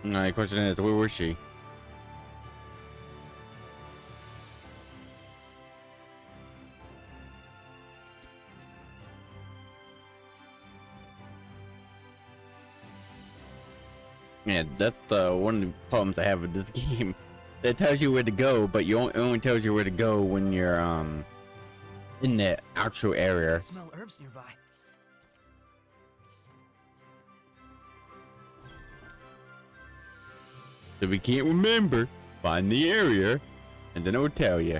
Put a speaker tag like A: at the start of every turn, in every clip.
A: The question is, where was she? Yeah, that's one of the problems I have with this game. It tells you where to go, but you only tells you where to go when you're in the actual area.
B: I smell herbs nearby.
A: So we can't remember, find the area, and then it will tell you.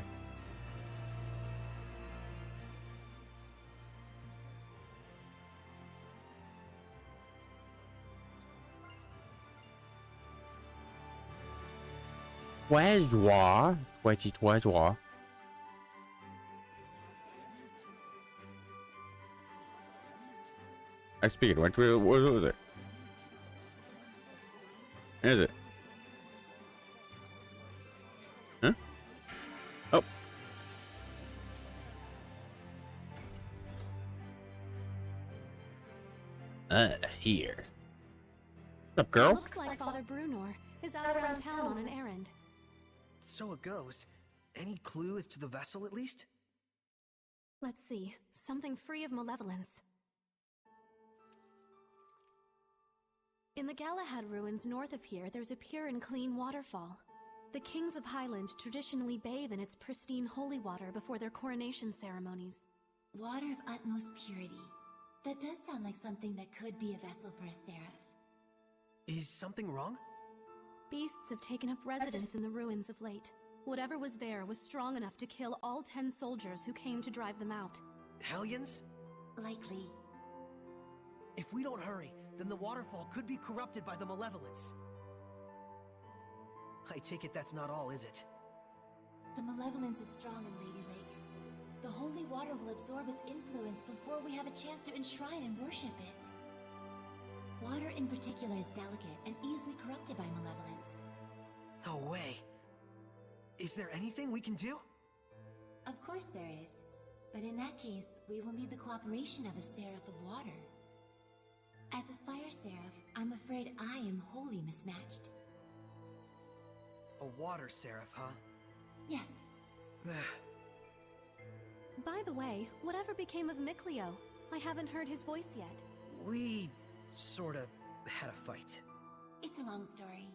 A: Twice-war. Twice-war. I speak it. What was it? Is it? Huh? Oh. Here. What's up, girl?
C: Looks like Father Brunor is out around town on an errand.
B: So it goes. Any clue as to the vessel, at least?
C: Let's see. Something free of malevolence. In the Galahad ruins north of here, there's a pure and clean waterfall. The kings of Highland traditionally bathe in its pristine holy water before their coronation ceremonies.
D: Water of utmost purity. That does sound like something that could be a vessel for a seraph.
B: Is something wrong?
C: Beasts have taken up residence in the ruins of late. Whatever was there was strong enough to kill all 10 soldiers who came to drive them out.
B: Hellions?
D: Likely.
B: If we don't hurry, then the waterfall could be corrupted by the malevolence. I take it that's not all, is it?
D: The malevolence is strong in Lady Lake. The holy water will absorb its influence before we have a chance to enshrine and worship it. Water in particular is delicate and easily corrupted by malevolence.
B: No way. Is there anything we can do?
D: Of course there is. But in that case, we will need the cooperation of a Seraph of Water. As a Fire Seraph, I'm afraid I am wholly mismatched.
B: A water seraph, huh?
D: Yes.
C: By the way, whatever became of Mikleo? I haven't heard his voice yet.
B: We sorta had a fight.
D: It's a long story.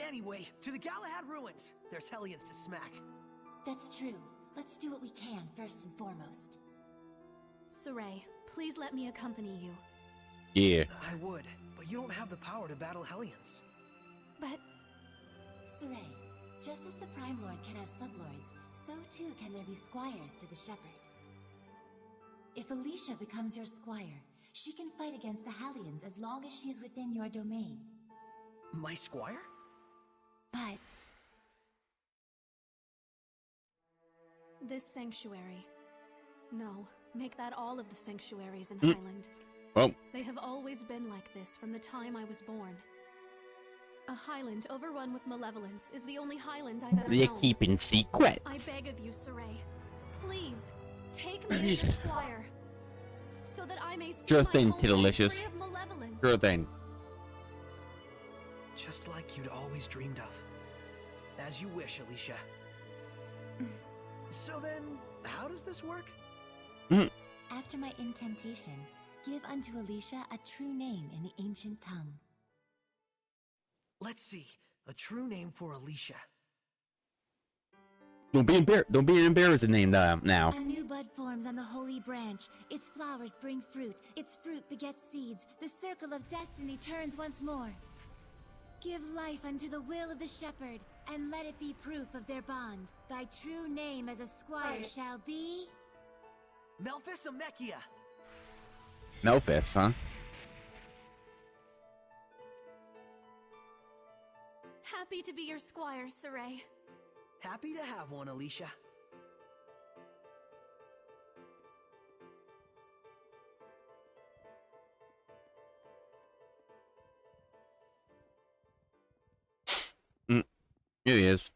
B: Anyway, to the Galahad ruins. There's Hellions to smack.
D: That's true. Let's do what we can first and foremost.
C: Saray, please let me accompany you.
A: Yeah.
B: I would, but you don't have the power to battle Hellions.
C: But...
D: Saray, just as the Prime Lord can have sublords, so too can there be squires to the Shepherd. If Alicia becomes your squire, she can fight against the Hellions as long as she is within your domain.
B: My squire?
D: But...
C: this sanctuary. No, make that all of the sanctuaries in Highland.
A: Well,
C: They have always been like this from the time I was born. A Highland overrun with malevolence is the only Highland I've ever
A: they're
C: known.
A: keeping secrets.
C: I beg of you, Saray. Please, take me as your squire. So that I may see
A: Sure
C: my
A: thing,
C: homeland
A: Tiddalicious.
C: free of malevolence.
A: Sure thing.
B: Just like you'd always dreamed of. As you wish, Alicia. So then, how does this work?
D: After my incantation, give unto Alicia a true name in the ancient tongue.
B: Let's see. A true name for Alicia.
A: Don't be embarrassed to name that now.
D: A new bud forms on the holy branch. Its flowers bring fruit. Its fruit begets seeds. The circle of destiny turns once more. Give life unto the will of the shepherd, and let it be proof of their bond. Thy true name as a squire shall be...
B: Melphis Amechia!
A: Melphis, huh?
C: Happy to be your squire, Saray.
B: Happy to have one, Alicia.
A: Here he is.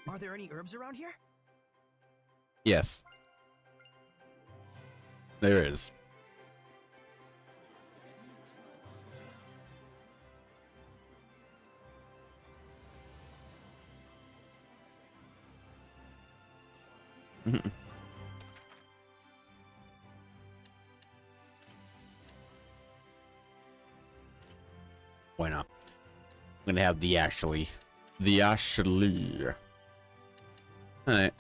B: Are there any herbs around here?
A: Yes. There is. Why not? I'm gonna have the Ashley. The Ashley. Alright.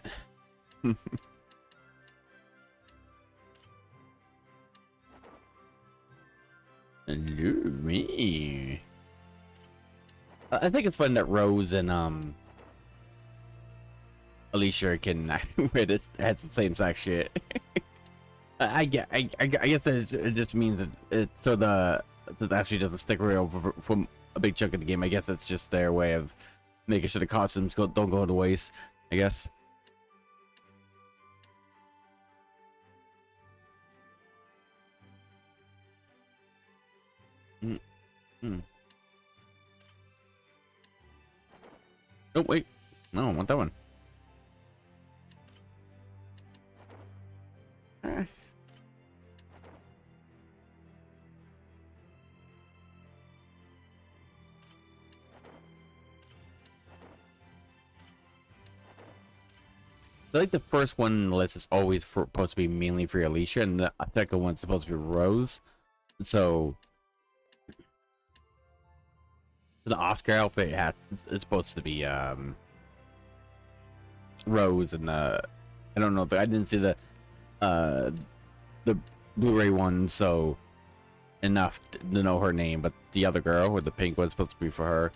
A: Hello, me. I think it's fun that Rose and Alicia can wear this, has the same sex shit. I guess it just means that it's so that Ashley doesn't stick around for a big chunk of the game. I guess it's just their way of making sure the costumes don't go to waste, I guess. Oh wait, no, I want that one. I like the first one on the list is always supposed to be mainly for Alicia, and the second one's supposed to be Rose. So the Oscar outfit it's supposed to be Rose, and I don't know, I didn't see the Blu-ray one, so enough to know her name, but the other girl with the pink one's supposed to be for her.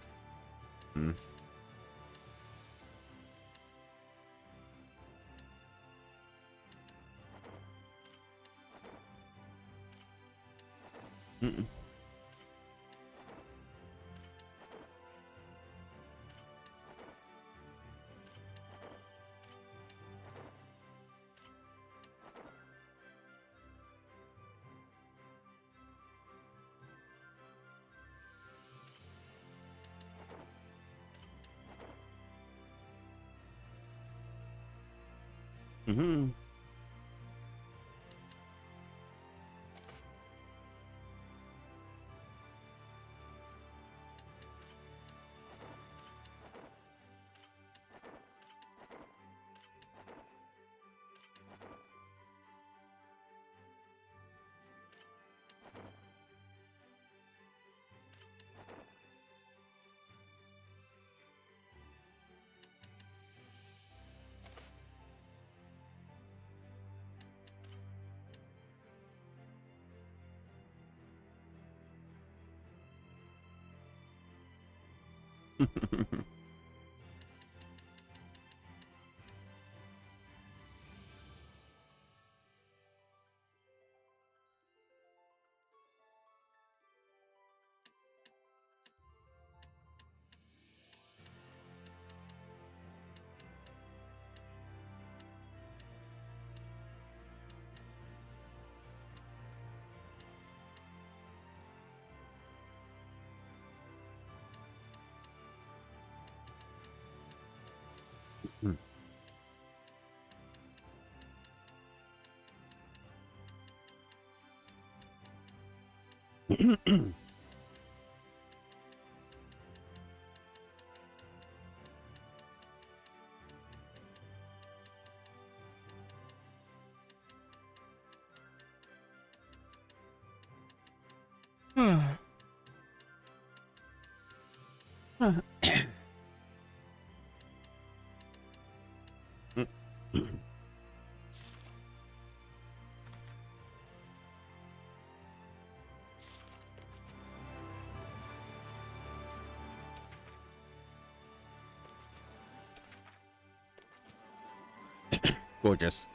A: Gorgeous.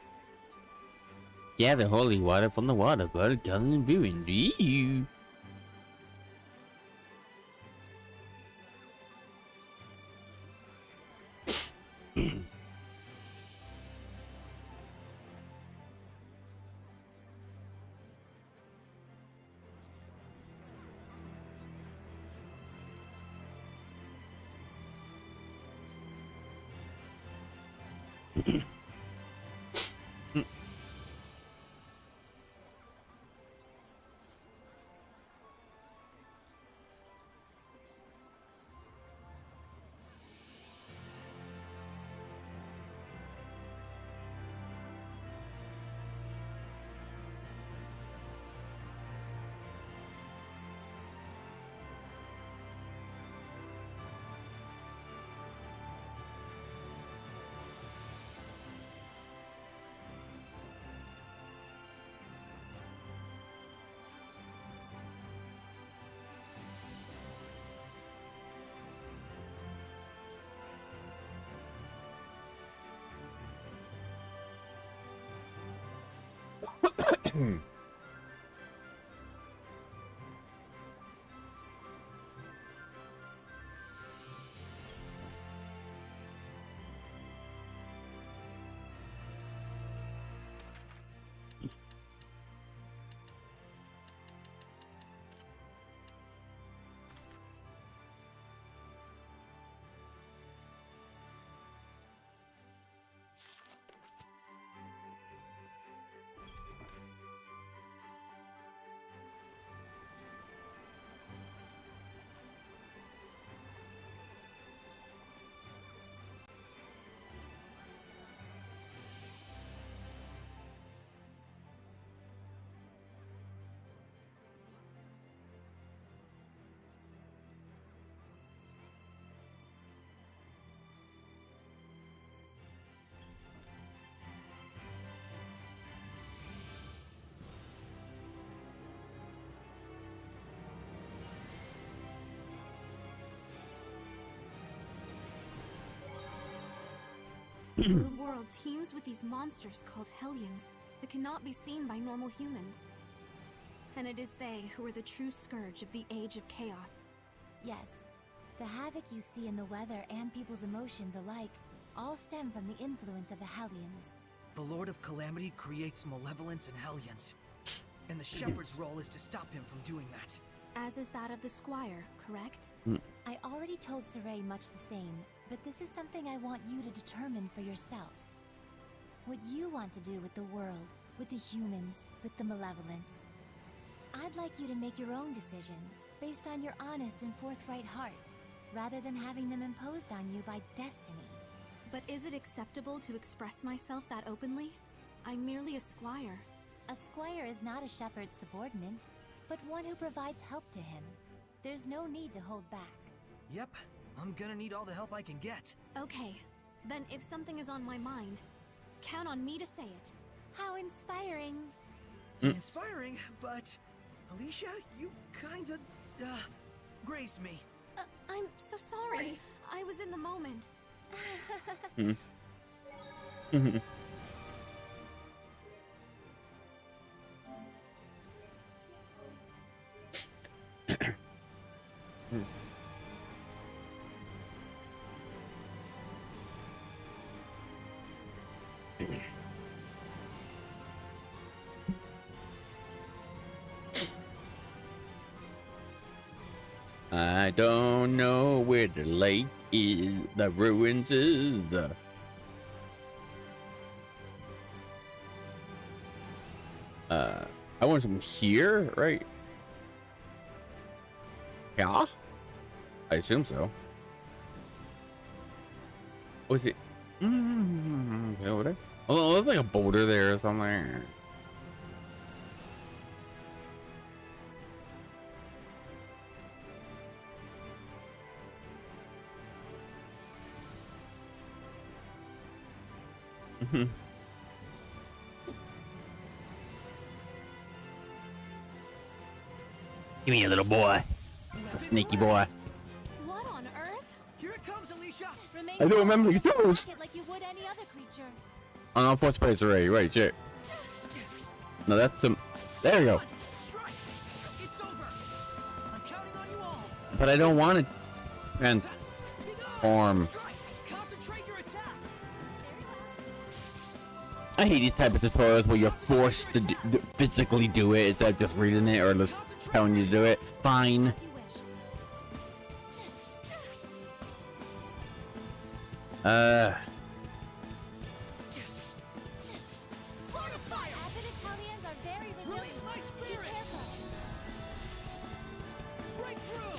A: Gather holy water from the water, but come and ruin you.
C: So the world teems with these monsters called Hellions that cannot be seen by normal humans. And it is they who are the true scourge of the Age of Chaos.
D: Yes, the havoc you see in the weather and people's emotions alike all stem from the influence of the Hellions.
B: The Lord of Calamity creates malevolence and hellions. And the Shepherd's role is to stop him from doing that.
C: As is that of the Squire, correct?
D: I already told Saray much the same, but this is something I want you to determine for yourself. What you want to do with the world, with the humans, with the malevolence. I'd like you to make your own decisions, based on your honest and forthright heart, rather than having them imposed on you by destiny.
C: But is it acceptable to express myself that openly? I'm merely a squire.
D: A squire is not a shepherd's subordinate, but one who provides help to him. There's no need to hold back.
B: Yep, I'm gonna need all the help I can get.
C: Okay, then if something is on my mind, count on me to say it.
D: How inspiring!
B: Inspiring, but Alicia, you kinda, grazed me.
C: I'm so sorry. I was in the moment.
A: I don't know where the lake is, the ruins is. I want some here, right? Yeah, I assume so. Was it? Over there? Oh, there's like a boulder there or something. Give me a little boy, sneaky boy.
C: What on earth?
B: Here it comes, Alicia!
D: Remain
A: I don't remember
D: calm
A: these
D: and
A: rules.
D: attack it like you would any other creature.
A: I'm on first place already. Right, shit. No, that's some. There we go.
B: Strike! It's over! I'm counting on you all!
A: But I don't want it. And
B: Be gone!
A: Arm.
B: Strike! Concentrate your attacks!
A: I hate these type of tutorials where you're forced to physically do it instead of just reading it or just telling you to do it. Fine.
D: As you wish.
B: Line of fire!
D: Avidus Hellions are very resilient.
B: Release my
D: Be
B: spirit!
D: careful.
B: Break through!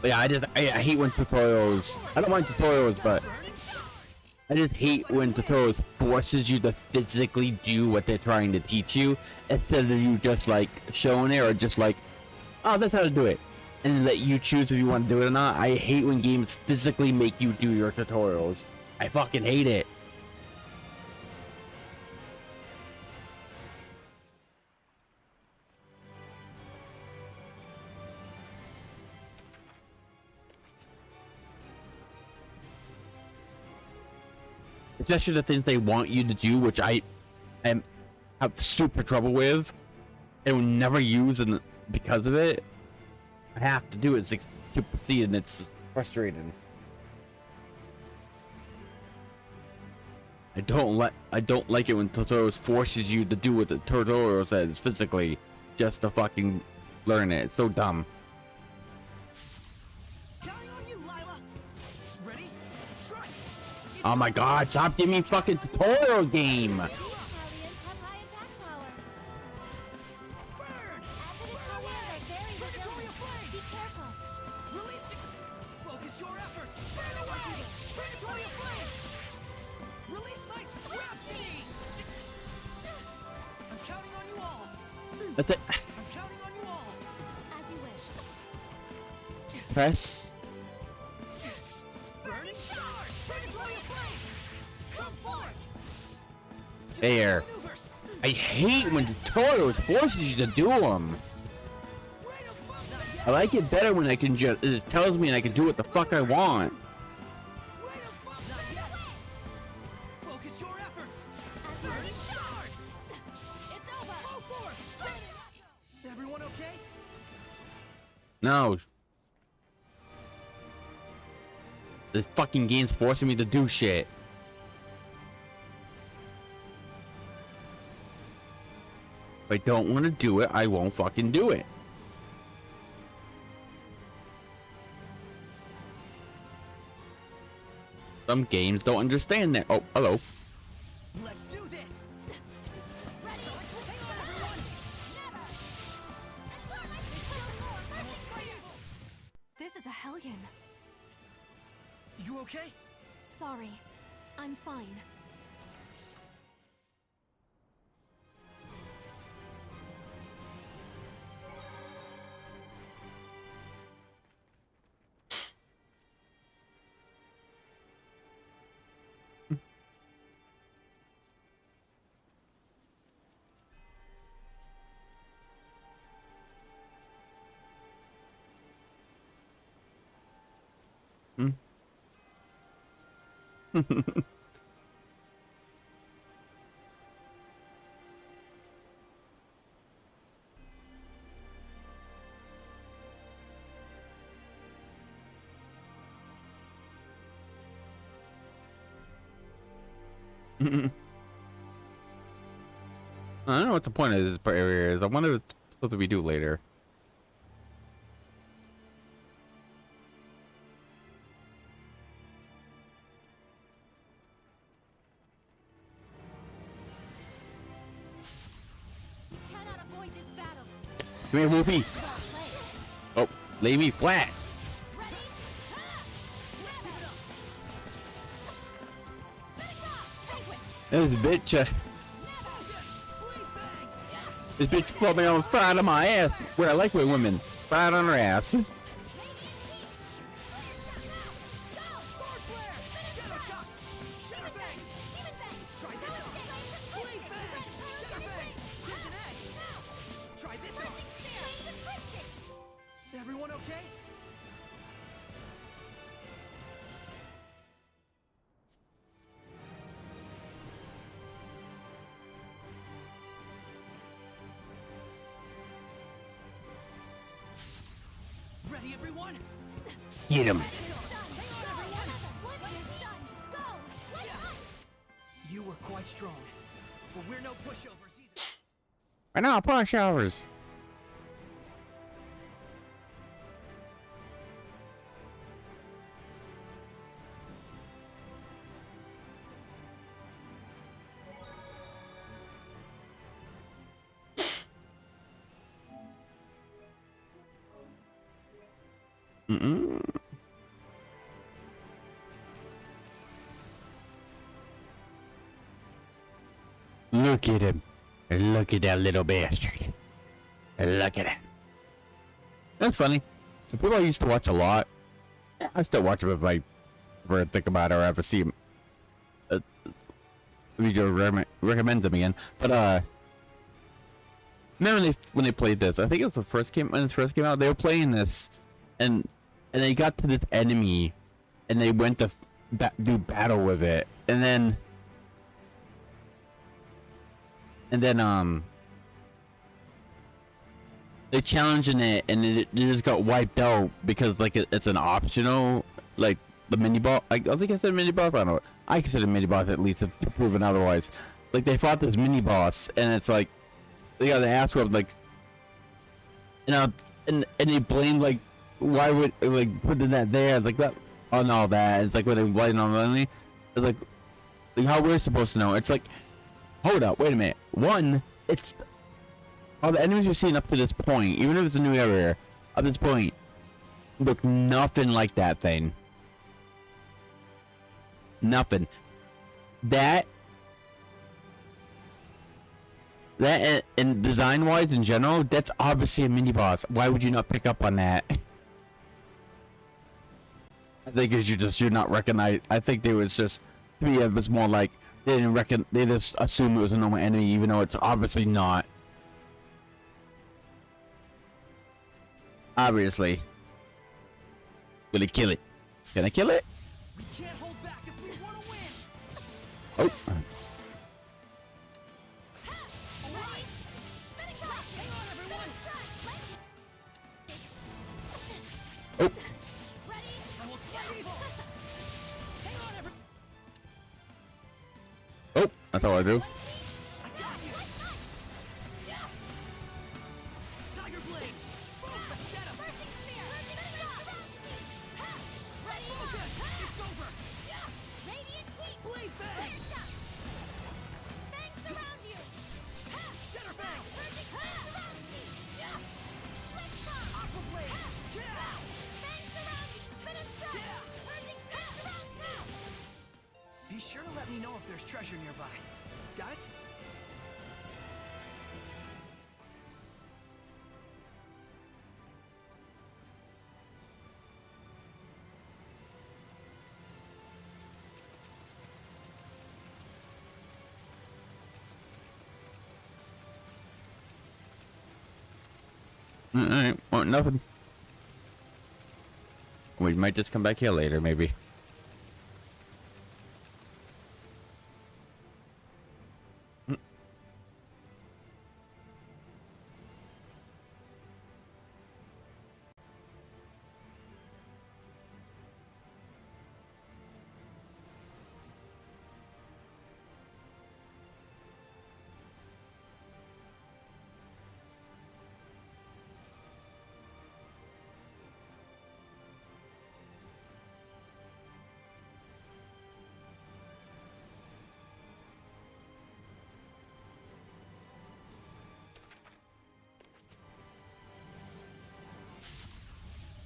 B: Right!
A: Yeah, I hate when tutorials. I don't mind tutorials, but
B: Burning shot!
A: I just hate when tutorials forces you to physically do what they're trying to teach you instead of you just like showing it or just like, oh, that's how to do it, and then let you choose if you want to do it or not. I hate when games physically make you do your tutorials. I fucking hate it. Especially the things they want you to do, which I am have super trouble with and will never use, and because of it, I have to do it. It's like Super C, and it's frustrating. I don't like it when tutorials forces you to do what the tutorial says physically just to fucking learn it. It's so dumb.
B: Counting on you, Lila. Ready? Strike.
A: Oh my god, stop giving me fucking tutorial game!
D: These Hellions have high attack power.
B: Burn.
D: Aphidus
B: Burn away.
D: Hellions are very
B: Purgatorio
D: resilient.
B: flame.
D: Be careful.
B: Release it. Focus your efforts. Burn away. Purgatorio flame. Release my Rhapsody. I'm counting on you all.
A: That's it.
B: I'm counting on you all.
C: As you wish.
A: Press.
B: Burning shards. Purgatorio flame. Come forth.
A: There.
B: Maneuvers.
A: I hate when tutorials forces you to do them.
B: Rate of fire. Not yet.
A: I like it better when I can just, it tells me and I can do what the fuck I want.
B: Rate of fire. Not yet. Focus your efforts.
D: As you
B: Burning
D: wish.
B: shards.
D: It's over.
B: Go forth. Everyone okay?
A: No. The fucking game's forcing me to do shit. If I don't want to do it, I won't fucking do it. Some games don't understand that. Oh, hello.
B: Let's do this. Hang on, everyone.
C: This is a Hellion.
B: You okay?
C: Sorry. I'm fine. I don't know what the point of this area is. I wonder what it's supposed to be do later.
D: Cannot avoid this battle.
A: Come here, Wolfie.
D: Well played.
A: Oh, lay me flat.
D: Ready? Ha! Never. Spin it up. Vanquish.
A: This bitch, this bitch put me on fire on my ass. Where I like with women, fire on her ass.
B: Sword flare. Shadow shock. Shadow bang. Try this out. Blade bang. Shadow bang. Crimson edge. Try this out. Everyone okay? Ready, everyone?
A: Get him.
B: You were quite strong, but we're no pushovers either.
A: I know, push hours. Look at him. Look at that little bastard. Look at him. That's funny. The people I used to watch a lot, I still watch them if I ever think about it or ever see them. Video recommend them again. But remember when they played this? I think it was the first game when it first came out. They were playing this, and they got to this enemy, and they went to do battle with it, and then and then they challenging it, and it just got wiped out because like it's an optional, like the mini boss. I think I said mini boss. I don't know. I consider mini boss at least if proven otherwise. Like they fought this mini boss, and it's like they got the ass whipped, like, you know, and they blame like why would like putting that there? It's like that on all that. It's like when they blame on money. It's like how we're supposed to know. It's like, hold up, wait a minute. One, it's all the enemies we've seen up to this point, even if it's a new area, up to this point, look nothing like that thing. Nothing. That and design-wise in general, that's obviously a mini boss. Why would you not pick up on that? I think it's you're not recognized. I think they was just, to me, it was more like they didn't they just assumed it was a normal enemy, even though it's obviously not. Obviously. Gonna kill it. Can I kill it?
B: We can't hold back if we want to win.
A: Oh.
B: Alright. Spinning top. Hang on, everyone.
A: Oh.
B: Ready? I will slide evil. Hang on, everyone.
A: Oh. That's all I do.
B: I got you. Tiger blade. Focus. Get him. Bursting spear. Ready? Focus. It's over.
D: Radiant heat!
B: Blade bang.
D: Fangs surround you!
B: Shatter bang.
D: Surround me! Blitz bomb!
B: Aqua blade. Yeah.
D: Fangs surround me! Spin and strike!
B: Yeah.
D: Burning fangs surround me!
B: Be sure to let me know if there's treasure nearby. Got it?
A: Alright, well, nothing. We might just come back here later, maybe.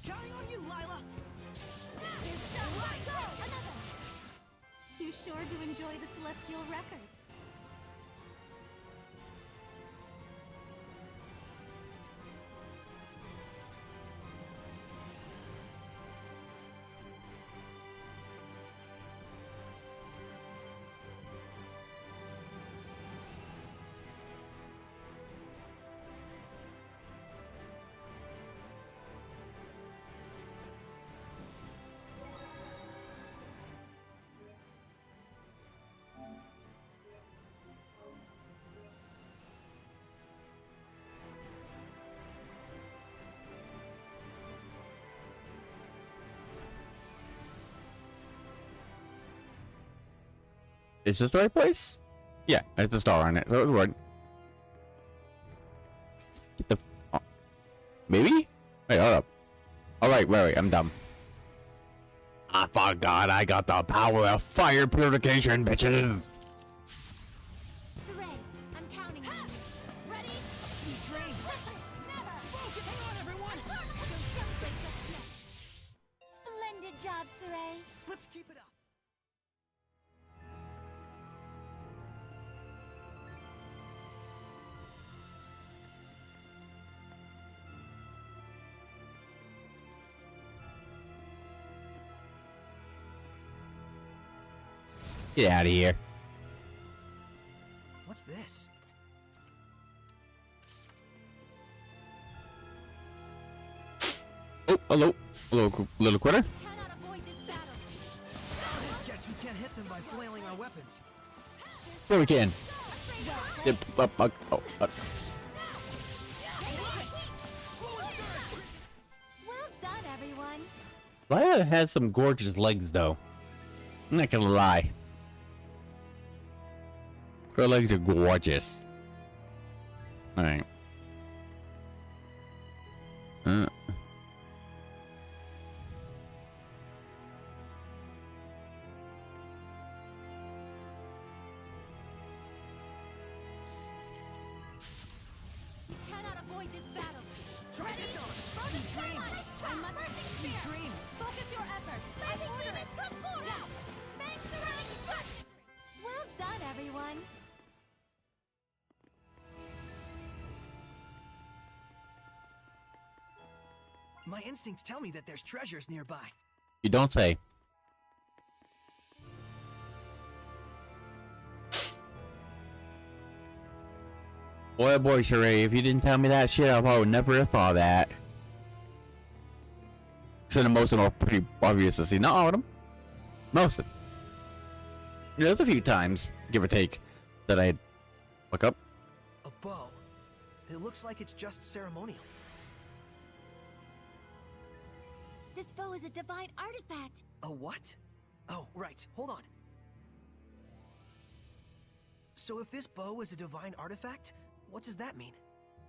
B: Counting on you, Lila.
C: You sure do enjoy the celestial record.
A: Is this the right place? Yeah, it's a star on it, so it would work. Get the... Oh. Maybe? Wait, hold up. Alright, wait, I'm dumb. I forgot I got the power of fire purification, bitches!
D: Saray, I'm counting on you.
B: Ready? Sweet dreams.
D: Never!
B: Focus. Hang on, everyone.
D: Don't celebrate just yet. Splendid job, Saray.
B: Let's keep it up.
A: Get out of here.
B: What's this?
A: Oh, hello. Hello, little critter.
D: Cannot avoid this battle.
B: Guess we can't hit them by flailing our weapons.
A: Sure we can.
D: Well done, everyone.
A: Lila has some gorgeous legs, though. I'm not gonna lie. Her legs are gorgeous. Alright.
D: You cannot avoid this battle.
B: Try this on. See dreams. See dreams.
C: Focus your efforts.
D: I order it. Come forward. Yes.
C: Thanks, Sarai.
D: Well done, everyone.
B: My instincts tell me that there's treasures nearby.
A: You don't say. Boy, Sheree, if you didn't tell me that shit, I would never have thought that. So most of them are pretty obvious to see. Not all of them. Most of them. There's a few times, give or take, that I'd look up.
B: A bow. It looks like it's just ceremonial.
D: This bow is a divine artifact.
B: A what? Oh, right. Hold on. So if this bow is a divine artifact, what does that mean?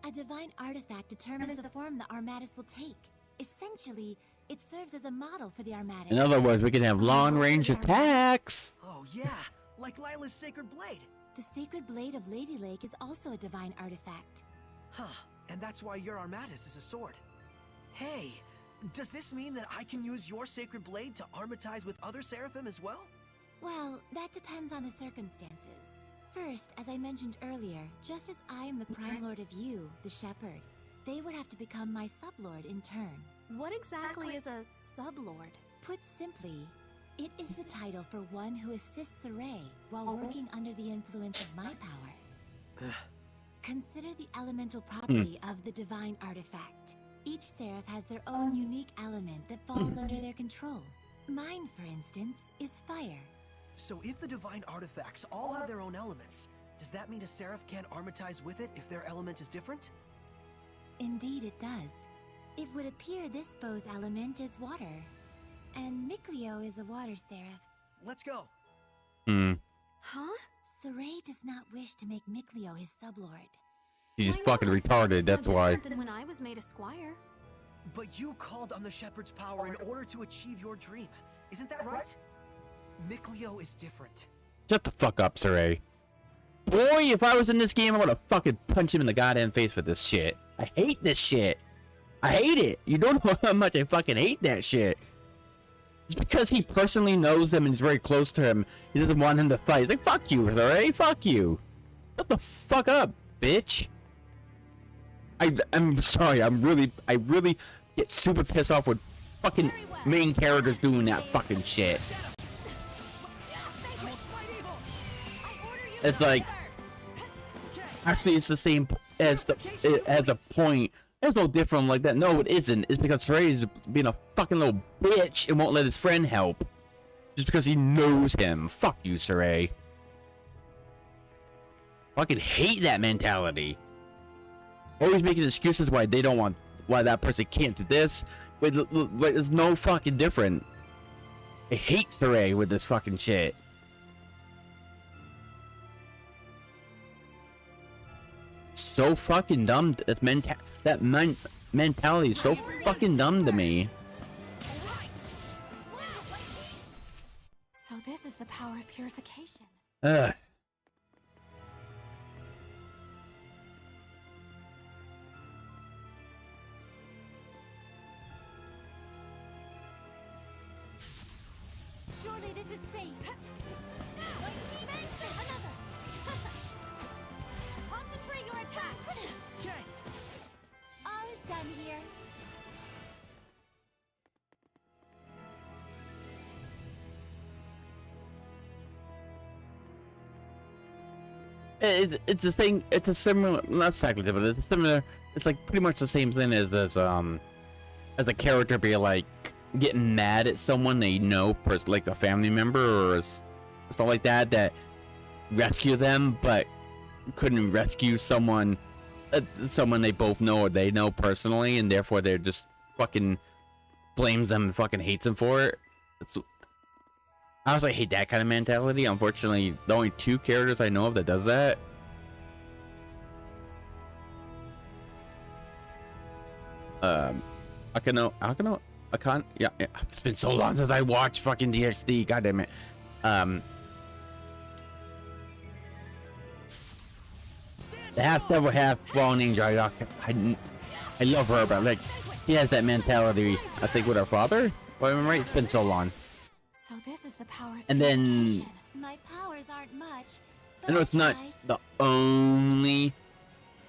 D: A divine artifact determines the form the Armatus will take. Essentially, it serves as a model for the Armatus.
A: In other words, we can have long-range attacks.
B: Oh, yeah. Like Lila's sacred blade.
D: The sacred blade of Lady Lake is also a divine artifact.
B: Huh. And that's why your Armatus is a sword. Hey, does this mean that I can use your sacred blade to armatize with other seraphim as well?
D: Well, that depends on the circumstances. First, as I mentioned earlier, just as I am the Prime Lord of you, the Shepherd, they would have to become my sublord in turn.
C: What exactly is a sublord?
D: Put simply, it is the title for one who assists Saray while working under the influence of my power. Consider the elemental property of the divine artifact. Each seraph has their own unique element that falls under their control. Mine, for instance, is fire.
B: So if the divine artifacts all have their own elements, does that mean a seraph can't armatize with it if their element is different?
D: Indeed it does. It would appear this bow's element is water. And Mikleo is a water seraph.
B: Let's go.
C: Huh?
D: Saray does not wish to make Mikleo his sublord.
A: He's
C: Why
A: fucking
C: not?
A: retarded,
C: It's
A: that's
C: no
A: why.
C: different than when I was made a squire.
B: But you called on the Shepherd's power in order to achieve your dream. Isn't that right? Mikleo is different.
A: Shut the fuck up, Saray. Boy, if I was in this game, I would have fucking punched him in the goddamn face for this shit. I hate this shit. I hate it. You don't know how much I fucking hate that shit. It's because he personally knows him and is very close to him. He doesn't want him to fight. He's like, fuck you, Saray. Fuck you. Shut the fuck up, bitch. I'm sorry. I really get super pissed off with fucking main characters doing that fucking shit. It's like, actually, it's the same as a point. There's no different like that. No, it isn't. It's because Saray is being a fucking little bitch and won't let his friend help, just because he knows him. Fuck you, Saray. Fucking hate that mentality. Always making excuses why they don't want, why that person can't do this. But it's no fucking different. I hate Saray with this fucking shit. So fucking dumb. That mentality is so fucking dumb to me.
C: So this is the power of purification.
A: Ugh.
D: Surely this is fate.
C: Another. Concentrate your attack.
B: Okay.
D: All is done here.
A: It's the thing. It's a similar, not exactly, but it's a similar. It's like pretty much the same thing as a character be like getting mad at someone they know, like a family member or stuff like that, that rescue them, but couldn't rescue someone, someone they both know or they know personally, and therefore they're just fucking blames them and fucking hates them for it. I honestly hate that kind of mentality. Unfortunately, the only two characters I know of that does that. Yeah, it's been so long since I watched fucking DxD. God damn it. The half devil, half fallen angel. I love her, but like, she has that mentality. I think with her father. If I remember right, it's been so long.
C: So this is the power of
A: And then
C: purification.
D: My powers aren't much.
A: I know it's not the only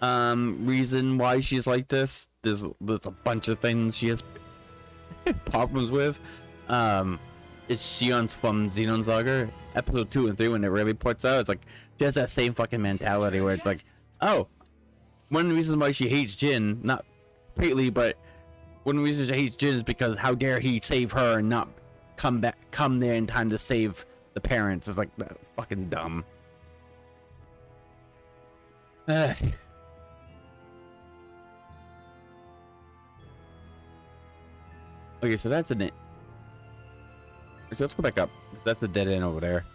A: reason why she's like this. There's a bunch of things she has problems with. It's Shion's from Xenosaga episode 2 and 3 when it really ports out. It's like she has that same fucking mentality where it's like, oh, one of the reasons why she hates Jin, not greatly, but one of the reasons she hates Jin is because how dare he save her and not come there in time to save the parents. It's like fucking dumb. Okay, so that's an it. So let's go back up. That's a dead end over there.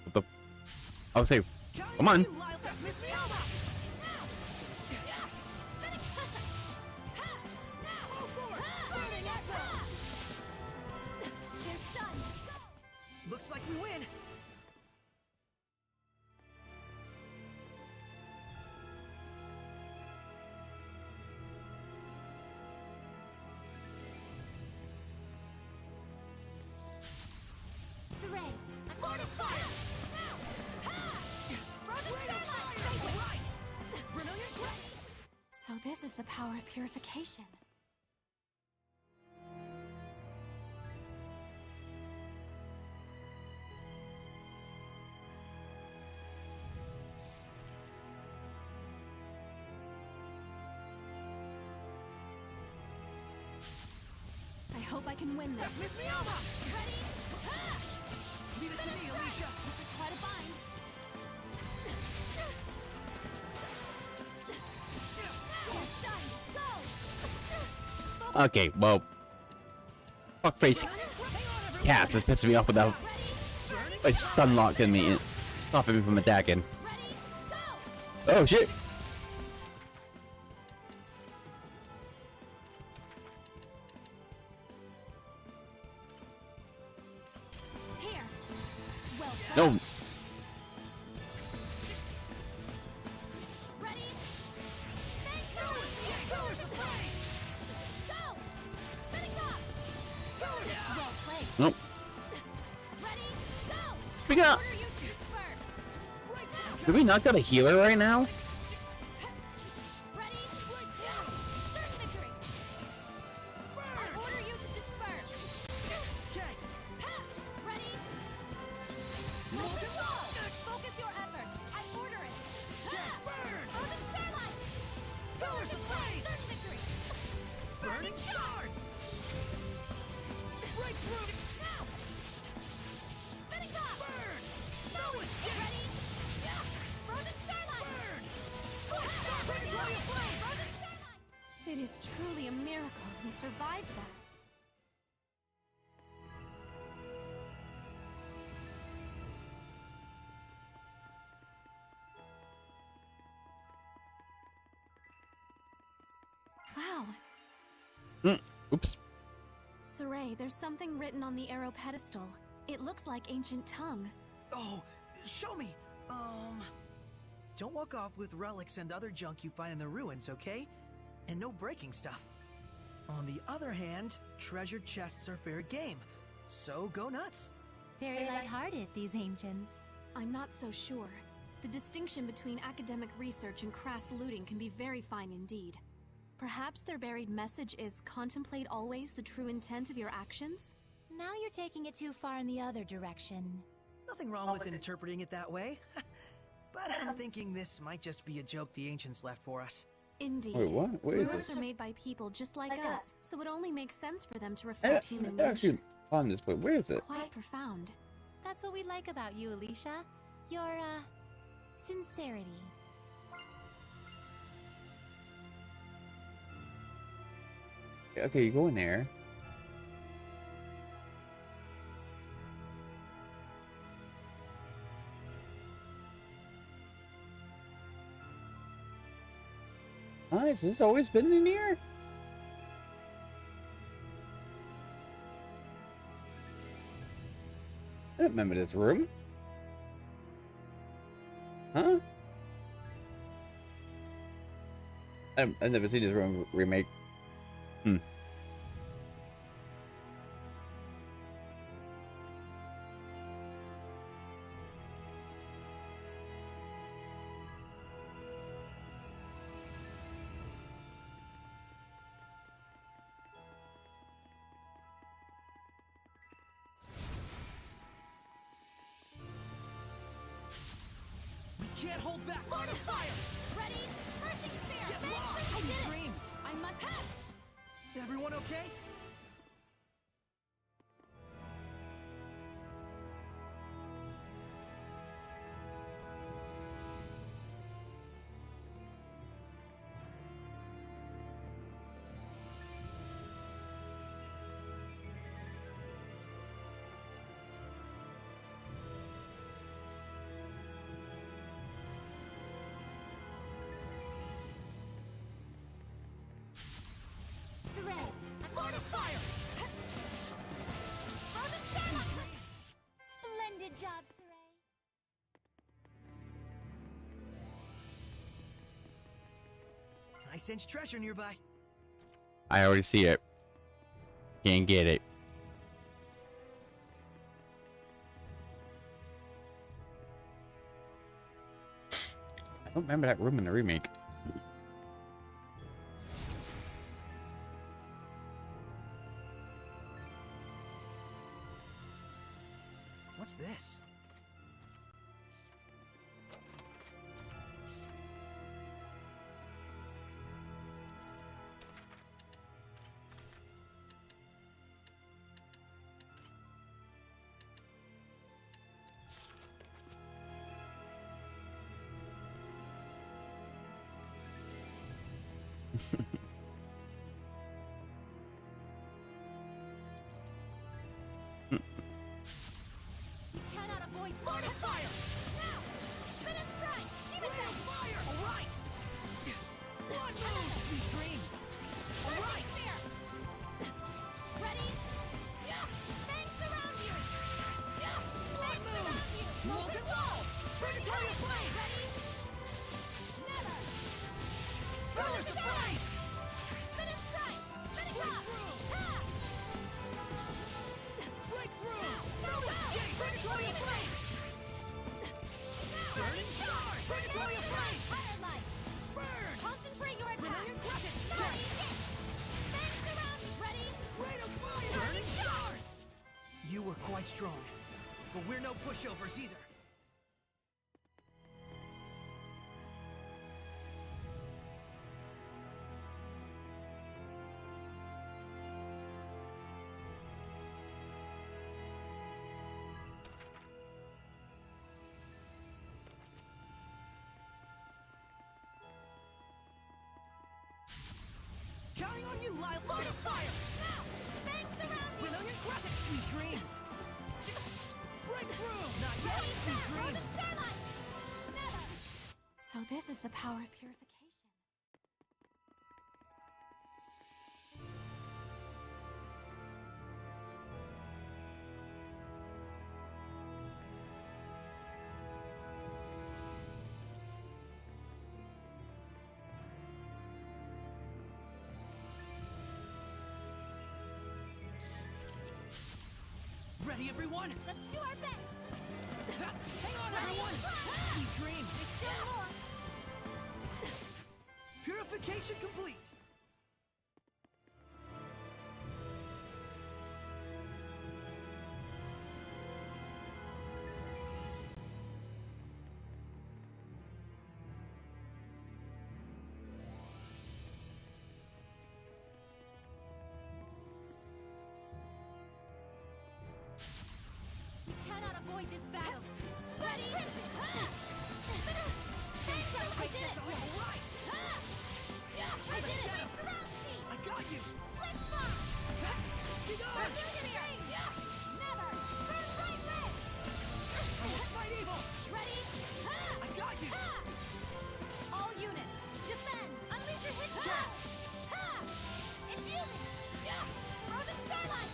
A: What the? I would say, come on.
B: Looks like we win.
D: Saray, I'm
B: Lord of Fire! Right! Vermilion Crack!
C: So this is the power of purification. I hope I can win this.
B: Miss Miyama!
C: Ready? Ha!
B: Leave it to me, Alicia.
C: This is quite a bind. You're stunned. Go!
A: Okay, well, fuckface cats is pissing me off without like stun locking me and stopping me from attacking.
C: Ready? Go!
A: Oh shit!
C: Here. Well played.
A: No.
C: Ready? Thanks,
B: Pillars of Flame!
C: Go! Spinning top! Well played.
A: Nope.
C: Ready? Go!
A: We got.
C: Order you to disperse.
A: Did we knock out a healer right now?
C: Ready? Certain victory. I order you to disperse.
B: Okay.
C: Ha! Ready? Molten wall. Focus your efforts. I order it. Ha!
B: Burn!
C: Frozen starlight.
B: Pillars of Flame!
C: Certain victory.
B: Burning Shards! Breakthrough!
C: Now. Spinning top.
B: Burn! No escape!
C: Ready? Frozen starlight.
B: Burn!
C: Scorched earth.
B: Purgatory of Flame!
C: Frozen starlight. It is truly a miracle we survived that. Wow.
A: Oops.
C: Saray, there's something written on the arrow pedestal. It looks like ancient tongue.
B: Oh, show me. Don't walk off with relics and other junk you find in the ruins, okay? And no breaking stuff. On the other hand, treasure chests are fair game. So go nuts.
D: Very lighthearted, these ancients.
C: I'm not so sure. The distinction between academic research and crass looting can be very fine indeed. Perhaps their buried message is contemplate always the true intent of your actions?
D: Now you're taking it too far in the other direction.
B: Nothing wrong with interpreting it that way. But I'm thinking this might just be a joke the ancients left for us.
C: Indeed.
A: Wait, what? Where is
C: Ruins
A: this?
C: are made by people just like us, so it only makes sense for them to
A: I
C: reflect human nature.
A: actually found this, but where is it?
C: Quite profound.
D: That's what we like about you, Alicia. Your, sincerity.
A: Okay, you go in there. Nice. This always been in here? I don't remember this room. Huh? I've never seen this room remake. Hmm.
B: We can't hold back. Lord of Fire!
C: Ready? Bursting spear!
B: Get
C: Bang,
B: lost!
C: I did it!
B: Dreams!
C: I must have!
B: Everyone okay?
D: Saray,
B: Lord of Fire!
C: Frozen Starlight!
D: splendid job, Saray.
B: I sense treasure nearby.
A: I already see it. Can't get it. I don't remember that room in the remake.
B: What's this?
C: Cannot avoid Lord of Fire! Now! Spin and strike! Demon
B: Ray of
C: Fang!
B: Fire! All right! Blood moon! Sweet dreams! All
C: Bursting
B: right!
C: spear! Ready? Yeah! Fangs surround you! Yeah!
B: Blood
C: Fangs
B: moon!
C: surround you!
B: Molten wall! Purgatory of flame!
C: Ready? Never!
B: Brothers of flame!
C: Spin and strike! Spin and top!
B: Breakthrough!
C: Ha!
B: Breakthrough! No escape! Purgatory of flame! Burning shard! Purgatory of flame!
C: Higher light!
B: Burn!
C: Concentrate your attack!
B: Vermilion crescent!
C: Ready? Fangs surround you! Ready?
B: Rain of fire! Burning shard! You were quite strong, but we're no pushovers either. Counting on you, Lyle! Lord of Fire!
C: Now! Fangs surround you!
B: Vermilion crescent! Sweet dreams! Breakthrough! Not yet!
C: Ready?
B: Sweet
C: Now! Frozen
B: dreams!
C: starlight! Never! So this is the power of purification.
B: Ready, everyone?
C: Let's do our best!
B: Hang on, everyone! Sweet dreams!
C: Still more!
B: Purification complete!
D: avoid this battle.
C: Ready? I did it!
B: Right!
C: I did it! Surround me!
B: I got you!
C: Blitz bomb!
B: Be gone!
C: Never! Burn bright red!
B: I will smite evil!
C: Ready?
B: I got you!
C: All units, defend! Unleash your hit! Infusing! Frozen Starlight!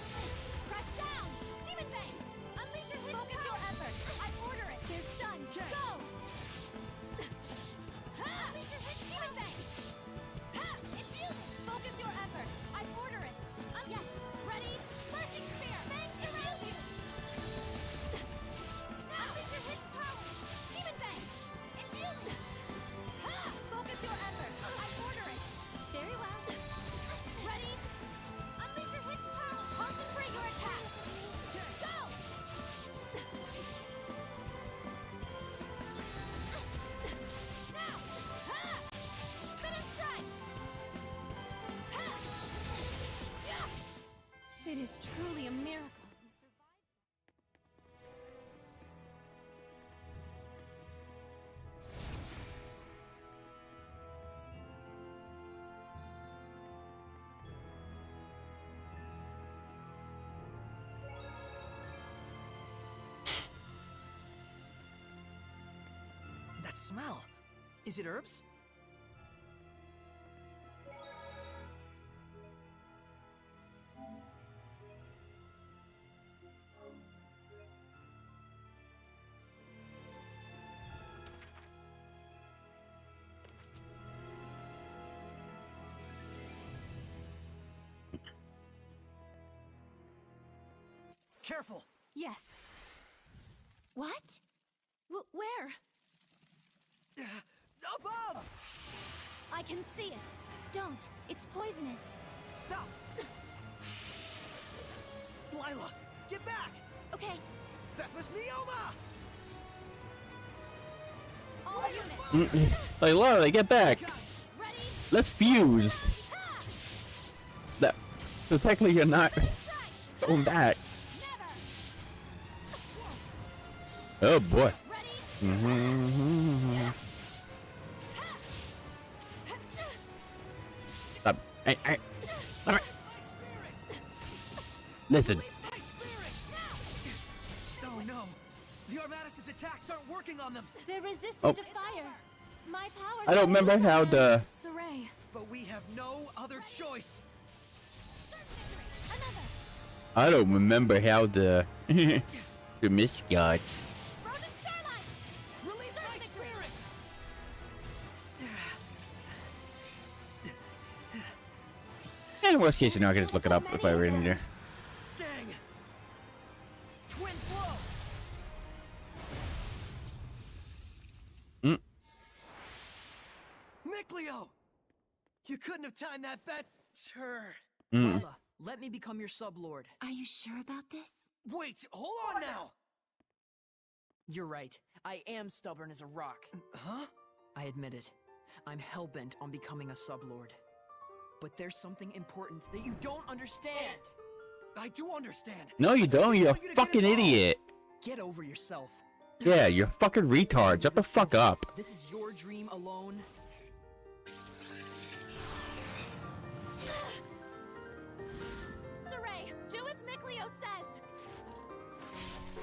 C: Crush down! Demon Bane! Unleash your hit! Focus your efforts! I order it! They're stunned!
B: Okay.
C: Go! Unleash your hit! Demon Bane! Infusing! Focus your efforts! I order it! Yes! Ready? Bursting Spear! Bangs around you! Unleash your hidden power! Demon Bane! Infusing! Focus your efforts! I order it! Very well. Ready? Unleash your hidden power! Concentrate your attack! Go! Now! Spin and strike! It is truly a miracle. You survived.
B: That smell. Is it herbs? Careful!
C: Yes.
D: What?
C: Where?
B: Above!
C: I can see it.
D: Don't. It's poisonous.
B: Stop! Lila, get back!
D: Okay.
B: Vepus Mioma!
C: All units.
A: Like, Laura, get back.
B: Guys,
C: Ready?
A: Let's fuse. That. So technically, you're not going back.
C: Never.
A: Oh boy.
C: Ready?
A: Stop. Hey, hey. All right.
B: my spirit!
A: Listen.
B: Release my spirit! Oh no! The Armatus' attacks aren't working on them!
D: They're resistant
A: Oh.
D: to fire. My powers.
A: I don't remember how the.
C: Saray.
B: But we have no other choice!
C: Another.
A: I don't remember how the. The mist gods.
C: Frozen Starlight.
B: Release my spirit!
A: And worst case scenario, I can just look it up if I really need to.
B: Dang! Twin blow! Miclio! You couldn't have timed that better!
E: Lila, let me become your sublord.
D: Are you sure about this?
B: Wait, hold on now!
E: You're right. I am stubborn as a rock.
B: Huh?
E: I admit it. I'm hellbent on becoming a sublord. But there's something important that you don't understand.
B: I do understand!
A: No, you
B: I just
A: don't. You're a
B: want you to get
A: fucking
B: involved.
A: idiot.
E: Get over yourself.
A: Yeah, you're fucking retard. Shut the fuck up.
E: This is your dream alone.
C: Saray, do as Miclio says.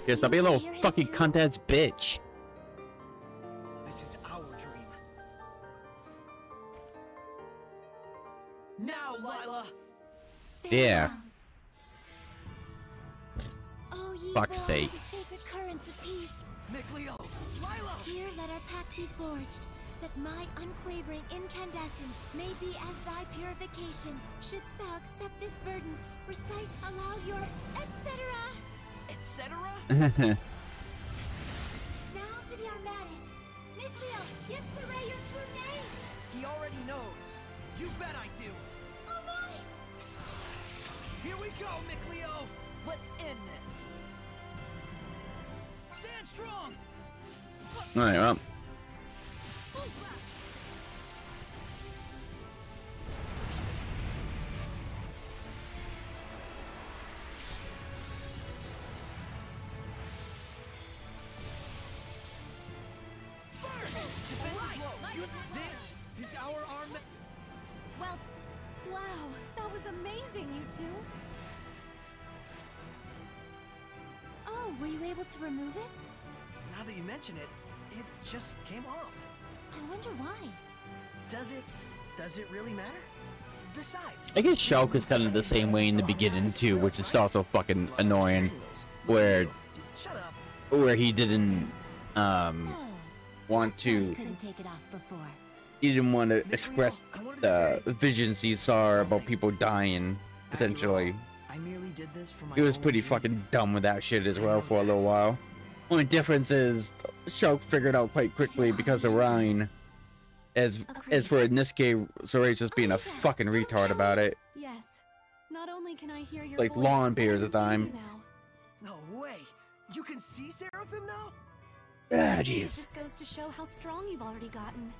A: Yeah, stop being a little
D: You're here
A: fucking
D: too?
A: cunt-ass bitch.
B: This is our dream. Now, Lila!
D: Very
A: Yeah.
D: well. Oh, ye
A: Fuck's
D: born
A: sake.
D: of the sacred currents of peace.
B: Miclio! Lila!
D: Here let our pact be forged, that my unquavering incandescence may be as thy purification. Shouldst thou accept this burden, recite aloud your etc.
E: Etc.?
D: Now for the Armatus. Miclio, give Saray your true name.
E: He already knows.
B: You bet I do!
D: Oh my!
B: Here we go, Miclio!
E: Let's end this.
B: Stand strong!
A: Alright, well.
B: Move fast! Is our arm...
C: Well, wow, that was amazing, you two.
D: Oh, were you able to remove it?
B: Now that you mention it, it just came off.
D: I wonder why.
B: Does it really matter? Besides...
A: I guess Shulk is kind of the same way in the beginning too, which is also fucking annoying. Where
B: Shut up.
A: he didn't
D: So,
A: want
D: that's why you
A: to,
D: couldn't take it off before.
A: he didn't want to express the visions he saw about people dying potentially.
E: I merely did this for my
A: He was
E: own
A: pretty
E: enjoyment.
A: fucking dumb with that shit as well for a little while. Only difference is Shulk figured out quite quickly because of Rhine. As for Inosuke, Soraya just being a fucking retard about it.
C: Yes. Not only can I hear your
A: Like
C: voice,
A: long
C: I
A: periods
C: can
A: of
C: see
A: time.
C: you now.
B: No way. You can see Seraphim now?
A: Ah,
C: It
A: jeez.
C: just goes to show how strong you've already gotten.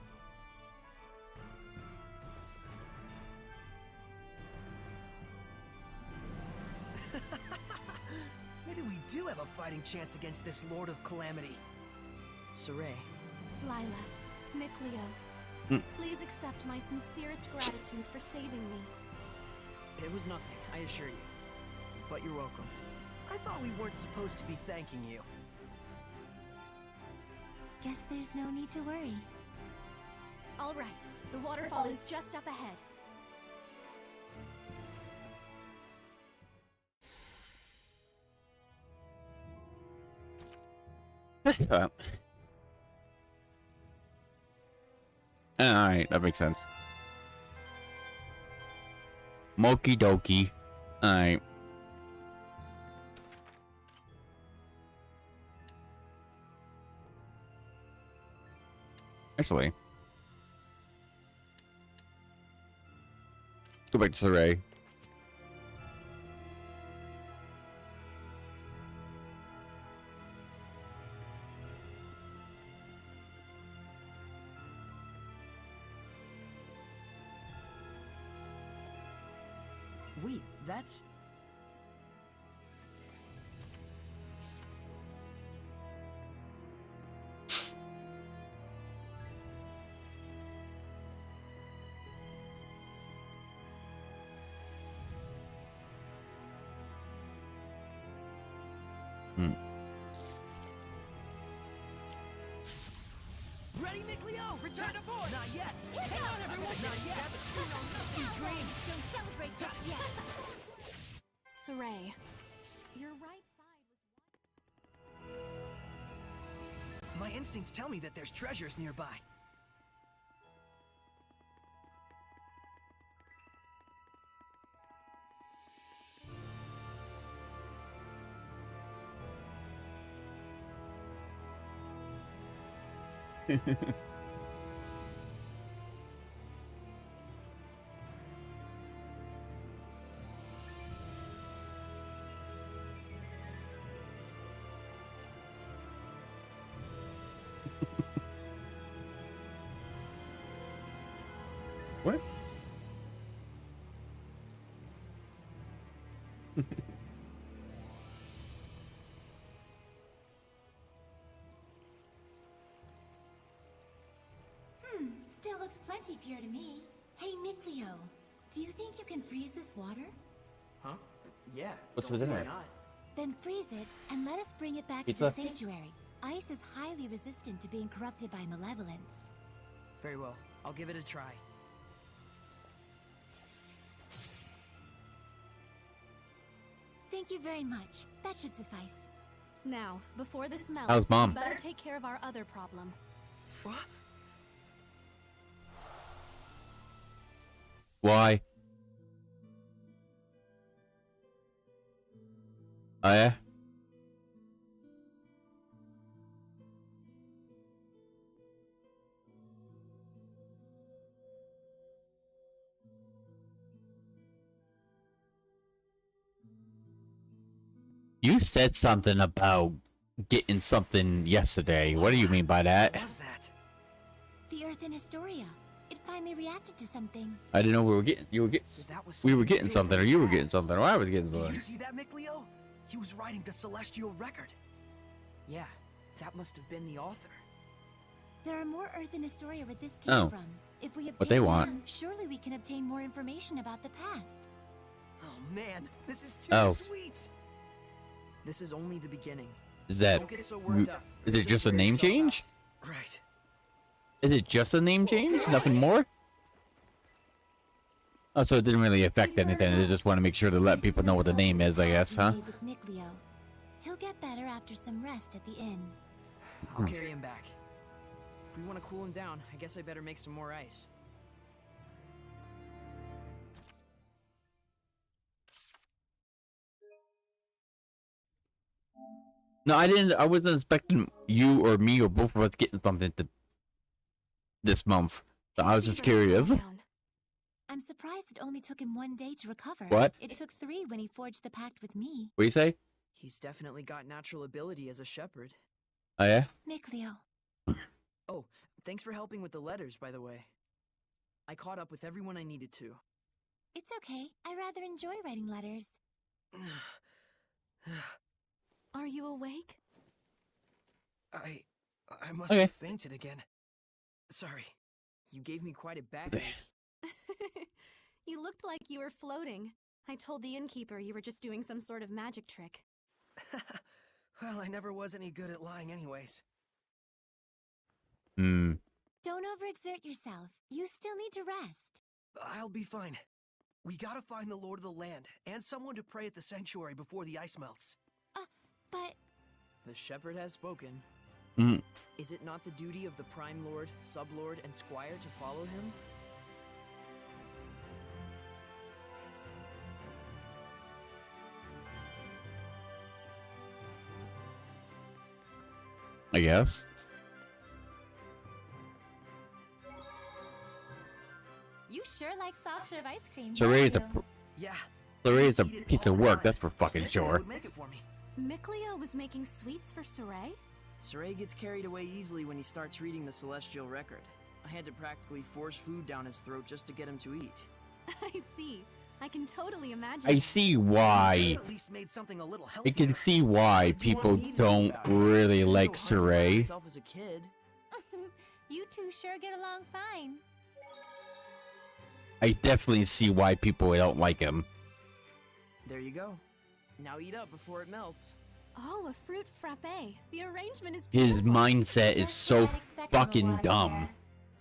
B: Maybe we do have a fighting chance against this Lord of Calamity.
E: Saray,
C: Lila, Mikleo,
A: Mm.
C: please accept my sincerest gratitude for saving me.
E: it was nothing, I assure you. But you're welcome.
B: I thought we weren't supposed to be thanking you.
D: Guess there's no need to worry.
C: All right, the waterfall is just up ahead.
A: Alright, that makes sense. Moki doki. Alright. Actually. Let's go back to Saray.
E: Wait, that's...
B: Ready, Mikleo? Return to board! Not yet! Hang on, everyone! Not yet!
D: Don't celebrate just yet.
C: Saray, your right side was...
B: My instincts tell me that there's treasures nearby.
A: What?
D: Still looks plenty pure to me. Hey, Mikleo, do you think you can freeze this water?
E: Huh? Yeah.
A: What's
E: don't
A: within
E: see why
A: it?
E: not.
D: Then freeze it and let us bring it back to
A: Pizza?
D: the sanctuary. Ice is highly resistant to being corrupted by malevolence.
E: Very well. I'll give it a try.
D: Thank you very much. That should suffice.
C: Now, before this melts,
A: How's Mom?
C: we better take care of our other problem.
B: What?
A: Why? Oh yeah? You said something about getting something yesterday. What do you mean by that?
B: What was that?
D: The Earth in Historia. It finally reacted to something.
A: I didn't know we were getting. You were getting.
E: So that was
A: We were
E: something
A: getting
E: big
A: something,
E: from
A: or
E: the
A: you were getting
E: past.
A: something, or I was getting
B: Did you
A: something.
B: see that, Mikleo? He was writing the Celestial Record.
E: Yeah, that must have been the author.
D: There are more Earth in Historia where this came
A: Oh.
D: from. If we
A: What they
D: obtain
A: want.
D: them, surely we can obtain more information about the past.
B: Oh man, this is too
A: Oh.
B: sweet.
E: This is only the beginning.
A: Is that?
E: Don't get so worked up.
A: Is it just a
E: wear
A: name
E: yourself
A: change?
E: out.
B: Right.
A: Is it just a name change? Nothing more? Oh, so it didn't really affect anything. They just want to make sure to let people know what the name is, I guess, huh?
D: Made with Mikleo. He'll get better after some rest at the inn.
E: I'll carry him back. If we want to cool him down, I guess I better make some more ice.
A: No, I wasn't expecting you or me or both of us getting something this month. So I was just
C: Fever has
A: curious.
C: gone down.
D: I'm surprised it only took him 1 day to recover.
A: What?
D: It took 3 when he forged the pact with me.
A: What do you say?
E: He's definitely got natural ability as a shepherd.
A: Oh yeah?
D: Mikleo.
E: Oh, thanks for helping with the letters, by the way. I caught up with everyone I needed to.
D: It's okay. I rather enjoy writing letters.
C: Are you awake?
B: I must
A: Okay.
B: have fainted again. Sorry.
E: You gave me quite a backache.
C: You looked like you were floating. I told the innkeeper you were just doing some sort of magic trick.
B: Well, I never was any good at lying anyways.
A: Hmm.
D: Don't overexert yourself. You still need to rest.
B: I'll be fine. We gotta find the Lord of the Land and someone to pray at the sanctuary before the ice melts.
D: But
E: The shepherd has spoken.
A: Mm.
E: Is it not the duty of the Prime Lord, Sublord, and Squire to follow him?
A: I guess.
D: you sure like soft serve ice cream.
A: So
D: don't
A: Ray's a
D: you?
B: Yeah.
A: Larry's a
B: Eat it
A: piece
B: all
A: of
B: the
A: work.
B: time.
A: That's for fucking
B: Mikleo
A: sure.
B: would make it for me.
C: Mikleo was making sweets for Saray?
E: Saray gets carried away easily when he starts reading the Celestial Record. I had to practically force food down his throat just to get him to eat.
C: I see. I can totally imagine.
A: I see
B: You
A: why.
B: could've at least made something a little
A: I
B: healthier.
A: can see why people don't really like Saray.
E: Myself as a kid.
D: You two sure get along fine.
A: I definitely see why people don't like him.
E: There you go. Now eat up before it melts.
C: Oh, a fruit frappe. The arrangement is
A: His
C: beautiful.
A: mindset is
D: Just
A: so
D: what I'd expect from a
A: fucking
D: water
A: dumb.
D: seraph.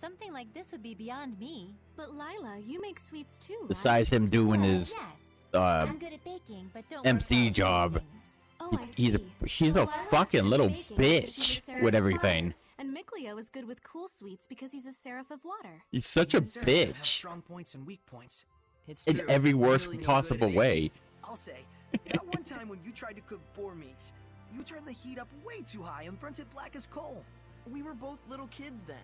D: Something like this would be beyond me.
C: But Lila, you make sweets too, right?
A: Besides him doing
D: Well,
A: his
D: yes.
A: uh
D: I'm good at baking, but don't
A: MC
D: work well at
A: job.
D: doing things.
C: Oh, I
A: he's
C: see.
A: a
C: So Lila's
A: fucking
C: good at
A: little
C: baking because she's a
A: bitch
C: seraph
A: with
C: of
A: everything.
C: fire, and Mikleo is good with cool sweets because he's a seraph of water.
A: He's such a
B: Even Sarah could have
A: bitch
B: strong points and weak points.
E: It's
A: in
E: true.
A: every
E: I'm
A: worst
E: really no good
A: possible
E: at
A: way.
B: I'll say, that one time when you tried to cook boar meat, you turned the heat up way too high and burnt it black as coal.
E: We were both little kids then.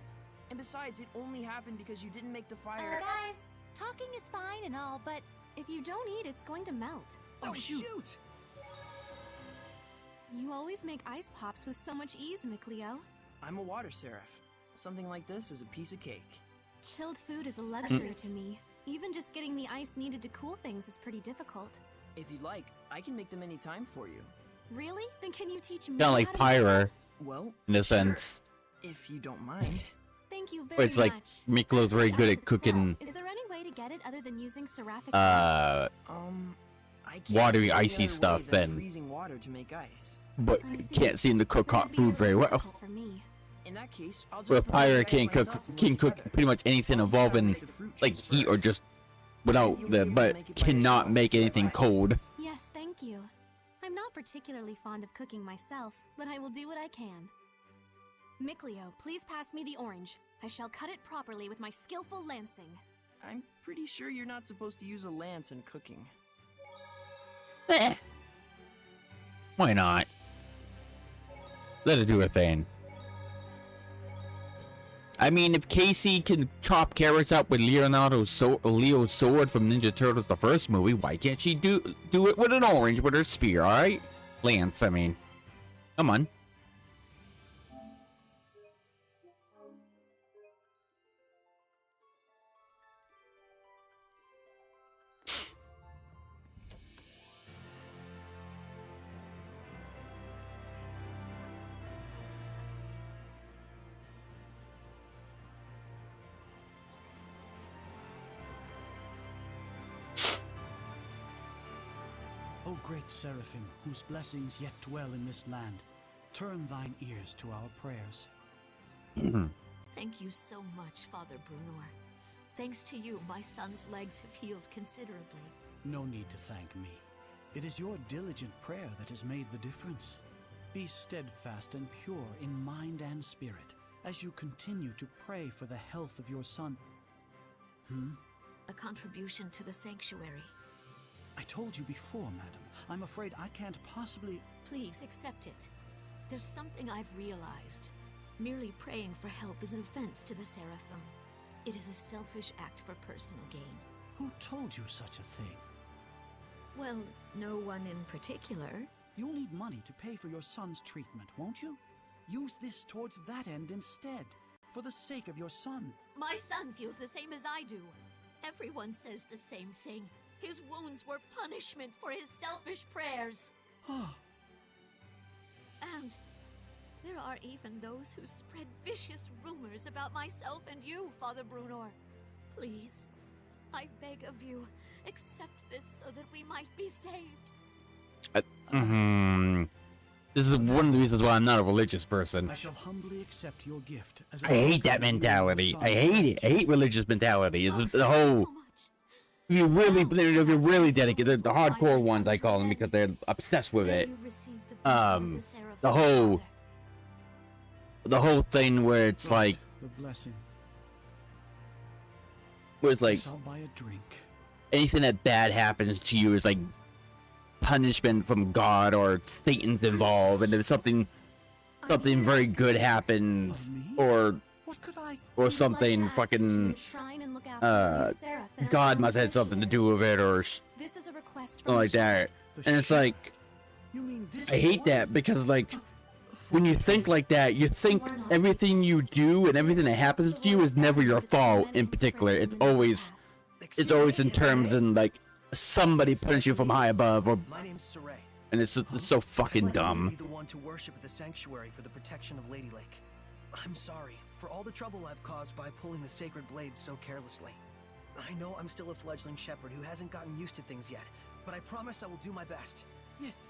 E: And besides, it only happened because you didn't make the fire.
D: Guys, talking is fine and all, but
C: If you don't eat, it's going to melt.
B: Oh,
E: shoot.
B: shoot!
C: You always make ice pops with so much ease, Mikleo.
E: I'm a water seraph. Something like this is a piece of cake.
C: Chilled food is a luxury to me. Even just getting the ice needed to cool things is pretty difficult.
E: If you'd like, I can make them any time for you.
C: Really? Then can you teach me
A: Kind of like
C: how to make
A: Pyra
E: Well,
A: in a
E: sure,
A: sense.
E: if you don't mind.
C: Thank you very
A: But it's like
C: much.
A: Miklo's
C: As for
A: very
C: the
A: good
C: ice
A: at cooking
C: itself, is there any way to get it other than using seraphic
A: uh
E: I can't
A: Watery,
E: think of any
A: icy
E: other way
A: stuff,
E: than
A: then.
E: freezing water to make ice.
A: but
C: I see.
A: can't seem to cook hot
C: That'd be a
A: food very
C: little
A: well.
C: difficult for me.
E: In that case, I'll just
A: Well,
E: prepare
A: Pyra
E: the
A: can't
E: ice
A: cook
E: myself and
A: can
E: mix
A: cook
E: together.
A: pretty much anything
E: I'll teach you how to
A: involving
E: make the fruit
A: like
E: juice
A: heat or
E: first.
A: just without
E: You'll
A: the
E: be able to
A: but
E: make it by
A: cannot
E: yourself
A: make
E: with
A: anything
E: ice.
A: cold.
C: Yes, thank you. I'm not particularly fond of cooking myself, but I will do what I can. Mikleo, please pass me the orange. I shall cut it properly with my skillful lancing.
E: I'm pretty sure you're not supposed to use a lance in cooking.
A: Eh. Why not? Let it do a thing. I mean, if Casey can chop carrots up with Leo's sword from Ninja Turtles, the first movie, why can't she do it with an orange with her spear? All right, Lance. I mean, come on.
F: O great Seraphim, whose blessings yet dwell in this land, turn thine ears to our prayers.
G: Thank you so much, Father Brunor. Thanks to you, my son's legs have healed considerably.
F: No need to thank me. It is your diligent prayer that has made the difference. Be steadfast and pure in mind and spirit as you continue to pray for the health of your son.
G: A contribution to the sanctuary.
F: I told you before, madam. I'm afraid I can't possibly...
G: Please accept it. There's something I've realized. Merely praying for help is an offense to the Seraphim. It is a selfish act for personal gain.
F: Who told you such a thing?
G: Well, no one in particular.
F: You'll need money to pay for your son's treatment, won't you? Use this towards that end instead, for the sake of your son.
G: My son feels the same as I do. Everyone says the same thing. His wounds were punishment for his selfish prayers. And there are even those who spread vicious rumors about myself and you, Father Brunor. Please, I beg of you, accept this so that we might be saved.
A: This is one of the reasons why I'm not a religious person.
F: I shall humbly accept your gift. As
A: I hate that mentality. I hate it. I hate religious mentality. It's the whole. If you're really dedicated, the hardcore ones I call them because they're obsessed with it. The whole thing where it's like,
F: The blessing.
A: where it's like
F: I'll buy a drink.
A: anything that bad happens to you is like punishment from God or Satan's involved, and if something very good happens,
F: Of me?
A: or
F: What could I...
A: something fucking God must have had something to do with it, or
C: This is a request
A: something like that.
F: The
A: And it's
F: shepherd?
A: like,
F: You mean this...
A: I hate that because like when you think like that, you think everything you do and everything that happens to you is never your fault in particular. It's always in terms and like somebody punishes you from high above, or
B: My name's Saray.
A: and it's so fucking
B: I'd like you to
A: dumb.
B: be the one to worship at the sanctuary for the protection of Lady Lake. I'm sorry for all the trouble I've caused by pulling the sacred blade so carelessly. I know I'm still a fledgling shepherd who hasn't gotten used to things yet, but I promise I will do my best.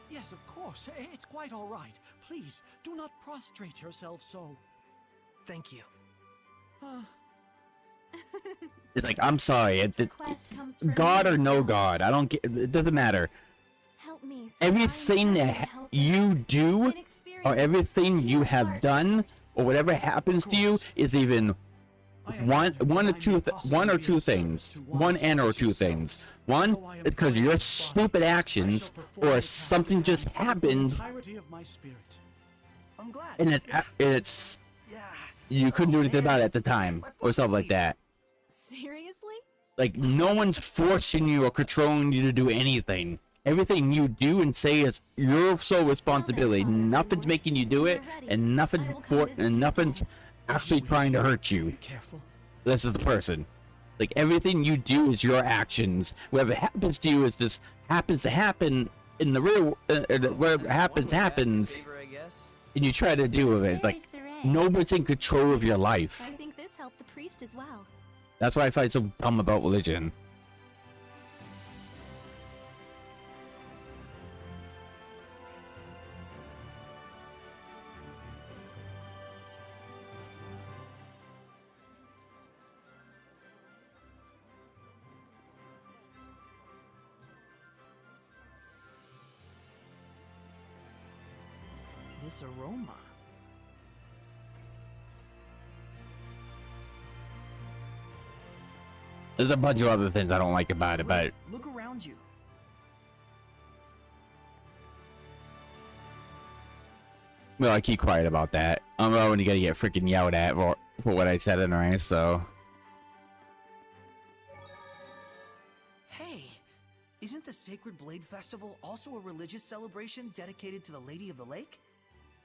F: Yes, of course. It's quite all right. Please, do not prostrate yourself so.
B: Thank you.
A: It's like, I'm sorry, God or no God, I don't get. It doesn't matter.
C: Help me so
A: Everything
C: I am
A: that
C: helpless,
A: you do or
C: inexperienced,
A: everything you
C: pure
A: have
C: heart.
A: done or whatever happens to you is even one or two things. One and or two things. One, it's because of your stupid actions, or something just happened,
F: Entirety of my spirit.
B: I'm glad.
A: and it's
B: Yeah.
A: you couldn't do anything about it at the time,
B: My
A: or something like
B: pussy.
A: that.
C: Seriously?
A: Like, no one's forcing you or controlling you to do anything. Everything you do and say is your sole responsibility. Nothing's making you do it, and nothing's actually trying to hurt you.
F: Be careful.
A: This is the person. Like, everything you do is your actions. Whatever happens to you is just happens to happen in the real. Whatever happens, happens,
E: Favor, I guess.
A: and you try to deal with it. It's like, nobody's in control of your life.
C: I think this helped the priest as well.
A: That's why I find so dumb about religion.
E: This aroma.
A: There's a bunch of other things I don't like about it, but
E: Look around you.
A: well, I keep quiet about that. I'm already gonna get freaking yelled at for what I said anyway, so.
B: Hey, isn't the Sacred Blade Festival also a religious celebration dedicated to the Lady of the Lake?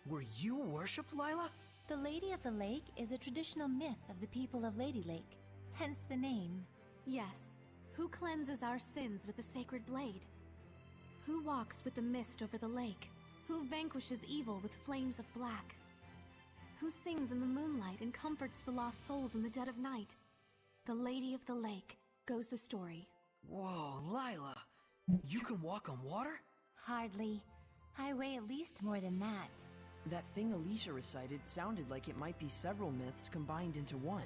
B: Were you worshipped, Lila?
D: The Lady of the Lake is a traditional myth of the people of Lady Lake, hence the name.
C: Yes. Who cleanses our sins with the sacred blade? Who walks with the mist over the lake? Who vanquishes evil with flames of black? Who sings in the moonlight and comforts the lost souls in the dead of night? The Lady of the Lake, goes the story.
B: Whoa, Lila. You can walk on water?
D: Hardly. I weigh at least more than that.
E: That thing Alicia recited sounded like it might be several myths combined into one.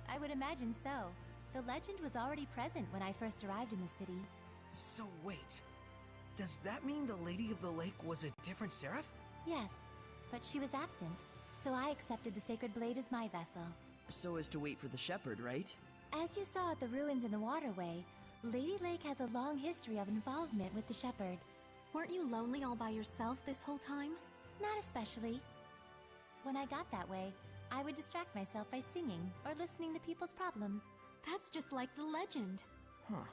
D: I would imagine so. The legend was already present when I first arrived in the city.
B: So wait, does that mean the Lady of the Lake was a different Seraph?
D: Yes, but she was absent, so I accepted the Sacred Blade as my vessel.
E: So as to wait for the shepherd, right?
D: As you saw at the ruins in the waterway, Lady Lake has a long history of involvement with the shepherd.
C: Weren't you lonely all by yourself this whole time?
D: Not especially. When I got that way, I would distract myself by singing or listening to people's problems.
C: That's just like the legend.
E: Huh.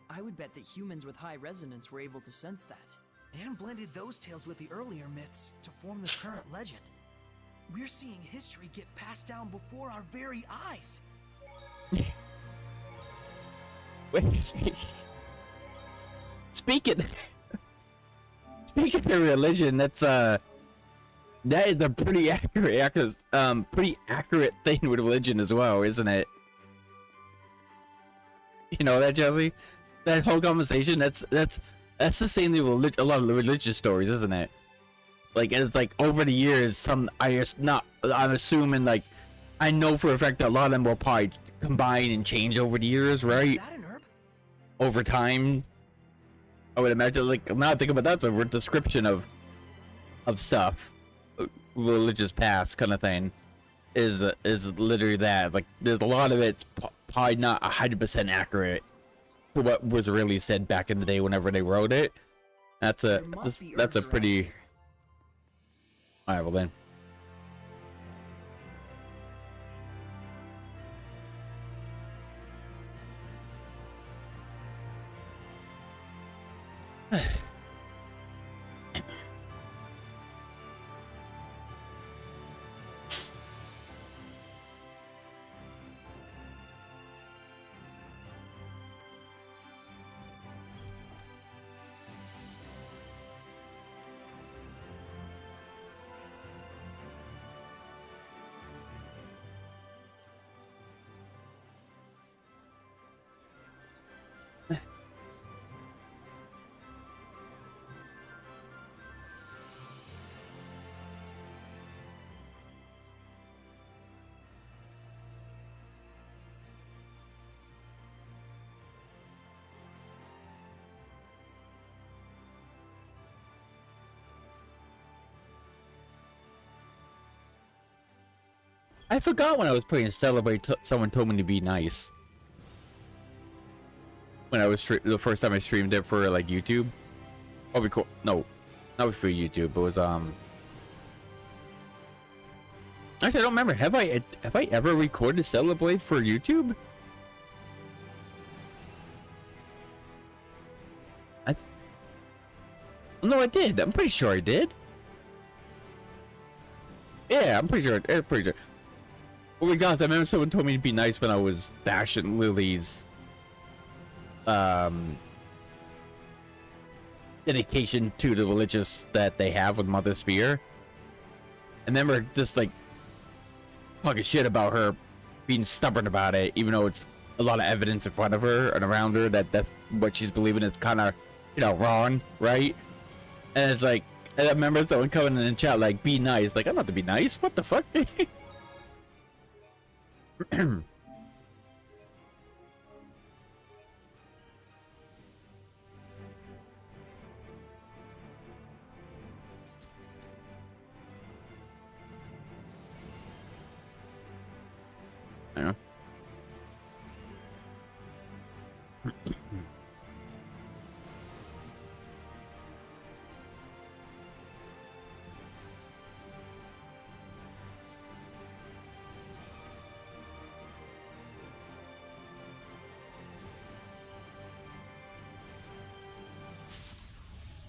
E: I would bet that humans with high resonance were able to sense that.
B: And blended those tales with the earlier myths to form the current legend. We're seeing history get passed down before our very eyes.
A: Wait, speaking of religion, that is a pretty accurate thing with religion as well, isn't it? You know that, Chelsea? That whole conversation, that's the same thing with a lot of religious stories, isn't it? Like, it's like over the years, I'm assuming, like, I know for a fact that a lot of them will probably combine and change over the years, right?
B: Is that an herb?
A: Over time, I would imagine. Like, I'm not thinking about that. The description of stuff, religious past kind of thing, is literally that. Like, there's a lot of it's probably not 100% accurate to what was really said back in the day whenever they wrote it. That's a pretty. All right, well then. I forgot when I was playing Celebrate, someone told me to be nice. When I was the first time I streamed it for like YouTube. Oh, cool. No, not for YouTube. It was Actually, I don't remember. Have I ever recorded Celebrate for YouTube? No, I did. I'm pretty sure I did. Yeah, I'm pretty sure. Oh my god, I remember someone told me to be nice when I was bashing Lily's dedication to the religious that they have with Mother Spear. I remember just like talking shit about her being stubborn about it, even though it's a lot of evidence in front of her and around her that that's what she's believing is kind of, you know, wrong, right? And it's like, I remember someone coming in the chat like, be nice. Like, I'm not to be nice. What the fuck? Yeah.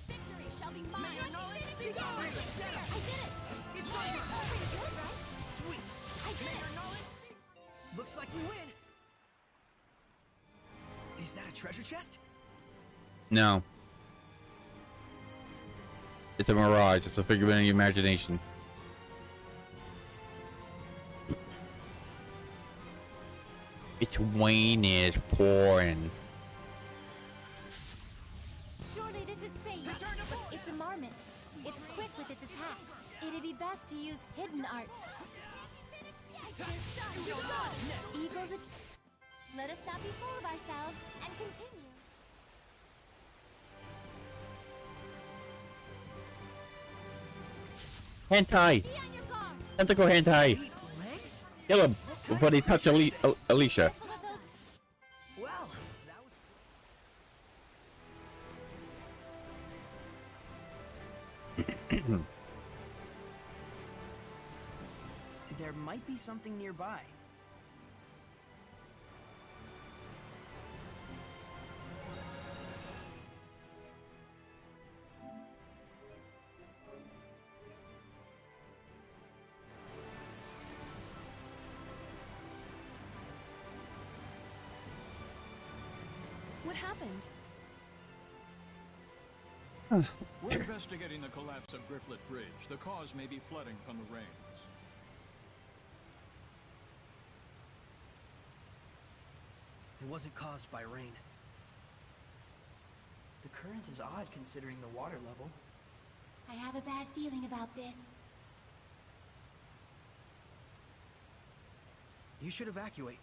C: Victory shall be mine.
B: I did it. It's
C: Pretty good, right?
B: Sweet.
C: I did it.
B: Looks like we win. Is that a treasure chest?
A: No. It's a mirage. It's a figment of your imagination. It's Wayne is pouring.
D: Surely this is fate.
B: Return to force.
D: marmot. It's quick with its attacks. It'd be best to use hidden arts. Eagles Let us not be full of ourselves and continue.
A: Hentai!
D: Be on your guard.
A: Tentacle hentai!
B: Legs?
A: Kill him before they touch Alicia.
D: Full of those
B: Well, that was.
E: There might be something nearby.
C: What happened?
H: We're investigating the collapse of Grifflet Bridge. The cause may be flooding from the rains.
B: It wasn't caused by rain.
E: The current is odd considering the water level.
D: I have a bad feeling about this.
B: You should evacuate.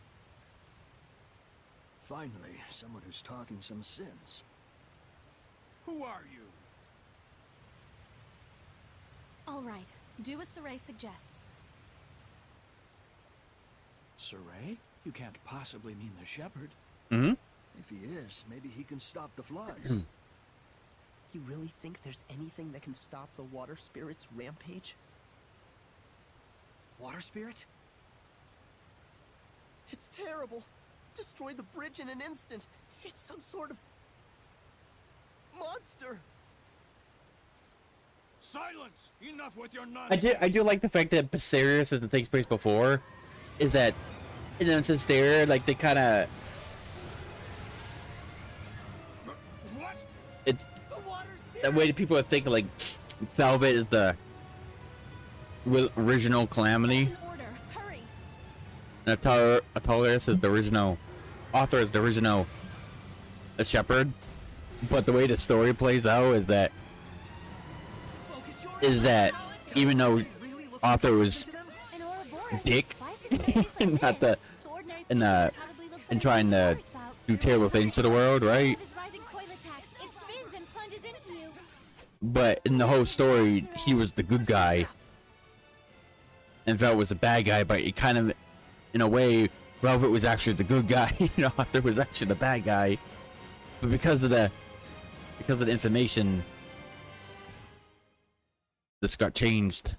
I: Finally, someone who's talking some sense.
H: Who are you?
C: All right, do as Saray suggests.
I: Saray? You can't possibly mean the shepherd.
A: Hmm?
I: If he is, maybe he can stop the floods.
B: You really think there's anything that can stop the water spirit's rampage? Water spirit? It's terrible. Destroyed the bridge in an instant. It's some sort of monster.
H: Silence! Enough with your nonsense!
A: I do like the fact that Basarius, as it takes place before, is that in the instance there, like they kind of
H: What?
A: it's
B: The water spirit.
A: that way that people are thinking like Velvet is the original Calamity,
C: It's an order. Hurry.
A: and Atalius is the original author, is the original Shepherd. But the way the story plays out is that even though author was
D: An Ouroboros.
A: dick
D: Why is it place like
A: not
D: this?
A: the
D: To ordinary
A: in
D: people, it probably looks
A: in
D: like
A: trying
D: a
A: to
D: water spout.
A: do terrible things to the world, right?
D: With his rising coil attacks, it spins and plunges into you.
A: But in the whole story, he was the good guy, and Velvet was the bad guy. But it kind of, in a way, Velvet was actually the good guy. You know, Arthur was actually the bad guy. But because of the information, this got changed.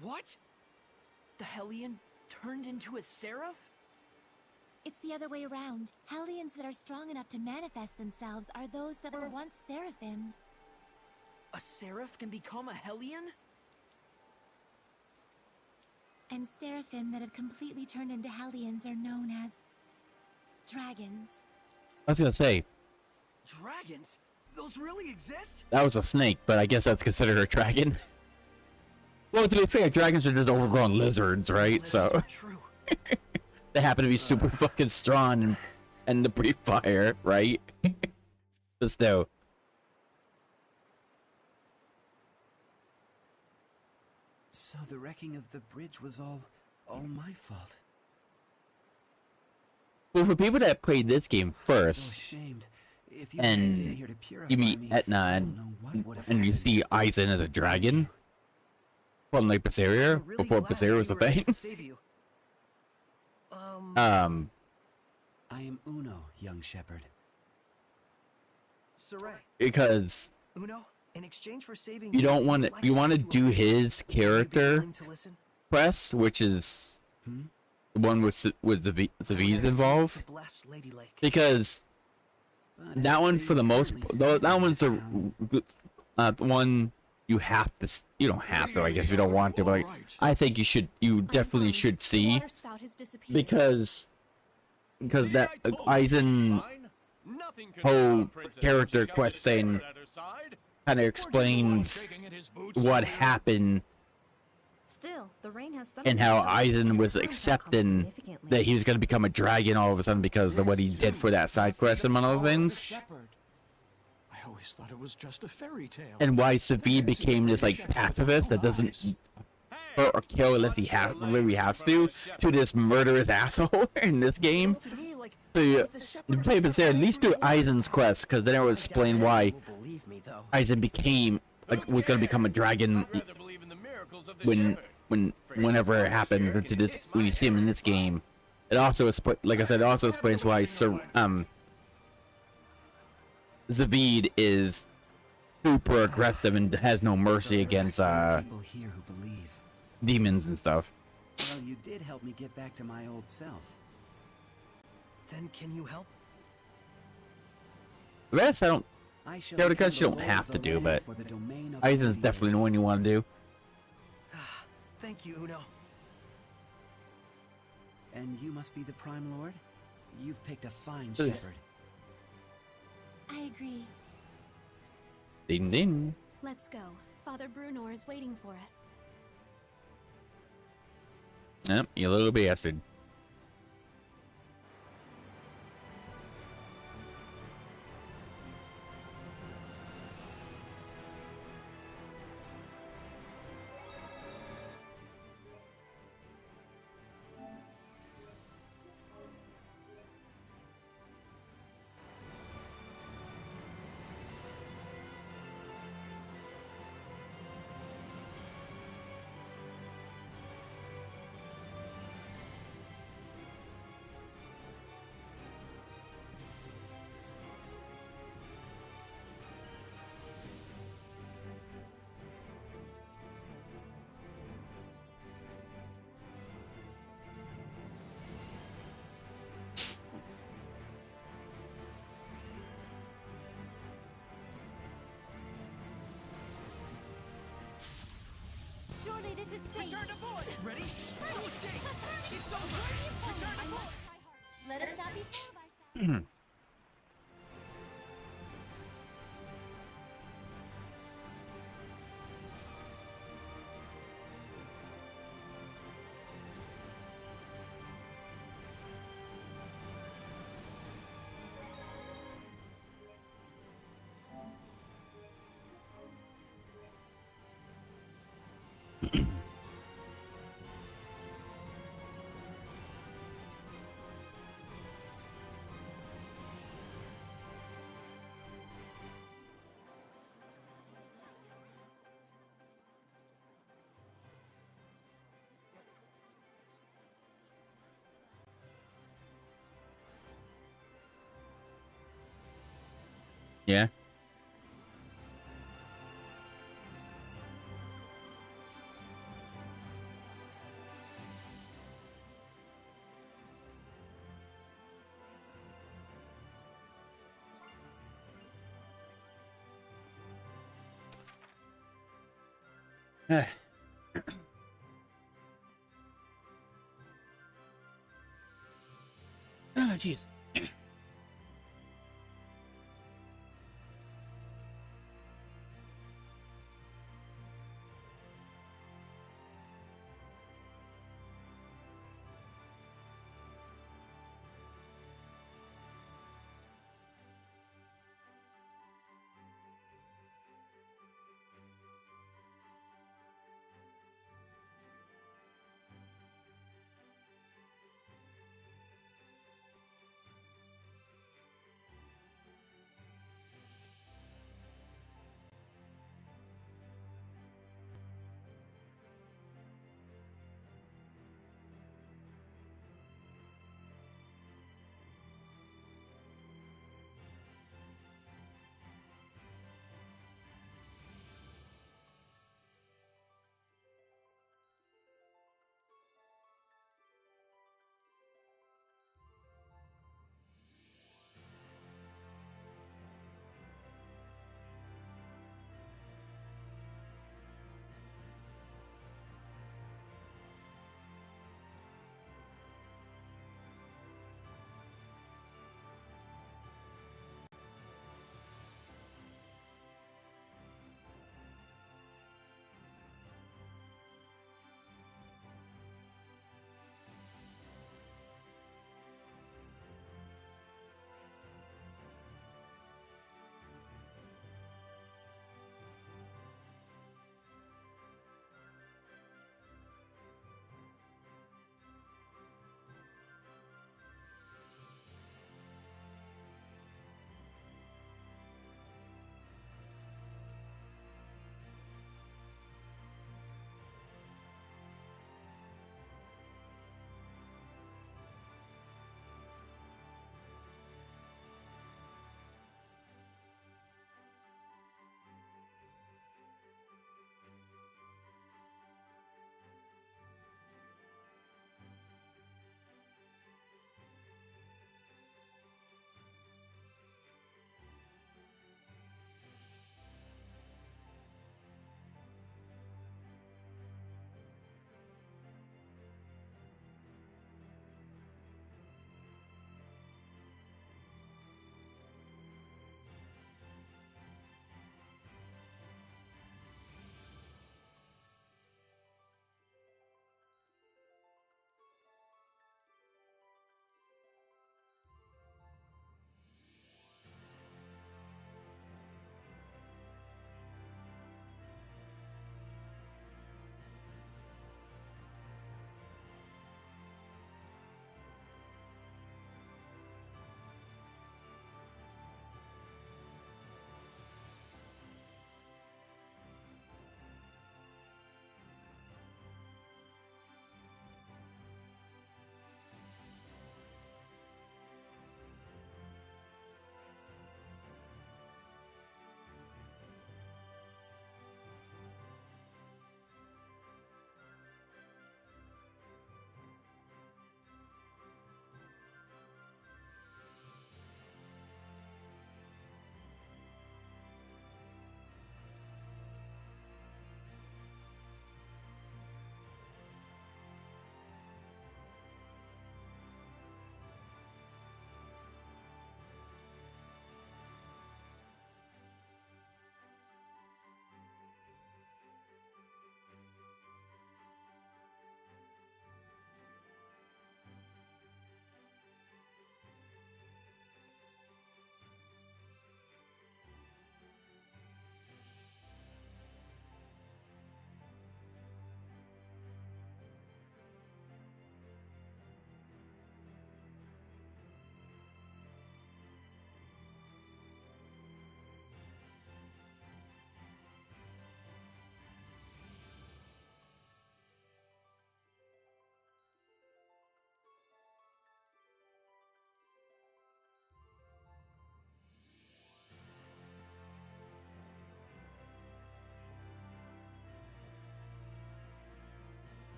E: What? The Hellion turned into a seraph?
D: It's the other way around. Hellions that are strong enough to manifest themselves are those that were once seraphim.
E: A seraph can become a Hellion?
D: And seraphim that have completely turned into hellions are known as dragons.
A: I was gonna say
B: Dragons? Those really exist?
A: that was a snake, but I guess that's considered a dragon. Well, to be fair, dragons are just overgrown lizards, right? So
B: Legends are true.
A: they happen to be super fucking strong and to breathe fire, right? But still.
F: So the wrecking of the bridge was all my fault.
A: Well, for people that played this game
F: So
A: first,
F: ashamed. If you hadn't been
A: and
F: here to purify
A: you meet
F: me,
A: Etna
F: I don't know what would have
A: and you
F: happened.
A: see Aizen as a dragon, well, like
B: We're
A: Basaria,
B: really
A: before
B: glad
A: Basaria was
B: we
A: the
B: were able
A: thing.
B: to save you.
F: I am Uno, young shepherd.
B: Saray,
A: Because
B: Uno, in exchange for saving
A: you don't want
B: we'd
A: to,
B: like
A: you want to
B: ask
A: do
B: a favor.
A: his
B: Would you be
A: character
B: willing to listen?
A: press, which is
F: Hmm?
A: the one with Zaviz involved,
B: To bless Lady Lake.
A: because
F: But
A: that
F: as
A: one for the
F: things
A: most,
F: currently
A: though,
F: stand
A: that one's the
F: now,
A: the one you have to. You don't have to, I guess. You don't want to, but like, I think you should. You definitely
C: I'm fine.
A: should
C: The
A: see
C: water spout has disappeared.
A: because that
H: See, I told you
A: Aizen
H: fine. Nothing can
A: whole
H: stop Princess
A: character
H: when she's got
A: quest
H: this
A: thing
H: sword at her side.
A: kind of
H: We're just the one
A: explains
H: shaking at his boots,
A: what
H: really.
A: happened
J: Still, the rain has some
A: and how Aizen was accepting that he was going to become a dragon all of a sudden because of what he did for that side quest among other things.
I: I always thought it was just a fairy tale.
A: And why Savid became this like pacifist that doesn't hurt or kill unless he literally has to this murderous asshole in this game. So you play at least do Aizen's quest, because then it will explain why Aizen became was gonna become a dragon whenever it happens into this when you see him in this game. It also like I said, it also explains why Zavid is super aggressive and has no mercy against demons and stuff.
K: Well, you did help me get back to my old self.
B: Then can you help?
A: The rest I don't. Theoretically, you don't have to do, but Aizen's definitely the one you want to do.
B: Thank you, Uno.
K: And you must be the Prime Lord? You've picked a fine shepherd.
D: I agree.
A: Ding ding.
C: Let's go. Father Brunor is waiting for us.
A: Yep, you little bastard.
D: Surely this is fate.
B: Return to board! Ready? It's over! Return to board!
D: Let us not be fooled by some.
A: Yeah. Oh, jeez.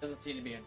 A: Doesn't seem to be any.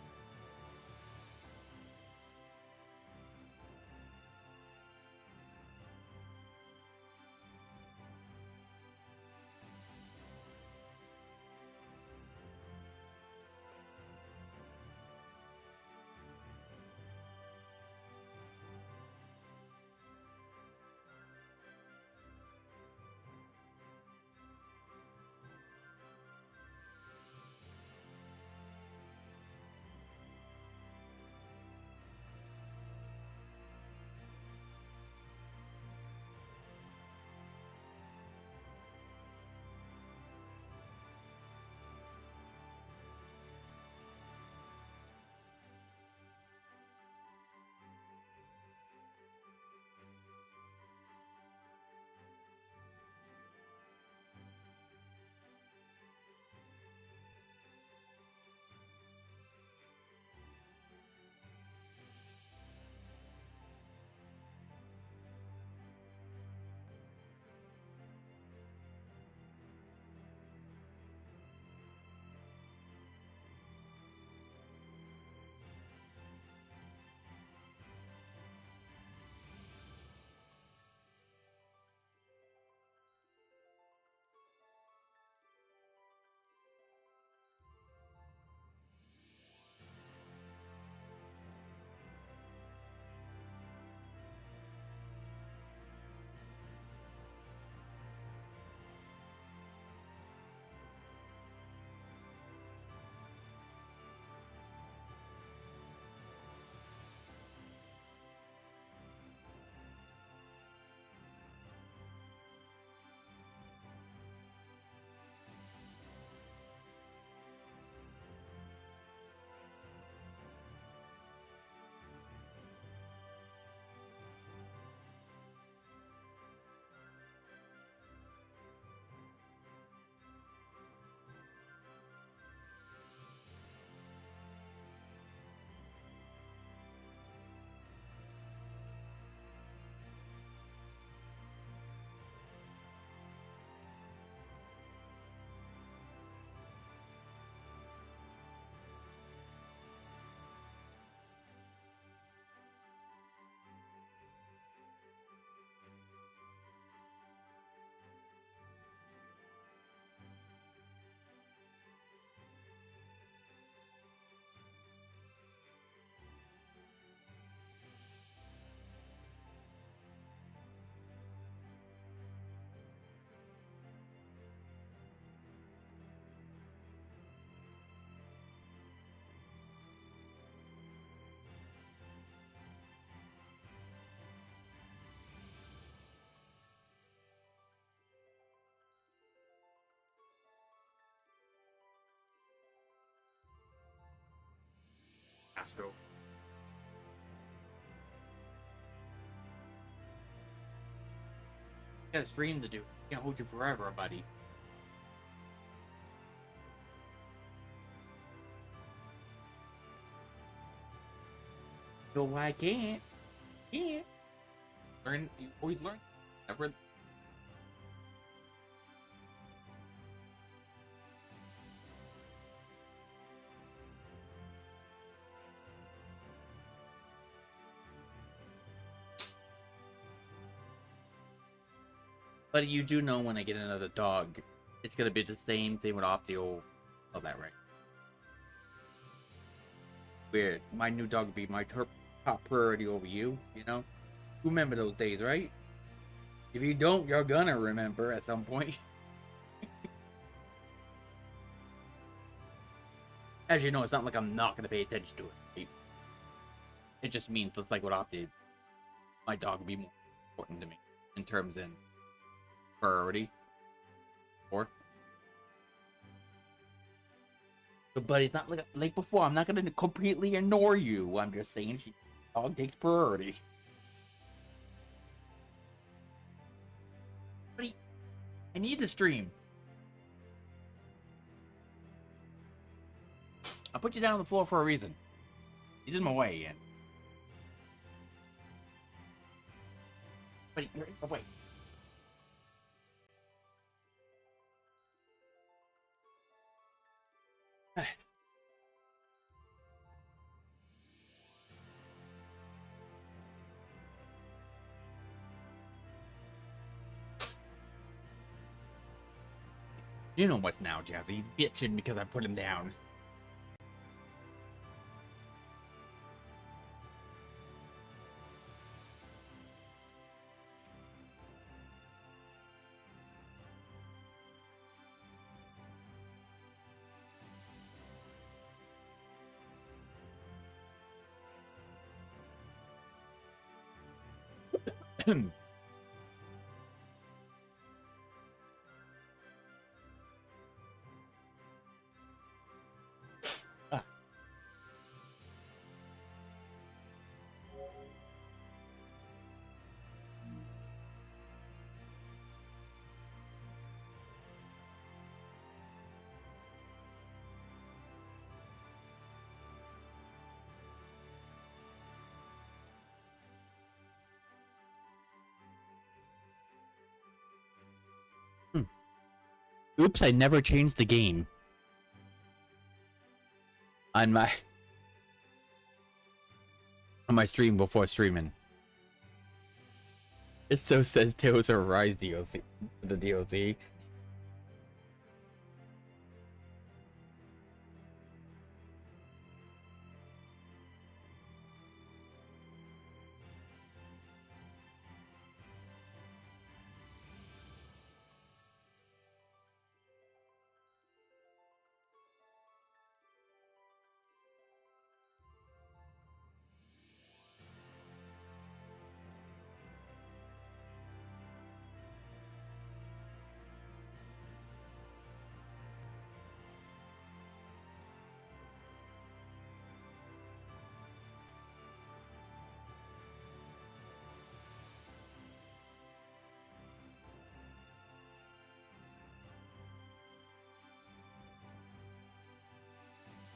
J: Astro. Got a stream to do. Can't hold you forever, buddy. No, I can't. Can't. Learn. You always learn. Never. But you do know when I get another dog, it's gonna be the same thing with Optio. All that, right? Weird. My new dog would be my top priority over you, you know? Remember those days, right? If you don't, you're gonna remember at some point. As you know, it's not like I'm not gonna pay attention to it. Right? It just means, just like what Opted, my dog would be more important to me in terms in priority. Or, but it's not like before. I'm not gonna completely ignore you. I'm just saying, dog takes priority. Buddy, I need to stream. I put you down on the floor for a reason. He's in my way, Ian. Buddy, you're in my way. You know what's now, Jazzy. He's bitching because I put him down. Ah. Oops, I never changed the game. On my stream before streaming. It so says Tales of Rise DLC. The DLC.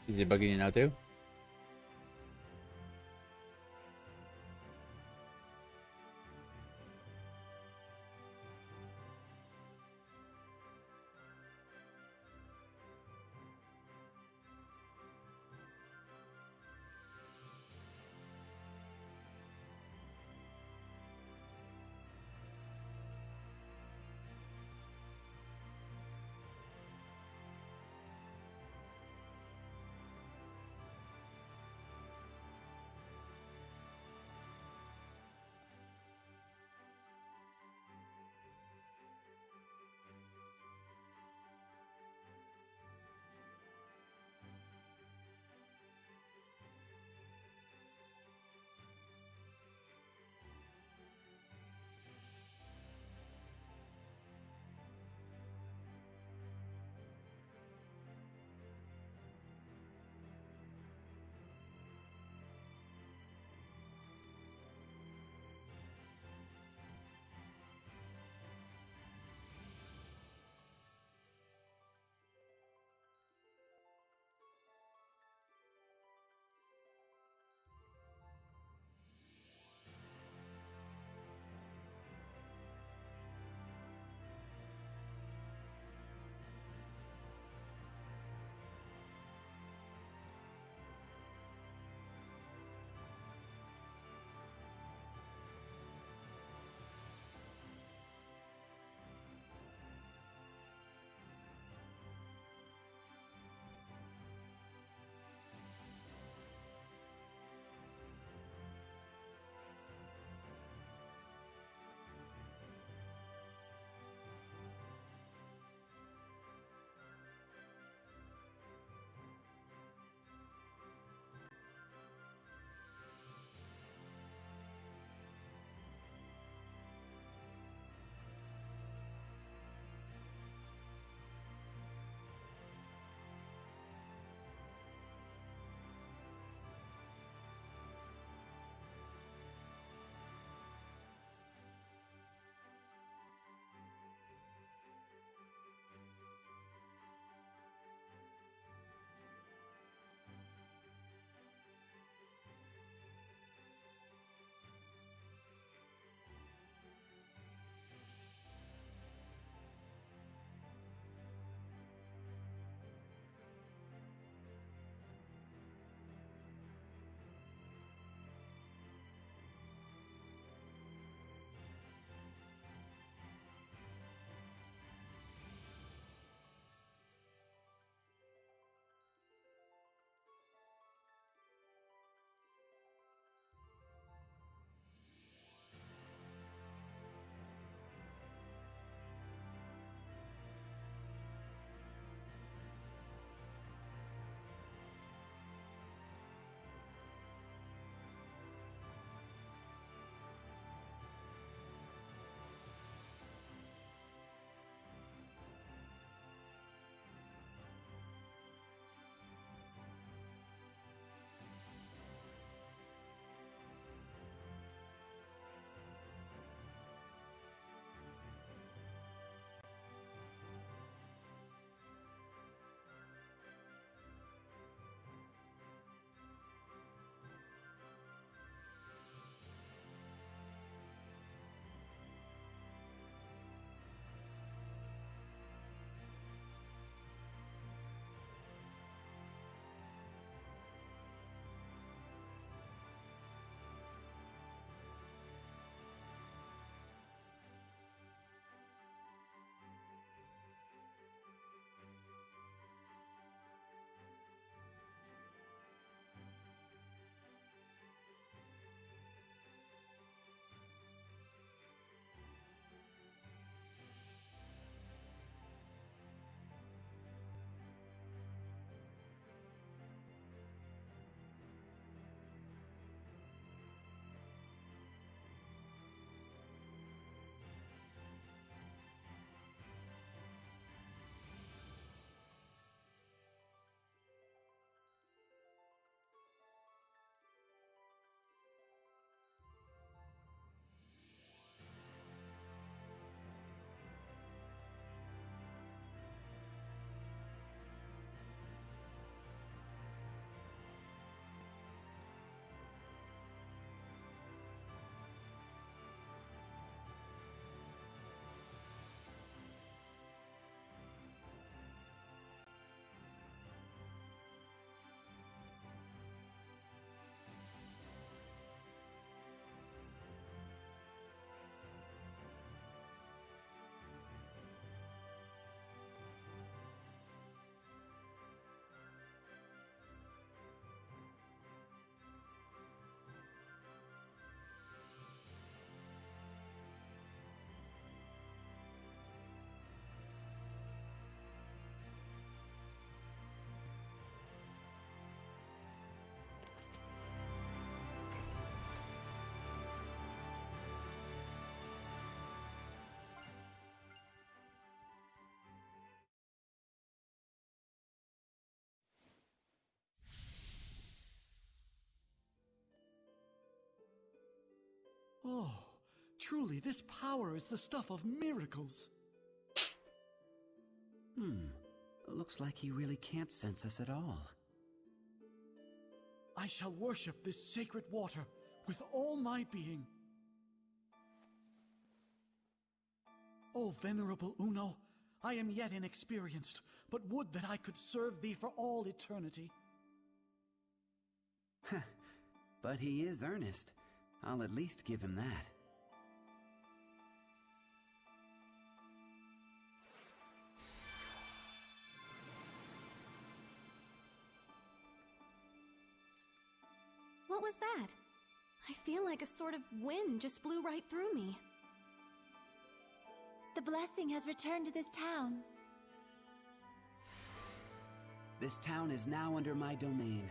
J: Is it bugging you now too?
F: Oh, truly, this power is the stuff of miracles.
K: Looks like he really can't sense us at all.
F: I shall worship this sacred water with all my being. O venerable Uno, I am yet inexperienced, but would that I could serve thee for all eternity.
K: But he is earnest. I'll at least give him that.
C: What was that? I feel like a sort of wind just blew right through me.
D: The blessing has returned to this town.
K: This town is now under my domain.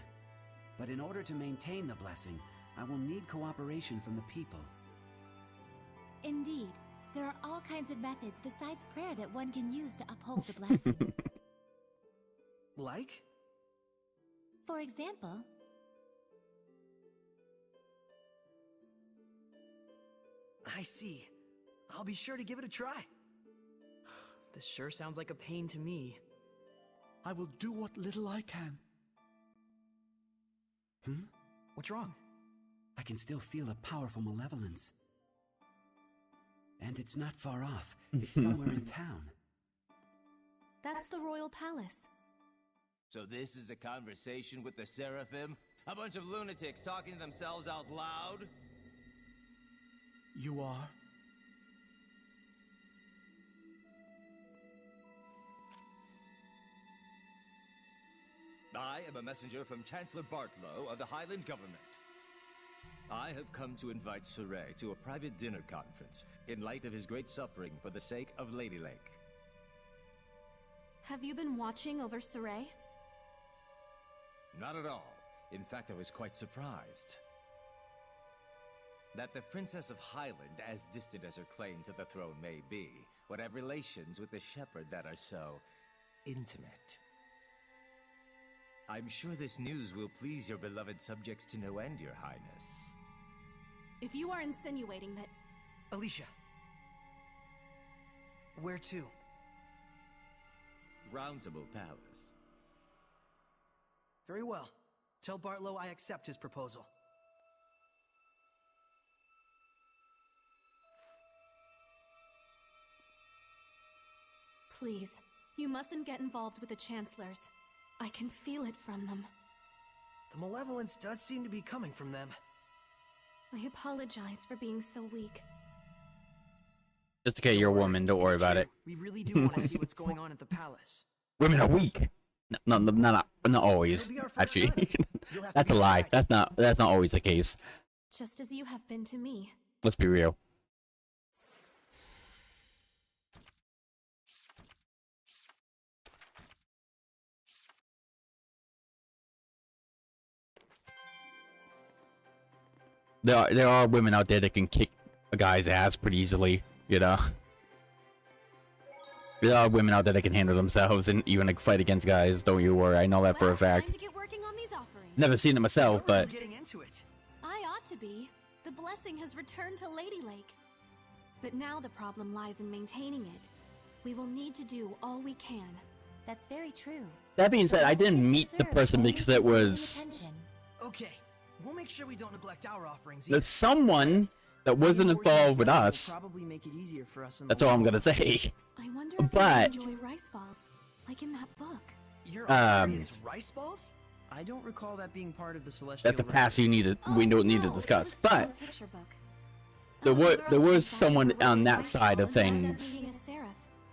K: But in order to maintain the blessing, I will need cooperation from the people.
D: Indeed, there are all kinds of methods besides prayer that one can use to uphold the blessing.
B: Like?
D: For example,
B: I see. I'll be sure to give it a try.
E: This sure sounds like a pain to me.
F: I will do what little I can.
E: What's wrong?
K: I can still feel a powerful malevolence. And it's not far off. It's somewhere in town.
C: That's the Royal Palace.
L: So this is a conversation with the Seraphim? A bunch of lunatics talking to themselves out loud?
F: You are?
L: I am a messenger from Chancellor Bartlow of the Highland government. I have come to invite Sorey to a private dinner conference in light of his great suffering for the sake of Lady Lake.
C: Have you been watching over Sorey?
L: Not at all. In fact, I was quite surprised that the Princess of Highland, as distant as her claim to the throne may be, would have relations with the shepherd that are so intimate. I'm sure this news will please your beloved subjects to no end, Your Highness.
C: If you are insinuating that...
B: Alicia. Where to?
L: Roundtable Palace.
B: Very well. Tell Bartlow I accept his proposal.
C: Please, you mustn't get involved with the Chancellors. I can feel it from them.
B: The malevolence does seem to be coming from them.
C: I apologize for being so weak.
A: Just okay, you're a woman. Don't worry about it.
E: We really do want to see what's going on at the palace.
A: Women are weak. Not always. Actually, that's a lie. That's not always the case.
C: Just as you have been to me.
A: Let's be real. There are women out there that can kick a guy's ass pretty easily, you know. There are women out there that can handle themselves and even like fight against guys. Don't you worry, I know that for a fact.
C: Time to get working on these offerings.
A: Never seen it myself, but
B: Getting into it.
C: I ought to be. The blessing has returned to Lady Lake. But now the problem lies in maintaining it. We will need to do all we can.
D: That's very true.
A: that being said, I didn't meet the person because it was
B: Okay, we'll make sure we don't neglect our offerings.
A: there's someone that wasn't involved with us.
E: Probably make it easier for us in
A: That's
E: the
A: all
E: long
A: I'm
E: run.
A: gonna say.
C: I wonder if
A: But
C: they enjoy rice balls, like in that book.
B: Your offering is rice balls?
E: I don't recall that being part of the celestial.
A: that's the past we don't need to discuss. But
C: Picture book.
A: there was someone on that side of things
C: Being a seraph.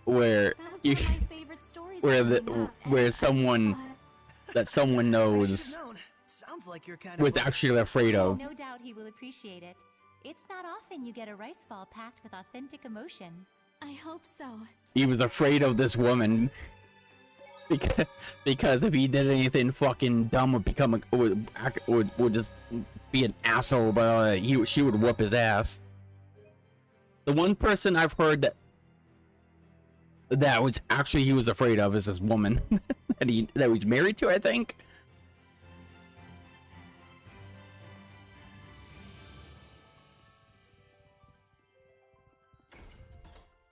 A: where
C: That was
A: you
C: one of my favorite stories
A: where
C: growing up, and
A: where
C: I just
A: someone
C: thought-
A: that someone knows
B: Sounds like you're kind
A: was
B: of
A: actually afraid of.
D: No doubt he will appreciate it. It's not often you get a rice ball packed with authentic emotion.
C: I hope so.
A: He was afraid of this woman because if he did anything fucking dumb would just be an asshole, but she would whoop his ass. The one person I've heard that was actually he was afraid of is this woman that he's married to, I think.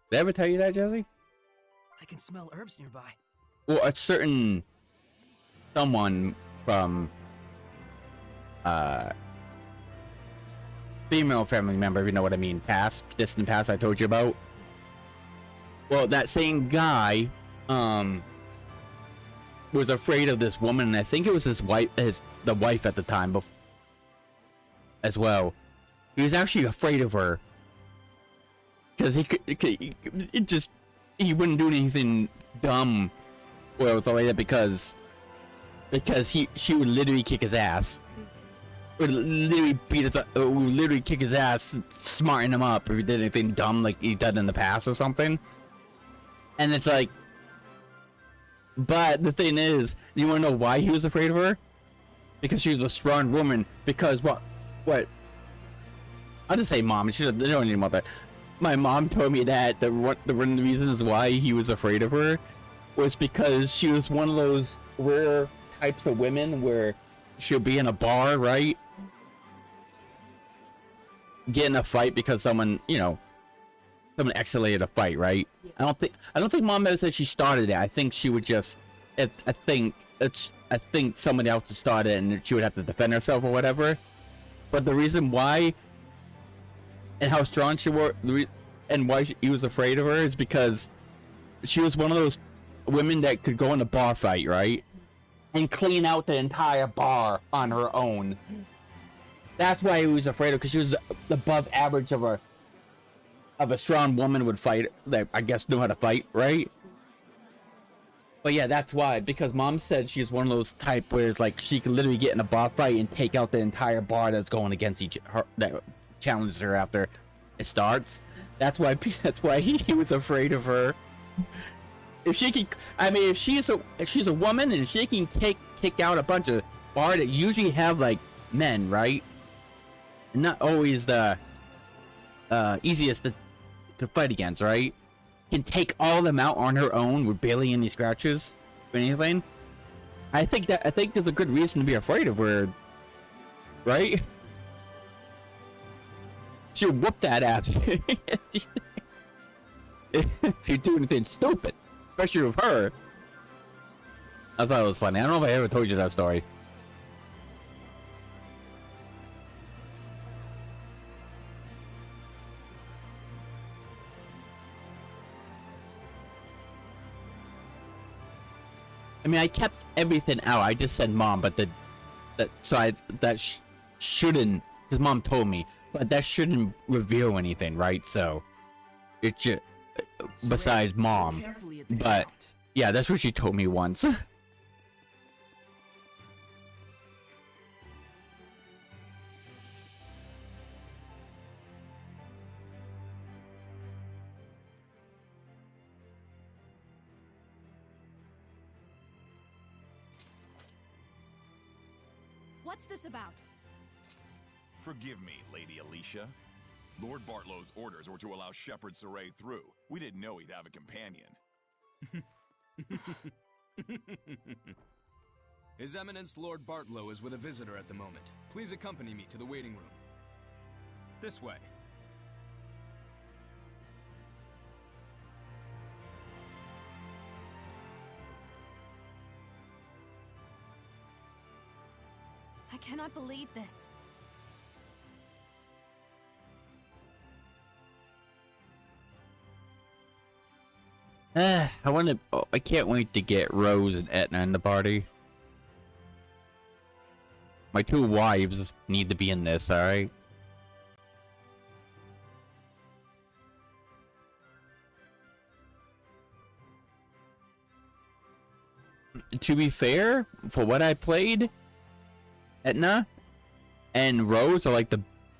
A: Did I ever tell you that, Jesse?
B: I can smell herbs nearby.
A: Well, a certain someone from female family member, if you know what I mean, distant past I told you about. Well, that same guy was afraid of this woman, and I think it was his wife, the wife at the time as well. He was actually afraid of her because he wouldn't do anything dumb with like that because she would literally kick his ass. Would literally would literally kick his ass, smarten him up if he did anything dumb like he done in the past or something. And it's like, but the thing is, you wanna know why he was afraid of her? Because she was a strong woman. Because what? I'll just say mom. She don't need mother. My mom told me that one of the reasons why he was afraid of her was because she was one of those rare types of women where she'll be in a bar, right? Get in a fight because someone escalated a fight, right? I don't think mom ever said she started it. I think she would just, I think somebody else started it and she would have to defend herself or whatever. But the reason why and how strong she was and why he was afraid of her is because she was one of those women that could go in a bar fight, right? And clean out the entire bar on her own. That's why he was afraid of, because she was above average of a strong woman would fight, that I guess knew how to fight, right? But yeah, that's why, because mom said she's one of those type where it's like she could literally get in a bar fight and take out the entire bar that's going against her, that challenges her after it starts. That's why he was afraid of her. If she can, I mean, if she's a woman and she can kick out a bunch of bar that usually have like men, right? Not always the easiest to fight against, right? Can take all of them out on her own with barely any scratches or anything. I think there's a good reason to be afraid of her, right? She'll whoop that ass if you do anything stupid, especially with her. I thought it was funny. I don't know if I ever told you that story. I mean, I kept everything out. I just said mom, but shouldn't, because mom told me, but that shouldn't reveal anything, right? So it should, besides mom. But yeah, that's what she told me once.
C: What's this about?
M: Forgive me, Lady Alicia. Lord Bartlow's orders were to allow Shepherd Saray through. We didn't know he'd have a companion.
N: His Eminence Lord Bartlow is with a visitor at the moment. Please accompany me to the waiting room. This way.
C: I cannot believe this.
A: I can't wait to get Rose and Etna in the party. My two wives need to be in this, alright? To be fair, for what I played, Etna and Rose are like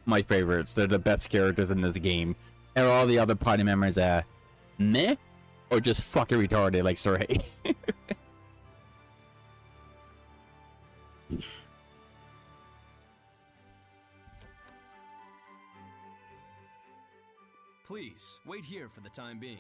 A: my favorites. They're the best characters in this game. And all the other party members are meh or just fucking retarded like Saray.
N: Please, wait here for the time being.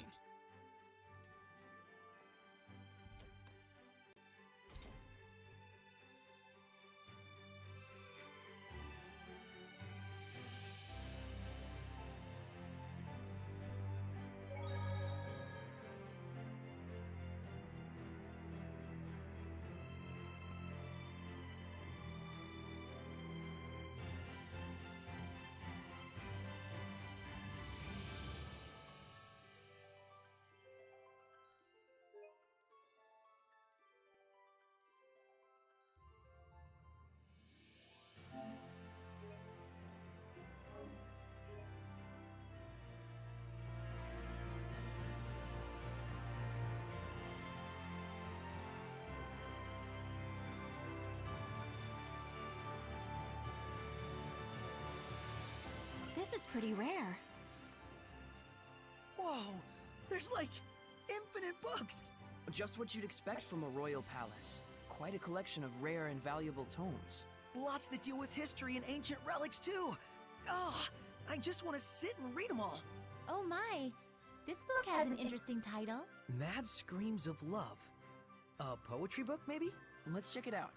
C: is pretty rare.
B: Whoa, there's like infinite books.
E: Just what you'd expect from a royal palace. Quite a collection of rare and valuable tomes.
B: Lots that deal with history and ancient relics too. Oh, I just want to sit and read them all.
D: Oh my! This book has an interesting title.
B: Mad Screams of Love. A poetry book, maybe?
E: Let's check it out.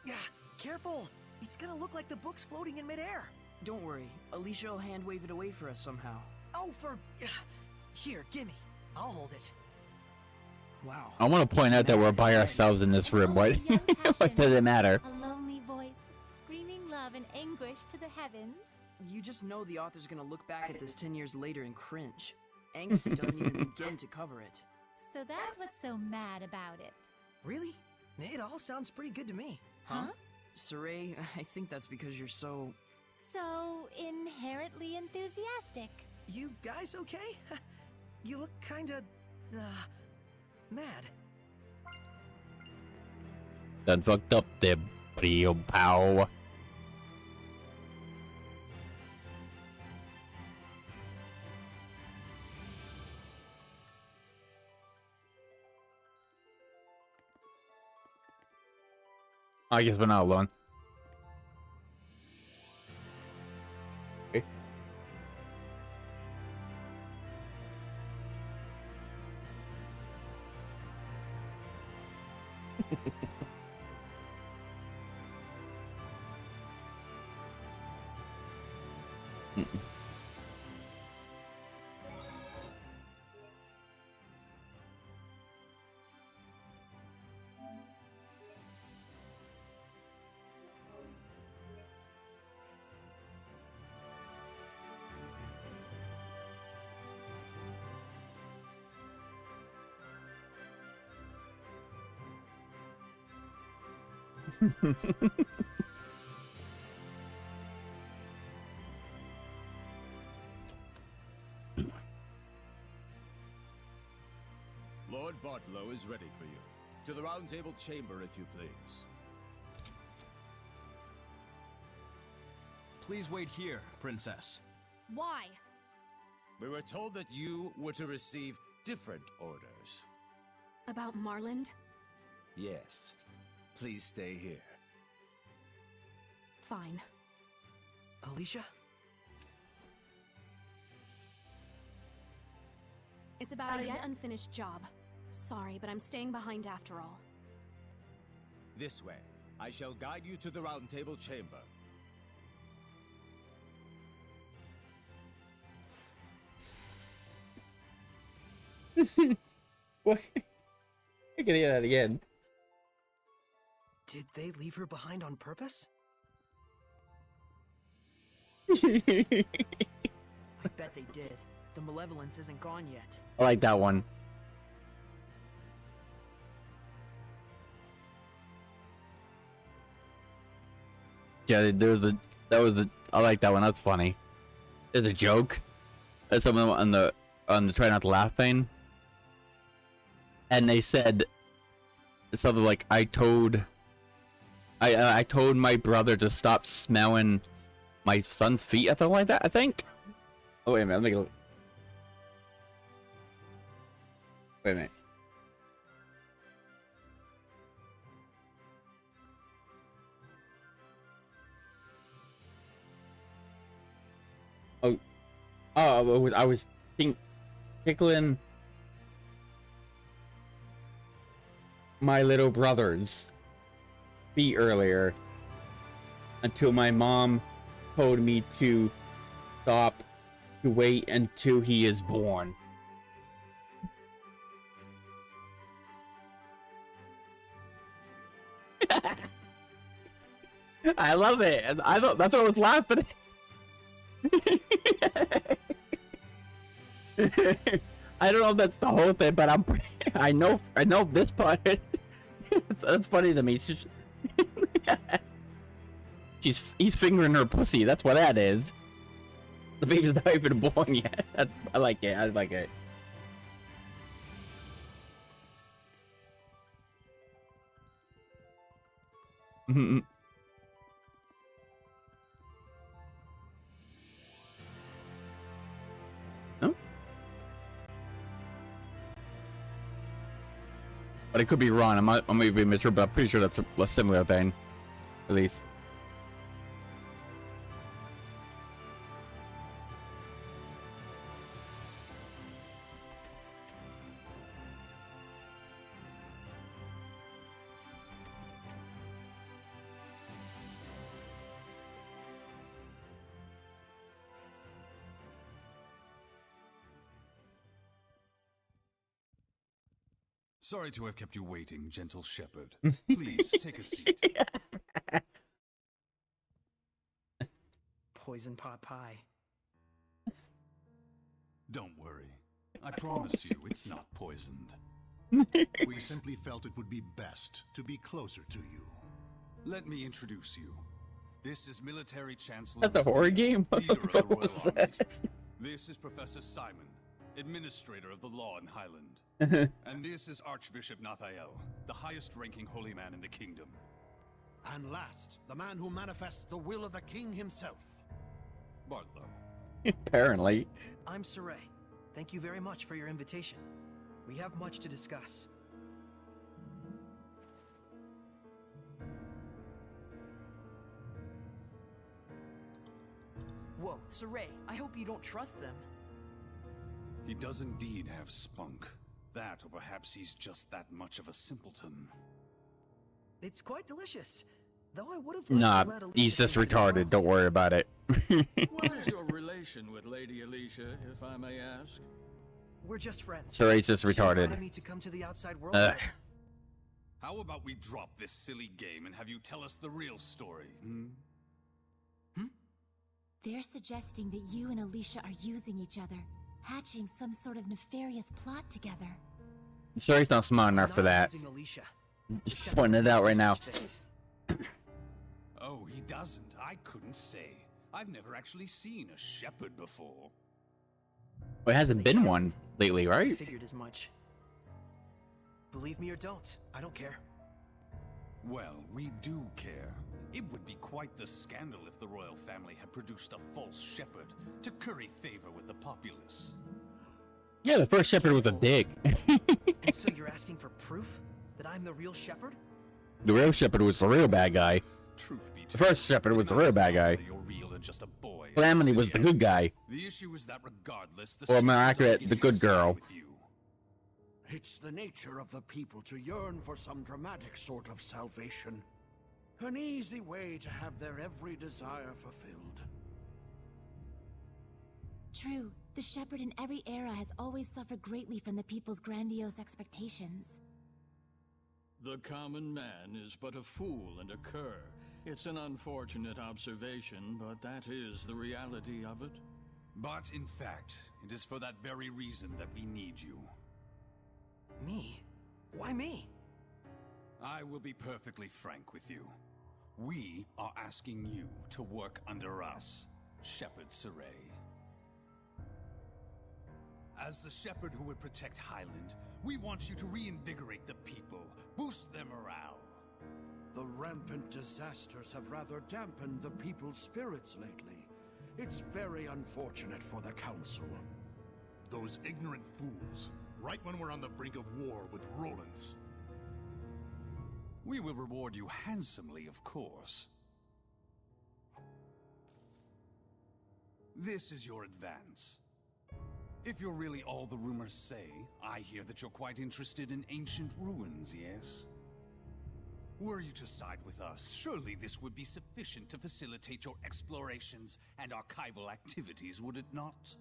B: Yeah, careful. It's gonna look like the book's floating in midair.
E: Don't worry, Alicia will hand wave it away for us somehow.
B: Oh, here, gimme. I'll hold it.
E: Wow.
A: I want to point out that we're by ourselves in this room. What? What does it matter?
D: A lonely voice, screaming love and anguish to the heavens.
E: You just know the author's gonna look back at this 10 years later and cringe. Angsty doesn't even begin to cover it.
D: So that's what's so mad about it.
B: Really? It all sounds pretty good to me.
E: Huh? Saray, I think that's because you're so...
D: So inherently enthusiastic.
B: You guys okay? You look kinda... mad.
A: Done fucked up there, buddy, oh pow. I guess we're not alone. Okay.
L: Lord Bartlow is ready for you. To the Round Table Chamber, if you please.
N: Please wait here, Princess.
C: Why?
L: We were told that you were to receive different orders.
C: About Marland?
L: Yes. Please stay here.
C: Fine.
B: Alicia?
C: It's about a yet unfinished job. Sorry, but I'm staying behind after all.
L: This way. I shall guide you to the Round Table Chamber.
A: What? I can hear that again.
B: Did they leave her behind on purpose?
E: I bet they did. The malevolence isn't gone yet.
A: I like that one. Yeah, I like that one. That's funny. There's a joke. There's someone on the try not to laugh thing, and they said something like, I told my brother to stop smelling my son's feet, or something like that, I think. Oh, wait a minute, let me look. Wait a minute. I was tickling my little brother's feet earlier until my mom told me to stop, to wait until he is born. I love it. And I thought that's what I was laughing at. I don't know if that's the whole thing, but I know this part. That's funny to me. He's fingering her pussy. That's what that is. The baby's not even born yet. I like it. I like it. Mm-hmm. But I could be wrong. I might be misread, but I'm pretty sure that's a similar thing, at least.
O: Sorry to have kept you waiting, gentle shepherd. Please, take a seat.
E: Poison pot pie.
O: Don't worry. I promise you, it's not poisoned.
P: We simply felt it would be best to be closer to you.
O: Let me introduce you. This is Military Chancellor...
A: That's a horror game?
O: Leader of the Royal Army. This is Professor Simon, Administrator of the Law in Highland. And this is Archbishop Nathael, the highest-ranking holy man in the kingdom.
P: And last, the man who manifests the will of the king himself.
O: Bartlow.
A: Apparently.
B: I'm Saray. Thank you very much for your invitation. We have much to discuss.
E: Whoa, Saray, I hope you don't trust them.
O: He does indeed have spunk. That, or perhaps he's just that much of a simpleton.
B: It's quite delicious. Though I would have
A: Nah,
B: to let Alicia
A: he's just
B: taste it as
A: retarded.
B: well.
A: Don't worry about it.
H: What is your relation with Lady Alicia, if I may ask?
B: We're just friends.
A: Saray's just
B: She
A: retarded.
B: invited me to come to the outside world.
O: How about we drop this silly game and have you tell us the real story,
D: They're suggesting that you and Alicia are using each other, hatching some sort of nefarious plot together.
A: Saray's not smart enough for that. Just pointing it out right now.
O: Oh, he doesn't. I couldn't say. I've never actually seen a shepherd before.
A: Well, it hasn't been one lately, right?
B: Figured as much. Believe me or don't, I don't care.
O: Well, we do care. It would be quite the scandal if the royal family had produced a false shepherd to curry favor with the populace.
A: Yeah, the first shepherd was a dick.
B: And so you're asking for proof that I'm the real shepherd?
A: The real shepherd was the real bad guy.
O: Truth be
A: The first shepherd was the real bad guy.
O: you're real and just a boy.
A: Calamity was the good guy.
O: The issue is that regardless, the
A: Or more
O: citizens are
A: accurate, the
O: beginning
A: good
O: to side
A: girl.
O: with you.
P: It's the nature of the people to yearn for some dramatic sort of salvation. An easy way to have their every desire fulfilled.
D: True, the shepherd in every era has always suffered greatly from the people's grandiose expectations.
H: The common man is but a fool and a cur. It's an unfortunate observation, but that is the reality of it.
O: But in fact, it is for that very reason that we need you.
B: Me? Why me?
O: I will be perfectly frank with you. We are asking you to work under us, Shepherd Saray. As the shepherd who would protect Highland, we want you to reinvigorate the people, boost their morale.
P: The rampant disasters have rather dampened the people's spirits lately. It's very unfortunate for the Council.
Q: Those ignorant fools, right when we're on the brink of war with Rollins.
O: We will reward you handsomely, of course. This is your advance. If you're really all the rumors say, I hear that you're quite interested in ancient ruins, yes? Were you to side with us, surely this would be sufficient to facilitate your explorations and archival activities, would it not?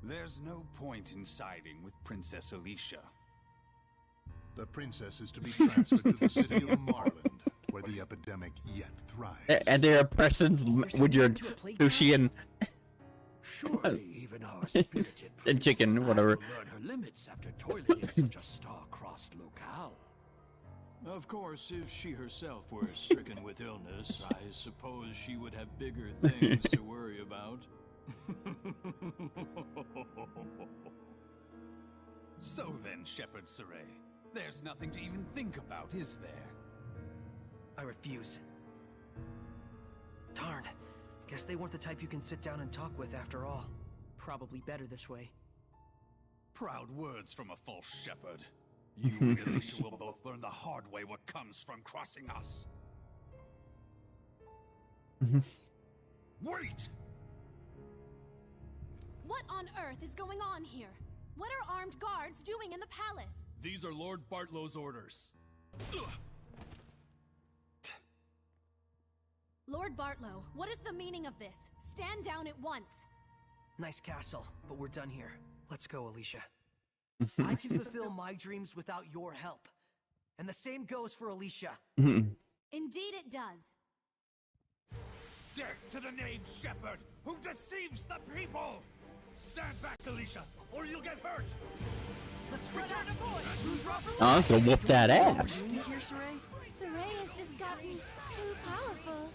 O: There's no point in siding with Princess Alicia.
Q: The princess is to be transferred to the city of Marland, where the epidemic yet thrives.
A: And there are persons with your sushi and
P: Surely even our spirited
A: and chicken, whatever.
P: will learn her limits after toiling in such a star-crossed locale.
H: Of course, if she herself were stricken with illness, I suppose she would have bigger things to worry about.
O: So then, Shepherd Saray, there's nothing to even think about, is there?
B: I refuse. Darn. Guess they weren't the type you can sit down and talk with after all.
E: Probably better this way.
O: Proud words from a false shepherd. You and Alicia will both learn the hard way what comes from crossing us. Wait!
C: What on earth is going on here? What are armed guards doing in the palace?
N: These are Lord Bartlow's orders.
C: Lord Bartlow, what is the meaning of this? Stand down at once.
B: Nice castle, but we're done here. Let's go, Alicia. I can fulfill my dreams without your help. And the same goes for Alicia.
C: Indeed it does.
O: Death to the knave shepherd who deceives the people! Stand back, Alicia, or you'll get hurt!
B: Let's return to boy!
A: Oh, I'm gonna whoop that ass.
B: You here, Saray?
D: Saray has just gotten too powerful.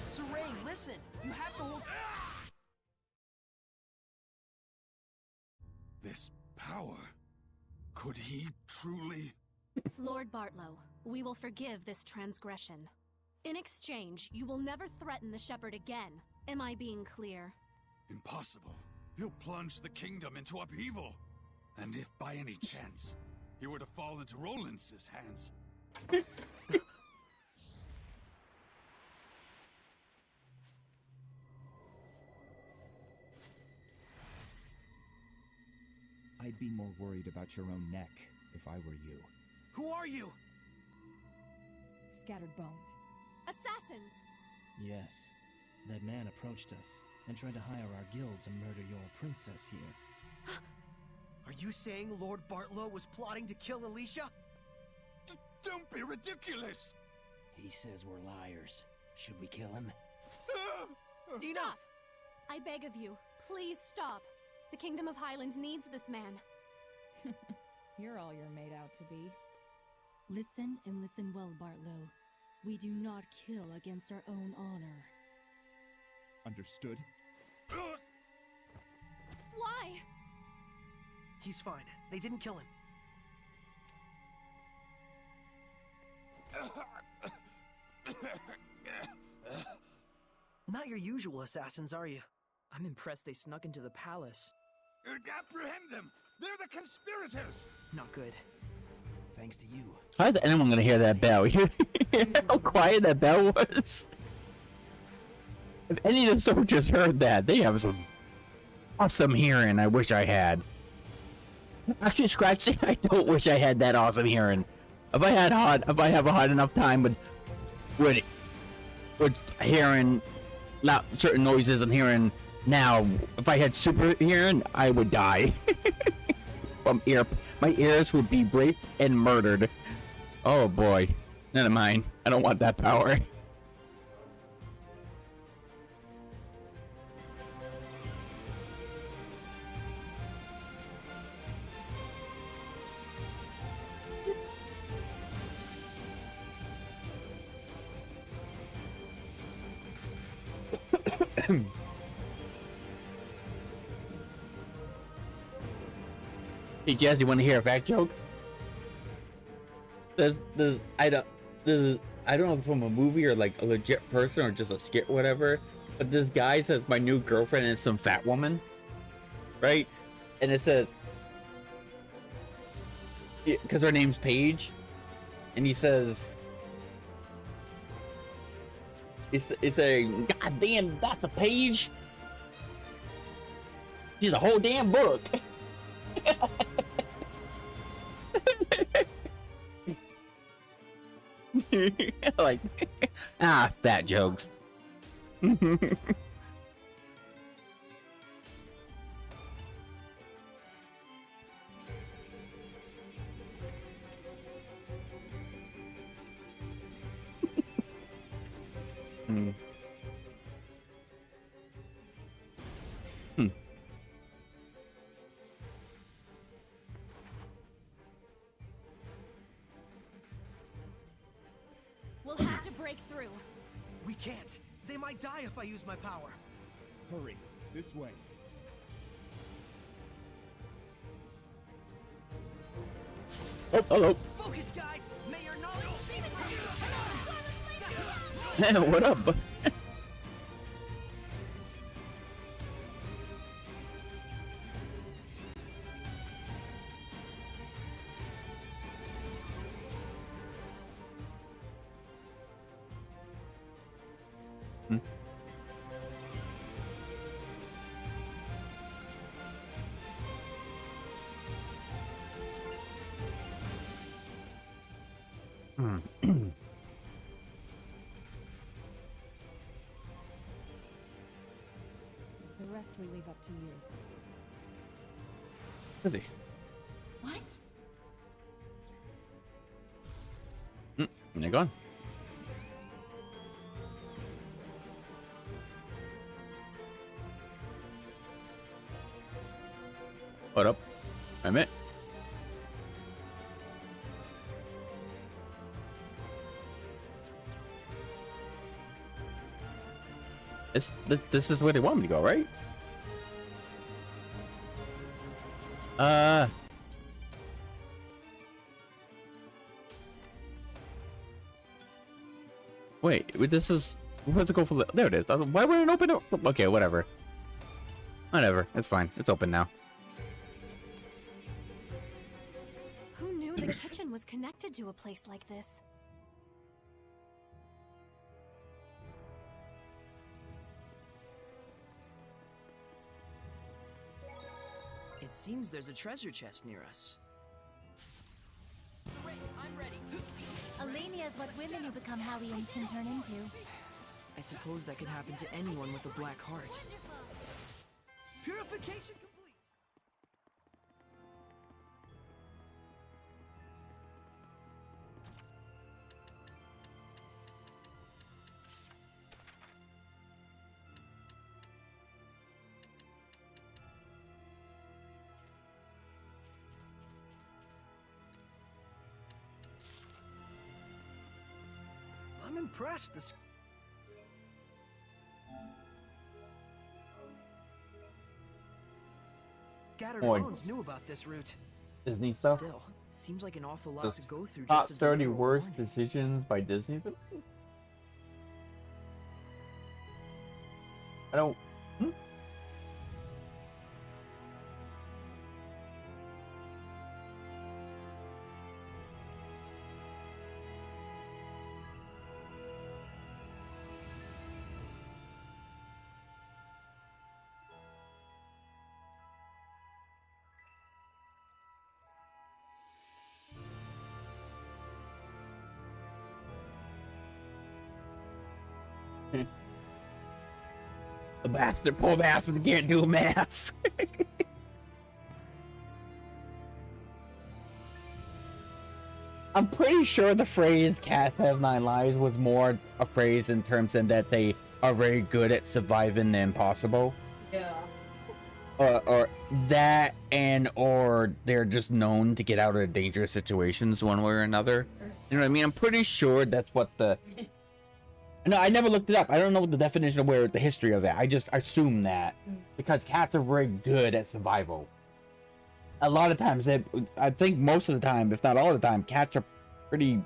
E: Saray, listen! You have to hold...
O: This power... Could he truly...
C: Lord Bartlow, we will forgive this transgression. In exchange, you will never threaten the shepherd again. Am I being clear?
O: Impossible. He'll plunge the kingdom into upheaval. And if by any chance he were to fall into Rollins' hands...
R: I'd be more worried about your own neck if I were you.
B: Who are you?
S: Scattered bones.
C: Assassins!
T: Yes. That man approached us and tried to hire our guild to murder your princess here.
B: Are you saying Lord Bartlow was plotting to kill Alicia?
O: Don't be ridiculous!
T: He says we're liars. Should we kill him?
C: Stop! I beg of you, please stop. The Kingdom of Highland needs this man.
S: You're all you're made out to be.
U: Listen and listen well, Bartlow. We do not kill against our own honor.
R: Understood?
C: Why?
B: He's fine. They didn't kill him. Not your usual assassins, are you?
E: I'm impressed they snuck into the palace.
O: Apprehend them! They're the conspirators!
E: Not good.
T: Thanks to you.
A: How is anyone gonna hear that bell? You hear how quiet that bell was? If any of the soldiers heard that, they have some awesome hearing. I wish I had. Actually, scratch it. I don't wish I had that awesome hearing. If I have a hard enough time with hearing certain noises I'm hearing now, if I had super hearing, I would die. My ears would be raped and murdered. Oh boy, none of mine. I don't want that power. Hey Jazz, you want to hear a fact joke? I don't know if it's from a movie or like a legit person or just a skit or whatever, but this guy says my new girlfriend is some fat woman, right? And it says, because her name's Paige, and he says, it's a god damn, that's a page. She's a whole damn book. Like, fat jokes.
C: We'll have to break through.
B: We can't. They might die if I use my power.
R: Hurry, this way.
A: Oh, hello.
B: Focus, guys. May your knowledge.
A: What up?
S: The rest we leave up to you.
A: Busy.
D: What?
A: And they're gone. Hold up. Wait a minute. This is where they want me to go, right? Wait, this is... Where's the go for the... There it is. Why wouldn't it open up? Okay, whatever. Whatever. It's fine. It's open now.
C: Who knew the kitchen was connected to a place like this?
E: It seems there's a treasure chest near us.
D: I'm ready. Alenia is what women who become Hellions can turn into.
E: I suppose that could happen to anyone with a black heart.
B: Purification complete. I'm impressed. This Scattered Bones knew about this route.
A: Disney stuff.
E: Still, seems like an awful lot
A: The
E: to go through
A: top
E: just to
A: 30
E: deliver a
A: worst
E: warning.
A: decisions by Disney films? I don't... The bastard, poor bastard can't do math. I'm pretty sure the phrase "cats have 9 lives" was more a phrase in terms of that they are very good at surviving the impossible.
E: Yeah.
A: Or that, or they're just known to get out of dangerous situations one way or another. You know what I mean? I'm pretty sure that's what the... No, I never looked it up. I don't know the definition of where the history of it. I just assume that because cats are very good at survival. A lot of times, I think most of the time, if not all the time, cats are pretty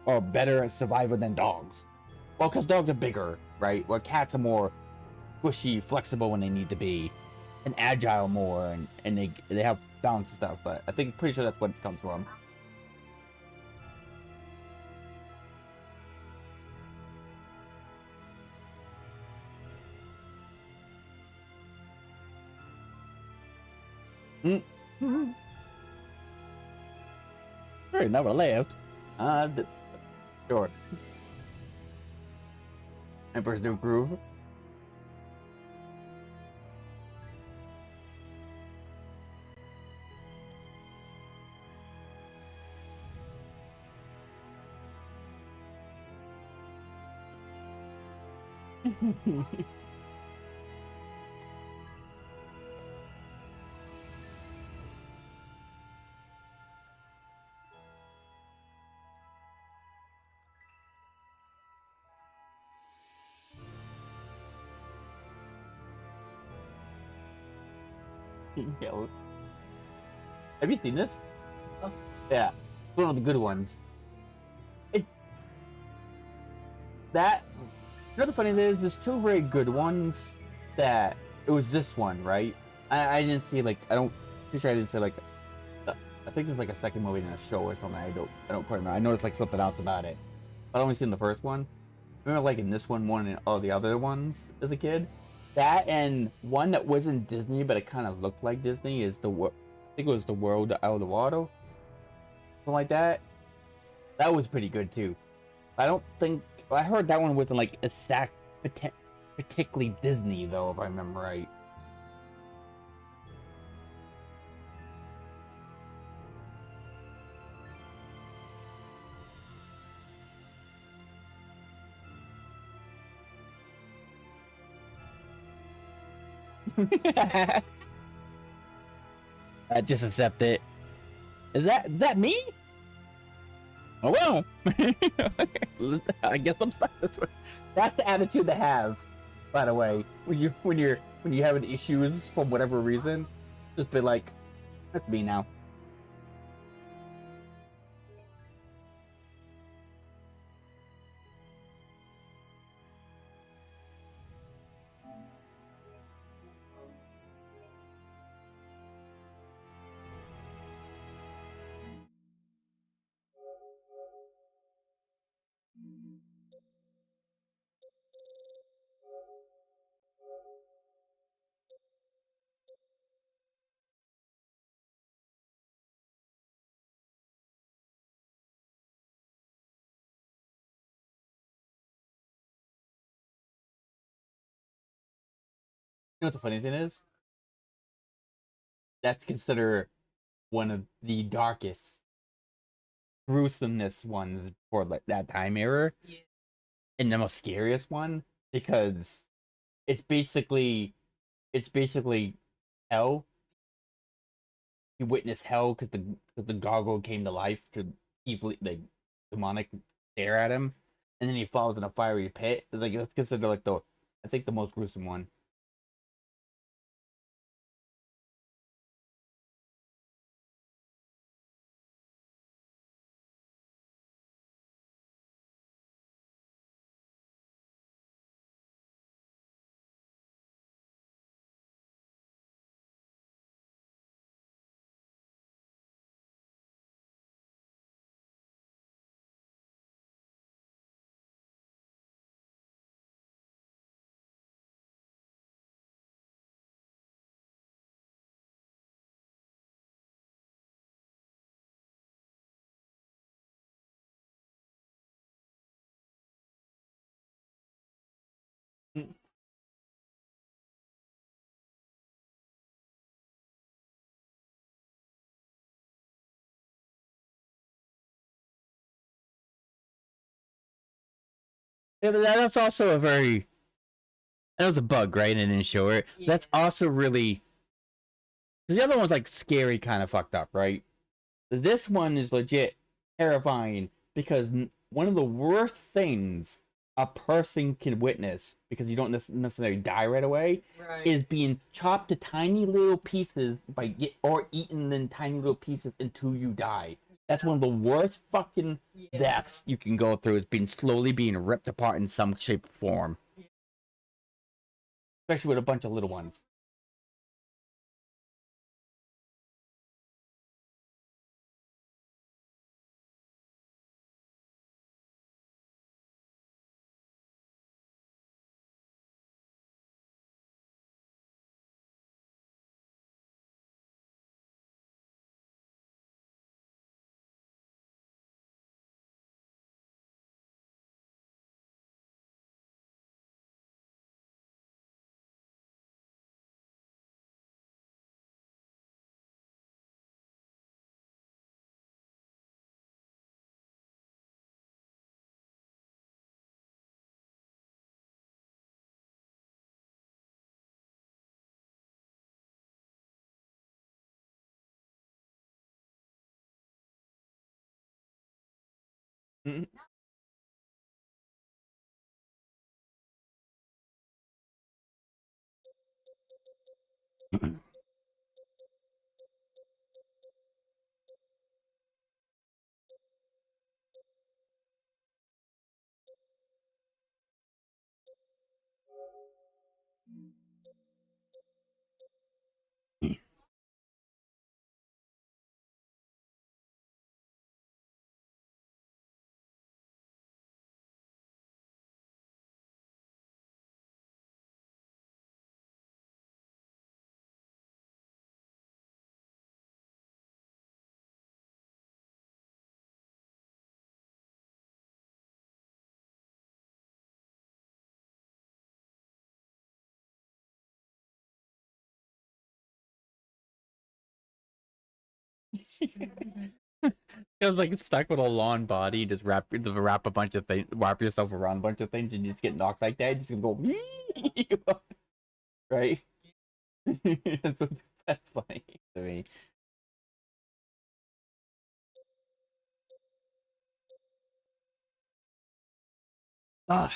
A: or better at survival than dogs. Well, because dogs are bigger, right? Well, cats are more squishy, flexible when they need to be, and agile more, and they have balance and stuff. But I think pretty sure that's what it comes from. Sure, never left. That's short. Emperor's New Groove. Have you seen this? Oh. Yeah, one of the good ones. You know the funny thing is, there's 2 very good ones that it was this one, right? I didn't see pretty sure I didn't see I think there's like a second movie in a show or something. I don't quite remember. I know it's like something else about it, but I only seen the first one.
J: remember liking this one more than all the other ones as a kid. That and one that wasn't Disney, but it kind of looked like Disney is I think it was The World Out of the Water. Something like that. That was pretty good too. I don't think I heard that one wasn't like particularly Disney though, if I remember right. I just accept it. Is that me? Oh well. I guess I'm stuck this way. That's the attitude to have, by the way. When you're having issues for whatever reason, just be like, that's me now. You know what the funny thing is? That's considered one of the darkest, gruesomeness ones for like that time era, and the most scariest one because it's basically hell. You witness hell because the gargoyle came to life to evilly like demonic stare at him, and then he falls in a fiery pit. It's like that's considered like I think the most gruesome one. Yeah, but that's also that was a bug, right? And it didn't show it. Yeah. That's also really because the other one's like scary, kind of fucked up, right? This one is legit terrifying because one of the worst things a person can witness, because you don't necessarily die right away, is being chopped to tiny little pieces or eaten in tiny little pieces until you die. That's one of the worst fucking deaths you can go through, is being slowly being ripped apart in some shape or form. Especially with a bunch of little ones. Mm-hmm.
A: It was like stuck with a long body, just wrap a bunch of things, wrap yourself around a bunch of things, and you just get knocked like that. You just gonna go, right? That's funny to me. Ah.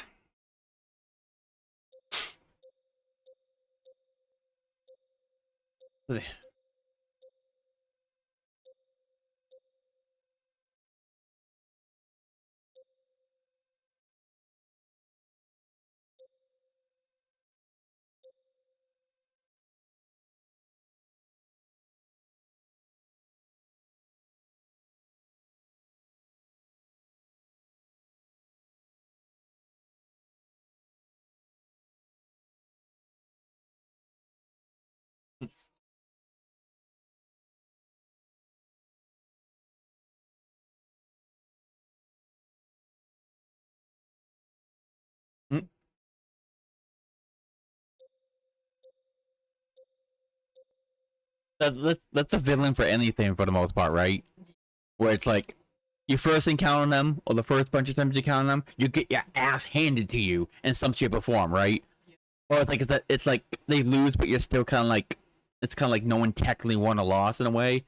A: That's a villain for anything for the most part, right? Where it's like you first encounter them, or the first bunch of times you encounter them, you get your ass handed to you in some shape or form, right? Or it's like they lose, but you're still kind of like it's kind of like no one technically won or lost in a way.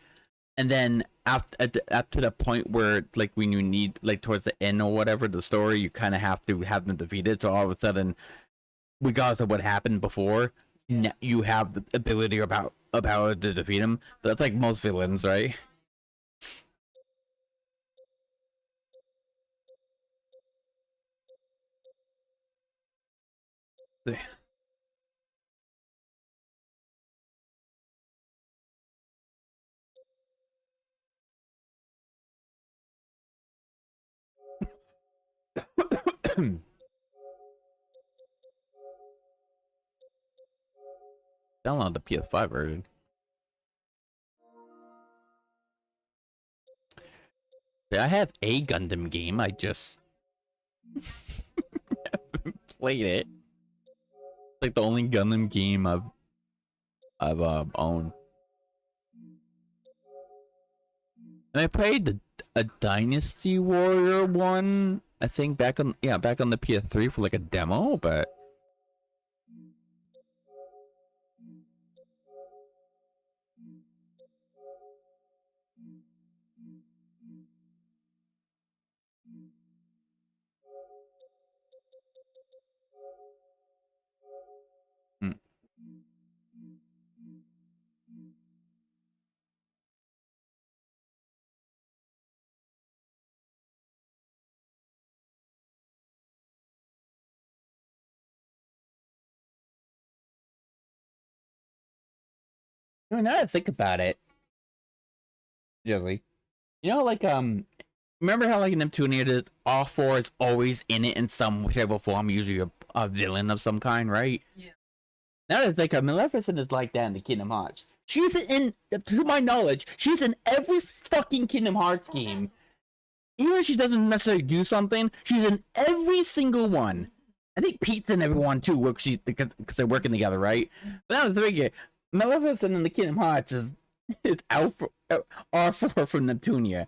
A: And then up to the point where like when you need like towards the end or whatever the story, you kind of have to have them defeated. So all of a sudden, regardless of what happened before, you have the ability about to defeat him. That's like most villains, right? Download the PS5 version. I have a Gundam game. I just haven't played it. It's like the only Gundam game I've owned. And I played a Dynasty Warrior one. I think back on the PS3 for like a demo, but. Now that I think about it, Jesse, like remember how like in Neptunia, all four is always in it in some shape or form, usually a villain of some kind, right? Yeah. Now that I think Maleficent is like that in the Kingdom Hearts. She's in, to my knowledge, she's in every fucking Kingdom Hearts game. Even if she doesn't necessarily do something, she's in every single one. I think Pete's in everyone too, because they're working together, right? But now the thing, Maleficent in the Kingdom Hearts is R4 from Neptunia,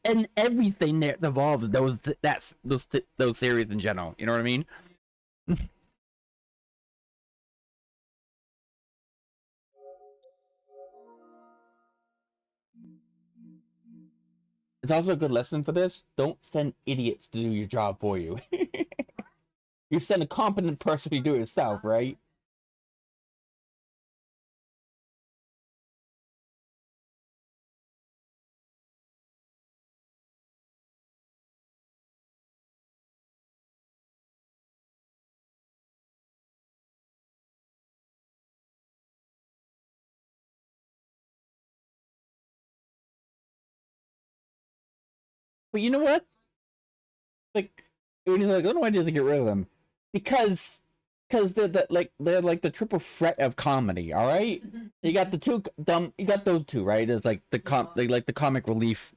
A: and everything that evolves those series in general. You know what I mean? It's also a good lesson for this. Don't send idiots to do your job for you. You send a competent person to do it yourself, right? But you know what? Like, when he's like, I don't know why he doesn't get rid of them. Because they're like the triple threat of comedy, all right? You got the two you got those two, right? It's like the comic relief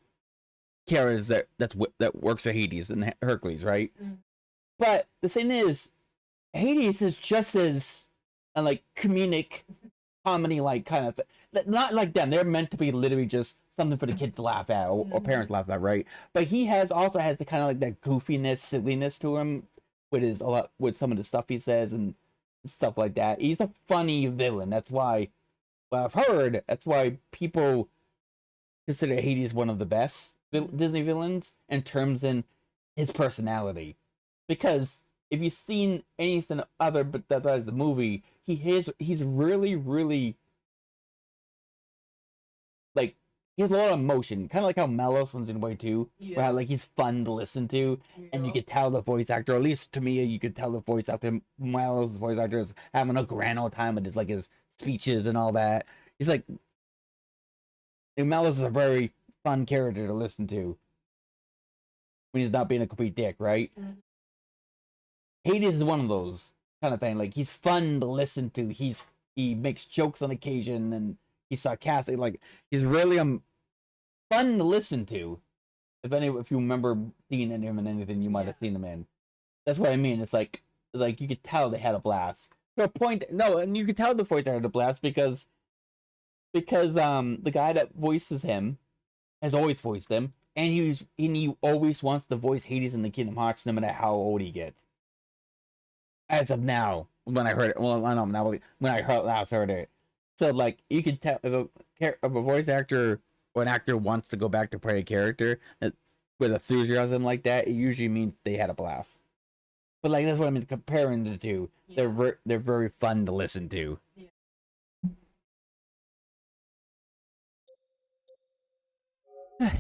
A: characters that works for Hades and Hercules, right? But the thing is, Hades is just as like comedic comedy like kind of thing. Not like them. They're meant to be literally just something for the kids to laugh at or parents laugh at, right? But he also has the kind of like that goofiness, silliness to him with some of the stuff he says and stuff like that. He's a funny villain. That's why, well, I've heard that's why people consider Hades one of the best Disney villains in terms in his personality. Because if you've seen anything other but that as the movie, he's really, really like he has a lot of emotion, kind of like how Melos was in a way too, where like he's fun to listen to, and you could tell the voice actor, or at least to me, you could tell the voice actor, Melos' voice actor, is having a grand old time with his speeches and all that. He's like, and Melos is a very fun character to listen to when he's not being a complete dick, right? Hades is one of those kind of thing. Like he's fun to listen to. He makes jokes on occasion and he's sarcastic. Like he's really fun to listen to. If you remember seeing him in anything, you might have seen him in. That's what I mean. It's like you could tell they had a blast. To a point, no, and you could tell the voice had a blast because the guy that voices him has always voiced him, and he always wants to voice Hades in the Kingdom Hearts, no matter how old he gets. As of now, when I heard it, well, I don't know when I last heard it. So like you could tell if a voice actor or an actor wants to go back to play a character with enthusiasm like that, it usually means they had a blast. But like that's what I mean comparing the two. Yeah. They're very fun to listen to. Yeah.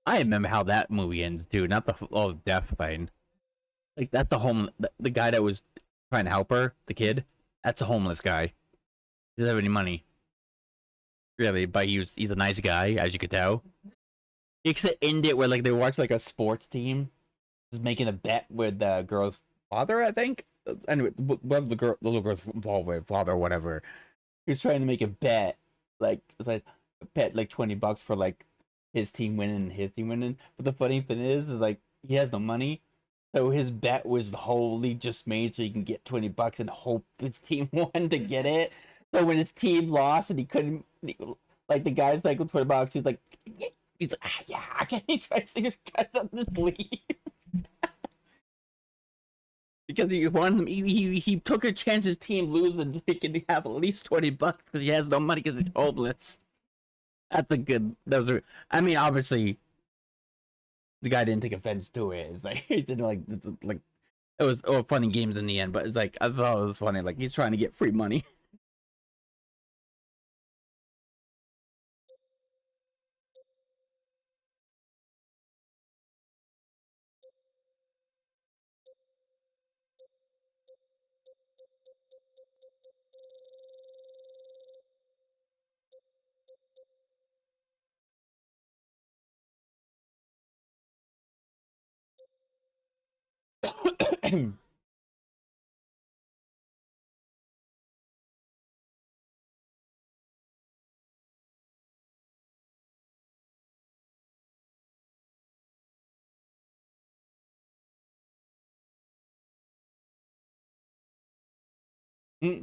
A: I remember how that movie ends too, not the death thing. Like that's the guy that was trying to help her, the kid. That's a homeless guy. He doesn't have any money, really. But he's a nice guy, as you could tell. He could end it where like they watch like a sports team is making a bet with the girl's father, I think. Anyway, whatever the little girl's involved with, father or whatever. He's trying to make a bet, like it's like a bet like $20 for like his team winning. But the funny thing is like he has no money, so his bet was wholly just made so he can get $20 and hope his team won to get it. So when his team lost and he couldn't, like the guy's like with $20, he's like yeah, I can't. He tries to get guys on this leave because he wanted him. He took a chance his team lose and he can have at least $20 because he has no money because he's homeless. That's a good. I mean, obviously, the guy didn't take offense to it. It's like he didn't like it was funny games in the end, but it's like I thought it was funny. Like he's trying to get free money. Mm.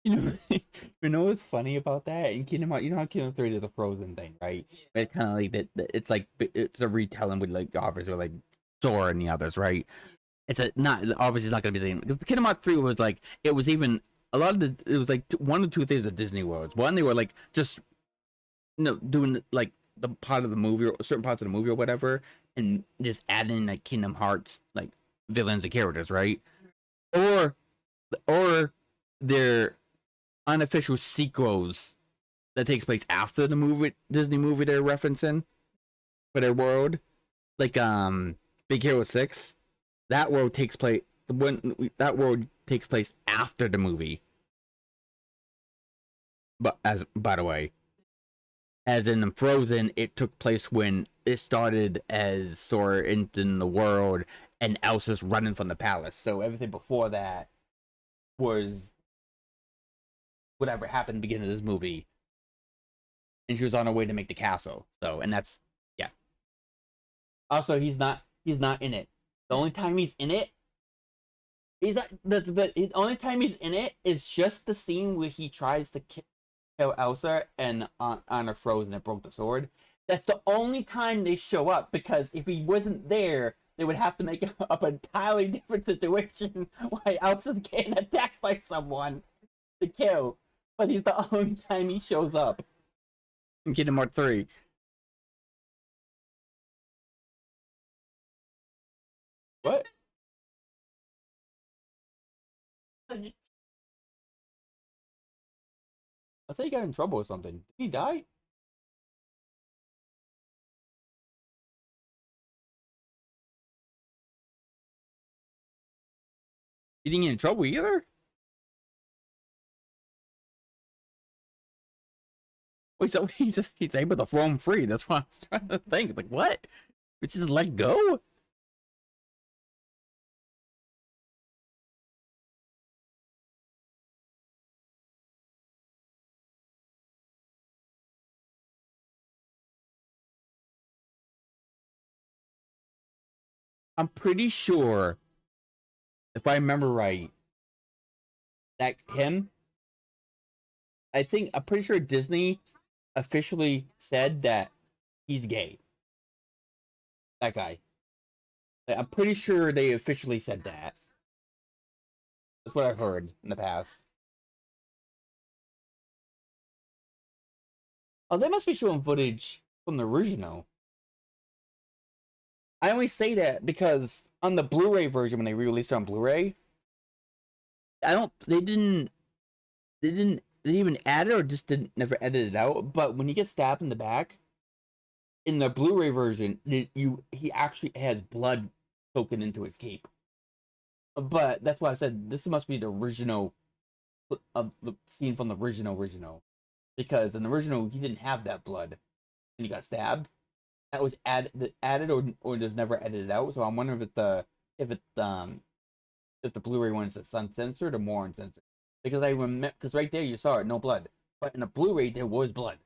A: You know what's funny about that? In Kingdom Hearts, you know how Kingdom 3 is a Frozen thing, right? It's kind of like that. It's like it's a retelling with like obviously like Sora and the others, right? It's obviously it's not gonna be the same because Kingdom Hearts 3 was like it was even a lot of it was like one or two things that Disney was. One, they were like just doing like the part of the movie or certain parts of the movie or whatever, and just adding like Kingdom Hearts like villains and characters, right? Or they're unofficial sequels that takes place after the Disney movie they're referencing for their world, like Big Hero 6. That world takes place after the movie. But by the way, as in Frozen, it took place when it started as Sora in the world and Elsa's running from the palace. So everything before that was whatever happened at the beginning of this movie. And she was on her way to make the castle. So, and that's, yeah. Also, he's not in it. The only time he's in it, the only time he's in it is just the scene where he tries to kill Elsa and Anna froze and it broke the sword. That's the only time they show up, because if he wasn't there, they would have to make up an entirely different situation why Elsa's getting attacked by someone to kill. But he's the only time he shows up in Kingdom Hearts 3. What? I thought he got in trouble or something. Did he die? He didn't get in trouble either? Wait, so he's able to throw him free. That's what I was trying to think. Like, what? He just let go? I'm pretty sure, if I remember right, that I'm pretty sure Disney officially said that he's gay. That guy. I'm pretty sure they officially said that. That's what I heard in the past. Oh, they must be showing footage from the original. I only say that because on the Blu-ray version, when they re-released it on Blu-ray, they didn't even add it, or just never edit it out. But when he gets stabbed in the back, in the Blu-ray version, he actually has blood soaking into his cape. But that's why I said this must be the original of the scene from the original, because in the original he didn't have that blood when he got stabbed. That was added or just never edited out. So I'm wondering if the Blu-ray one is uncensored or more uncensored. Because I remember, because right there you saw it, no blood, but in the Blu-ray there was blood.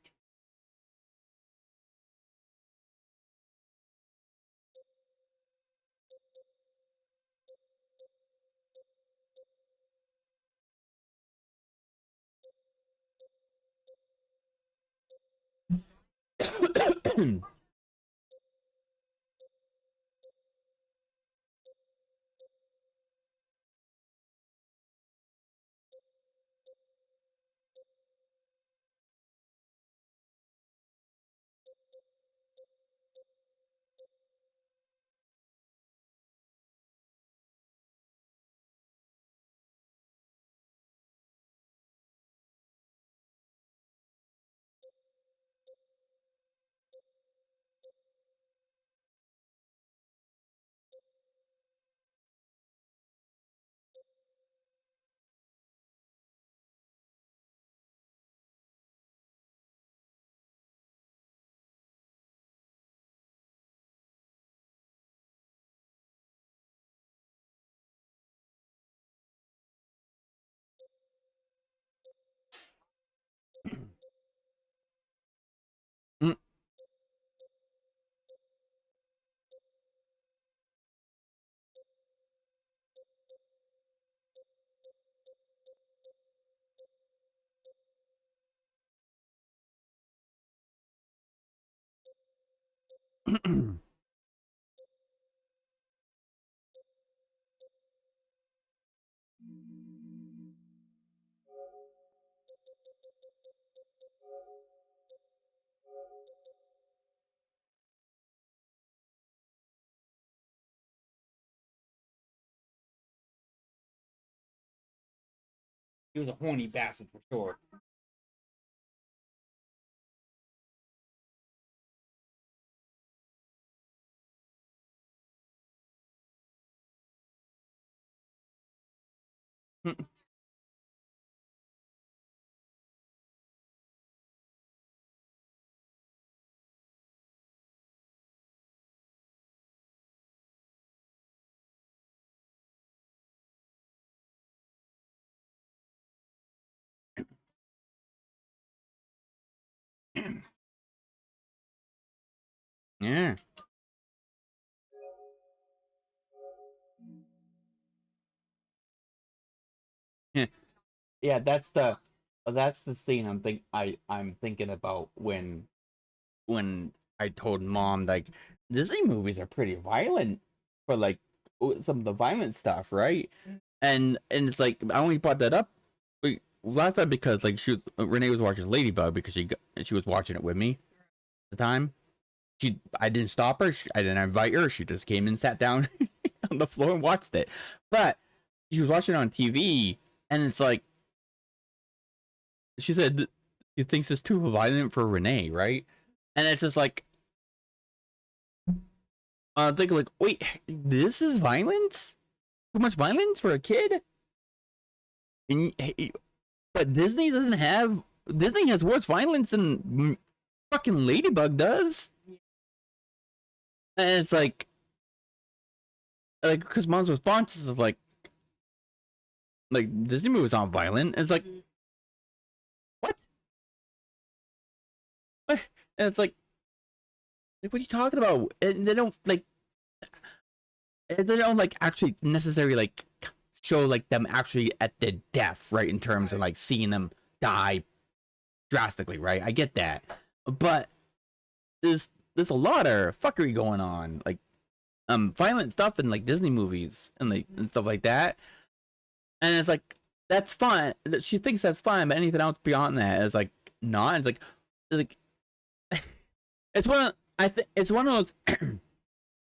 J: He was a horny bastard for sure. Yeah. Yeah, that's the scene I'm thinking about when I told mom like Disney movies are pretty violent for like some of the violent stuff, right? And it's like I only brought that up last time because like Renee was watching Ladybug because she was watching it with me at the time. I didn't stop her. I didn't invite her. She just came and sat down on the floor and watched it. But she was watching it on TV, and it's like she said she thinks it's too violent for Renee, right? And it's just like I'm thinking like, wait, this is violence? Too much violence for a kid? And but Disney has worse violence than fucking Ladybug does. And it's like because mom's response is like Disney movies aren't violent. And it's like what? And it's like what are you talking about? And they don't actually necessarily like show like them actually at the death, right? In terms of like seeing them die drastically, right? I get that, but there's a lot of fuckery going on, like violent stuff in like Disney movies and stuff like that. And it's like that's fine. She thinks that's fine, but anything else beyond that is like not. It's like it's one of it's one of those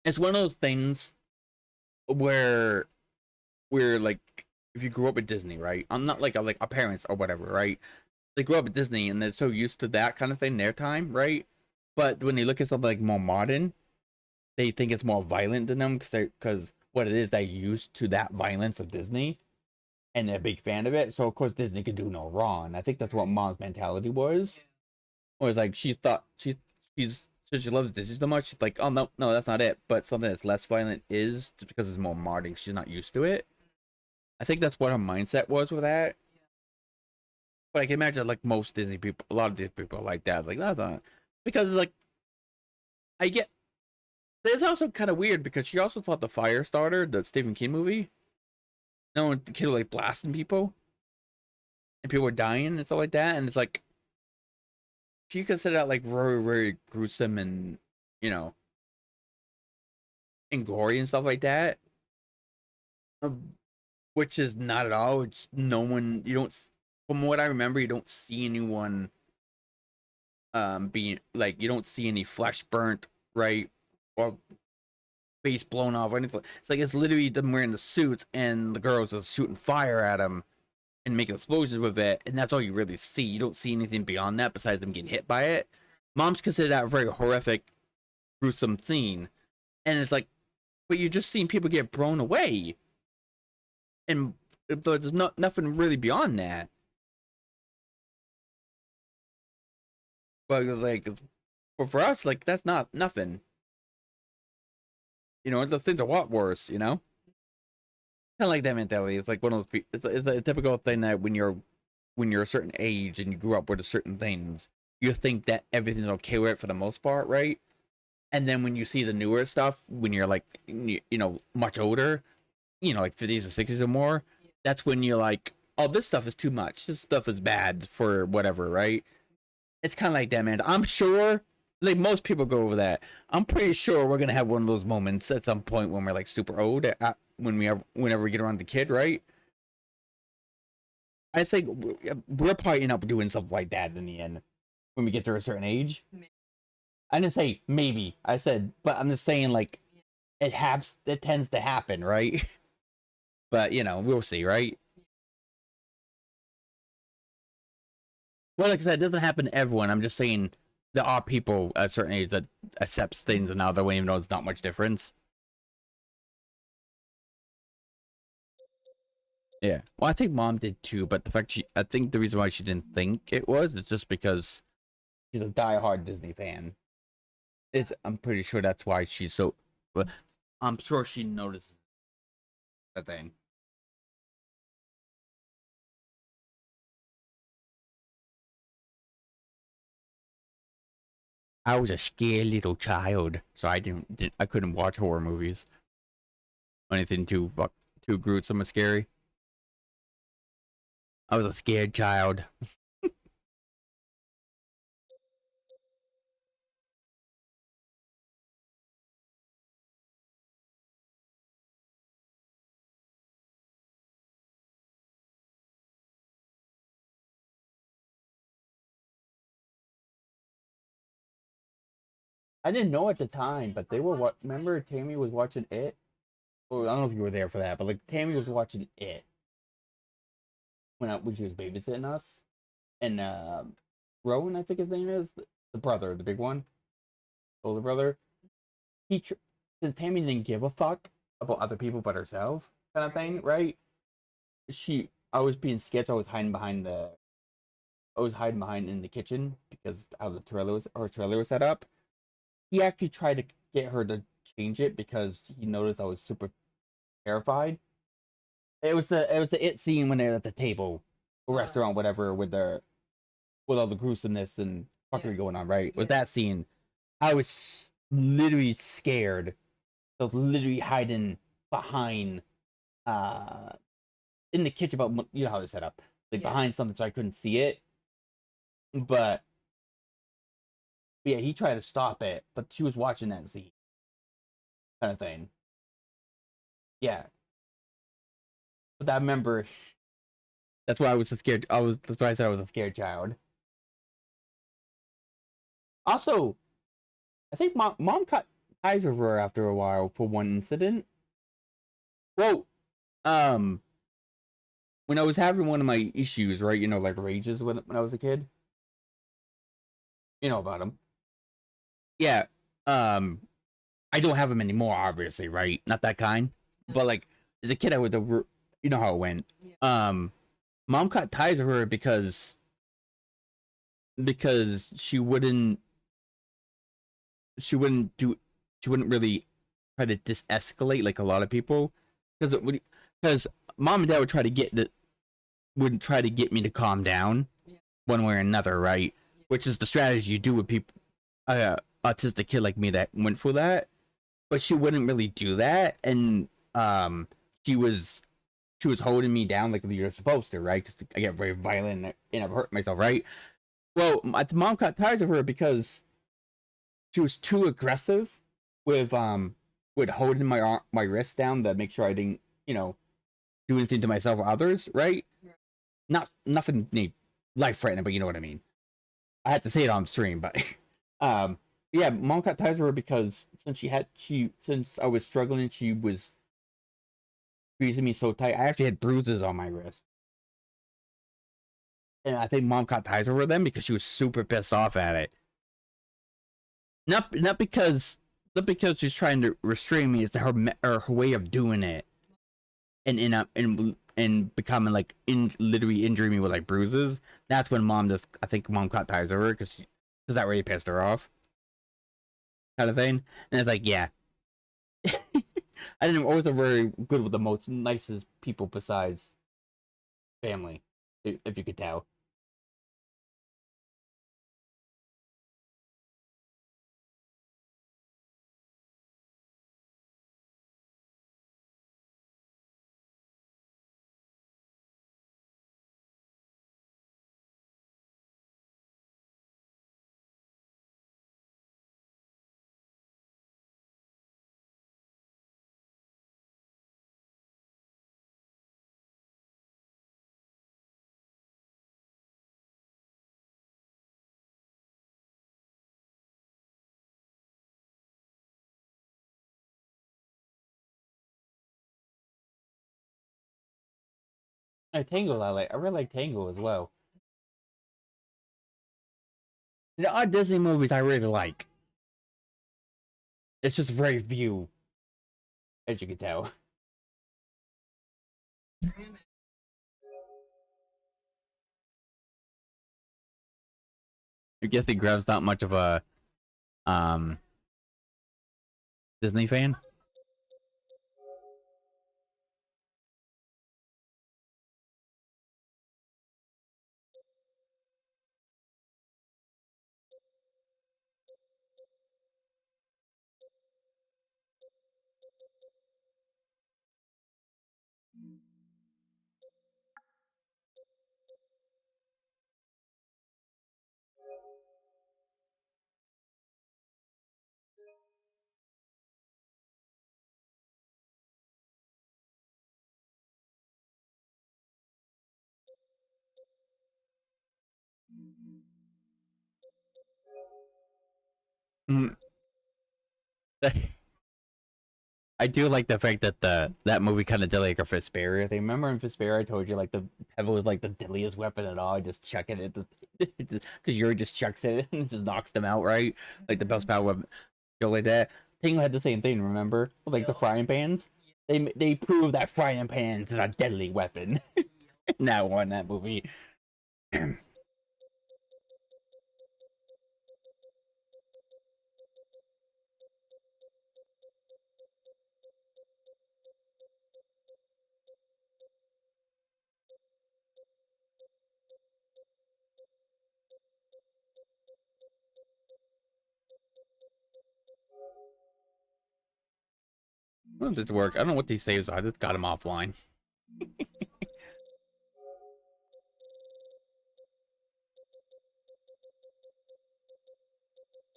J: it's one of those things where like if you grew up with Disney, right? I'm not like our parents or whatever, right? They grew up with Disney and they're so used to that kind of thing in their time, right? But when they look at something like more modern, they think it's more violent than them because what it is, they're used to that violence of Disney, and they're a big fan of it. So of course Disney could do no wrong. I think that's what mom's mentality was. Was like she thought she loves Disney so much. She's like, oh no, that's not it. But something that's less violent is just because it's more modern. She's not used to it. I think that's what her mindset was with that. But I can imagine like most Disney people, a lot of Disney people are like that. Like that's not because it's like I get. It's also kind of weird because she also thought the Firestarter, the Stephen King movie, no, the kid was like blasting people, and people were dying and stuff like that, and it's like she considered that like very, very gruesome and and gory and stuff like that, which is not at all. It's no one. You don't, from what I remember, you don't see anyone being like you don't see any flesh burnt, right? Or face blown off or anything. It's like it's literally them wearing the suits and the girls are shooting fire at them and making explosions with it, and that's all you really see. You don't see anything beyond that besides them getting hit by it. Mom's considered that a very horrific, gruesome scene, and it's like, but you're just seeing people get blown away, and there's nothing really beyond that. But like, for us, like that's not nothing. The things are a lot worse, Kind of like that mentality. It's like one of those. It's a typical thing that when you're a certain age and you grew up with certain things, you think that everything's okay with it for the most part, right? And then when you see the newer stuff, when you're like, much older, like 50s or 60s or more, that's when you're like, oh, this stuff is too much. This stuff is bad for whatever, right? It's kind of like that, man. I'm sure. Like most people go over that. I'm pretty sure we're gonna have one of those moments at some point when we're like super old, whenever we get around the kid, right? I think we're probably end up doing something like that in the end when we get to a certain age. I didn't say maybe. I said, but I'm just saying like it tends to happen, right? But we'll see, right?
A: Well, like I said, it doesn't happen to everyone. I'm just saying there are people at a certain age that accepts things another way, even though it's not much difference. Yeah. Well, I think mom did too, but I think the reason why she didn't think it was, it's just because she's a diehard Disney fan. I'm pretty sure that's why she's so. But I'm sure she notices that thing. I was a scared little child, so I couldn't watch horror movies. Anything too gruesome or scary. I was a scared child. I didn't know at the time, but they were what? Remember, Tammy was watching it. Oh, I don't know if you were there for that, but like Tammy was watching it when she was babysitting us, and Rowan, I think his name is the brother, the big one, older brother. Since Tammy didn't give a fuck about other people but herself, kind of thing, right? I was being sketched. I was hiding behind in the kitchen because how her trailer was set up. He actually tried to get her to change it because he noticed I was super terrified. It was the it scene when they're at the table, or restaurant, whatever, with all the gruesomeness and fuckery going on, right? With that scene, I was literally scared. I was literally hiding behind in the kitchen, but you know how it's set up, like behind something so I couldn't see it. But yeah, he tried to stop it, but she was watching that scene, kind of thing. Yeah, but I remember. That's why I was scared. That's why I said I was a scared child. Also, I think mom cut ties with her after a while for one incident. Well, when I was having one of my issues, right? You know, like rages when I was a kid. You know about them. Yeah. I don't have them anymore, obviously, right? Not that kind. But like, as a kid, I would. You know how it went. Mom cut ties with her because she wouldn't really try to de-escalate like a lot of people, because mom and dad would try to get me to calm down one way or another, right? Which is the strategy you do with people, autistic kid like me that went for that. But she wouldn't really do that, and she was holding me down like you're supposed to, right? Because I get very violent and I've hurt myself, right? Well, my mom got tired of her because she was too aggressive with holding my wrist down to make sure I didn't, do anything to myself or others, right? Nothing life threatening, but you know what I mean. I had to say it on stream, but yeah, mom got tired of her because since I was struggling, she was squeezing me so tight. I actually had bruises on my wrist. And I think mom caught ties over them because she was super pissed off at it. Not because she's trying to restrain me. It's her way of doing it, and becoming like literally injuring me with like bruises. That's when I think mom caught ties over because that really pissed her off, kind of thing. And it's like, yeah, I wasn't very good with the most nicest people besides family, if you could tell. Tango, I really like Tango as well. There are Disney movies I really like. It's just very few, as you can tell. I guess Grav's not much of a Disney fan. Mm. I do like the fact that that movie kind of did like a Vesperia thing. Remember in Vesperia I told you like the pebble was like the deadliest weapon at all. Just chucking it because Yuri just chucks it and just knocks them out, right? Like the best power weapon, go like that. Tingle had the same thing. Remember, with, like the frying pans. They proved that frying pans is a deadly weapon. Now on that movie. How did it work? I don't know what these saves are. I just got them offline.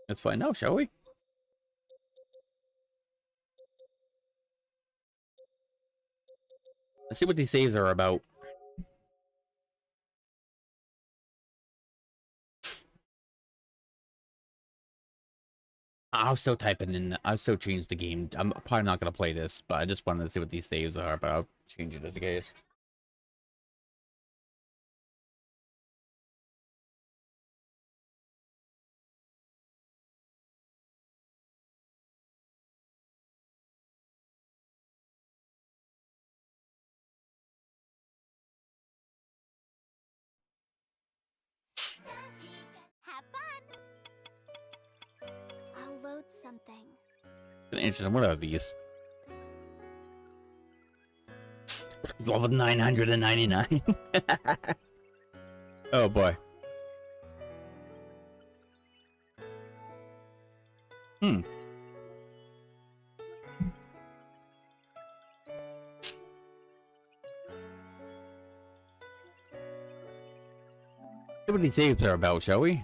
A: Let's find out, shall we? Let's see what these saves are about. I'll still type it in. I'll still change the game. I'm probably not going to play this, but I just wanted to see what these saves are, but I'll change it as a case.
D: Have fun! I'll load something.
A: Interesting. What are these? Level 999. Oh boy. Hmm. See what these saves are about, shall we?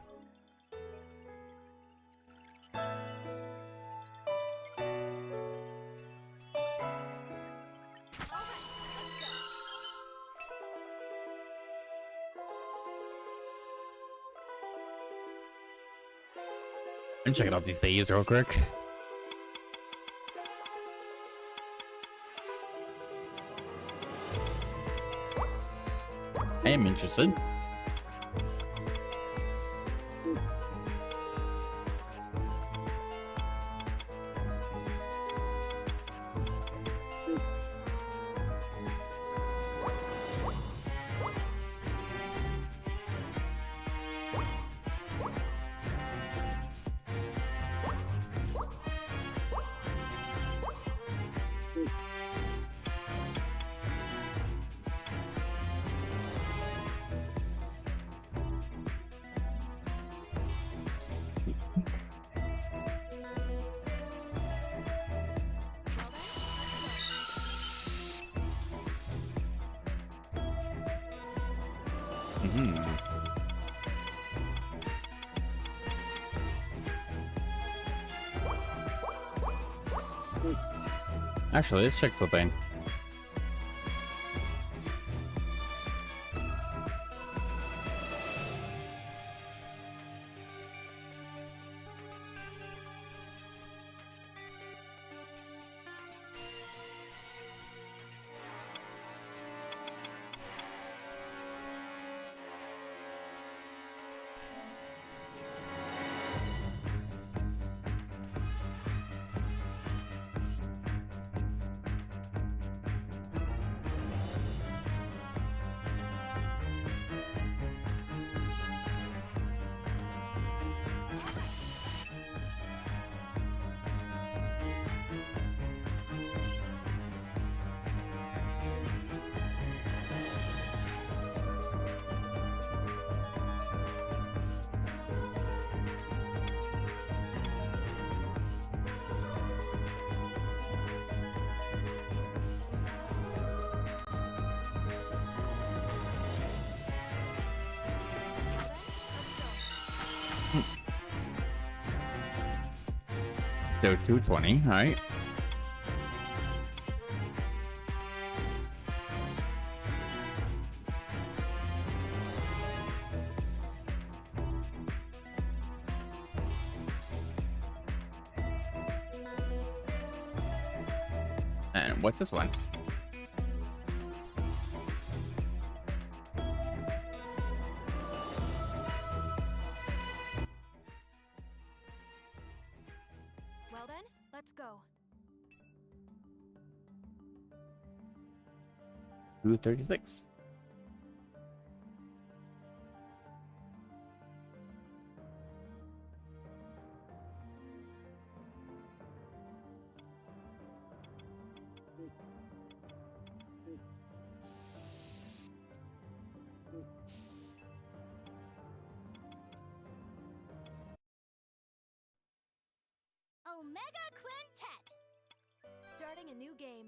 A: I'm checking out these saves real quick. I am interested. Actually, let's check the thing. So 220, alright. And what's this one?
G: Well then, let's go.
A: 236.
G: Omega Quintet! Starting a new game.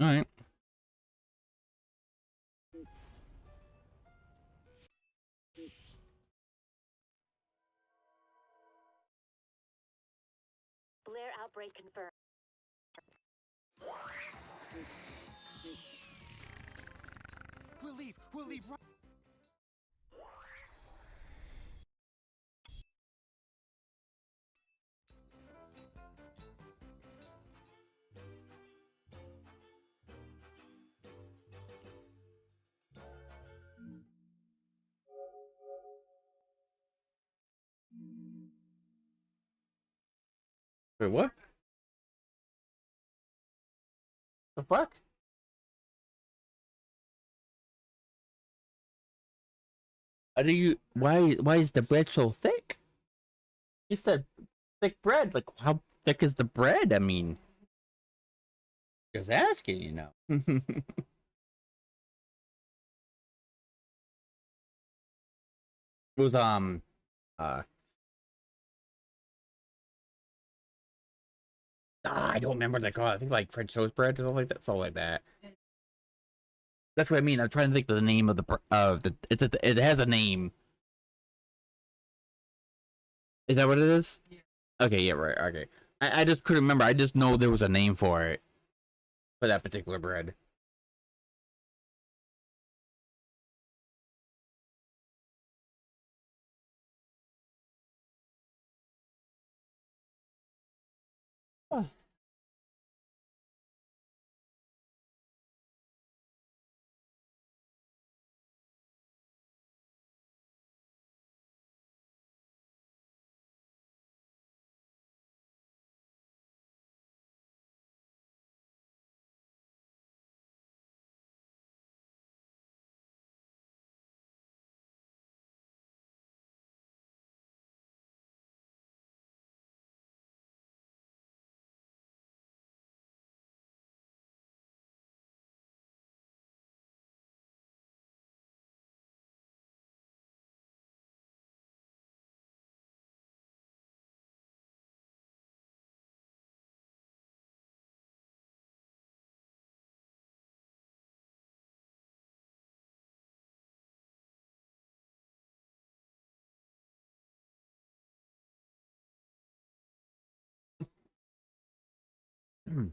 A: Alright.
V: Blair outbreak confirmed.
I: We'll leave right.
A: Wait, what? The fuck? How do you? Why is the bread so thick? You said thick bread. Like, how thick is the bread? I mean, just asking, you know. It was I don't remember what they call it. I think like French toast bread or something like that. Something like that. That's what I mean. I'm trying to think of the name of the it has a name. Is that what it is? Yeah. Okay, yeah, right. Okay. I just couldn't remember. I just know there was a name for it. For that particular bread. Oh. Hmm.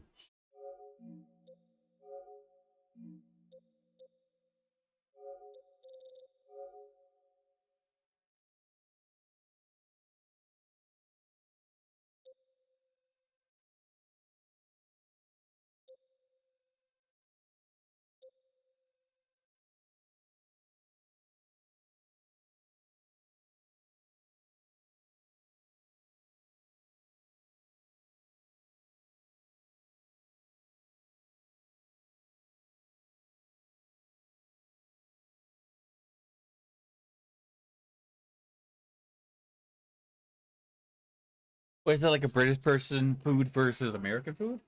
A: Wait, is that like a British person food versus American food?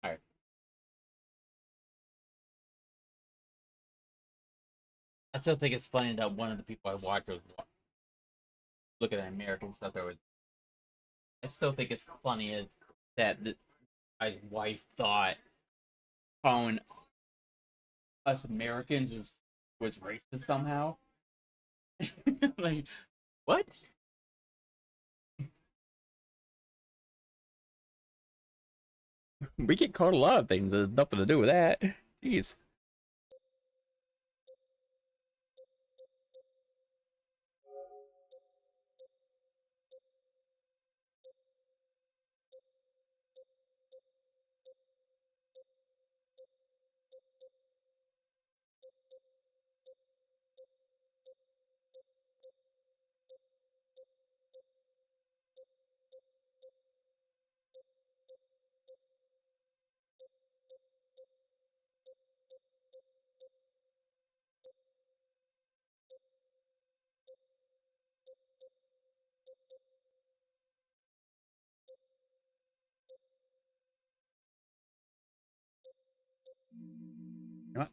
A: Alright. I still think it's funny that one of the people I watch was looking at American stuff. I still think it's funny that
J: my wife thought calling us Americans was racist somehow. Like, what?
A: We get called a lot of things that have nothing to do with that. Jeez.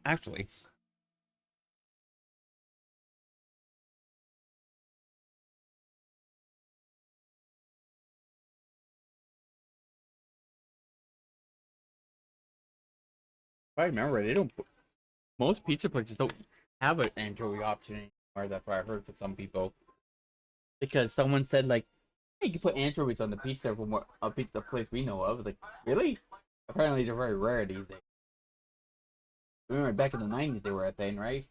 A: Actually, if I remember, they don't. Most pizza places don't have an anchovy option anymore. That's what I heard for some people. Because someone said like, hey, you can put anchovies on the pizza from a pizza place we know of. Like, really? Apparently, they're very rare these days. Remember, back in the 90s, they were a thing, right?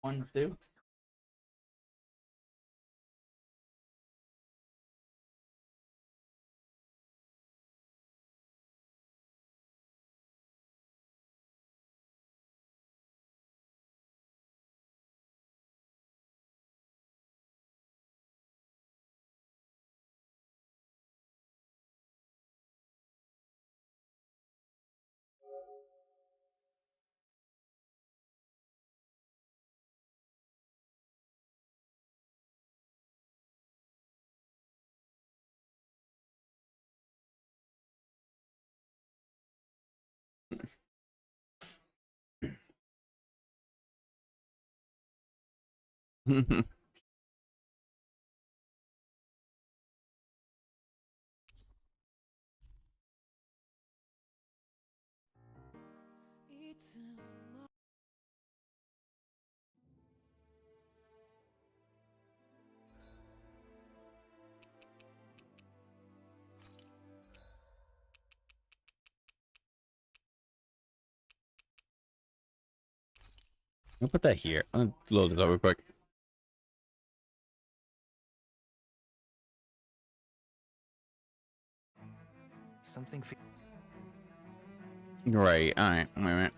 A: Ones too. I'll put that here. I'll load this up real quick.
B: Something.
A: Right. All right. Wait a minute.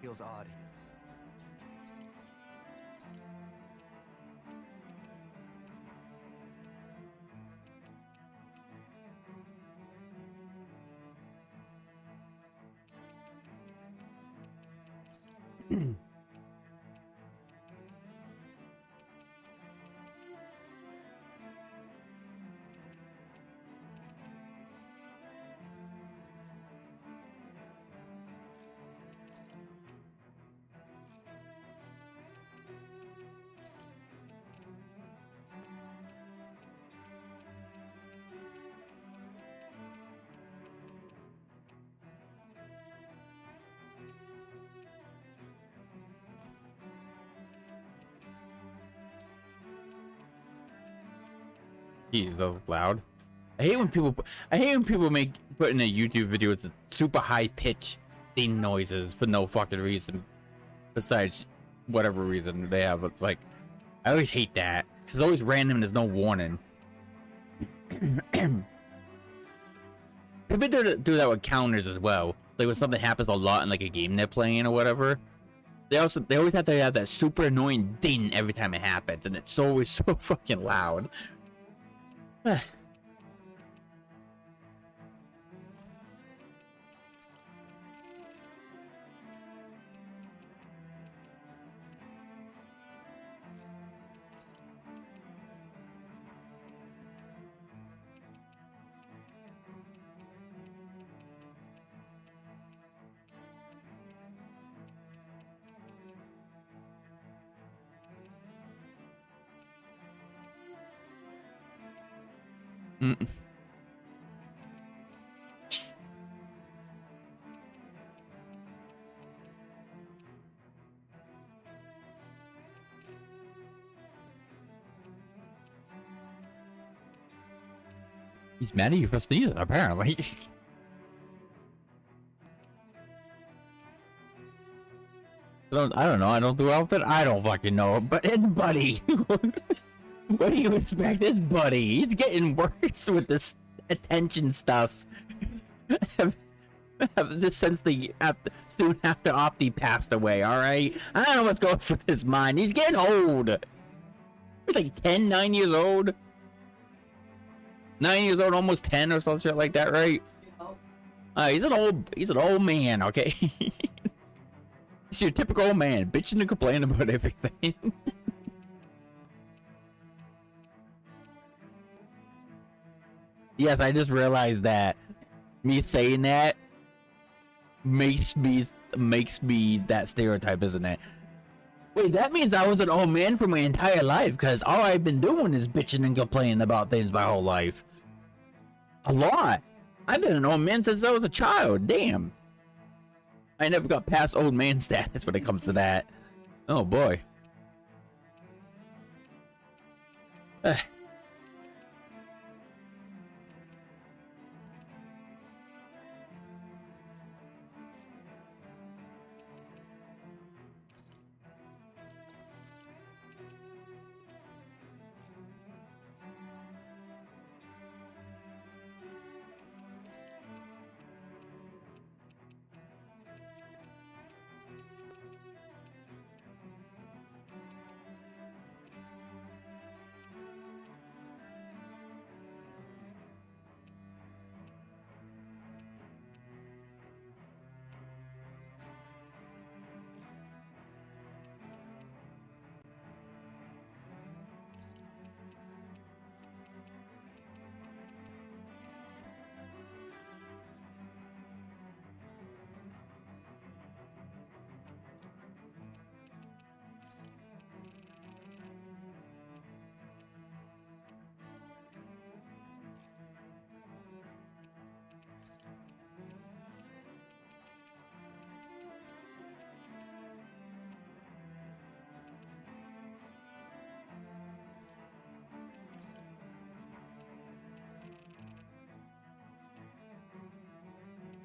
F: Feels odd.
A: Jeez, that was loud. I hate when people put in a YouTube video with super high pitch theme noises for no fucking reason. Besides whatever reason they have. It's like, I always hate that. Cause it's always random and there's no warning. People do that with counters as well. Like when something happens a lot in like a game they're playing or whatever. They always have to have that super annoying ding every time it happens, and it's always so fucking loud. He's mad at you for sneezing, apparently. I don't know. I don't do outfit. I don't fucking know. But it's Buddy. What do you expect? It's Buddy. He's getting worse with this attention stuff. This since soon after Opti passed away. All right. I don't know what's going for his mind. He's getting old. He's like 9 years old. 9 years old, almost 10 or some shit like that, right? He's an old man, okay? He's your typical old man, bitching and complaining about everything. Yes, I just realized that me saying that makes me that stereotype, isn't it? Wait, that means I was an old man for my entire life, because all I've been doing is bitching and complaining about things my whole life. A lot. I've been an old man since I was a child. Damn. I never got past old man status when it comes to that. Oh boy.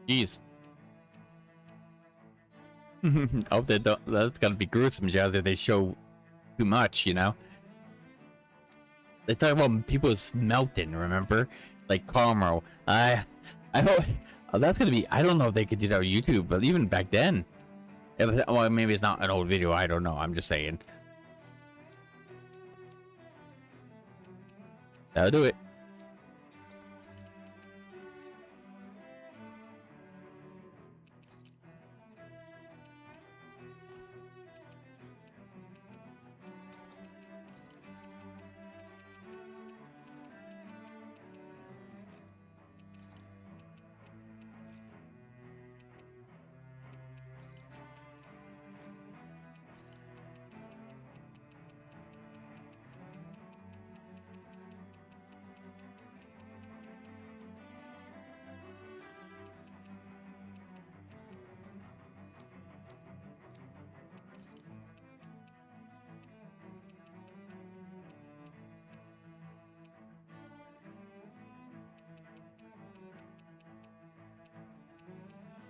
A: Jeez. Oh, that's gotta be gruesome, Jazz, if they show too much, you know? They talk about people's melting, remember? like Carmel. I hope that's gonna be. I don't know if they could do that on YouTube, but even back then, well, maybe it's not an old video. I don't know. I'm just saying. That'll do it.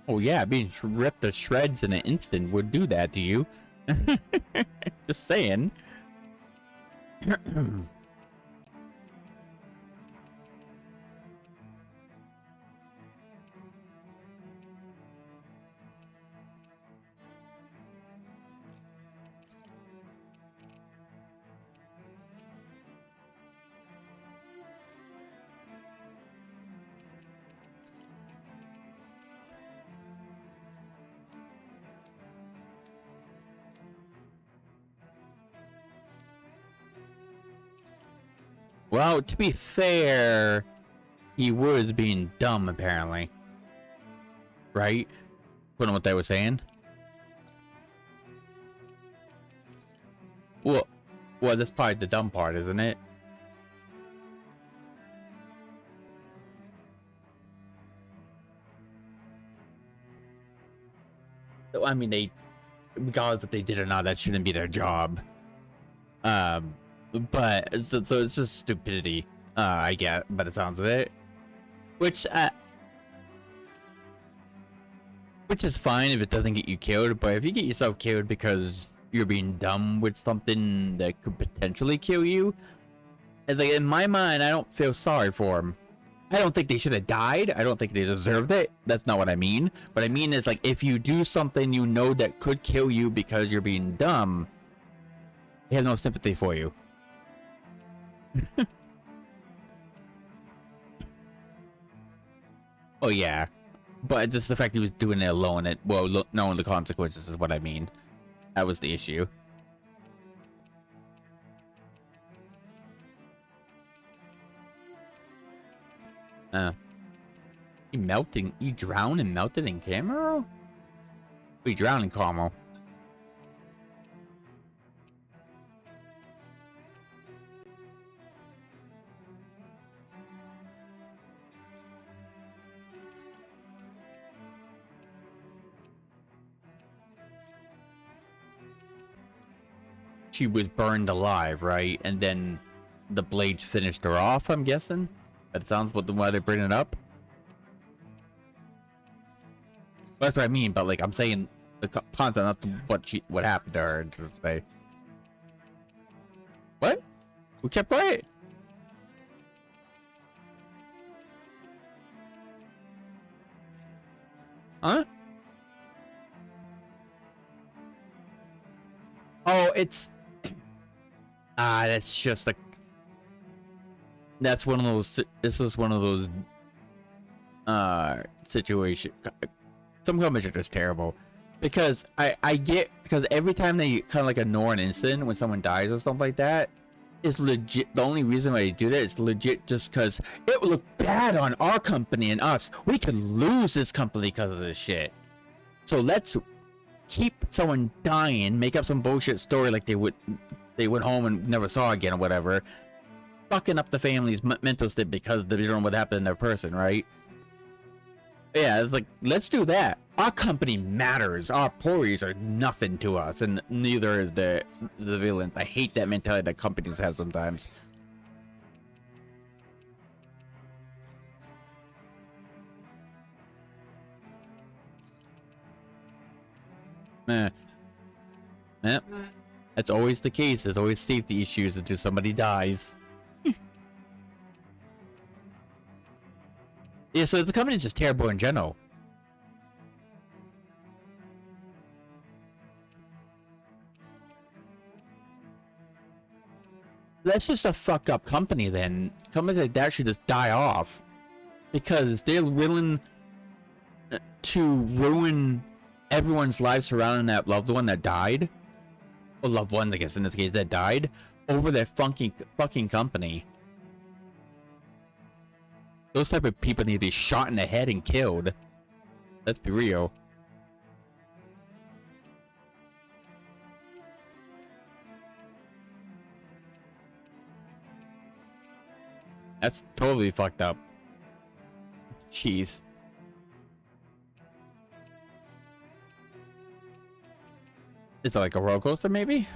A: Oh yeah, being ripped to shreds in an instant would do that to you. Just saying. Well, to be fair, he was being dumb, apparently. Right? What they were saying? Well, that's probably the dumb part, isn't it? I mean, regardless if they did or not, that shouldn't be their job. But so it's just stupidity, I get, by the sounds of it, which is fine if it doesn't get you killed. But if you get yourself killed because you're being dumb with something that could potentially kill you, it's like, in my mind, I don't feel sorry for them. I don't think they should have died. I don't think they deserved it. That's not what I mean. What I mean is, like, if you do something you know that could kill you because you're being dumb, I have no sympathy for you. Oh yeah, but just the fact he was doing it alone, knowing the consequences is what I mean. That was the issue. You drowned and melted in camera? We drowned in Carmel. She was burned alive, right? And then the blades finished her off, I'm guessing? That sounds why they bring it up. That's what I mean, but like, I'm saying the concept, not what happened to her. To say. What? We kept quiet? Huh? Oh, it's... that's just like... That's one of those... This is one of those... situations... Some comments are just terrible. Because I get... Because every time they kind of like ignore an incident when someone dies or something like that, is legit... The only reason why they do that is legit just because it would look bad on our company and us. We could lose this company because of this shit. So let's... keep someone dying, make up some bullshit story like they went home and never saw again or whatever, fucking up the family's mental state because they don't know what happened to their person, right? Yeah, it's like, let's do that. Our company matters. Our employees are nothing to us, and neither is the villains. I hate that mentality that companies have sometimes. Yep. That's always the case. There's always safety issues until somebody dies. Yeah, so the company's just terrible in general. That's just a fuck up company then. Companies like that should just die off. Because they're willing to ruin everyone's life surrounding that loved one that died. Or loved one, I guess in this case, that died. Over their fucking company. Those type of people need to be shot in the head and killed. Let's be real. That's totally fucked up. Jeez. Is it like a roller coaster, maybe?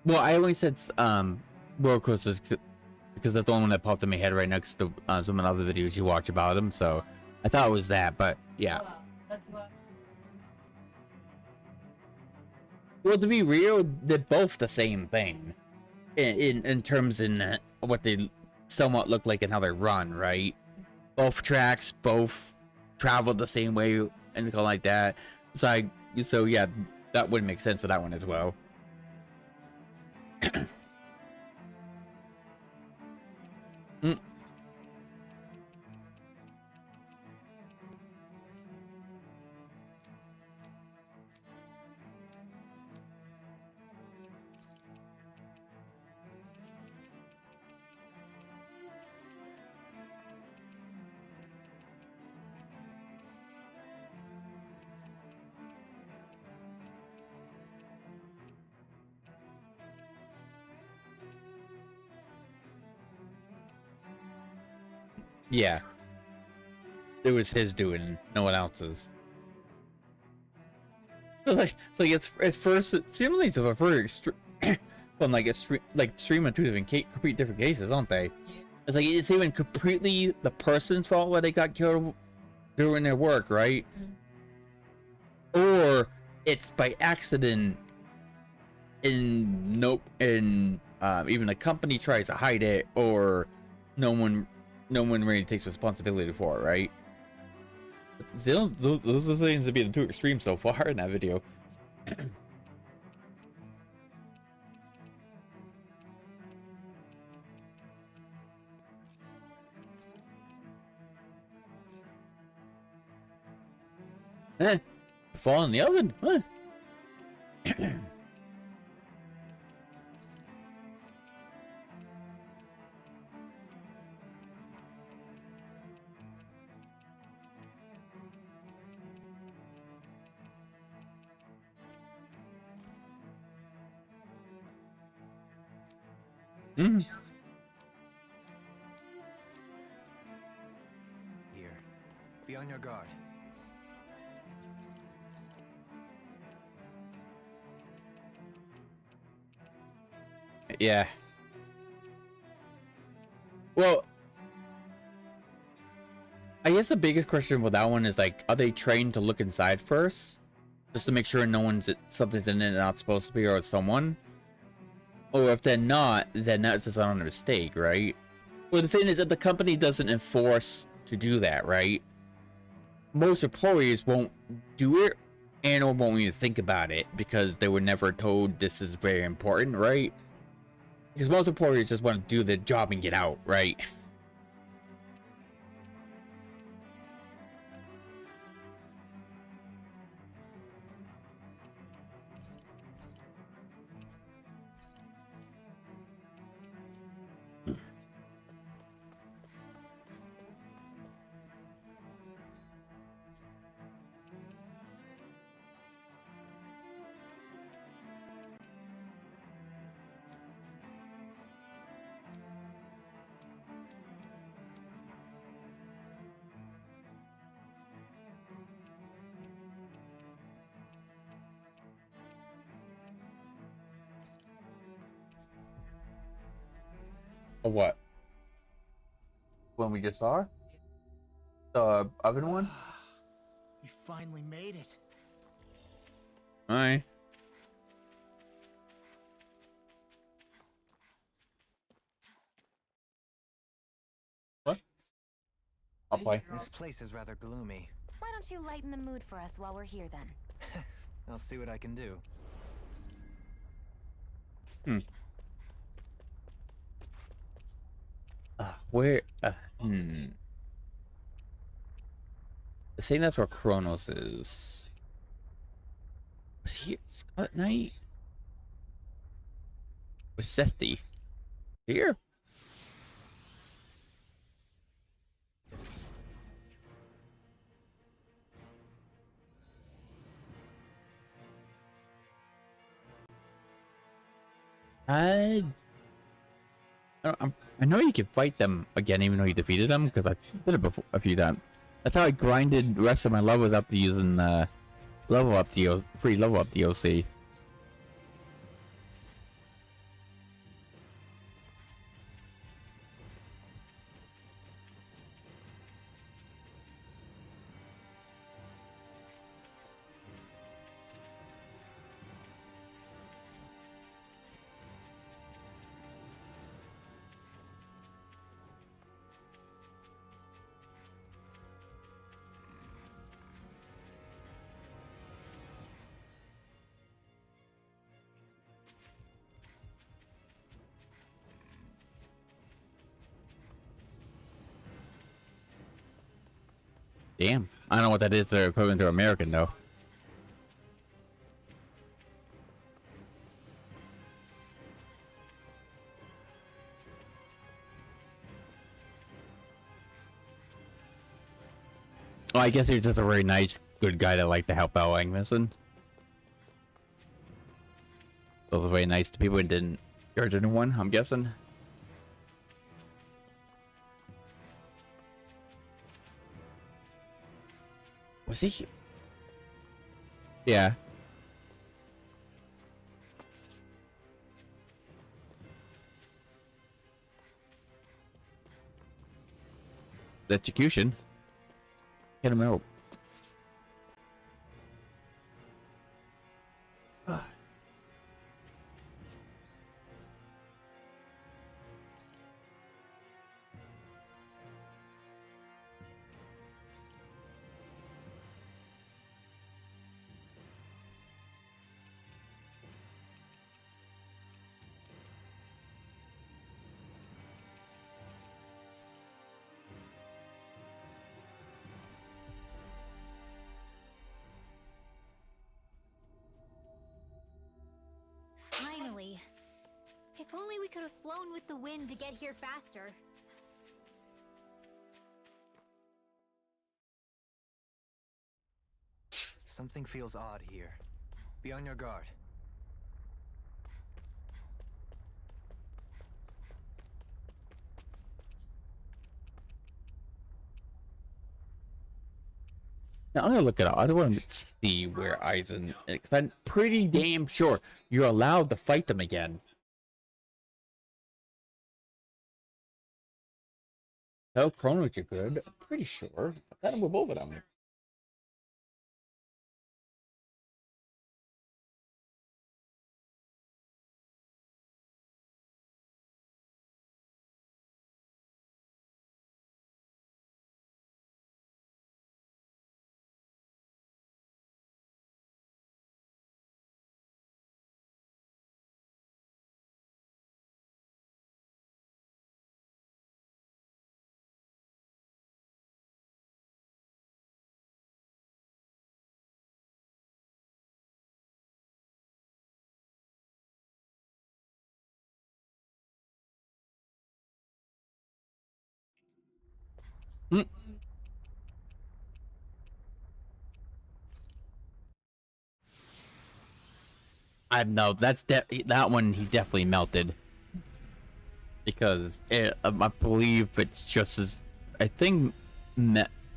A: Well, I only said roller coasters because that's the only one that popped in my head right next to some of the other videos you watch about them. So I thought it was that, but yeah. Well, to be real, they're both the same thing in terms in what they somewhat look like and how they run, right? Both tracks, both travel the same way and anything like that. So yeah, that would make sense for that one as well. Yeah. It was his doing, no one else's. It's at first it seems like it's a very extreme well, like stream on two complete different cases, aren't they? It's like it's even completely the person's fault why they got killed doing their work, right? Or it's by accident and even the company tries to hide it, or no one really takes responsibility for it, right? Those things to be the two extremes so far in that video. Fall in the oven? Huh?
F: Here. Be on your guard.
A: Yeah. Well, I guess the biggest question with that one is like, are they trained to look inside first, just to make sure something's in it not supposed to be, or someone? Or if they're not, then that's just on a mistake, right? Well, the thing is that the company doesn't enforce to do that, right? Most employees won't do it, and or won't even think about it because they were never told this is very important, right? Because most employees just want to do their job and get out, right?
J: Or what? One we just saw? The oven one?
B: We finally made it.
J: Alright. What? I'll play.
F: This place is rather gloomy.
G: Why don't you lighten the mood for us while we're here then?
F: I'll see what I can do.
J: Where? I think that's where Kronos is. Was he at night? Was Sethty here? I know you can fight them again, even though you defeated them, because I did it before a few times. That's how I grinded the rest of my levels up to using level up free level up DLC. Damn. I don't know what that is equivalent to American, though. Well, I guess he's just a very nice, good guy that liked to help out Agneson. Those are very nice to people and didn't charge anyone, I'm guessing. Was he? Yeah. The execution. Get him out.
G: Finally. If only we could have flown with the wind to get here faster.
F: Something feels odd here. Be on your guard.
J: Now I'm gonna look it up. I want to see where Aizen, because I'm pretty damn sure you're allowed to fight them again. Tell Kronos you're good. I'm pretty sure. I thought I'm with both of them. I know that's that one he definitely melted because I believe it's just as I think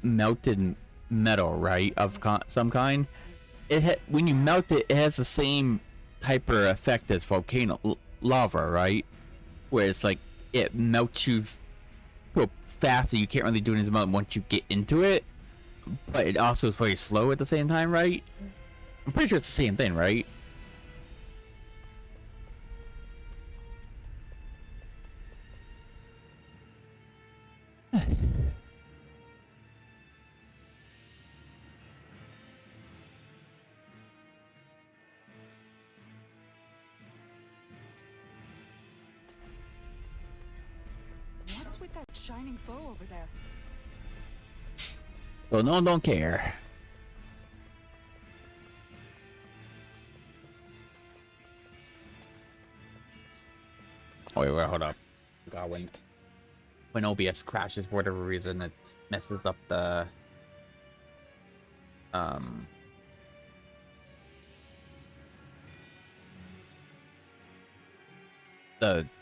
J: melted metal, right, of some kind. When you melt it, it has the same type of effect as volcano lava, right? Where it's like
A: it melts you so fast that you can't really do anything once you get into it. But it also is very slow at the same time, right? I'm pretty sure it's the same thing, right?
K: What's with that shining foe over there?
A: So no one don't care. Oh wait, hold up. God, when OBS crashes for whatever reason, it messes up the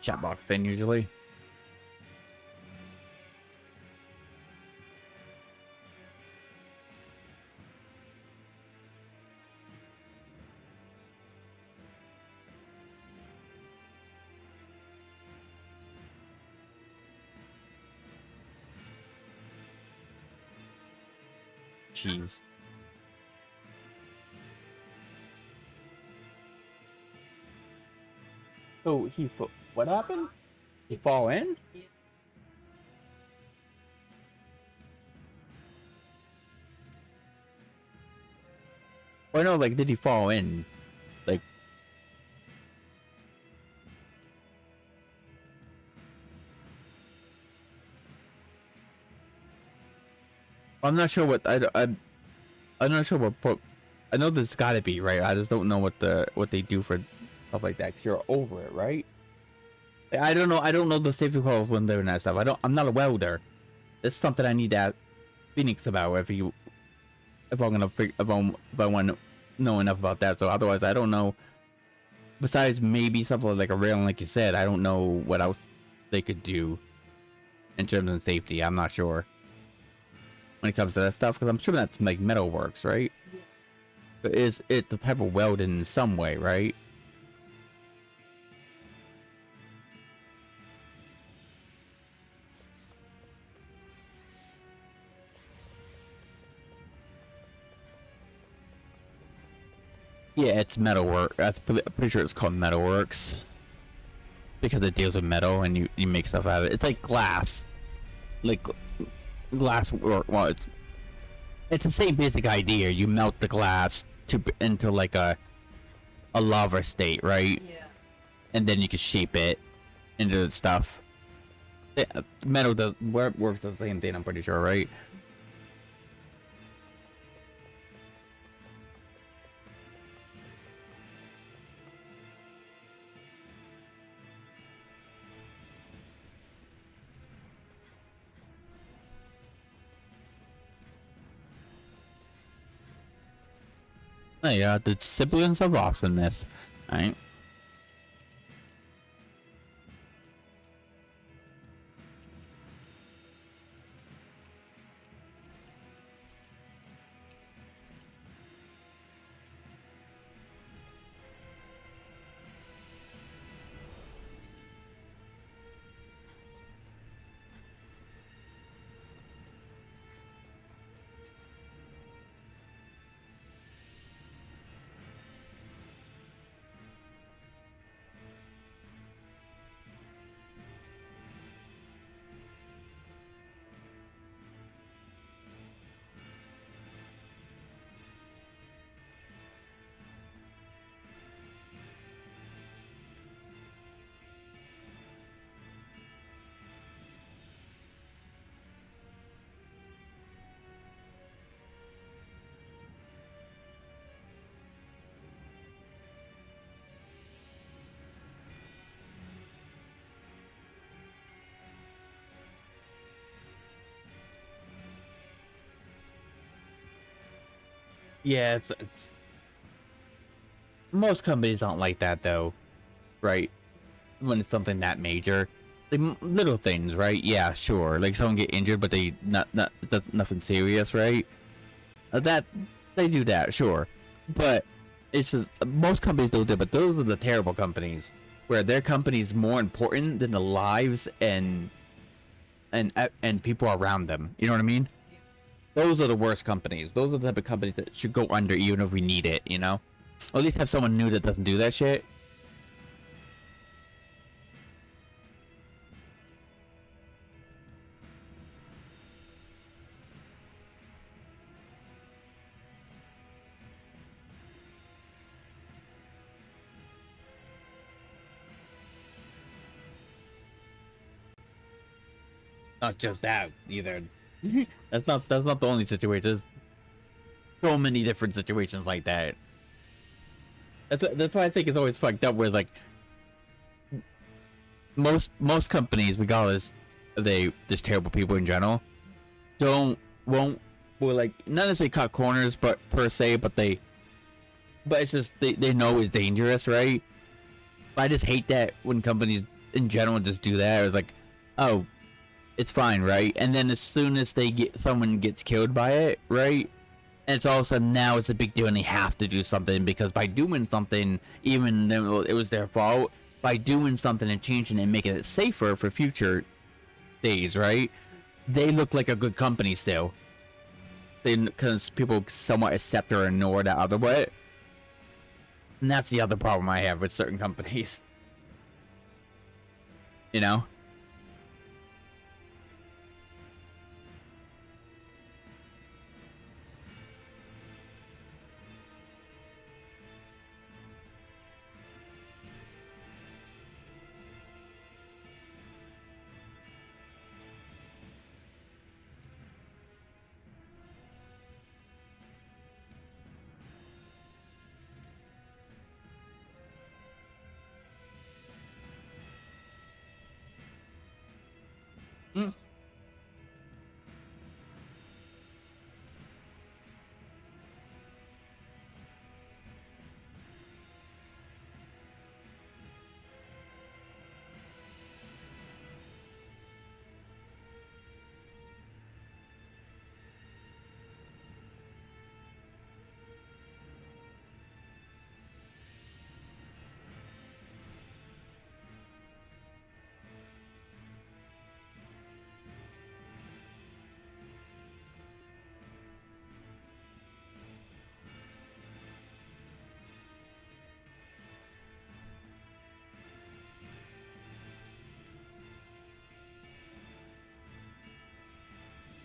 A: chat box thing usually. Jeez. So what happened? He fall in? Or no, like, did he fall in? Like, I'm not sure what I'm not sure what I know there's gotta be, right? I just don't know what they do for stuff like that, 'cause you're over it, right? I don't know the safety calls when doing that stuff. I'm not a welder. It's something I need to ask Phoenix about if I want to know enough about that. So otherwise I don't know, besides maybe something like a railing like you said, I don't know what else they could do in terms of safety. I'm not sure when it comes to that stuff, because I'm sure that's like metalworks, right? But it's the type of welding in some way, right? Yeah, it's metalwork. I'm pretty sure it's called metalworks because it deals with metal and you make stuff out of it. It's like glass, like glass work. Well, it's the same basic idea. You melt the glass into like a lava state, right? Yeah. And then you can shape it into the stuff. Metal works the same thing. I'm pretty sure, right? Oh yeah, the siblings of awesomeness, right? Yeah, it's most companies don't like that though, right? When it's something that major, like little things, right? Yeah, sure. Like someone get injured, but they nothing serious, right? That they do that, sure. But it's just most companies don't do it. But those are the terrible companies where their company is more important than the lives and people around them. You know what I mean? Those are the worst companies. Those are the type of companies that should go under even if we need it, you know? Or at least have someone new that doesn't do that shit. Not just that either. That's not the only situation. There's so many different situations like that. That's why I think it's always fucked up where like most companies, regardless of there's terrible people in general, will like not necessarily cut corners but it's just they know it's dangerous, right? But I just hate that when companies in general just do that. It's like, oh, it's fine, right? And then as soon as someone gets killed by it, right? And it's all of a sudden now it's a big deal and they have to do something because by doing something, even though it was their fault, by doing something and changing it and making it safer for future days, right? They look like a good company still. Because people somewhat accept or ignore that other way. And that's the other problem I have with certain companies. You know? Mm.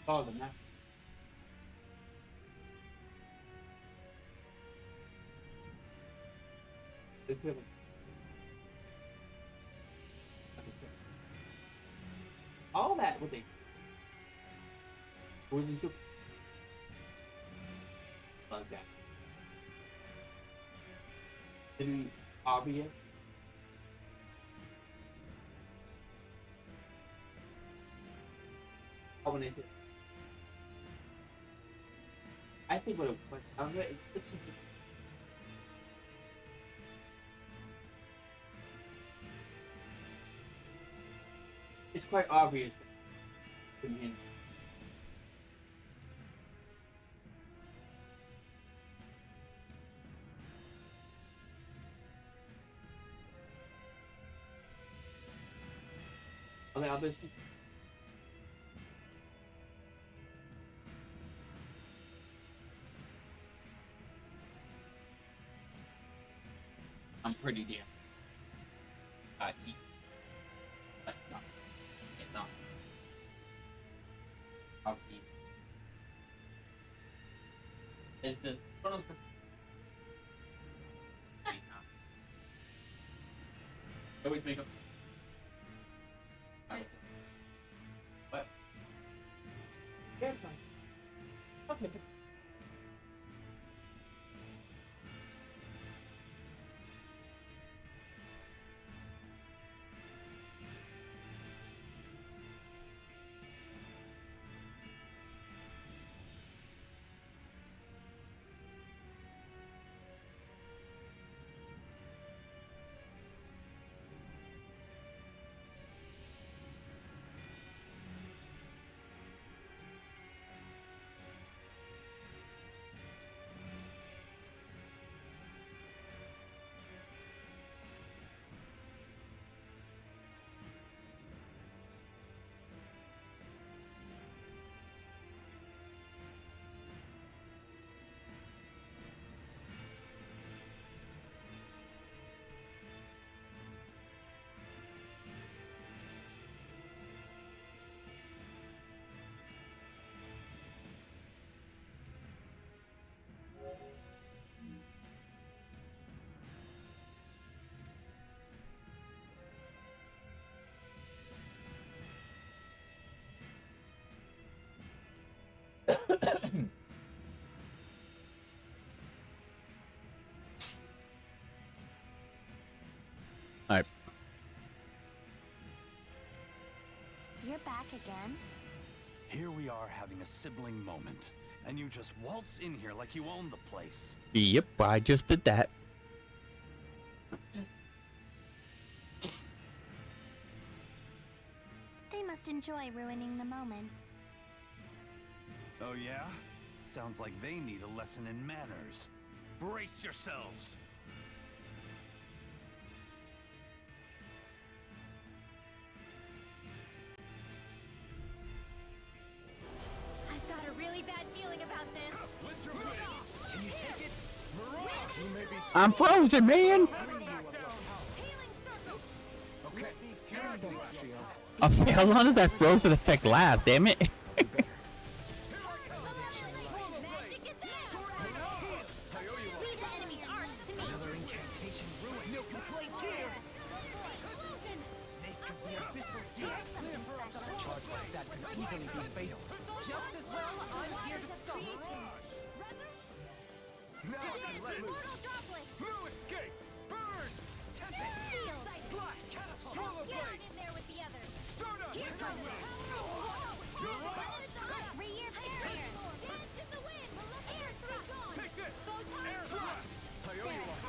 A: Oh, the map. All that would they? Who's the like that? Didn't obvious? Oh, when is it? I think what it was, it's quite obvious. Okay, obviously. I'm pretty damn. He. Like, no. It's not. Obviously. It's a. One of the. Always make up. What? Yeah, fine. Okay. Alright.
G: You're back again?
O: Here we are having a sibling moment, and you just waltz in here like you own the place.
A: Yep, I just did that.
G: They must enjoy ruining the moment.
O: Oh yeah? Sounds like they need a lesson in manners. Brace yourselves!
G: I've got a really bad feeling about this.
O: Can you take it? You may be
A: I'm frozen, man!
O: okay.
A: Okay, how long does that frozen effect last, damn it?
K: Just as well, I'm here to stop.
O: Now I can let loose. No escape! Burn! Tempest! Slash! Catapult! Swallow blade!
G: In there with the others.
O: Stardust!
G: Three-year barrier. Dance in the wind. Air thrust.
O: Take this! Air slash! I owe you one.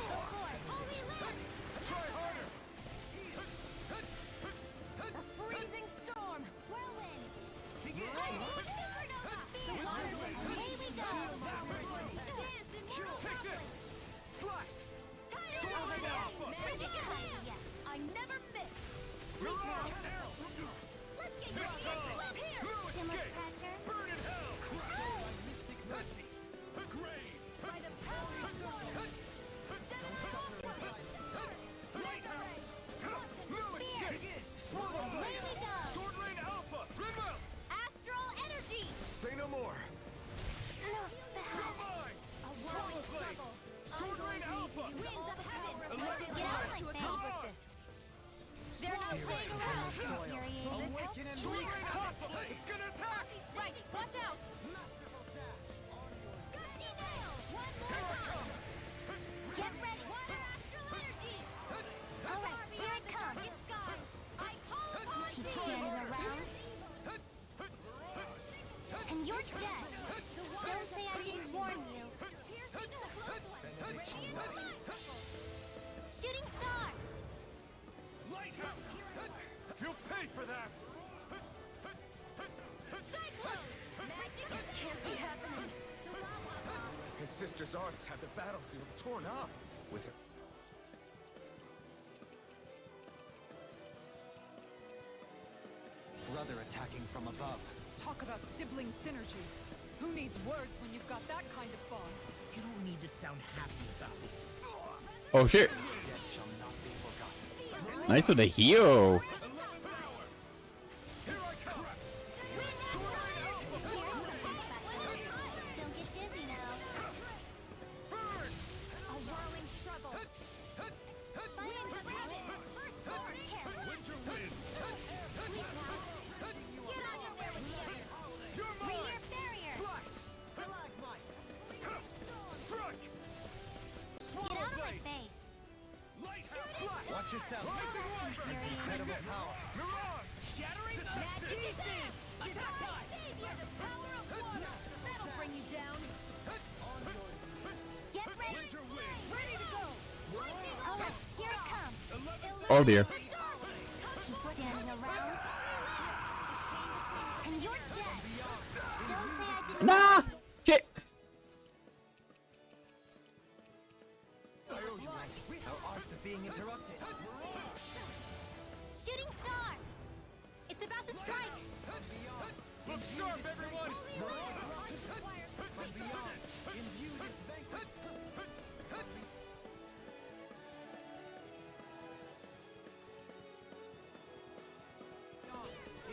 G: Holy land.
O: Try harder!
G: The freezing storm. Whirlwind.
O: Begin!
G: Away we go. Dance in mortal
O: Take this! Slash!
G: Over there. I never miss.
O: Mirage!
G: Let's get
O: Snip tongue! No escape! Burn in hell! Mystic mercy! Grave!
G: By the power of water.
O: No escape! Swallow blade! Sword Rain Alpha! Rimwell!
G: Astral energy.
O: Say no more!
G: Look back.
O: You're mine!
G: A world struggle.
O: Sword Rain Alpha!
G: Winds of heaven.
O: Eleven
G: Get out of my
O: Mirage!
G: face. They're not playing around. Infuriating.
O: Awaken and wreak havoc! It's gonna attack!
G: Right, watch out. Get ready. Astral energy. All right, here it comes. Keep standing around. And you're dead. Don't say I didn't warn you. Shooting star.
O: Lighthouse! You'll pay for that!
G: Cyclone. Magic can't be happening.
O: His sister's arts had the battlefield torn up with her.
F: Brother attacking from above.
K: Talk about sibling synergy. Who needs words when you've got that kind of bond?
F: You don't need to sound happy about it.
A: Oh shit.
F: Death shall not be forgotten.
A: Nice with a heal.
G: Don't get dizzy now. A whirling struggle. Fire the rabbit. First sword.
O: Winter wind!
G: Sweet now. Get out of there with the others.
O: You're mine!
G: Three-year barrier.
O: Slash! Stalagmite! Strike!
G: Get
O: Swallow
G: out of my
O: blade!
G: face.
O: Lighthouse! Slash!
F: Watch yourself.
O: Rising waters!
F: That's incredible power.
O: Mirage!
F: Shattering
G: Magnificent. Attack by the power of water. That'll bring you down. Get ready.
O: Winter wind!
G: Ready to go. All right, here it comes.
A: Oh dear.
G: Keep standing around. And you're dead. Don't say I didn't.
A: Nah! Shit!
F: I owe you one. Our arts are being interrupted.
G: Shooting star. It's about to strike.
O: Look sharp, everyone!
F: From beyond, imbue this vanquish.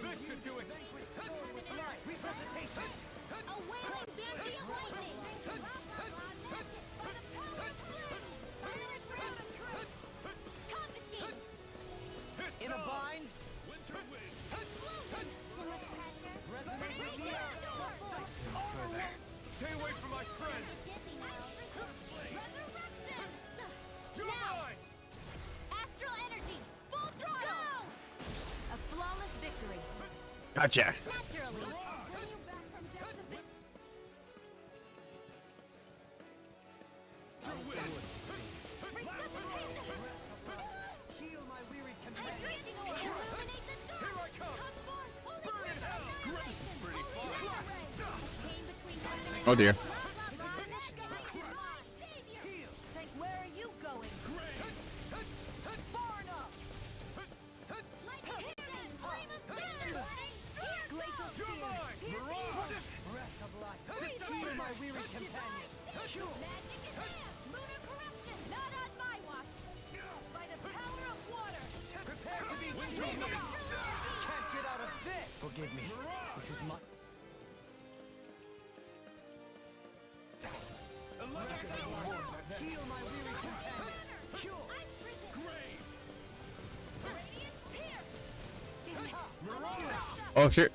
O: This should do it!
F: Representation.
G: A wailing banshee of lightning. Confiscate.
F: In a bind.
O: Winter wind!
F: Resonate with the earth.
A: Gotcha. Oh dear.
G: Where are you going? Far enough. Glacial Spear. Breath of life. Feel my weary companion.
D: Lunar corruption! Not on my watch! By the power of water!
F: Prepare to be killed! Can't get out of this!
B: Forgive me. This is my...
F: Heal my weary companion! Cure!
A: Oh shit.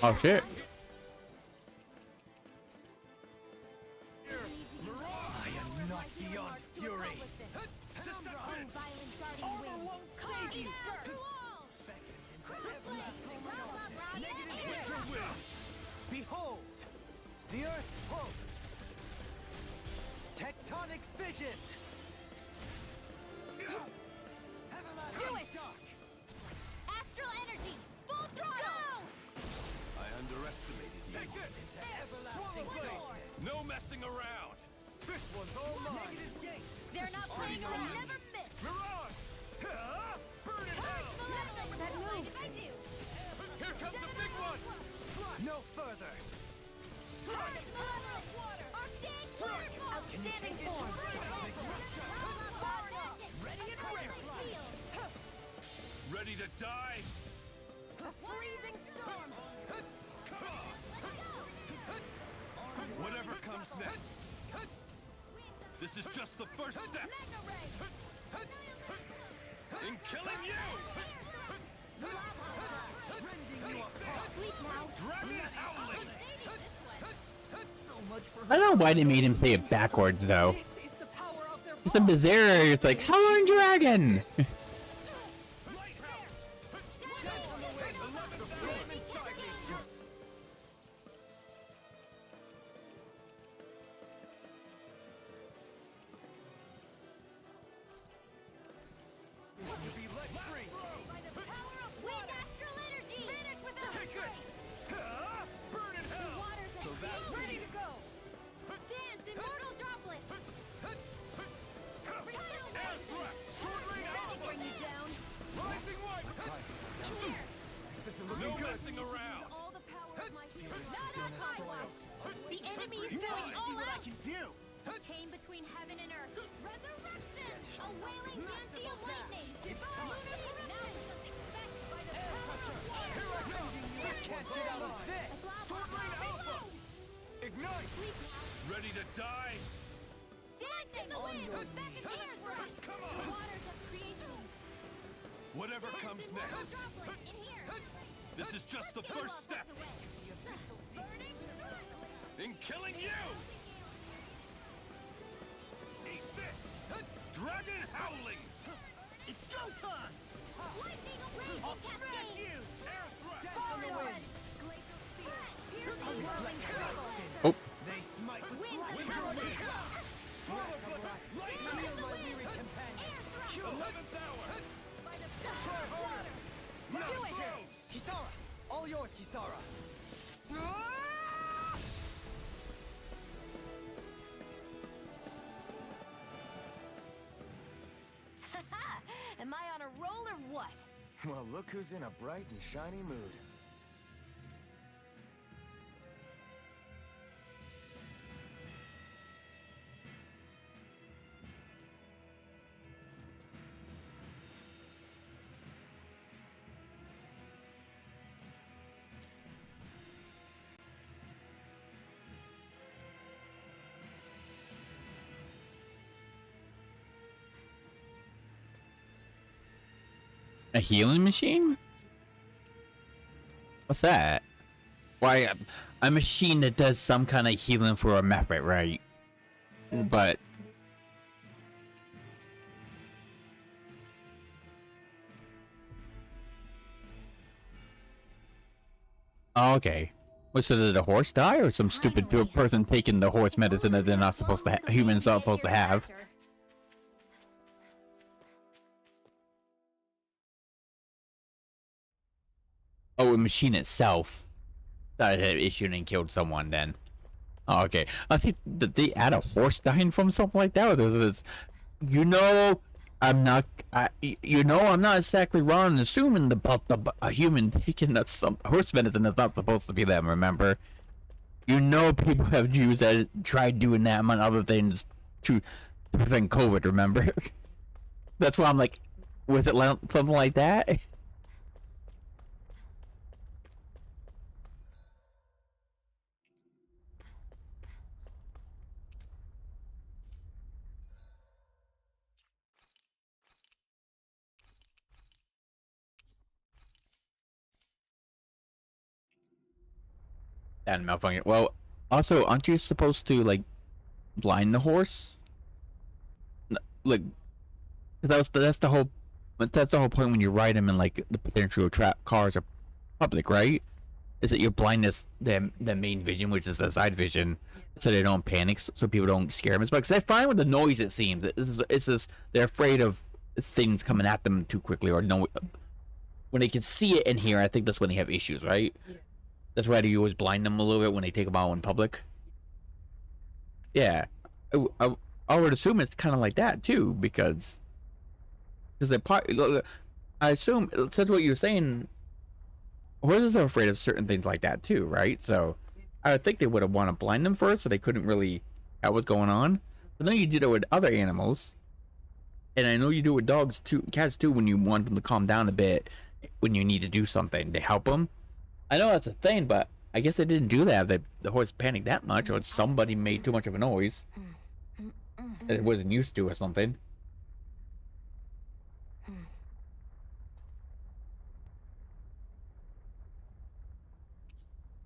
A: Oh shit.
F: I am not beyond fury! Armor won't save you! Behold! The Earth's pulse! Tectonic fission!
D: Do it! Astral energy! Full throttle!
N: I underestimated you.
F: Take it! Swallow blade!
N: No messing around!
F: This one's all mine! Negative gate!
D: They're not playing around. Never miss!
F: Mirage! Burn it hell!
D: That move! If I do!
F: Here comes the big one! No further!
D: Outstanding form!
N: Ready to die?
D: Freezing storm!
N: Whatever comes next. This is just the first step. In killing you!
D: Sleep now!
N: Dragon howling!
A: I don't know why they made him play it backwards though.
K: This is the power of their
A: It's a Bizarre, it's like Howling Dragon.
D: Wind astral energy! Finish with the
F: Burn it hell!
D: So that's
K: ready to go.
D: Dance, immortal droplet!
K: That'll bring you down.
F: Rising white! This isn't looking
N: No
F: good!
N: messing around!
D: All the power of my healing. Not on my watch! The enemy is going
F: See
D: all
F: what I
D: out!
F: can do!
D: Chain between heaven and earth. Resurrection! A wailing banshee of lightning! Lunar corruption! Expect by the power of water!
F: Can't get out of this! Sword Rain Alpha! Ignite!
N: Ready to die?
D: Dance in the wind! Back in the earth! Come on! Waters of creation!
N: Whatever comes
D: Immortal
N: next.
D: droplet in here!
N: This is just the first step. In killing you! Eat this! Dragon howling!
F: It's go time!
D: Lightning raging cascade!
F: you! Air thrust!
D: Far away! Glacial spear! Pierce the whirling turtle!
A: Oh.
F: They smite with
D: Wind of
F: winter
D: power!
F: wind! Swallow blood! Heal my weary companion! Kill 11th hour!
D: By the power of water!
F: Do it! Kisara! All yours, Kisara!
G: Am I on a roll or what?
F: Well, look who's in a bright and shiny mood.
A: A healing machine? What's that? Why, a machine that does some kind of healing for a Mephit, right? but oh, okay. So did a horse die, or some stupid person taking the horse medicine that they're not supposed to humans are supposed to have? Oh, the machine itself that had issued and killed someone then. Oh, okay. I think did they add a horse dying from something like that? Or there's, I'm not exactly wrong in assuming a human taking some horse medicine is not supposed to be them, remember? People have used that, tried doing that among other things to prevent COVID, remember? That's why I'm like, was it something like that? That malfunction. Well, also, aren't you supposed to like blind the horse? Like, that's the whole point when you ride them in like the potential trap cars or public, right? Is that you blind the main vision, which is the side vision, so they don't panic, so people don't scare them as much. Because they're fine with the noise. It seems it's just they're afraid of things coming at them too quickly, or no. When they can see it and hear, I think that's when they have issues, right? Yeah. That's why you always blind them a little bit when they take them out in public. Yeah, I would assume it's kind of like that too, because I assume that's what you're saying. Horses are afraid of certain things like that too, right? So I would think they would have want to blind them first, so they couldn't really have what's going on. But then you do that with other animals, and I know you do it with dogs too, cats too, when you want them to calm down a bit, when you need to do something to help them. I know that's a thing, but I guess they didn't do that. The horse panicked that much, or somebody made too much of a noise that it wasn't used to, or something.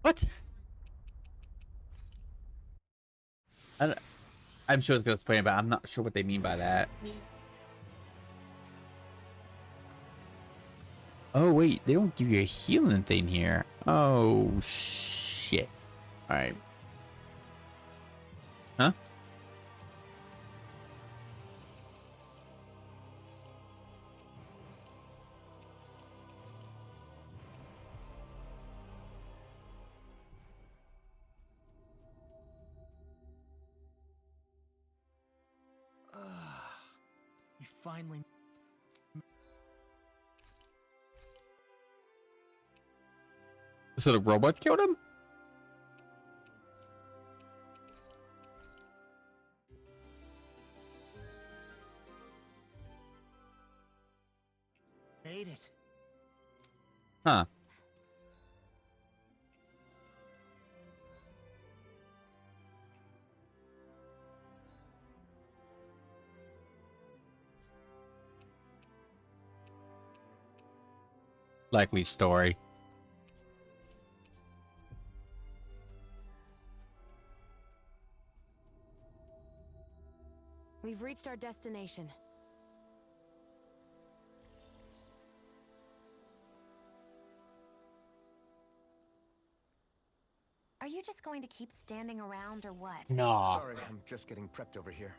A: What? I'm sure it's going to explain, but I'm not sure what they mean by that. Oh wait, they don't give you a healing thing here. Oh shit. Alright. Huh?
B: We finally...
A: So the robots killed him?
B: Made it.
A: Huh. Likely story.
G: We've reached our destination. Are you just going to keep standing around or what?
A: Nah.
F: Sorry, I'm just getting prepped over here.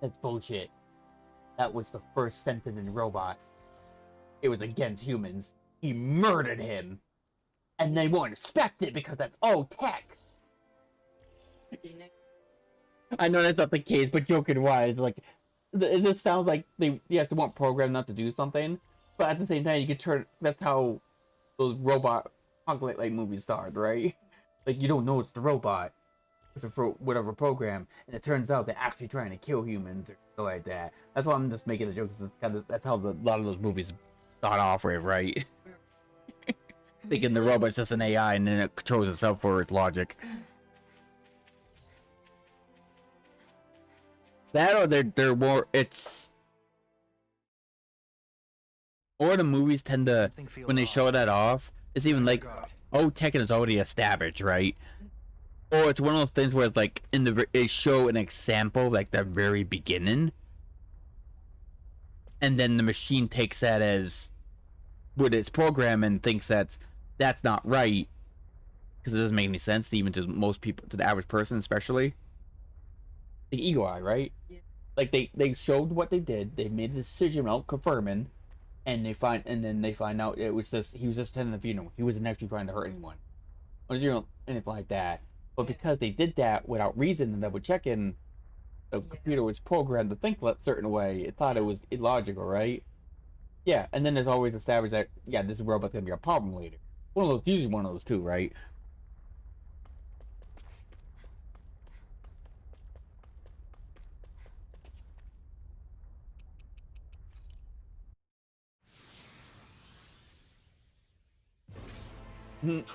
A: That's bullshit. That was the first sentient robot. It was against humans. He murdered him. And they won't expect it because that's all tech. I know that's not the case, but joking wise, like, this sounds like they weren't programmed not to do something, but at the same time, you could turn. That's how those robot like movies start, right? Like, you don't know it's the robot, it's a whatever program, and it turns out they're actually trying to kill humans or something like that. That's why I'm just making a joke. That's how a lot of those movies start off with, right? Thinking the robot's just an AI, and then it controls itself for its logic. That or they're more, it's, or the movies tend to, when they show that off, it's even like, oh, Tekken is already established, right? or it's one of those things where it's like they show an example like the very beginning, and then the machine takes that as with its program and thinks that's not right because it doesn't make any sense even to most people, to the average person especially. The ego eye, right? Yeah. Like they showed what they did, they made a decision without confirming, and then they find out it was just he was just attending the funeral. He wasn't actually trying to hurt anyone, or anything like that. But because they did that without reason and double checking, the computer was programmed to think a certain way. It thought it was illogical, right? Yeah, and then there's always established that this robot's gonna be a problem later. Usually one of those two, right?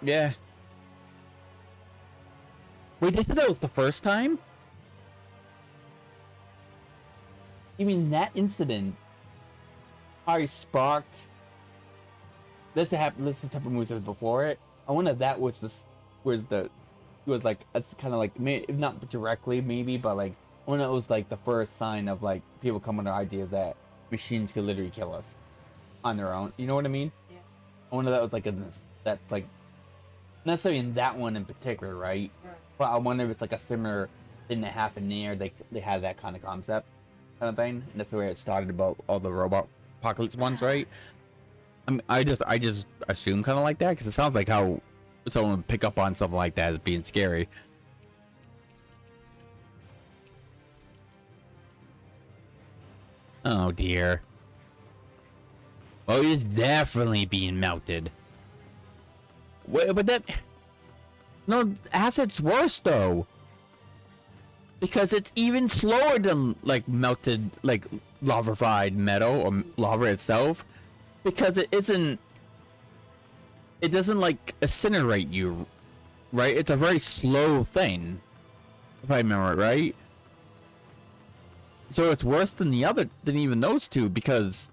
A: Yeah. Wait, they said that was the first time? You mean that incident probably sparked this type of moves before it? I wonder if that was like it's kind of like, if not directly maybe, but like I wonder if it was like the first sign of like people coming to ideas that machines could literally kill us on their own. You know what I mean? Yeah. I wonder if that was like that's like not necessarily in that one in particular, right? But I wonder if it's like a similar thing that happened there. They had that kind of concept, kind of thing. And that's the way it started about all the robot apocalypse ones, right? I just assume kind of like that because it sounds like how someone would pick up on something like that as being scary. Oh dear. Oh, it's definitely being melted. Wait, but that... No, acid's worse though. Because it's even slower than like melted, like lavafied metal or lava itself. Because it doesn't like incinerate you, right? It's a very slow thing, if I remember it right. So it's worse than even those two because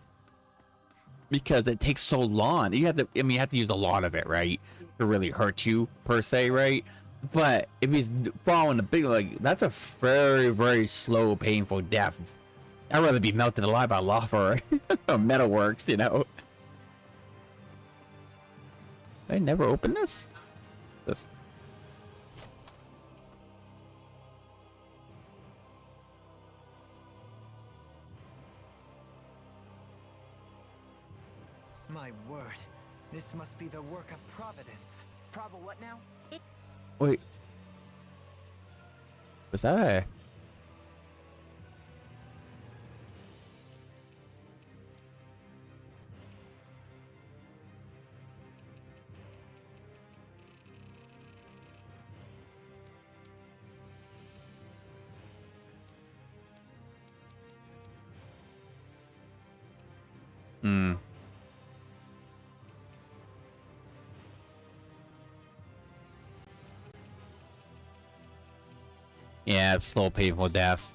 A: it takes so long. You have to use a lot of it, right, to really hurt you per se, right? But if he's following a big, like, that's a very, very slow, painful death. I'd rather be melted alive by lava or metalworks, you know. I never opened this.
B: My word, this must be the work of Providence.
E: Prova what now?
A: Wait. Was that? Hmm. Yeah, it's slow, painful death.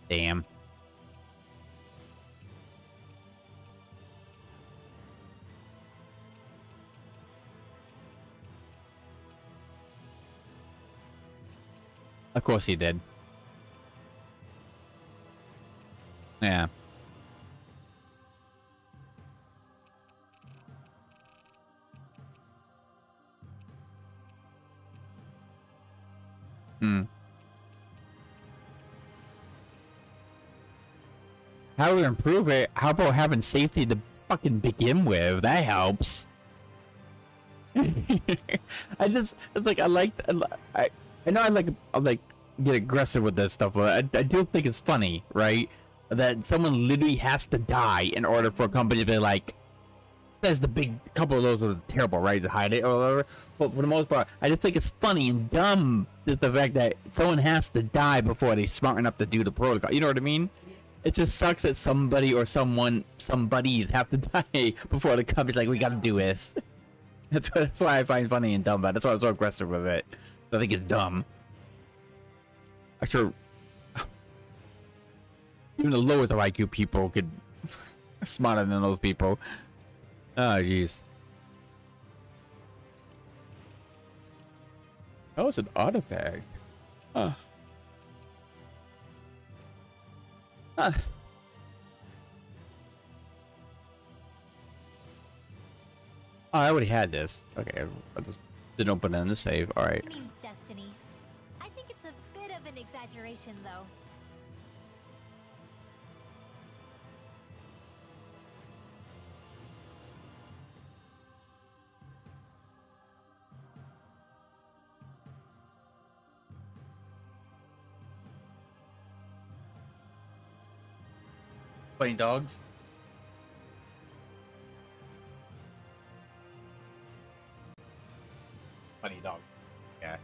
A: Damn. Of course he did. Yeah. How do we improve it? How about having safety to fucking begin with? That helps. I know I like get aggressive with this stuff, but I do think it's funny, right? That someone literally has to die in order for a company to be like, there's the big couple of those are terrible, right? To hide it or whatever. But for the most part, I just think it's funny and dumb just the fact that someone has to die before they're smart enough to do the protocol. You know what I mean? It just sucks that somebody or somebodies have to die before the company's like, we gotta do this. That's why I find it funny and dumb about it. That's why I'm so aggressive with it. I think it's dumb. I'm sure even the lowest of IQ people could are smarter than those people. Oh jeez. Oh, it's an artifact. Huh. Huh. Oh, I already had this. Okay, I just didn't open it in the save. All right.
D: It means destiny. I think it's a bit of an exaggeration, though.
J: Playing dogs. Funny dog. Yeah.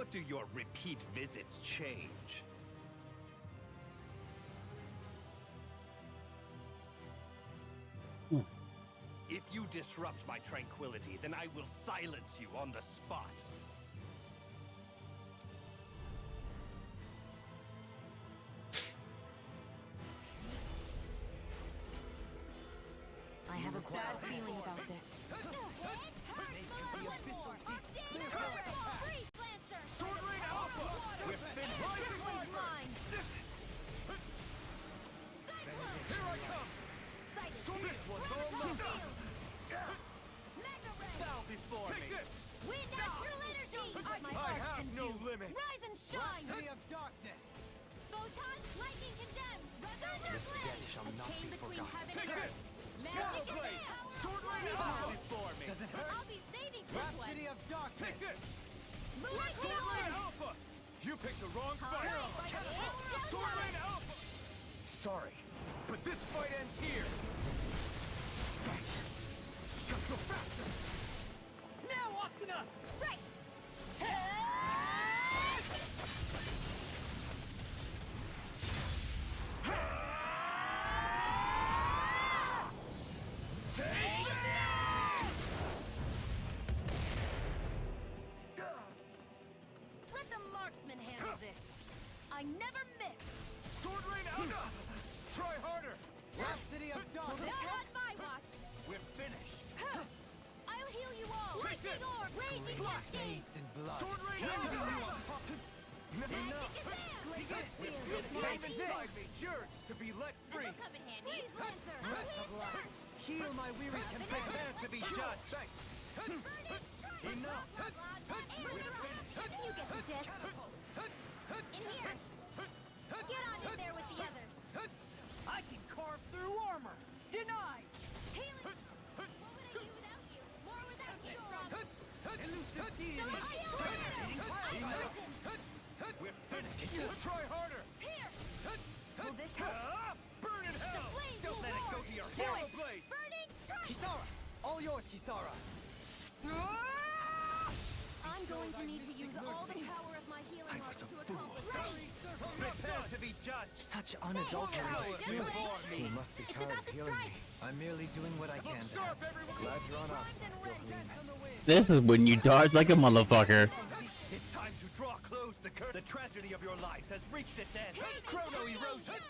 F: What do your repeat visits change? If you disrupt my tranquility, then I will silence you on the spot.
G: I have a bad feeling about this.
F: Sword Rain Alpha! We've been rising mine! Here I come! So this one's all mine! Bow before me! Take this!
G: Natural energy!
F: I have no limits!
G: Rise and shine!
F: City of darkness!
D: Photon, lightning condemned!
F: This debt shall not be forgotten. Take this!
D: Magic
F: Skull Blade! Sword Rain Alpha! Before me! Does it hurt?
D: I'll be saving this one!
F: City of darkness! Take this!
D: Moonlight
F: Sword Rain
D: Killer!
F: Alpha! You picked the wrong fight! Sword Rain Alpha! Sorry, but this fight ends here! Just go faster! Now, Asuna!
D: Right!
G: Let the marksman handle this. I never miss.
F: Sword Rain Alpha! Try harder! Rhapsody of Darkness!
D: Not on my watch!
F: We're finished!
D: I'll heal you all!
F: Take this!
D: Lightning orb! Raging cascade!
F: and blood! Sword Rain Alpha! Enough! Cave inside me yearns to be let free!
D: This'll come in handy! Freeze Lancer!
F: Breath of life! Heal my weary companion to be judged! Thanks! Enough!
D: You get the gist. In here! Get on in there with the others!
F: I can carve through armor!
K: Denied!
D: What would I do without you? More without you,
F: Elusive deity! We're finished! Try harder!
D: Here!
K: Will this help?
F: Burn in hell! Don't let it go to your hero blade!
D: Burning strike!
F: Kisara! All yours, Kisara!
C: I'm going to need to use all the power of my healing arts to accomplish this.
F: Prepare to be judged!
L: Such unadulterated
F: You bore me!
L: You must be tired of healing me. I'm merely doing what I can.
F: Sharp, everyone!
L: Glad you're on our side.
A: This is when you dodge like a motherfucker.
F: It's time to draw close the curtain. The tragedy of your lives has reached its end. Chrono erosion!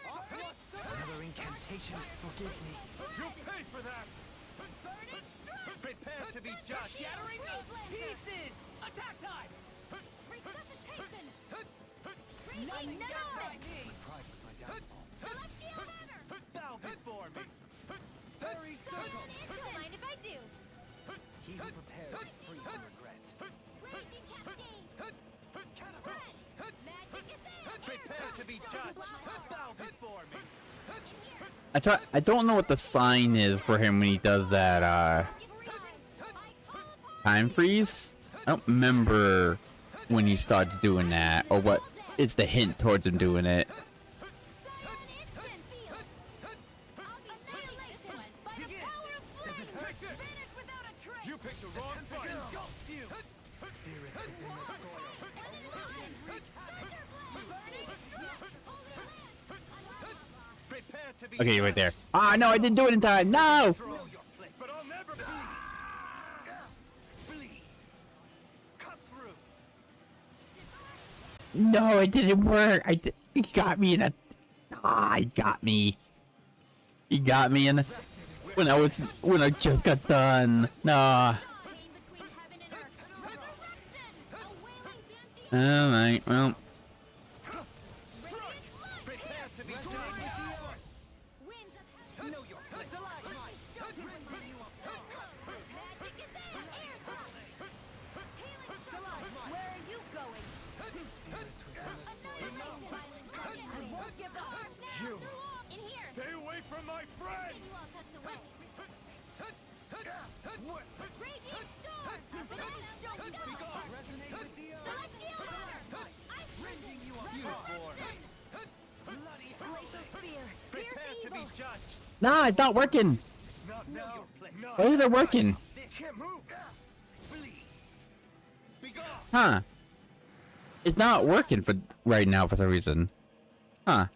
L: Another incantation. Forgive me.
F: You pay for that! Prepare to be judged! Shattering pieces! Attack time!
D: Resuscitation!
K: Nothing
D: never
K: gets by
D: miss.
K: me!
L: Pride was my downfall.
D: Celestial hammer!
F: Bow before me! Fairy circle!
D: Don't mind if I do!
L: He who prepares is free from regret.
D: Raging cascade! Magic is in!
F: Prepare to be judged! Bow before me!
A: I don't know what the sign is for him when he does that time freeze. I don't remember when he started doing that or what is the hint towards him doing it.
F: You picked the wrong fight!
L: Spirit is in the soil.
F: Prepare to be
A: Okay, you're right there. Ah, no, I didn't do it in time. No.
F: but I'll never bleed! Cut through!
A: No, it didn't work. He got me in a. Ah, he got me. He got me in when I just got done. Nah. All right. Well.
F: Prepare to be judged! Know your place!
G: Where are you going? I won't give up.
F: You! Stay away from my friend! Prepare to be judged!
A: Nah, it's not working.
F: Not now!
A: Why is it working?
F: Can't move! Bleed! Be gone!
A: Huh. It's not working for right now for some reason. Huh.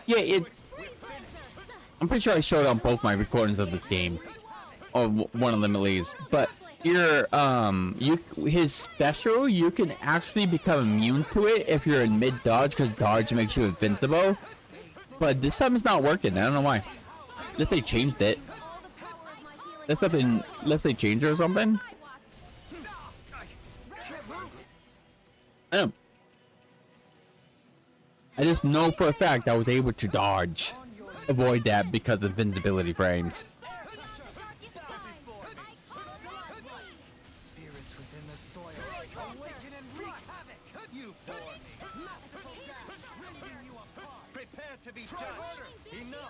A: Yeah, I'm pretty sure I showed on both my recordings of this game. Or one of them at least. But his special, you can actually become immune to it if you're in mid-dodge, because dodge makes you invincible. But this time it's not working. I don't know why. Unless they changed it. That's something. Unless they changed it or something. I don't. I just know for a fact I was able to dodge, avoid that because of invincibility frames.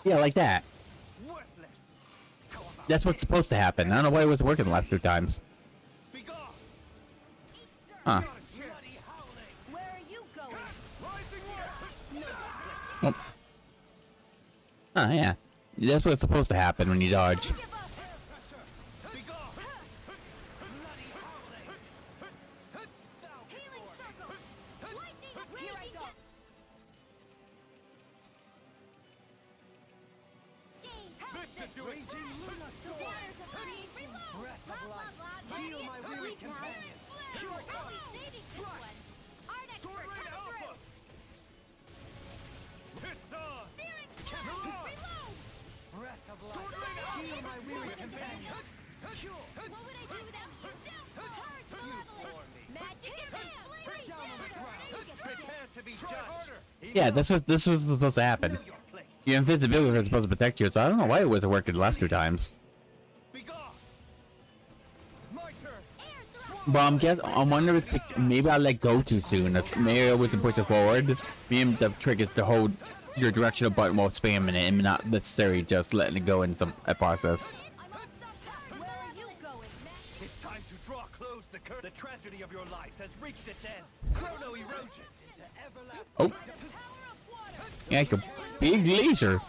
A: Yeah, like that. That's what's supposed to happen. I don't know why it wasn't working the last 2 times. Huh. Oh. Oh, yeah. That's what's supposed to happen when you dodge. Yeah, this was supposed to happen. Your invisibility was supposed to protect you, so I don't know why it wasn't working the last 2 times. But I'm wondering if maybe I let go too soon. If maybe I wasn't pushing forward. Maybe the trick is to hold your directional button while spamming it, and not necessarily just letting it go in a process.
F: It's time to draw close the curtain. The tragedy of your lives has reached its end. Chrono erosion into everlasting.
A: Oh. Yeah, like a big laser.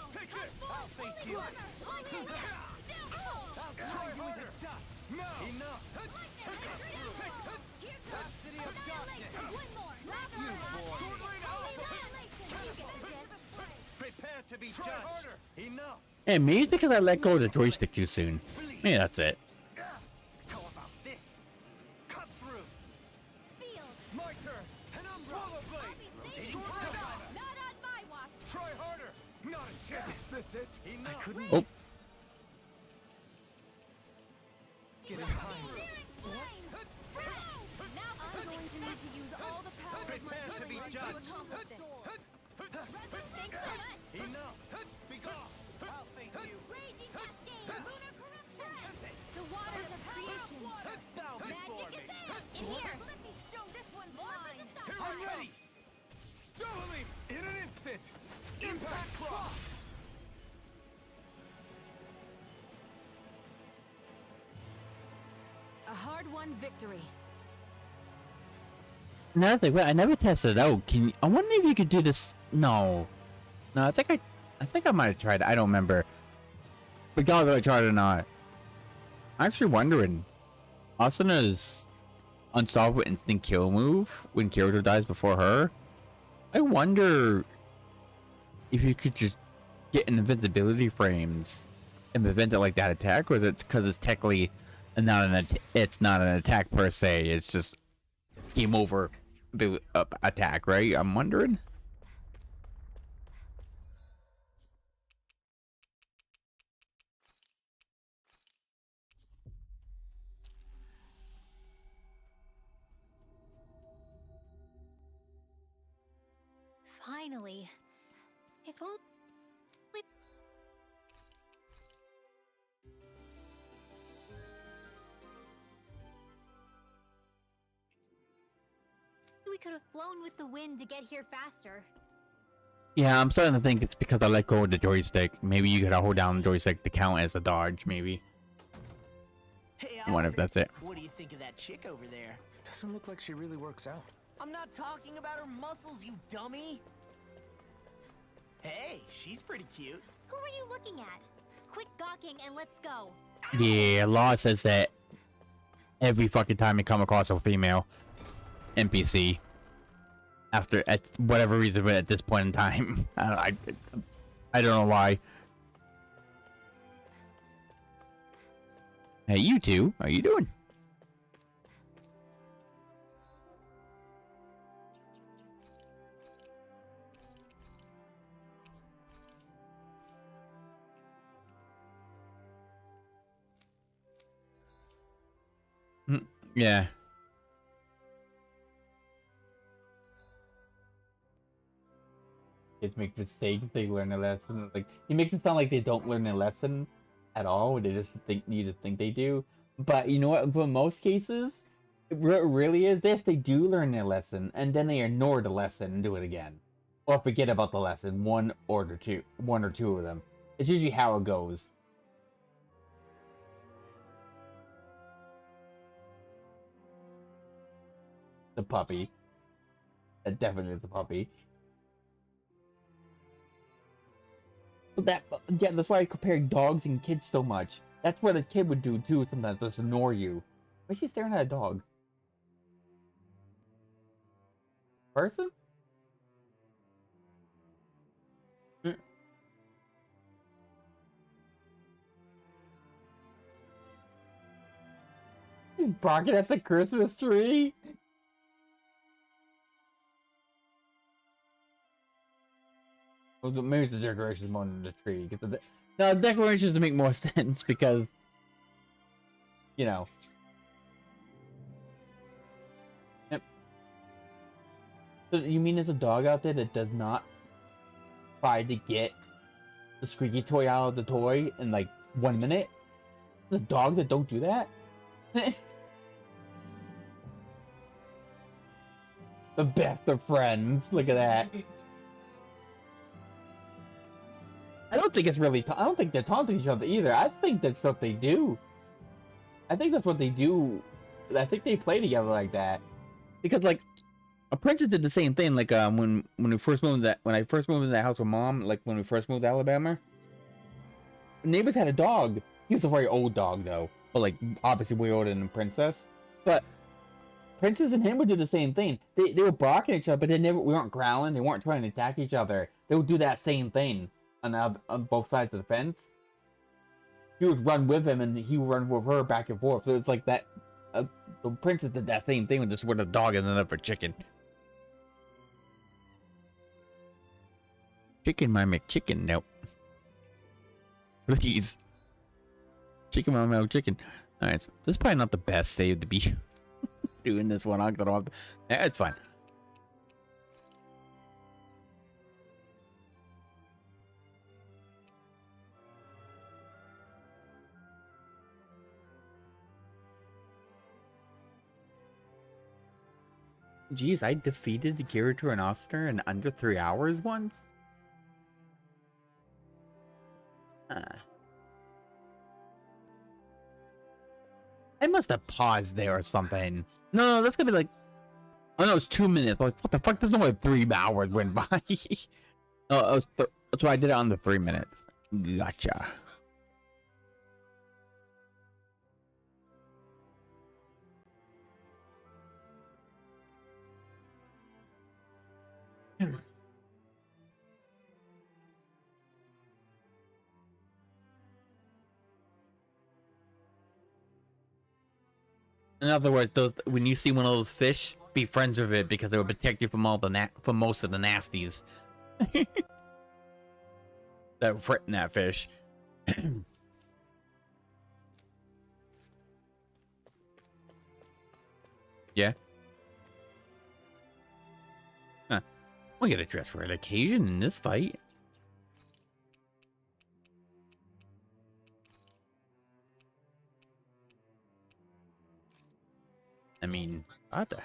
A: Hey, maybe because I let go of the joystick too soon. Maybe that's it. Oh.
F: Get in time.
G: Now I'm going to need to use all the power of my healing word to accomplish this. Thanks so much.
F: Enough. Be gone. I'll face you.
G: Raging cascade. Lunar corruption. The waters of creation. Magic is out. In here. Let me show this one mine.
F: I'm ready. Doubling in an instant. Impact Cross.
K: A hard-won victory.
A: Another thing, wait, I never tested it out. I wonder if you could do this. No, I think I might have tried it. I don't remember. Regardless if I tried it or not. I'm actually wondering. Asuna's unstoppable instant kill move when Kirito dies before her. I wonder if you could just get an invincibility frames and prevent it like that attack, or is it because it's technically it's not an attack per se? It's just game over attack, right? I'm wondering.
D: Finally. If only we could have flown with the wind to get here faster.
A: Yeah, I'm starting to think it's because I let go of the joystick. Maybe you gotta hold down the joystick to count as a dodge, maybe.
B: Hey,
A: I wonder if that's it.
B: What do you think of that chick over there?
L: Doesn't look like she really works out.
B: I'm not talking about her muscles, you dummy. Hey, she's pretty cute.
D: Who are you looking at? Quit gawking and let's go.
A: Yeah, law says that every fucking time you come across a female. NPC. After, at whatever reason, but at this point in time. I don't know why. Hey, you two, how you doing? Yeah. Kids make mistakes, they learn a lesson. Like, he makes it sound like they don't learn a lesson at all. They just think you just think they do. But you know what? For most cases, what it really is this: they do learn their lesson, and then they ignore the lesson and do it again, or forget about the lesson. One or two of them. It's usually how it goes. The puppy. That definitely is the puppy. But yeah, that's why I compare dogs and kids so much. That's what a kid would do too sometimes, just ignore you. Why is she staring at a dog? Person? Barking at the Christmas tree? Well, maybe it's the decorations more than the tree. No, the decorations to make more sense because, you know. Yep. So you mean there's a dog out there that does not try to get the squeaky toy out of the toy in like 1 minute? There's a dog that don't do that? The best of friends. Look at that. I don't think it's really. I don't think they're taunting each other either. I think that's what they do. I think that's what they do. I think they play together like that. Because like, a princess did the same thing. Like when we first moved when I first moved into that house with mom. Like when we first moved to Alabama. Neighbors had a dog. He was a very old dog though, but like obviously way older than Princess. But Princess and him would do the same thing. They were barking at each other, but we weren't growling. They weren't trying to attack each other. They would do that same thing on both sides of the fence. She would run with him, and he would run with her back and forth. So it's like that. The Princess did that same thing with a dog and another chicken. Chicken, my McChicken. Nope. Please. Chicken, my McChicken. All right, so this is probably not the best save to be doing this one. Yeah, it's fine. Jeez, I defeated the Kirito and Oster in under 3 hours once? I must have paused there or something. No, that's gonna be like... Oh no, it's 2 minutes. Like, what the fuck? There's no way 3 hours went by. No, so I did it on the 3 minutes. Gotcha. In other words, when you see one of those fish, be friends with it because it will protect you from from most of the nasties that threaten that fish. Yeah. Huh. We gotta dress for an occasion in this fight. I mean, other.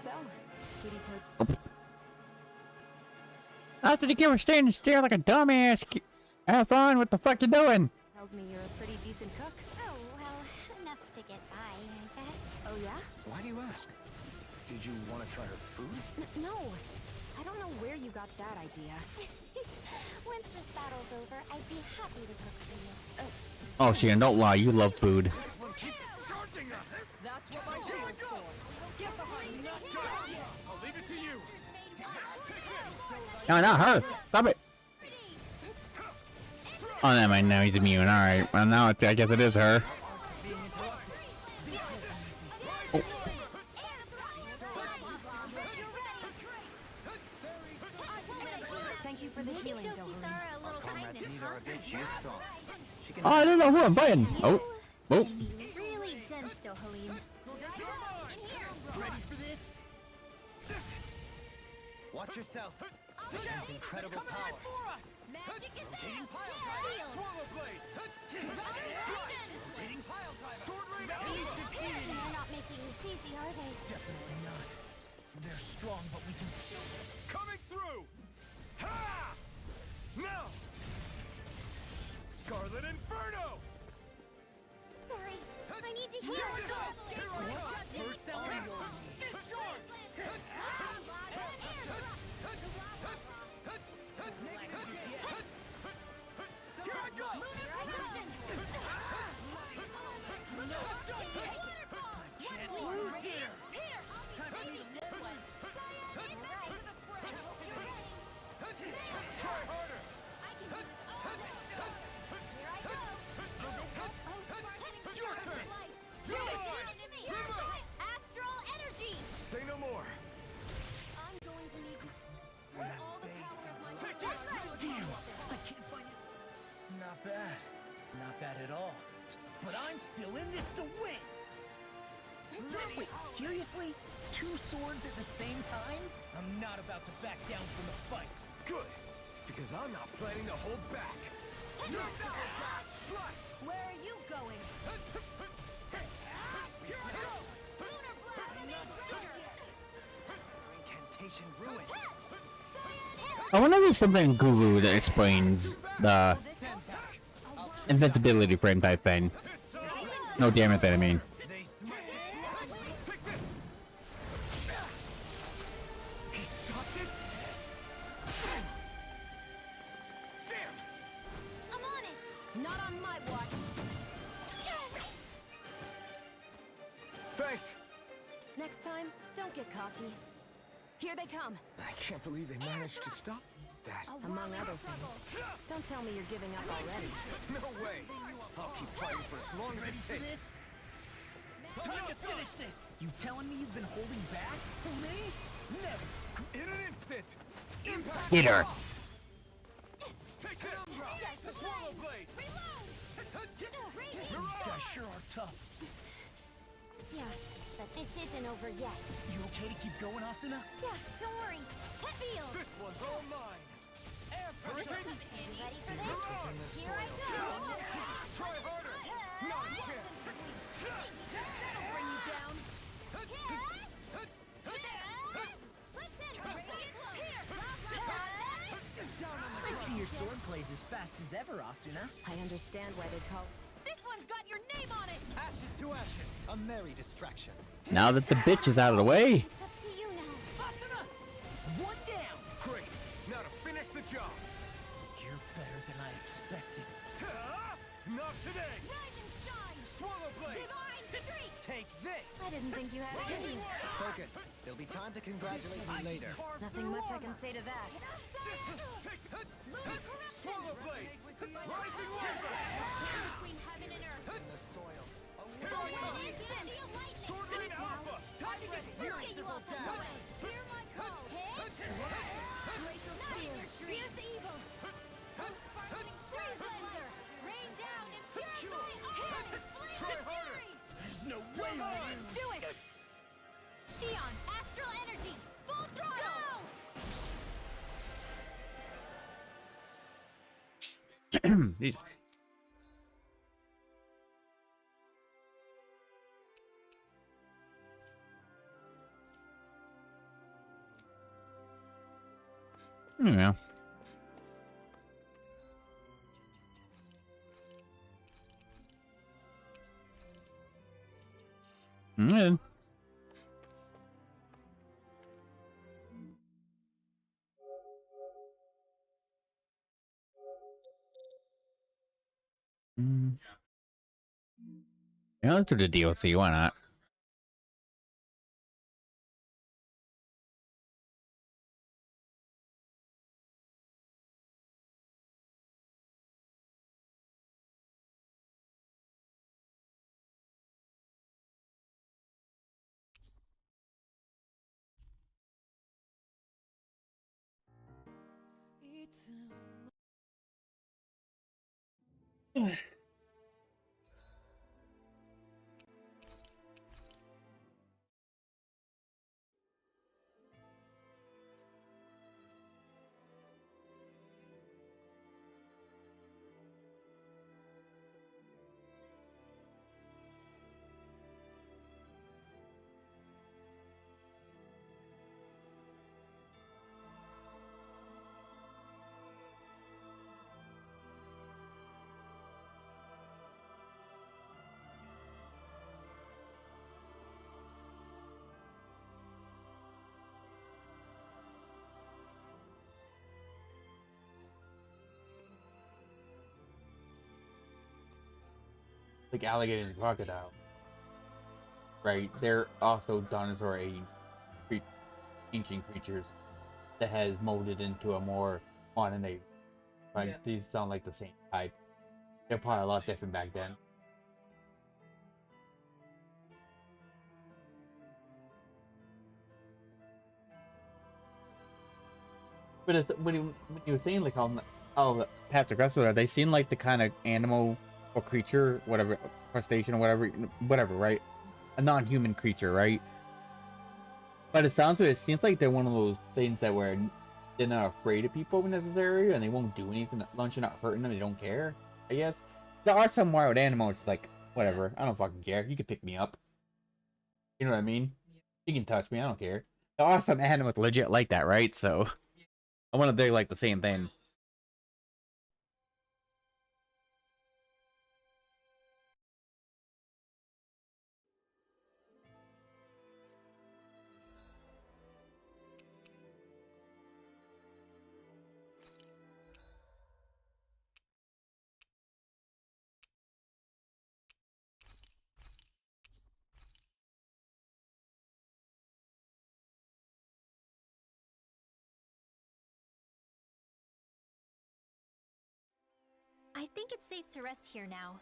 G: So, Kitty Toad.
A: After the camera standing still like a dumbass. Have fun. What the fuck you doing?
G: Tells me you're a pretty decent cook.
D: Oh, well, enough to get by, I guess.
G: Oh, yeah?
L: Why do you ask? Did you want to try her food?
G: No. I don't know where you got that idea.
D: Once this battle's over, I'd be happy to cook for you.
A: Oh, Shan, don't lie. You love food.
K: That's what my shield's for. Get behind me.
F: I'll leave it to you.
A: No, not her. Stop it. Oh, never mind. Now he's immune. All right. Well, now I guess it is her. Oh.
F: She is strong. She can
A: Oh, I don't know who I'm fighting. Oh. Oh.
G: Really dense, Dohalim.
F: Ready for this? Watch yourself. She has incredible power.
G: Magic is
F: Rotating
G: there.
F: pile driver. Swallow blade. Rotating pile driver. Sword rain.
G: They're not making this easy, are they?
F: Definitely not. They're strong, but we can still. Coming through. Ha! Now. Scarlet Inferno.
G: Sorry, I need to hear
F: Here we
G: it.
F: go. Here I come. First element. Discharge. Here I go. Can't lose here. Try harder. Your turn.
G: Do it! Astral energy!
F: Say no more.
G: I'm going to need all the power of my
F: Damn, I can't find it. Not bad. Not bad at all. But I'm still in this to win. Wait, seriously? 2 swords at the same time? I'm not about to back down from the fight. Good, because I'm not planning to hold back.
G: Where are you going?
F: Here I go!
G: Lunar blast!
F: Incantation ruin.
A: I wonder if there's something in Guru that explains the invincibility frame type thing. No damage that I mean.
F: He stopped it? Damn!
G: I'm on it! Not on my watch.
F: Thanks!
G: Next time, don't get cocky. Here they come.
L: I can't believe they managed to stop that.
G: Among other things. Don't tell me you're giving up already.
L: No way. I'll keep fighting for as long as it takes.
F: Time to finish this! You telling me you've been holding back? For me? Never! In an instant! Impact!
A: Get her.
F: Take it! Swallow blade! These guys sure are tough.
G: Yeah, but this isn't over yet.
F: You okay to keep going, Asuna?
G: Yeah, don't worry. Feel.
F: This one's all mine! Air pressure!
G: Ready for this? Here I go!
F: Try harder! Not a chance!
G: That'll bring you down.
E: I see your sword plays as fast as ever, Asuna.
G: I understand why they call. This one's got your name on it.
F: Ashes to ashes! A merry distraction.
A: Now that the bitch is out of the way.
G: It's up to you now.
F: Asuna! One down! Great! Now to finish the job! You're better than I expected. Not today!
G: Rise and shine.
F: Swallow blade!
G: Divine retreat.
F: Take this!
G: I didn't think you had it in you.
F: Focus. There'll be time to congratulate me later.
G: Nothing much I can say to that.
F: Swallow blade! Rising lava!
G: Between heaven and earth.
F: In the soil.
G: So when it is India lightning.
F: Sword rain alpha!
G: Time to get merciful down. Hear my call. Glacial fear. Here's the evil. Sparkling freeze cleanser. Rain down and purify all.
F: Try harder! There's no way we lose!
G: Do it. Shion, astral energy. Full throttle.
A: These. Yeah. Mm. Yeah, let's do the DLC. Why not?
J: Like alligators and crocodile, right? They're also dinosaur age ancient creatures that has molded into a more modern age. Like these sound like the same type. They're probably a lot different back then. But it's, when you were saying like how the pets aggressive are, they seem like the kind of animal or creature, whatever, crustacean or whatever, right? A non-human creature, right? But it sounds like it seems like they're one of those things that they're not afraid of people necessarily, and they won't do anything as long as you're not hurting them. They don't care, I guess. There are some wild animals like whatever. I don't fucking care. You can pick me up. You know what I mean? You can touch me. I don't care. There are some animals legit like that, right? So I wonder if they're like the same thing.
G: I think it's safe to rest here now.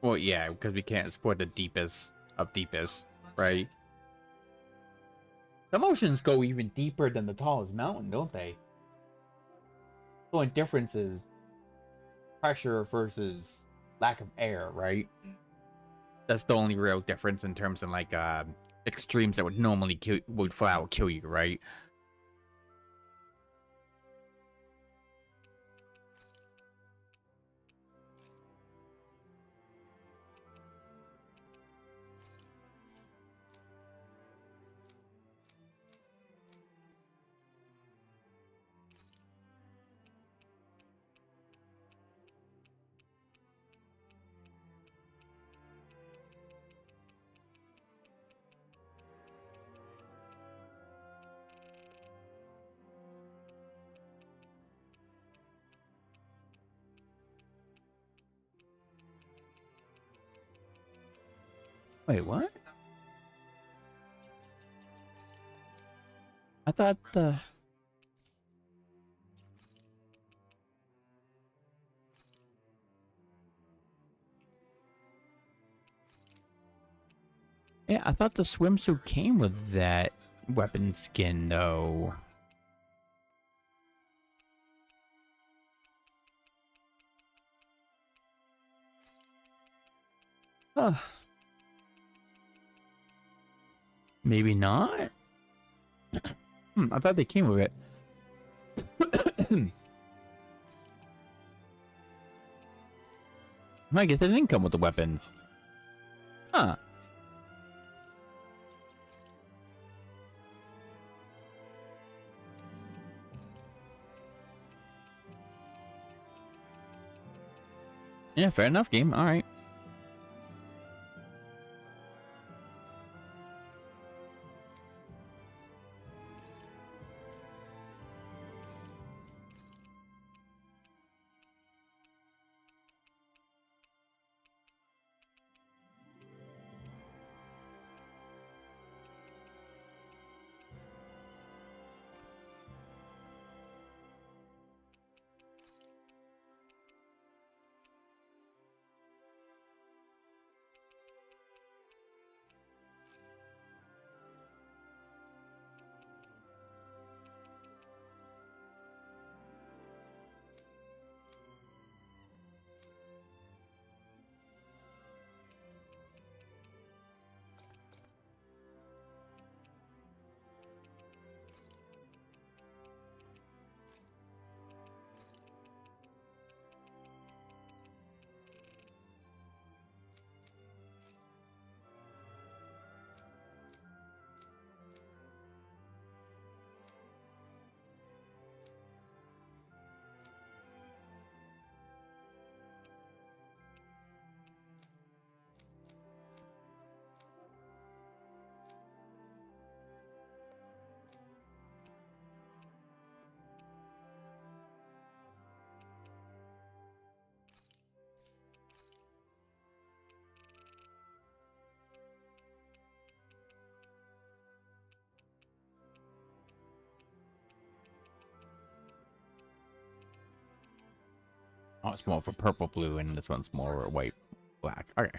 J: Well, yeah, because we can't support the deepest of deepest, right? The oceans go even deeper than the tallest mountain, don't they? The only difference is pressure versus lack of air, right? That's the only real difference in terms of like extremes that would normally kill you, right? Wait, what? I thought the... Yeah, I thought the swimsuit came with that weapon skin, though. Huh. Maybe not? I thought they came with it. I guess they didn't come with the weapons. Huh. Yeah, fair enough, game. Alright.
A: Oh, it's more for purple blue, and this one's more white black. Okay.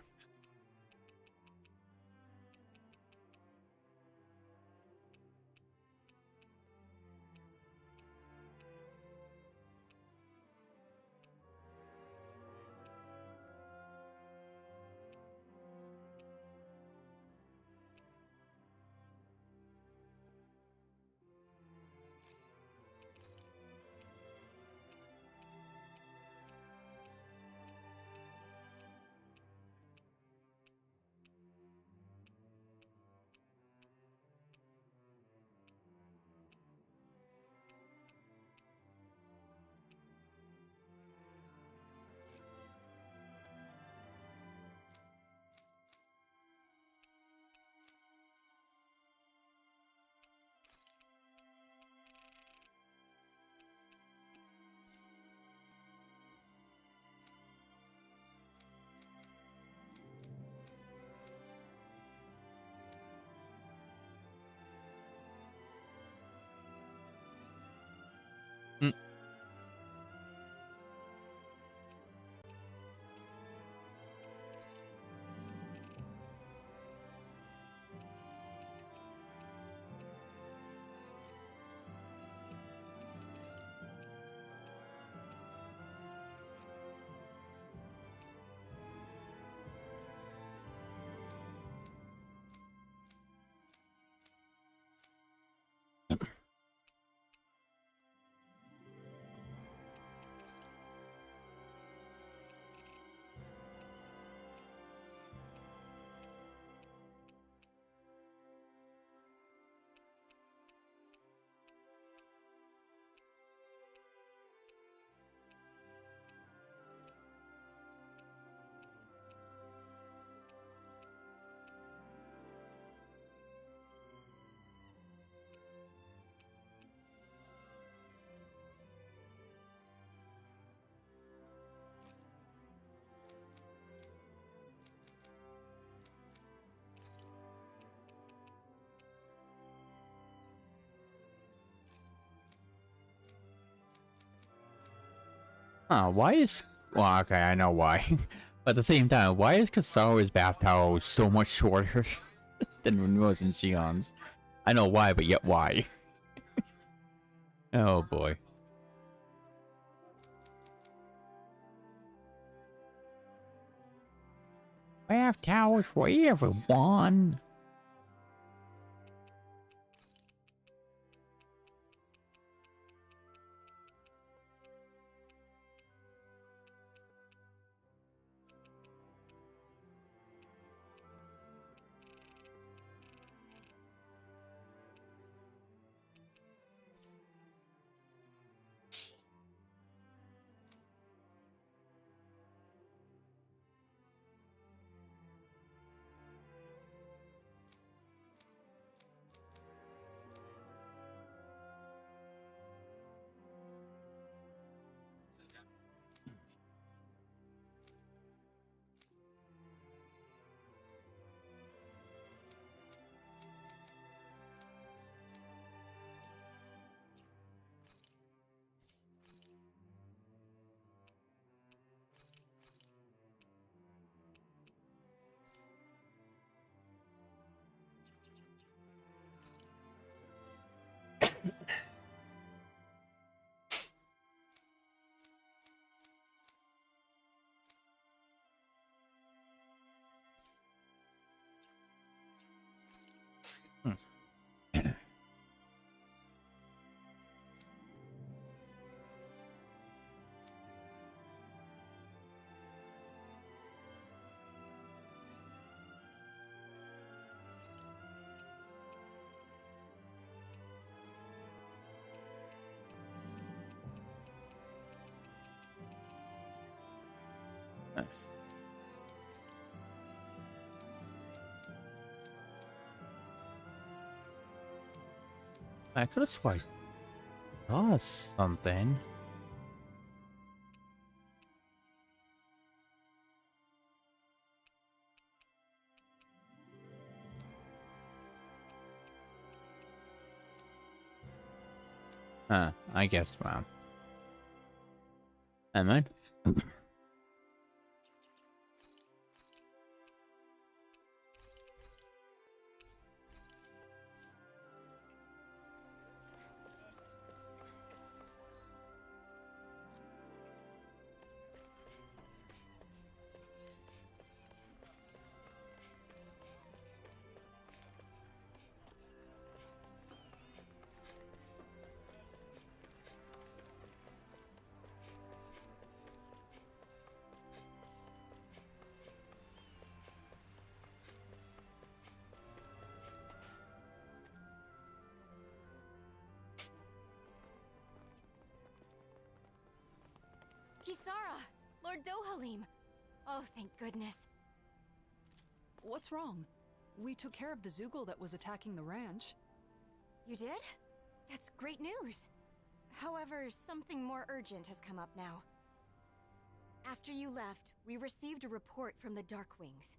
A: Huh, why is... Well, okay, I know why. But at the same time, why is Kasaro's bath towel so much shorter than Monroe's and Shion's? I know why, but yet why? Oh boy. Bath towels for everyone. I could have sworn I saw something. Huh, I guess, man. Never mind.
D: Kisara! Lord Dohalim! Oh, thank goodness.
K: What's wrong? We took care of the Zoogle that was attacking the ranch.
D: You did? That's great news. However, something more urgent has come up now. After you left, we received a report from the Darkwings.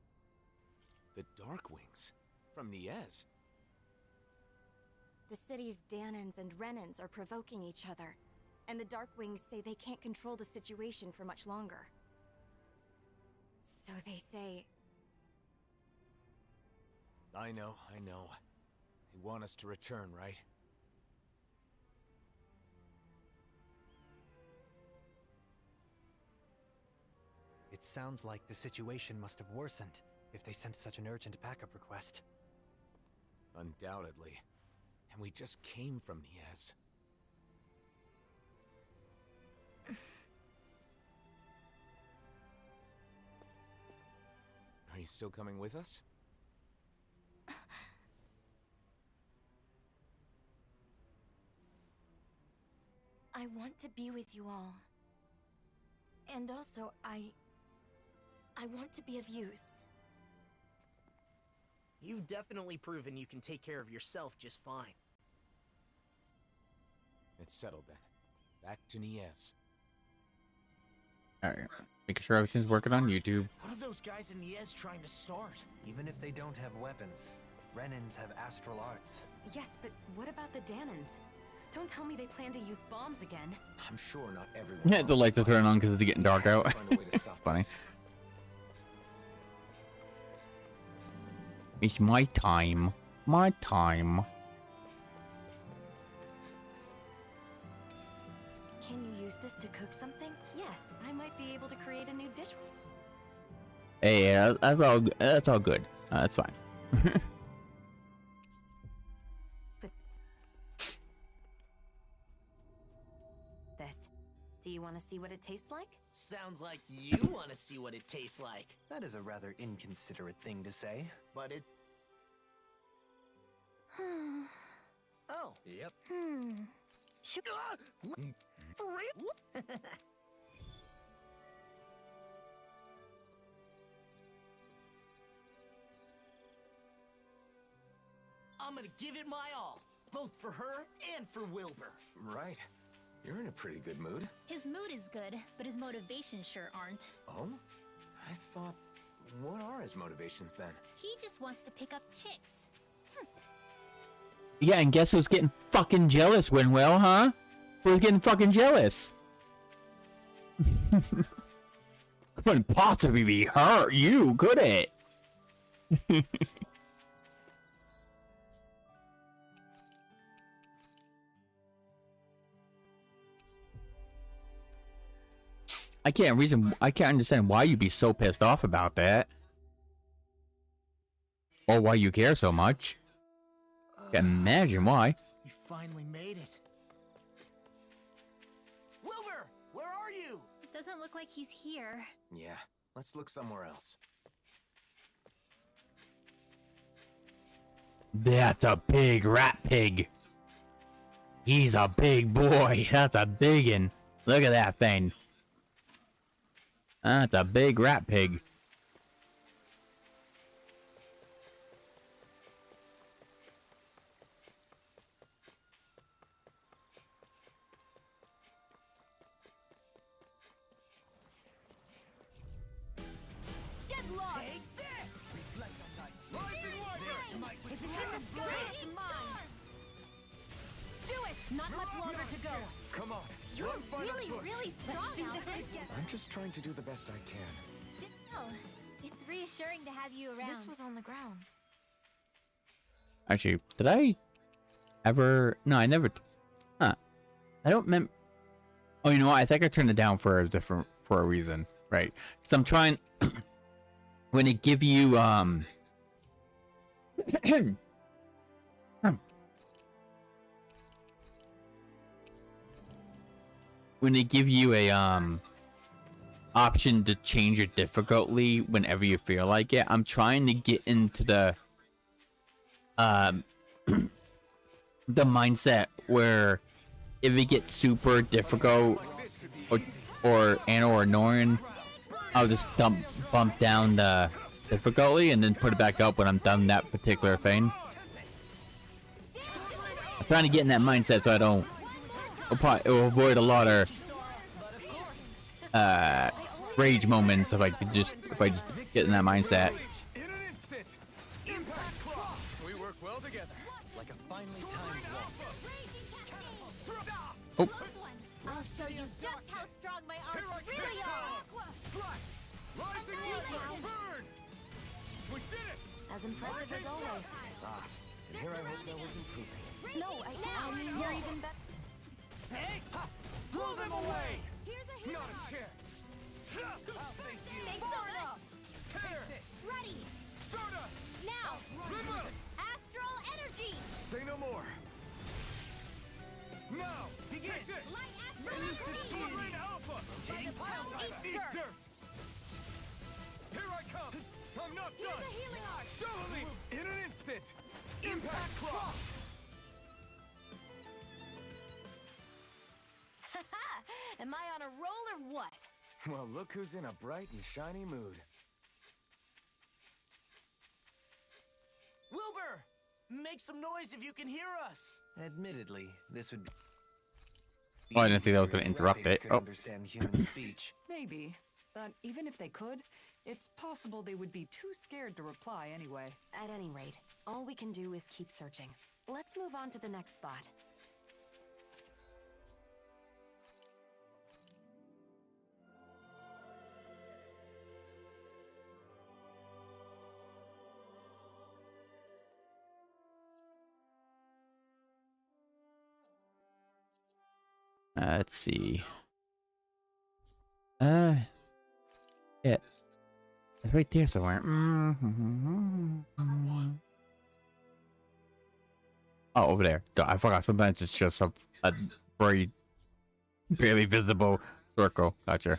L: The Darkwings? From Niez?
D: The city's Danans and Renans are provoking each other, and the Darkwings say they can't control the situation for much longer. So they say...
L: I know. They want us to return, right?
M: It sounds like the situation must have worsened if they sent such an urgent backup request.
L: Undoubtedly. And we just came from Niez. Are you still coming with us?
D: I want to be with you all. And also, I want to be of use.
F: You've definitely proven you can take care of yourself just fine.
L: It's settled then. Back to Niez.
A: Alright, making sure everything's working on YouTube.
F: What are those guys in Niez trying to start?
M: Even if they don't have weapons, Renans have astral arts.
D: Yes, but what about the Danans? Don't tell me they plan to use bombs again.
L: I'm sure not everyone.
A: Yeah, the lights are turning on because it's getting dark out. It's funny. It's my time. My time.
D: Can you use this to cook something? Yes, I might be able to create a new dish.
A: Hey, that's all good. That's fine.
D: This. Do you want to see what it tastes like?
F: Sounds like you want to see what it tastes like.
M: That is a rather inconsiderate thing to say.
F: But it... Oh. Yep. For real? I'm gonna give it my all, both for her and for Wilbur.
L: Right. You're in a pretty good mood.
G: His mood is good, but his motivations sure aren't.
L: Oh? I thought... What are his motivations then?
G: He just wants to pick up chicks.
A: Yeah, and guess who's getting fucking jealous, Winwell, huh? Who's getting fucking jealous? Couldn't possibly be her, you, could it? I can't understand why you'd be so pissed off about that. Or why you care so much. Can't imagine why.
F: You finally made it. Wilbur, where are you?
G: It doesn't look like he's here.
L: Yeah, let's look somewhere else.
A: That's a big rat pig. He's a big boy. That's a biggin. Look at that thing. That's a big rat pig.
G: Get lost!
F: Take this! Reflect on that. Life
G: Dare
F: and
G: you
F: wonder!
G: say?
F: Might
G: If you have the strength, mine! Do it! Not much longer to go.
L: Come on.
G: You're
L: run, find a
G: really,
L: bush.
G: really strong, Alfred.
L: I'm just trying to do the best I can.
D: Still, it's reassuring to have you around. This was on the ground.
A: Actually, did I ever? No, I never. Huh? I don't remember. Oh, you know what? I think I turned it down for a reason, right? Because I'm trying. When it give you when they give you a option to change your difficulty whenever you feel like it, I'm trying to get into the mindset where if it gets super difficult or annoying, I'll just bump down the difficulty and then put it back up when I'm done that particular thing. I'm trying to get in that mindset so I don't. It will avoid a lot of rage moments if I just get in that mindset.
L: We work well together, like a finely timed
A: Oh.
G: I'll show you just how strong my arms really are.
L: We did it!
G: As impressive as always.
L: And here I hope that was improving.
G: No, I mean you're even better.
L: Say, blow them away!
G: Here's a
L: Not a chance. I'll thank you.
G: Thanks so much.
L: Tear.
G: Ready.
L: Stardust.
G: Now.
L: River.
G: Astral energy.
L: Say no more. Now, begin. Take this.
G: Light astral
L: Elusive
G: energy.
L: Sword Rain Alpha.
G: Taking pile driver.
L: Eat dirt. Here I come. I'm not
G: Here's
L: done.
G: a healing art.
L: Totally. In an instant. Impact Claw.
G: Am I on a roll or what?
L: Well, look who's in a bright and shiny mood.
F: Wilbur! Make some noise if you can hear us! Admittedly, this would be...
A: Oh, I didn't think that was going to interrupt it.
F: Could
A: Oh.
F: understand human speech.
K: Maybe. But even if they could, it's possible they would be too scared to reply anyway.
P: At any rate, all we can do is keep searching. Let's move on to the next spot.
A: Let's see. Yeah, it's right there somewhere. Oh, over there. Duh, I forgot. Sometimes it's just a very barely visible circle. Gotcha.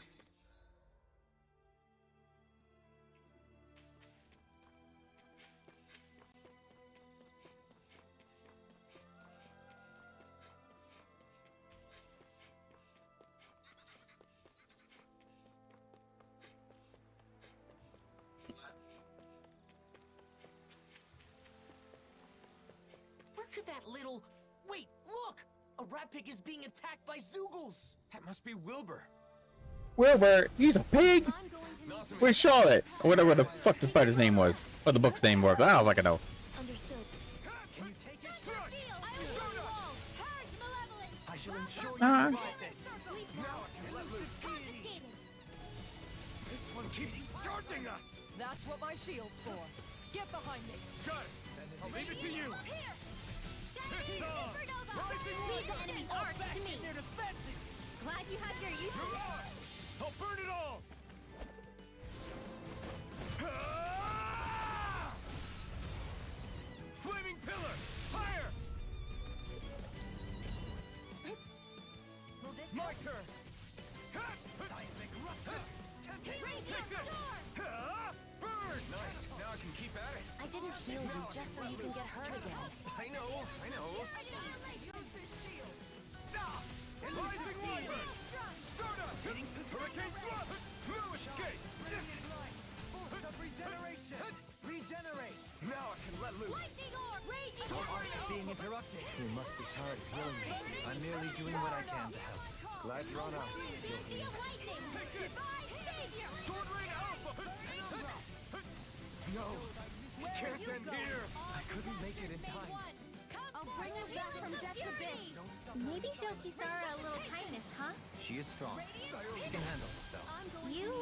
F: Where could that little... Wait, look! A rat pig is being attacked by Zoogles!
L: That must be Wilbur.
A: Wilbur, he's a pig. Where's Charlotte? Or whatever the fuck the spider's name was. What the book's name was. I don't fucking know.
G: Understood.
L: Can you take it?
F: I shall ensure you
A: Uh-huh.
F: survive this. Now I can let loose.
L: This one keeps charging us.
K: That's what my shield's for. Get behind me.
L: Got it. I'll leave it to you.
G: These enemies aren't to me. Glad you have your use.
L: I'll burn it all. Flaming pillar, fire! My turn. Take this. Burn! Nice. Now I can keep at it.
P: I didn't heal you just so you can get hurt again.
L: I know.
K: Use this shield.
L: Rising Wyvern! Stardust! Hurricane Thrust! No escape!
F: Regeneration! Regenerate!
L: Now I can let loose.
G: Lightning orb, raging
F: Being interrupted. You must be tired of healing me. I'm merely doing what I can to help. Glad you're on our side, Johann.
L: Take this! Sword Rain Alpha! No! We can't end here!
F: I couldn't make it in time.
G: I'll bring us back from death's abyss. Maybe show Kisara a little kindness, huh?
M: She is strong. She can handle herself.
G: You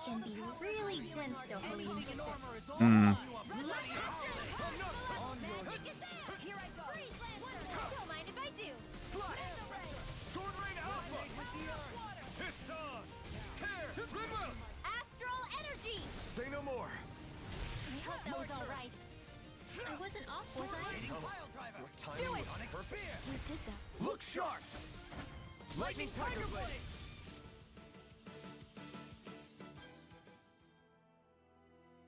G: can be really dense, Dohalim.
A: Hmm.
G: Here I go. Don't mind if I do.
L: Sword Rain Alpha! It's on! Tear! Ripple!
G: Astral energy!
L: Say no more!
G: I hope that was alright. I wasn't off, was I?
L: Your timing was perfect.
G: You did that.
L: Look sharp! Lightning Tiger Blade!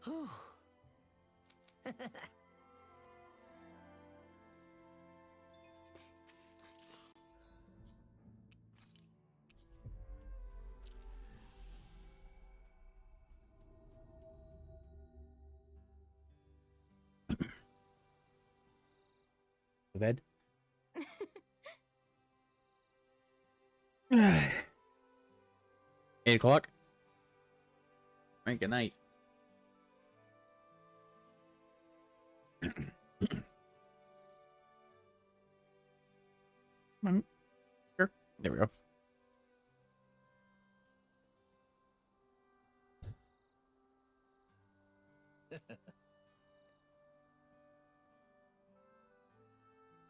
B: Whew.
A: Bed. 8 o'clock. Right, good night. Sure. There we go.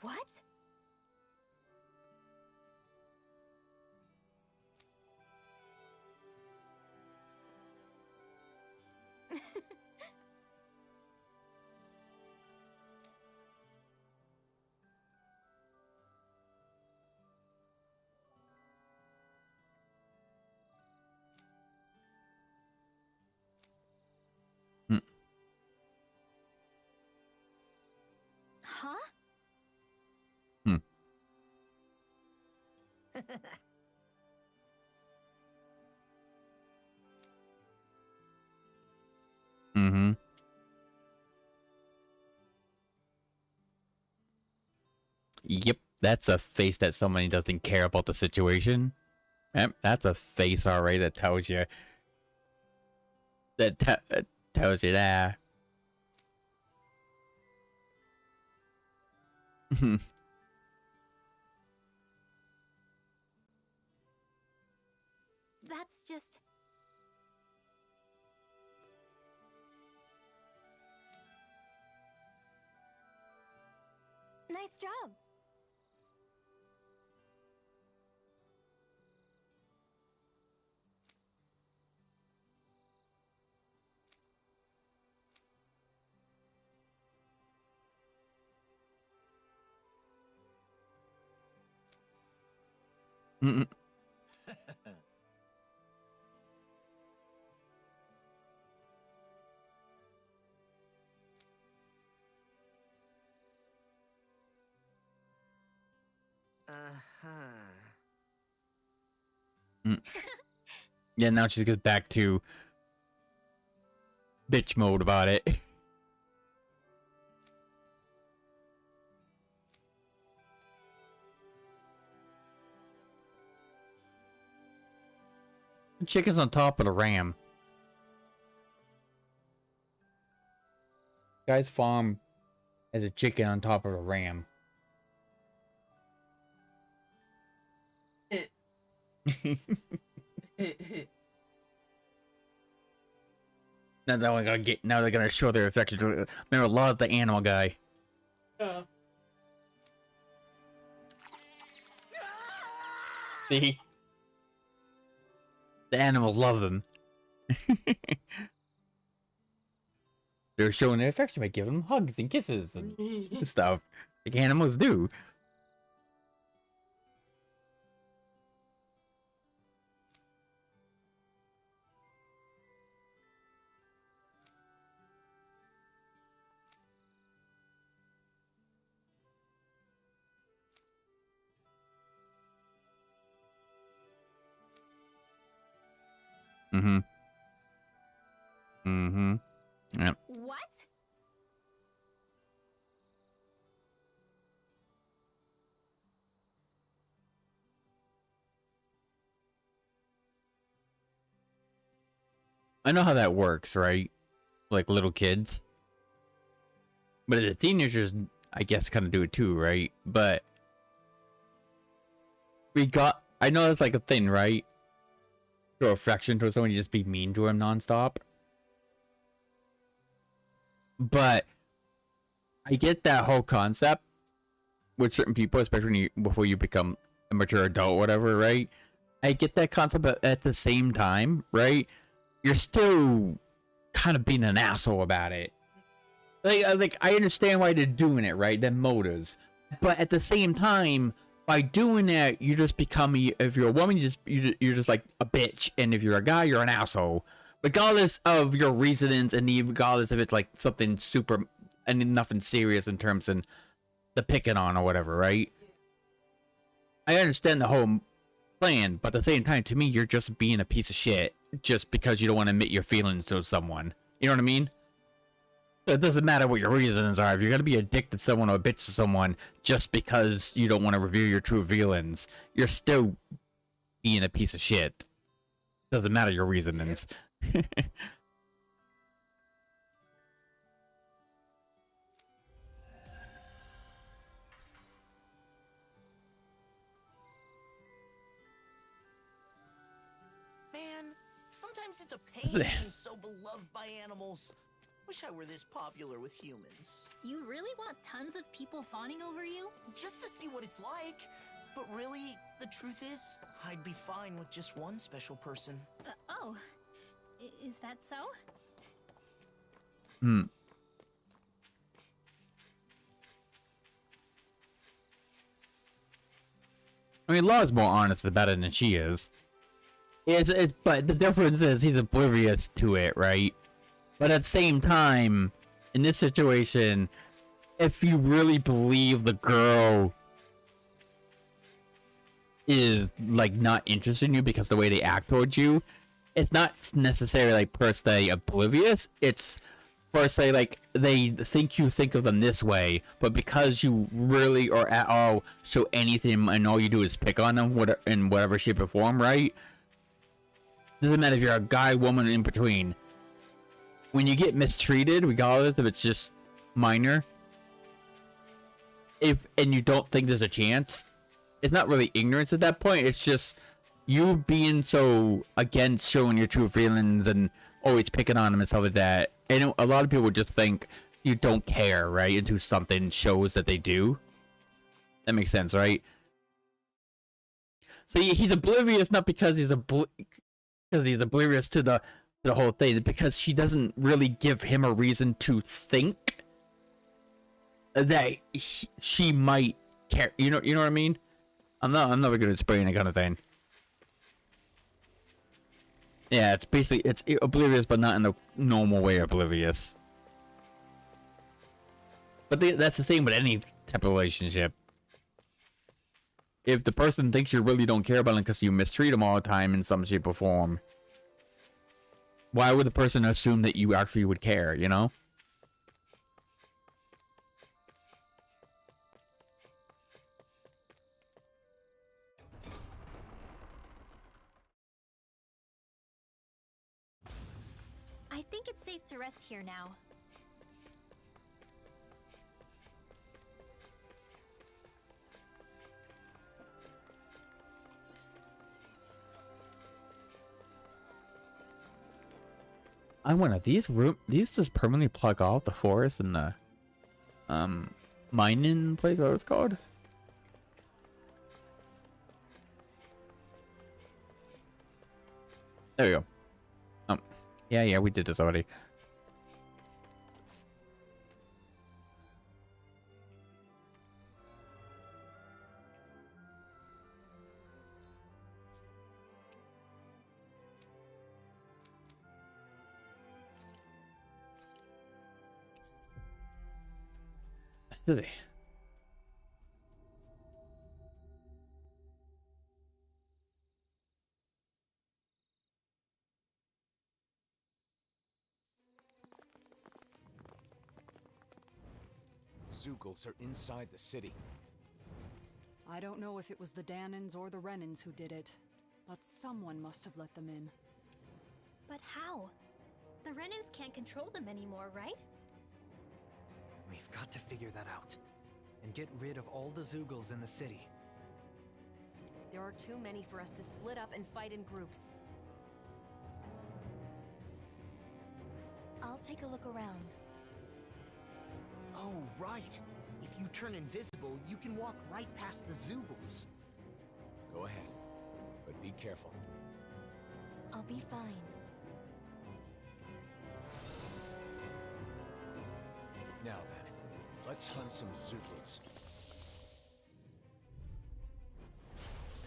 G: What? Huh?
A: Mm-hmm. Yep, that's a face that somebody doesn't care about the situation. Yep, that's a face already that tells you tells you that.
G: That's just... Nice job.
A: Mm-mm. Yeah, now she gets back to bitch mode about it. The chicken's on top of the ram. Guy's farm has a chicken on top of a ram. Now they're gonna show their affection. Remember, Law's the animal guy. See? The animals love him. They're showing their affection by giving him hugs and kisses and stuff, like animals do. Mm-hmm. Mm-hmm. Yep.
G: What?
A: I know how that works, right? Like little kids. But the teenagers, I guess, kind of do it too, right? But I know it's like a thing, right? Show affection towards someone, you just be mean to him nonstop. But I get that whole concept with certain people, especially before you become a mature adult or whatever, right? I get that concept, but at the same time, right? You're still kind of being an asshole about it. Like I understand why they're doing it, right? Their motives. But at the same time, by doing that, you just become, if you're a woman, you're just like a bitch. And if you're a guy, you're an asshole. Regardless of your reasonings and regardless if it's like something super and nothing serious in terms of the picking on or whatever, right? I understand the whole plan, but at the same time, to me, you're just being a piece of shit just because you don't want to admit your feelings to someone. You know what I mean? It doesn't matter what your reasons are. If you're gonna be a dick to someone or a bitch to someone just because you don't want to reveal your true feelings, you're still being a piece of shit. Doesn't matter your reasonings.
F: Man, sometimes it's a pain being so beloved by animals. Wish I were this popular with humans.
G: You really want tons of people fawning over you?
F: Just to see what it's like. But really, the truth is, I'd be fine with just one special person.
G: Is that so?
A: I mean, Law's more honest about it than she is. But the difference is he's oblivious to it, right? But at the same time, in this situation, if you really believe the girl is like not interested in you because the way they act towards you, it's not necessarily like per se oblivious. It's per se like they think you think of them this way, but because you really or at all show anything and all you do is pick on them in whatever shape or form, right? Doesn't matter if you're a guy, woman, in between. When you get mistreated, regardless if it's just minor, and you don't think there's a chance, it's not really ignorance at that point. It's just you being so against showing your true feelings and always picking on them and stuff like that. And a lot of people just think you don't care, right? Until something shows that they do. That makes sense, right? So he's oblivious not because he's oblivious to the whole thing, because she doesn't really give him a reason to think that she might care. You know what I mean? I'm never good at explaining that kind of thing. Yeah, it's basically it's oblivious, but not in the normal way oblivious. But that's the same with any type of relationship. If the person thinks you really don't care about them because you mistreat them all the time in some shape or form, why would the person assume that you actually would care, you know?
G: I think it's safe to rest here now.
A: I wonder, these just permanently plug off the forest and the mining place, what it's called? There we go. Yeah, we did this already. Did they?
H: Zeugles are inside the city.
K: I don't know if it was the Danans or the Renans who did it, but someone must have let them in.
G: But how? The Renans can't control them anymore, right?
M: We've got to figure that out. And get rid of all the Zeugles in the city.
P: There are too many for us to split up and fight in groups.
D: I'll take a look around.
F: Oh, right. If you turn invisible, you can walk right past the Zoogles.
H: Go ahead, but be careful.
D: I'll be fine.
H: Now then, let's hunt some Zoogles.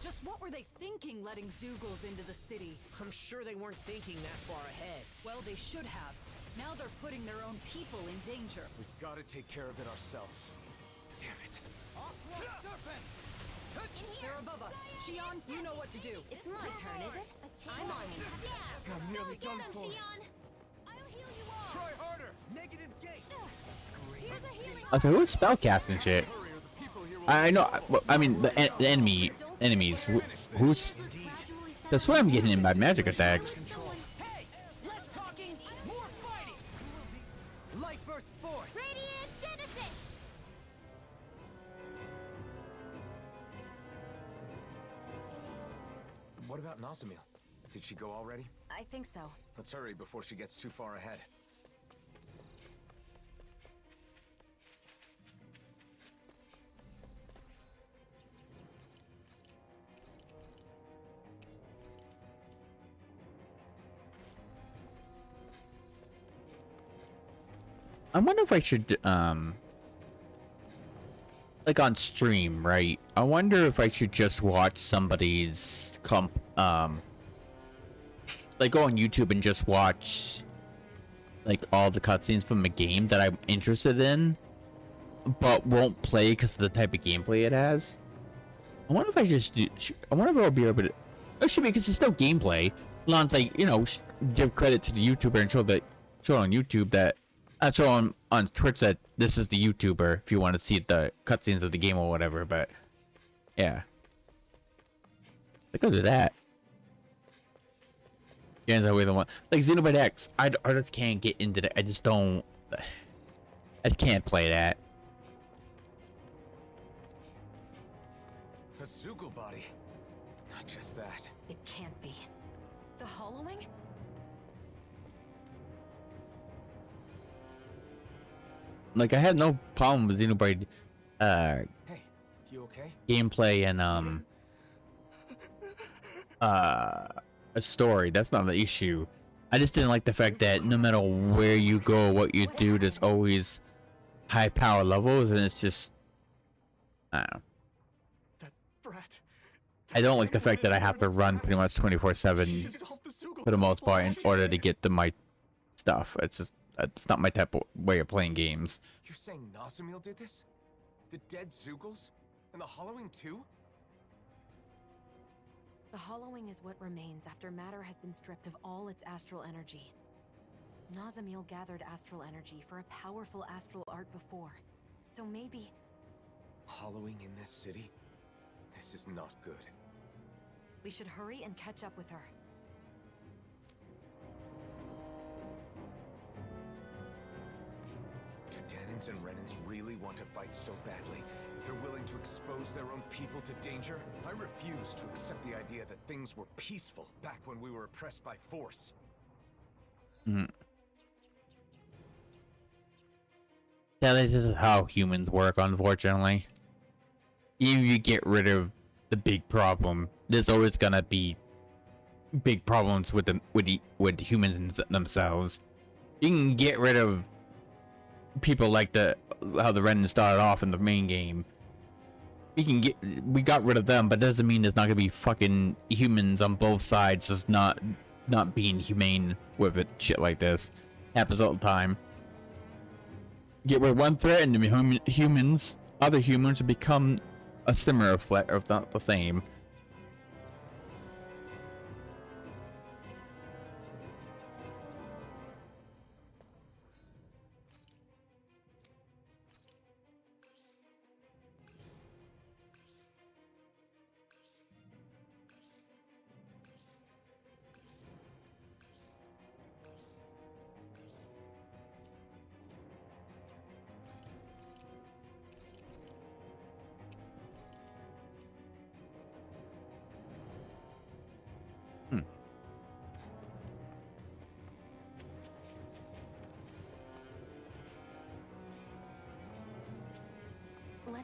K: Just what were they thinking letting Zoogles into the city?
F: I'm sure they weren't thinking that far ahead.
K: Well, they should have. Now they're putting their own people in danger.
H: We've got to take care of it ourselves. Damn it.
K: They're above us. Shion, you know what to do.
P: It's my turn, is it? I'm on it.
F: Yeah.
H: I'm nearly done for.
G: I'll heal you all.
F: Try harder. Negative gate.
G: Here's a healing.
A: Okay, who's spellcasting shit? I know. I mean, the enemies. Who's? That's what I'm getting in by magic attacks.
F: Hey, less talking, more fighting. Light burst forth.
G: Radiant Genesis.
H: What about Nazamil? Did she go already?
P: I think so.
H: Let's hurry before she gets too far ahead.
A: I wonder if I should like on stream, right? I wonder if I should just watch somebody's like go on YouTube and just watch like all the cutscenes from a game that I'm interested in, but won't play because of the type of gameplay it has. I wonder if I just do. I wonder if I'll be able to. It should be because it's still gameplay. As long as like, you know, give credit to the YouTuber and show on YouTube that. Show on Twitch that this is the YouTuber if you want to see the cutscenes of the game or whatever, but yeah. I could do that. Games that way the one like Xenoblade X. I just can't get into that. I just don't. I can't play that.
H: A Zoogle body. Not just that.
P: It can't be. The Hollowing?
A: Like I had no problem with Xenoblade
H: Hey, you okay?
A: gameplay and a story. That's not the issue. I just didn't like the fact that no matter where you go, what you do, there's always high power levels, and it's just I don't know.
H: That brat.
A: I don't like the fact that I have to run pretty much 24/7 for the most part in order to get to my stuff. It's not my type of way of playing games.
H: You're saying Nazamil did this? The dead Zoogles? And the Hollowing too?
P: The Hollowing is what remains after matter has been stripped of all its astral energy. Nazamil gathered astral energy for a powerful astral art before. So maybe...
H: Hollowing in this city? This is not good.
P: we should hurry and catch up with her.
H: Do Danins and Renins really want to fight so badly that they're willing to expose their own people to danger? I refuse to accept the idea that things were peaceful back when we were oppressed by force.
A: Yeah, this is how humans work, unfortunately. Even if you get rid of the big problem, there's always gonna be big problems with humans themselves. You can get rid of people like how the Renin started off in the main game. We got rid of them, but that doesn't mean there's not gonna be fucking humans on both sides just not being humane with it. Shit like this happens all the time. Get rid of one threat, and the other humans will become a similar threat, if not the same.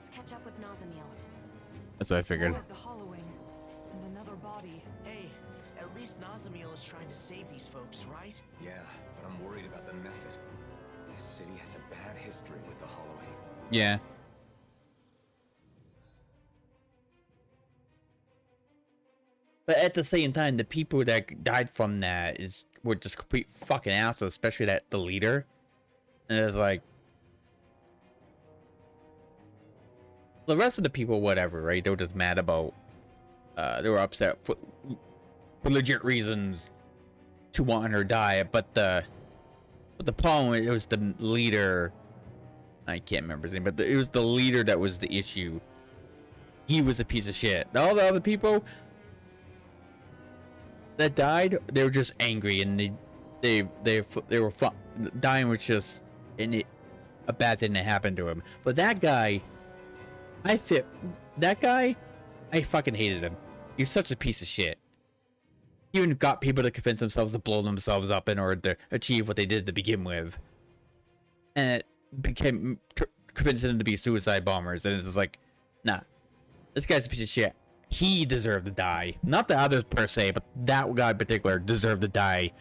P: Let's catch up with Nazamiel.
A: That's what I figured.
K: More of the hollowing and another body.
F: Hey, at least Nazamiel is trying to save these folks, right?
H: Yeah, but I'm worried about the method. This city has a bad history with the hollowing.
A: Yeah. But at the same time, the people that died from that were just complete fucking assholes, especially the leader. And it's like, the rest of the people, whatever, right? They were just mad about, they were upset for legit reasons to want her to die. But the problem, it was the leader. I can't remember his name, but it was the leader that was the issue. He was a piece of shit. All the other people that died, they were just angry, and they were dying was just a bad thing that happened to him. But that guy, I fucking hated him. He was such a piece of shit. He even got people to convince themselves to blow themselves up in order to achieve what they did to begin with, and it became convincing them to be suicide bombers. And it's just like, nah, this guy's a piece of shit. He deserved to die. Not the others per se, but that guy in particular deserved to die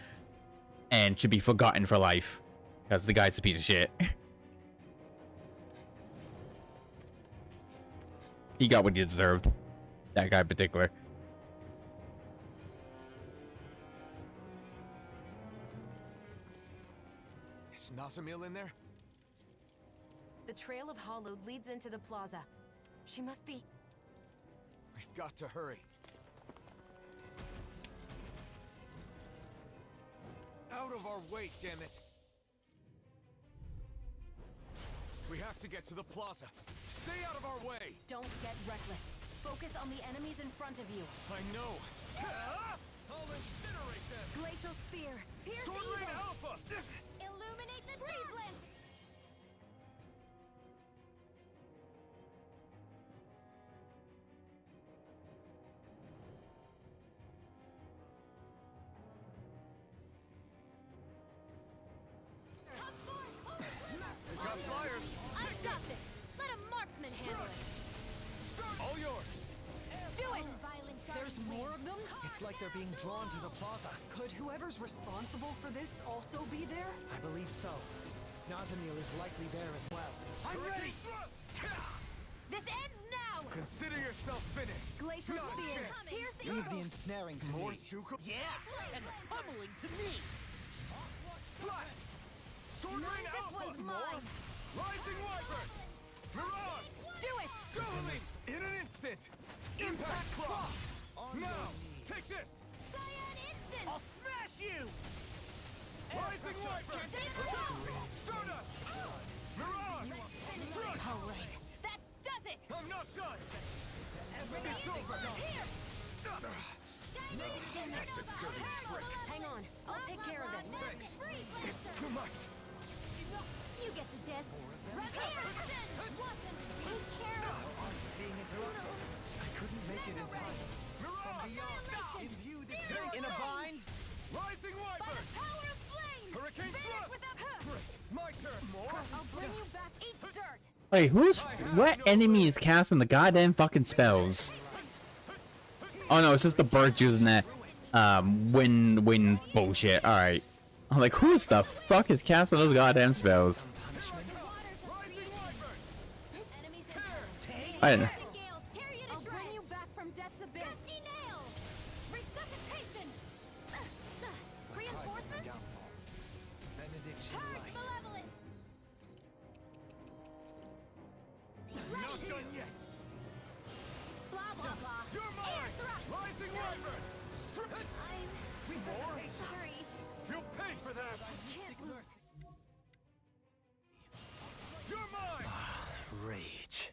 A: and should be forgotten for life. Because the guy's a piece of shit. He got what he deserved. That guy in particular.
H: Is Nazamiel in there?
P: The trail of Hollowed leads into the plaza. She must be...
H: We've got to hurry. Out of our way, damn it! We have to get to the plaza. Stay out of our way!
P: Don't get reckless. Focus on the enemies in front of you.
H: I know. I'll incinerate them!
G: Glacial Spear! Pierce
H: Sword
G: evil!
H: Rain Alpha!
G: Illuminate the Freezeland!
H: We got flyers!
G: I've got this! Let a marksman handle it!
H: All yours!
G: Do it!
K: There's more of them?
M: It's like they're being drawn to the plaza.
K: Could whoever's responsible for this also be there?
M: I believe so. Nazamiel is likely there as well.
H: I'm ready!
G: This ends now!
H: Consider yourself finished!
G: Glacial
H: Not a
G: Spear!
H: chance.
G: Pierce
M: Leave the
G: evil!
M: ensnaring to
H: More
M: me.
H: Shuko?
F: Yeah, and the pummeling to me!
H: Slash! Sword Rain
G: This
H: Alpha!
G: one's mine!
H: Rising Wyvern! Mirage!
G: Do it!
H: Dueling! In an instant! Impact Claw! Now! Take this!
G: Cyan Instant!
F: I'll smash you!
H: Rising Wyvern! Stardust! Mirage! Strike!
G: All right, that does it!
H: I'm not done!
G: It's over! Here!
H: That's a dirty trick!
P: Hang on. I'll take care of it.
H: Thanks! It's too much!
G: You get the gist. Here! Watson, take care of
M: Being interrupted. I couldn't make it in time.
G: Annihilation!
M: Imbue the
G: Zero
H: In a
G: thing!
H: bind! Rising
G: By
H: Wyvern!
G: the power of flame!
H: Hurricane
G: Finish
H: Thrust!
G: with a...
H: Great! My turn! More?
G: I'll bring you back. Eat dirt!
A: Wait, what enemy is casting the goddamn fucking spells? Oh no, it's just the birds using that wind bullshit. Alright. I'm like, who's the fuck is casting those goddamn spells?
G: Enemies in front.
A: I don't know.
G: I'll bring you back from death's abyss. Dusty nails! Resuscitation! Reinforcements? Purge malevolence!
H: Not done yet!
G: Blah blah blah.
H: You're mine!
G: Air thrust!
H: Rising Wyvern!
G: I'm sorry.
H: You'll pay for that!
G: Can't lose.
H: You're mine!
M: Rage.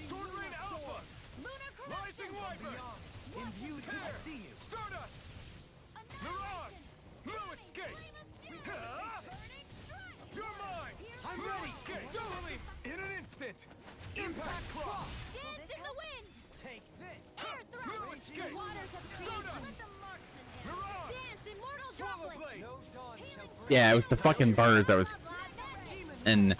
H: Sword Rain Alpha!
G: Lunar
H: Rising
G: corruption!
H: Wyvern!
M: Imbued to
H: Tear!
M: see you.
H: Stardust! Mirage! No escape! You're mine!
M: I'm ready.
H: Dueling! In an instant! Impact Claw!
G: Dance in the wind!
M: Take this.
G: Air thrust!
H: No escape!
G: Waters have changed.
H: Stardust!
G: Let the marksman handle it.
H: Mirage!
G: Dance, immortal
H: Swallow
G: droplet!
H: Blade!
M: No dawn shall
A: Yeah, it was the fucking birds that was... And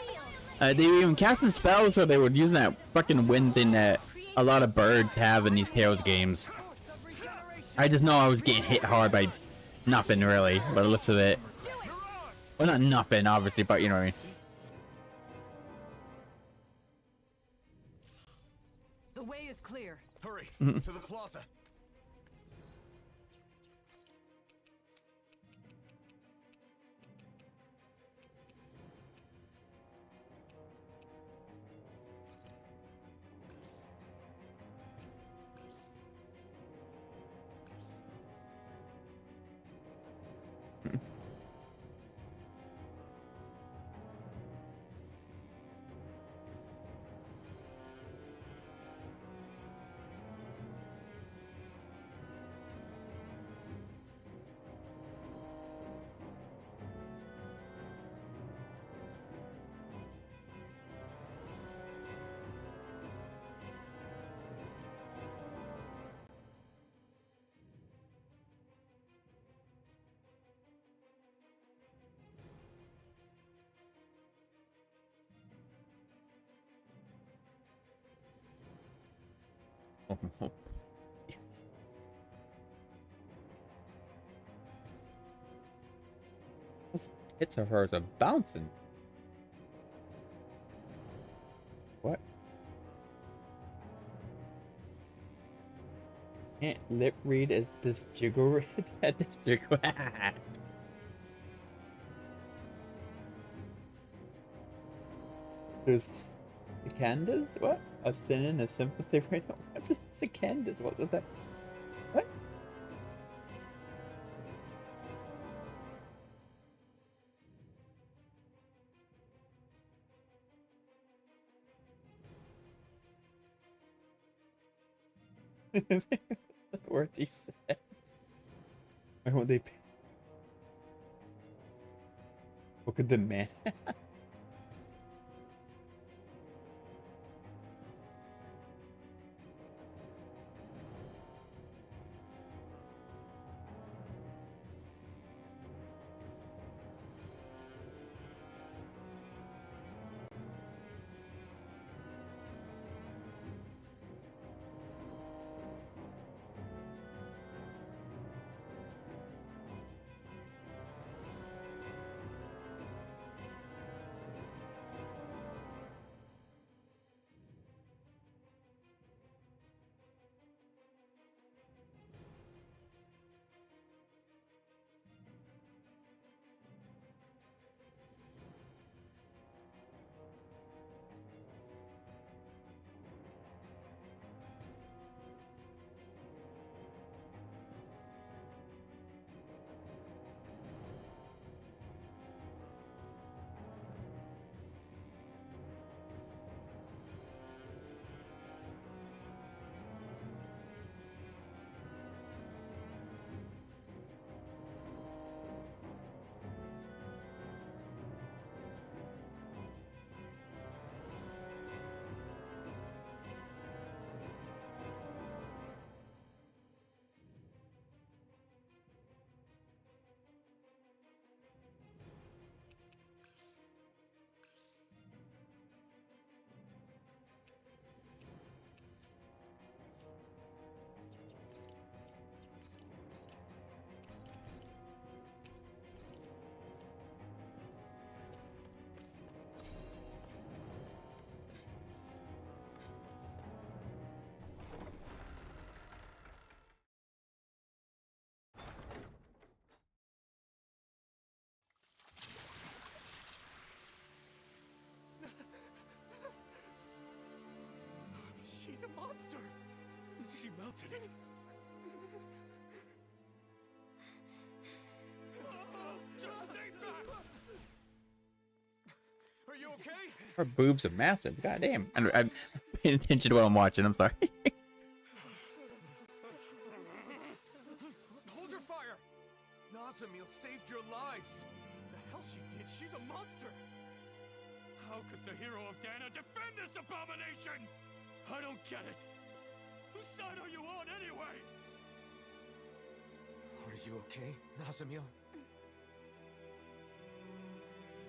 A: They were even casting spells, so they were using that fucking wind thing that a lot of birds have in these Tales games. I just know I was getting hit hard by nothing, really, by the looks of it. Well, not nothing, obviously, but you know what I mean.
K: The way is clear.
H: Hurry, to the plaza.
A: Those hits of hers are bouncing. What? Can't lip read as this jiggle at this jiggle. There's cicadas? What? A sin and a sympathy right now? What's a cicadas? What was that? What? The words he said. Why won't they? What could the man?
L: She's a monster! She melted it! Just stay back! Are you okay?
A: Her boobs are massive. God damn. I'm paying attention to what I'm watching. I'm sorry.
L: Hold your fire! Nazamil saved your lives! The hell she did? She's a monster! How could the hero of Dana defend this abomination? I don't get it. Whose side are you on anyway?
H: Are you okay, Nazamil?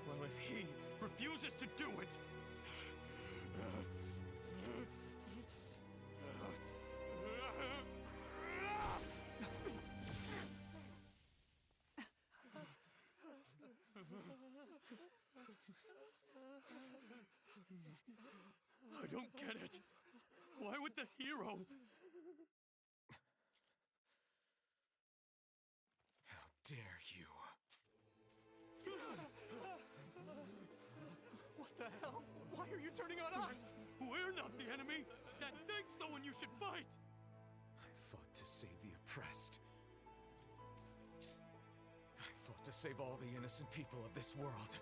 L: Well, if he refuses to do it, with the hero?
H: How dare you?
L: What the hell? Why are you turning on us? We're not the enemy. That thing's the one you should fight.
H: I fought to save the oppressed. I fought to save all the innocent people of this world.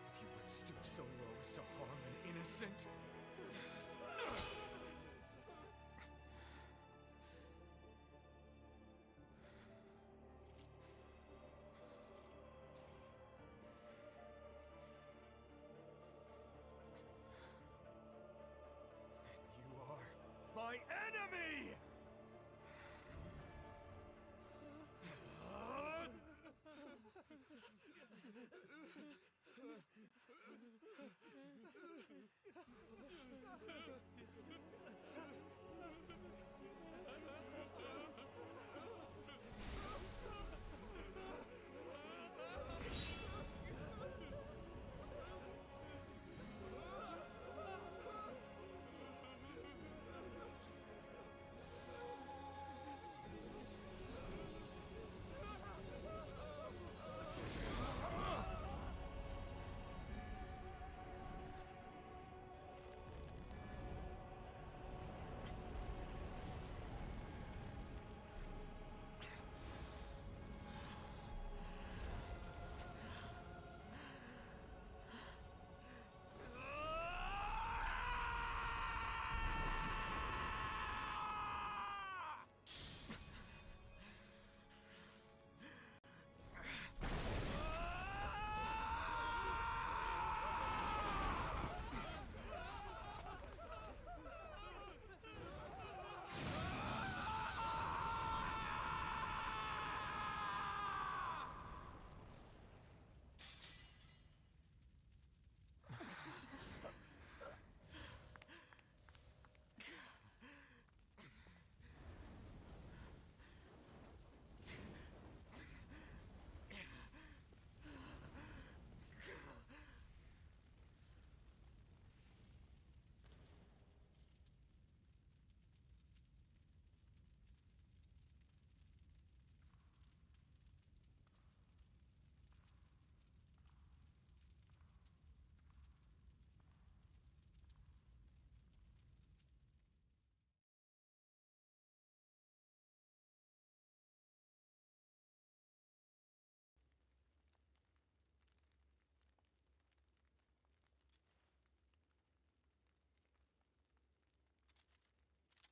H: If you would stoop so low as to harm an innocent... You are my enemy!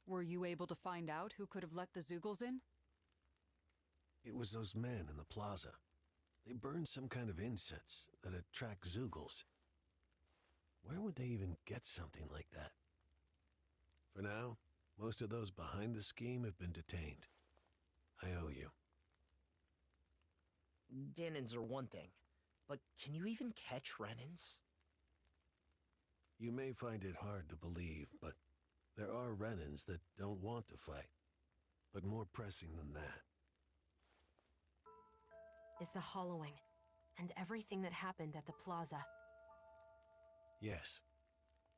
K: Were you able to find out who could have let the Zeugles in?
Q: It was those men in the plaza. They burned some kind of incense that attract Zeugles. Where would they even get something like that? For now, most of those behind the scheme have been detained. I owe you.
F: Danins are one thing, but can you even catch Renins?
Q: You may find it hard to believe, but there are Renins that don't want to fight. But more pressing than that
P: is the hollowing, and everything that happened at the plaza.
Q: Yes.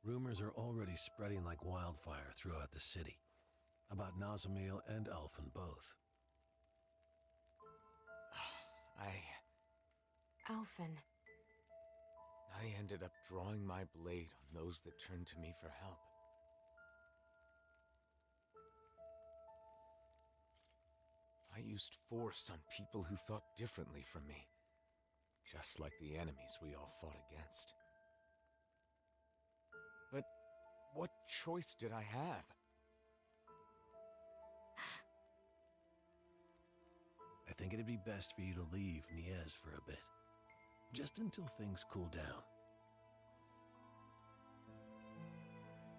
Q: Rumors are already spreading like wildfire throughout the city. About Nazamil and Alphen both.
P: Alphen.
H: I ended up drawing my blade on those that turned to me for help. I used force on people who thought differently from me. Just like the enemies we all fought against. But what choice did I have?
Q: I think it'd be best for you to leave Niez for a bit. Just until things cool down.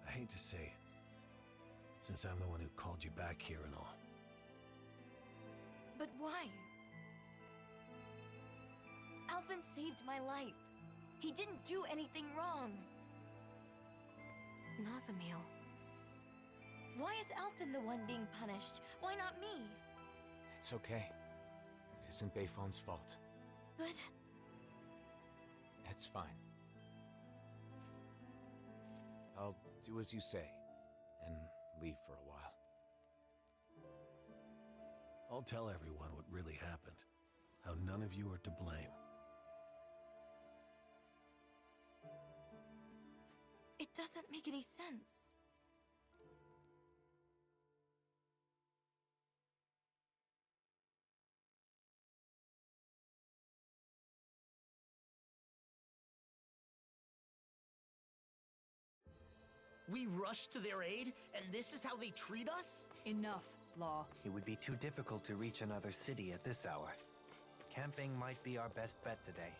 Q: I hate to say it, since I'm the one who called you back here and all.
G: But why? Alphen saved my life. He didn't do anything wrong.
P: Nazamil.
G: Why is Alphen the one being punished? Why not me?
H: It's okay. It isn't Bayfon's fault.
D: But...
H: It's fine. I'll do as you say, and leave for a while.
Q: I'll tell everyone what really happened. How none of you are to blame.
D: it doesn't make any sense.
F: We rushed to their aid, and this is how they treat us?
K: Enough, Law.
M: It would be too difficult to reach another city at this hour. Camping might be our best bet today.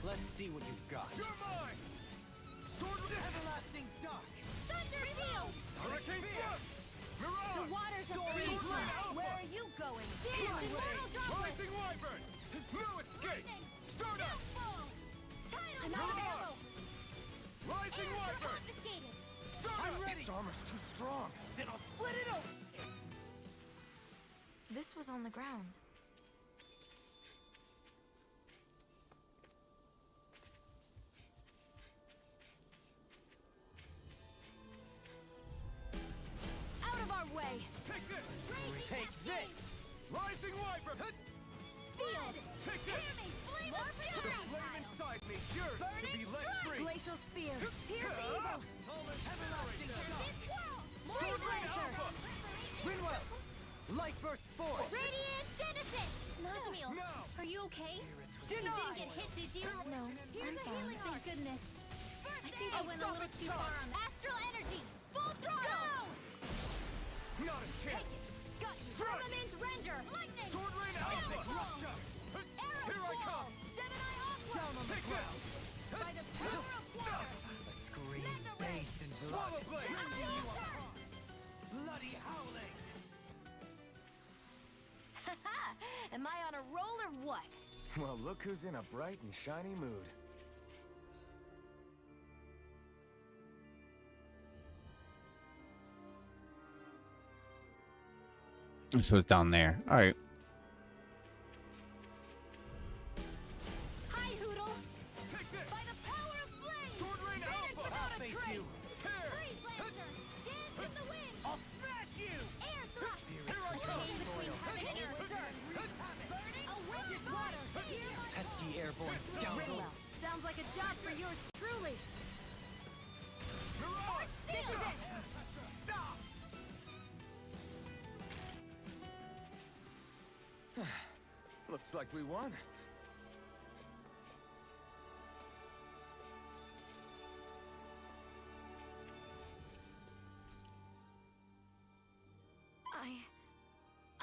M: Let's see what you've got.
F: You're mine! Sword with everlasting dark!
G: Thunder Field!
F: Hurricane Thrust! Mirage!
G: The waters of
F: Sword
G: Green
F: Flame
G: Blood!
F: Alpha!
G: Where are you going?
F: Flyway!
G: Immortal Droplet!
F: Rising Wyvern! No escape! Start up!
G: Tidal
F: I'm out of
G: Mirage!
F: ammo! Rising
G: Heirs are
F: Wyvern!
G: confiscated!
F: Start up! Its armor's too strong! Then I'll split it open!
D: This was on the ground.
G: Out of our way!
F: Take this!
G: Raging
F: Take this! Rising Wyvern!
G: Sealed!
F: Take this!
G: Hear me! Flame of
F: The
G: Fury!
F: flame inside me yearns to
G: Burning
F: be let
G: strike!
F: free!
G: Glacial Spear! Pierce evil!
F: Everlasting
G: Turn swirl!
F: Sword
G: Blaze
F: Rain
G: Lancer!
F: Alpha!
M: Rinwell! Light Burst 4!
G: Radiant Genesis!
F: Nazamiel,
G: No! Are you okay? You
F: Denied!
G: didn't get hit, did you?
D: No,
G: Here's
D: I'm
G: a
D: fine.
G: healing Thank goodness. I think I went a little too far on that. Astral Energy! Full throttle!
F: Not a chance!
G: Gut!
F: Strike!
G: Firmament Render! Lightning!
F: Sword Rain Alpha!
G: Downfall! Arrow
F: Here I
G: Fall!
F: come!
G: Gemini Aqua!
F: Down on the
G: Take
F: ground!
G: By the power of water!
M: A scream
G: Mega Ray!
M: bathed in blood.
F: Swallow Blade! Bloody howling!
G: Haha! Am I on a roll or what?
H: Well, look who's in a bright and shiny mood.
A: So it's down there. All right.
G: Hi, Hoodle!
F: Take this!
G: By the power of flame!
F: Sword Rain
G: Vanish
F: Alpha!
G: without a
F: Face
G: trace!
F: you! Tear!
G: Freeze Lancer! Dance in the wind!
F: I'll smash you!
G: Air thrust!
F: Here I come!
G: Chain between heaven and earth! Burning a wicked water! Hear my
M: Pesky airborne scoundrels.
G: Rinwell. Sounds like a job for yours truly!
F: Mirage!
G: This is it!
F: Stop!
H: Looks like we won.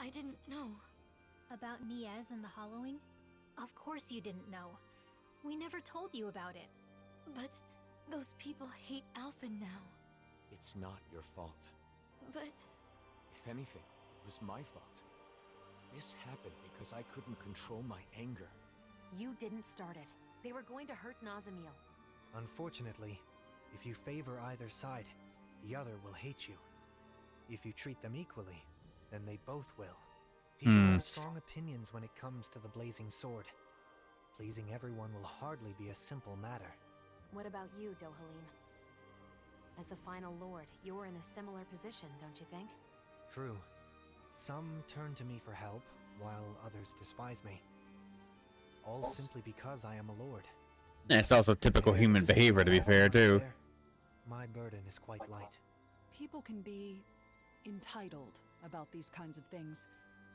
D: I didn't know.
T: About Niez and the Hollowing? Of course you didn't know. We never told you about it.
D: But those people hate Alphen now.
H: It's not your fault.
D: But
H: If anything, it was my fault. This happened because I couldn't control my anger.
P: You didn't start it. They were going to hurt Nazamiel.
M: Unfortunately, if you favor either side, the other will hate you. If you treat them equally, then they both will. People have strong opinions when it comes to the Blazing Sword. Pleasing everyone will hardly be a simple matter.
P: What about you, Dohalim? As the final lord, you're in a similar position, don't you think?
M: True. Some turn to me for help, while others despise me. All simply because I am a lord.
A: Yeah, it's also typical human behavior, to be fair, too.
M: My burden is quite light.
K: People can be entitled about these kinds of things.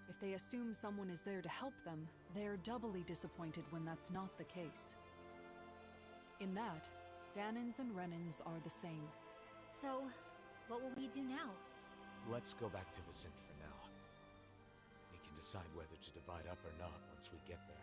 K: If they assume someone is there to help them, they're doubly disappointed when that's not the case. In that, Danins and Renins are the same.
T: So, what will we do now?
H: Let's go back to Vicent for now. We can decide whether to divide up or not once we get there.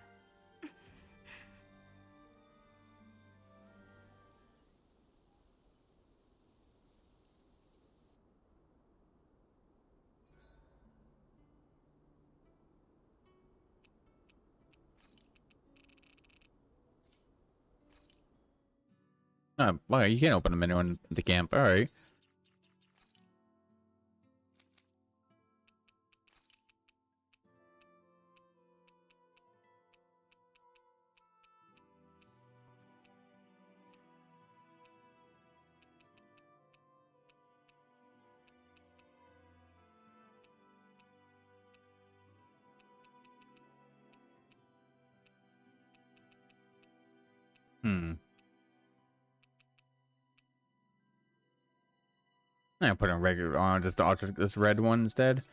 A: Well, you can't open the menu in the camp. All right. I put in regular on just this red one instead.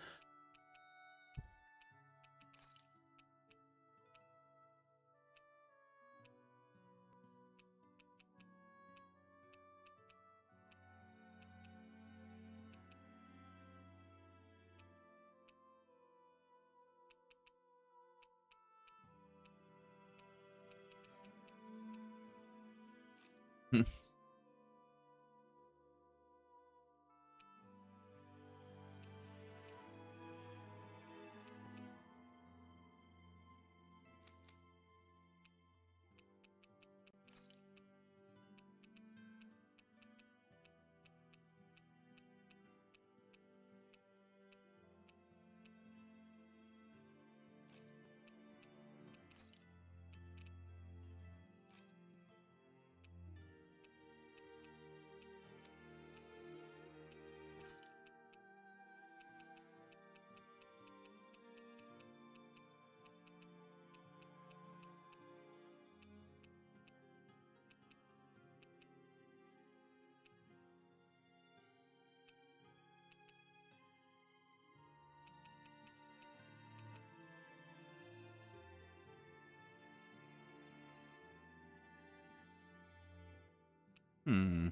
A: Hmm.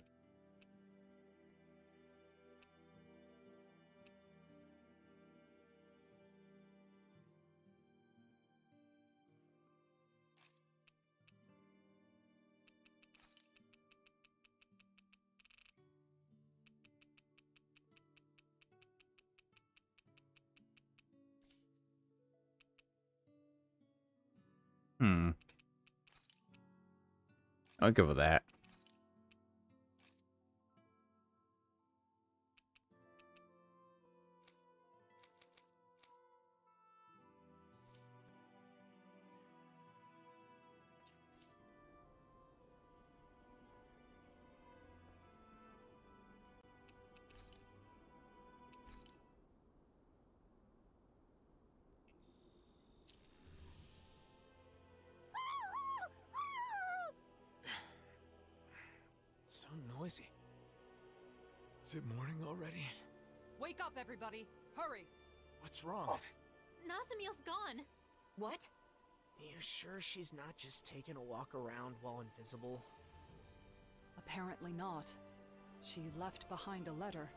A: Hmm. I'll go with that.
H: It's so noisy. Is it morning already?
K: Wake up, everybody! Hurry!
H: What's wrong?
T: Nazamiel's gone.
P: What?
F: You sure she's not just taking a walk around while invisible?
K: Apparently not. She left behind a letter.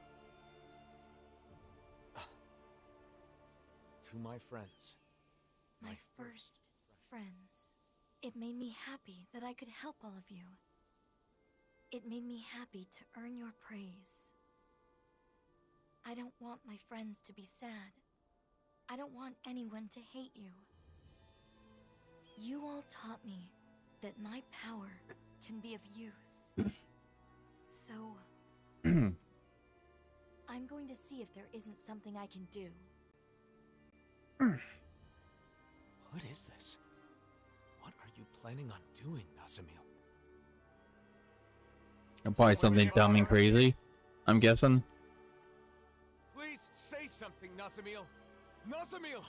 H: To my friends.
D: My first friends. It made me happy that I could help all of you. It made me happy to earn your praise. I don't want my friends to be sad. I don't want anyone to hate you. You all taught me that my power can be of use. So, I'm going to see if there isn't something I can do.
H: What is this? What are you planning on doing, Nazamiel?
A: Probably something dumb and crazy, I'm guessing.
H: Please say something, Nazamiel! Nazamiel!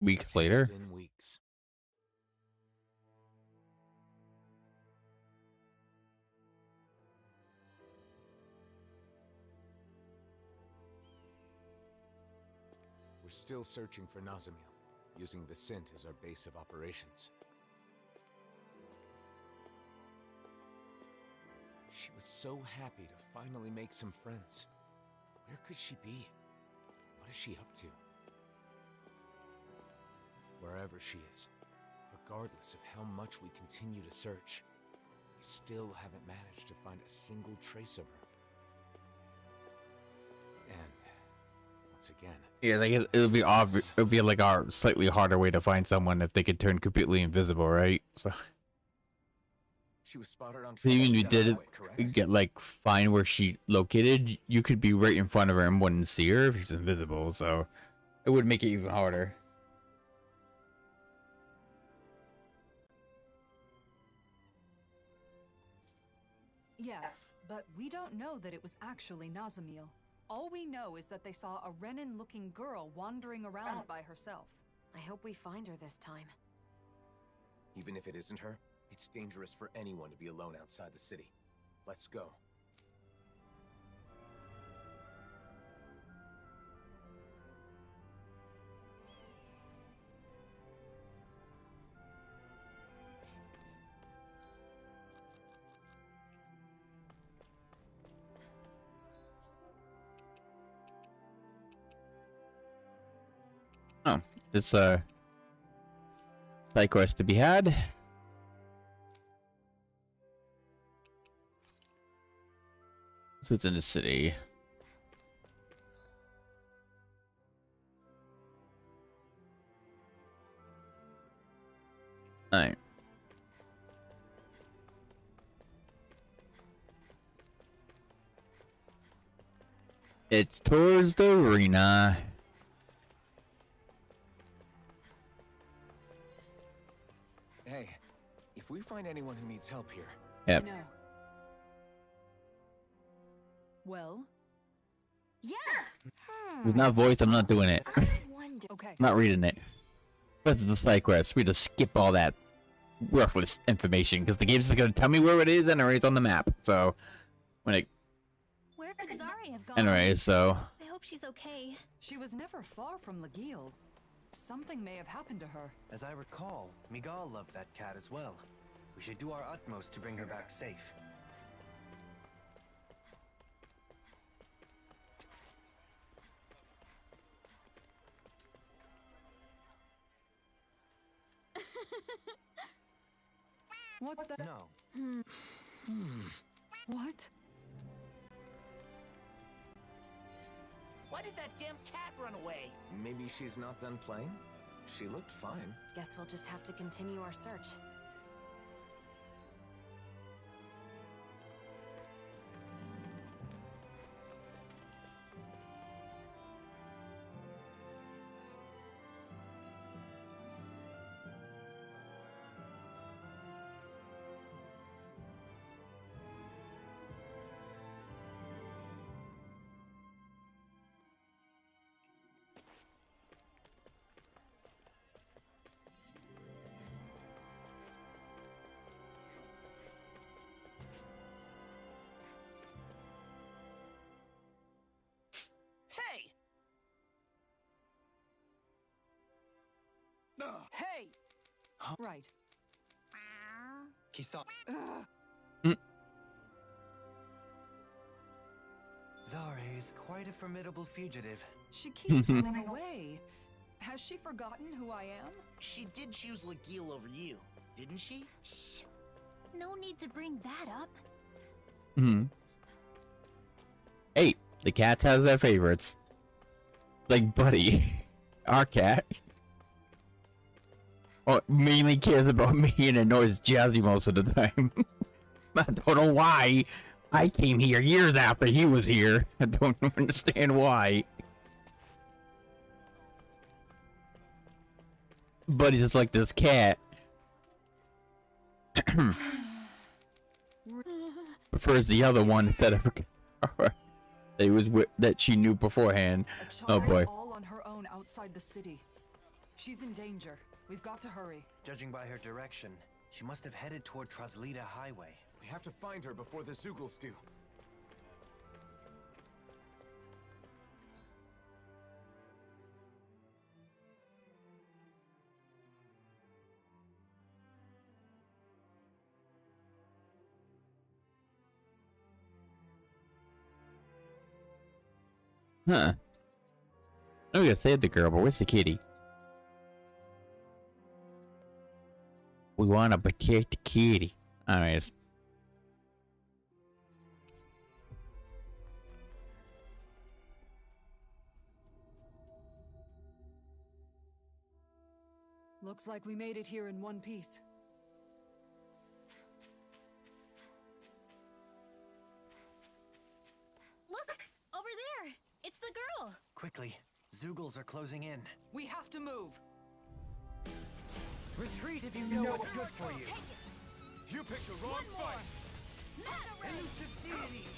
A: weeks later.
H: It's been weeks. We're still searching for Nazamil, using Vicent as our base of operations. She was so happy to finally make some friends. Where could she be? What is she up to? Wherever she is, regardless of how much we continue to search, we still haven't managed to find a single trace of her. And once again,
A: Yeah, like it would be obvious. It would be like a slightly harder way to find someone if they could turn completely invisible, right? So
H: she was spotted on
A: even if you
H: Troll's
A: did
H: highway, correct?
A: get like find where she located, you could be right in front of her and wouldn't see her if she's invisible. So it would make it even harder.
K: Yes, but we don't know that it was actually Nazamil. All we know is that they saw a Renin-looking girl wandering around by herself.
P: I hope we find her this time.
H: Even if it isn't her, it's dangerous for anyone to be alone outside the city. Let's go.
A: Oh, it's a side quest to be had. So it's in the city. Alright. It's towards the arena.
H: Hey, if we find anyone who needs help here,
A: Yep.
K: No. Well?
G: Yeah.
A: It's not voiced, I'm not doing it.
K: Okay.
A: Not reading it. But it's the side quest. We just skip all that worthless information because the game's just gonna tell me where it is and it's on the map. So when it
T: Where could Zari have gone?
A: anyway, so
T: I hope she's okay.
K: She was never far from Legil. Something may have happened to her.
M: As I recall, Miguel loved that cat as well. We should do our utmost to bring her back safe.
K: What's that?
M: No.
K: What?
F: Why did that damn cat run away?
H: maybe she's not done playing? She looked fine.
P: Guess we'll just have to continue our search.
F: Hey!
K: Hey! Right.
M: Kisa.
K: Ugh.
M: Zari is quite a formidable fugitive.
K: She keeps running away. Has she forgotten who I am?
F: She did choose Legil over you, didn't she?
T: Shh. No need to bring that up.
A: Hey, the cats has their favorites. Like Buddy, our cat. Oh, mainly cares about me and annoys Jazzy most of the time. I don't know why. I came here years after he was here. I don't understand why. Buddy's just like this cat. Prefers the other one that that she knew beforehand.
K: A
A: Oh
K: child
A: boy.
K: all on her own outside the city. She's in danger. We've got to hurry.
M: Judging by her direction, she must have headed toward Traslita Highway.
H: We have to find her before the Zoogles do.
A: Huh. I'm gonna save the girl, but where's the kitty? We wanna protect the kitty. Alright.
K: Looks like we made it here in one piece.
T: Look! Over there! It's the girl!
M: Quickly, Zoogles are closing in.
K: We have to move!
F: Retreat if you know what's good for you.
L: You picked the wrong fight!
F: Elusive deity!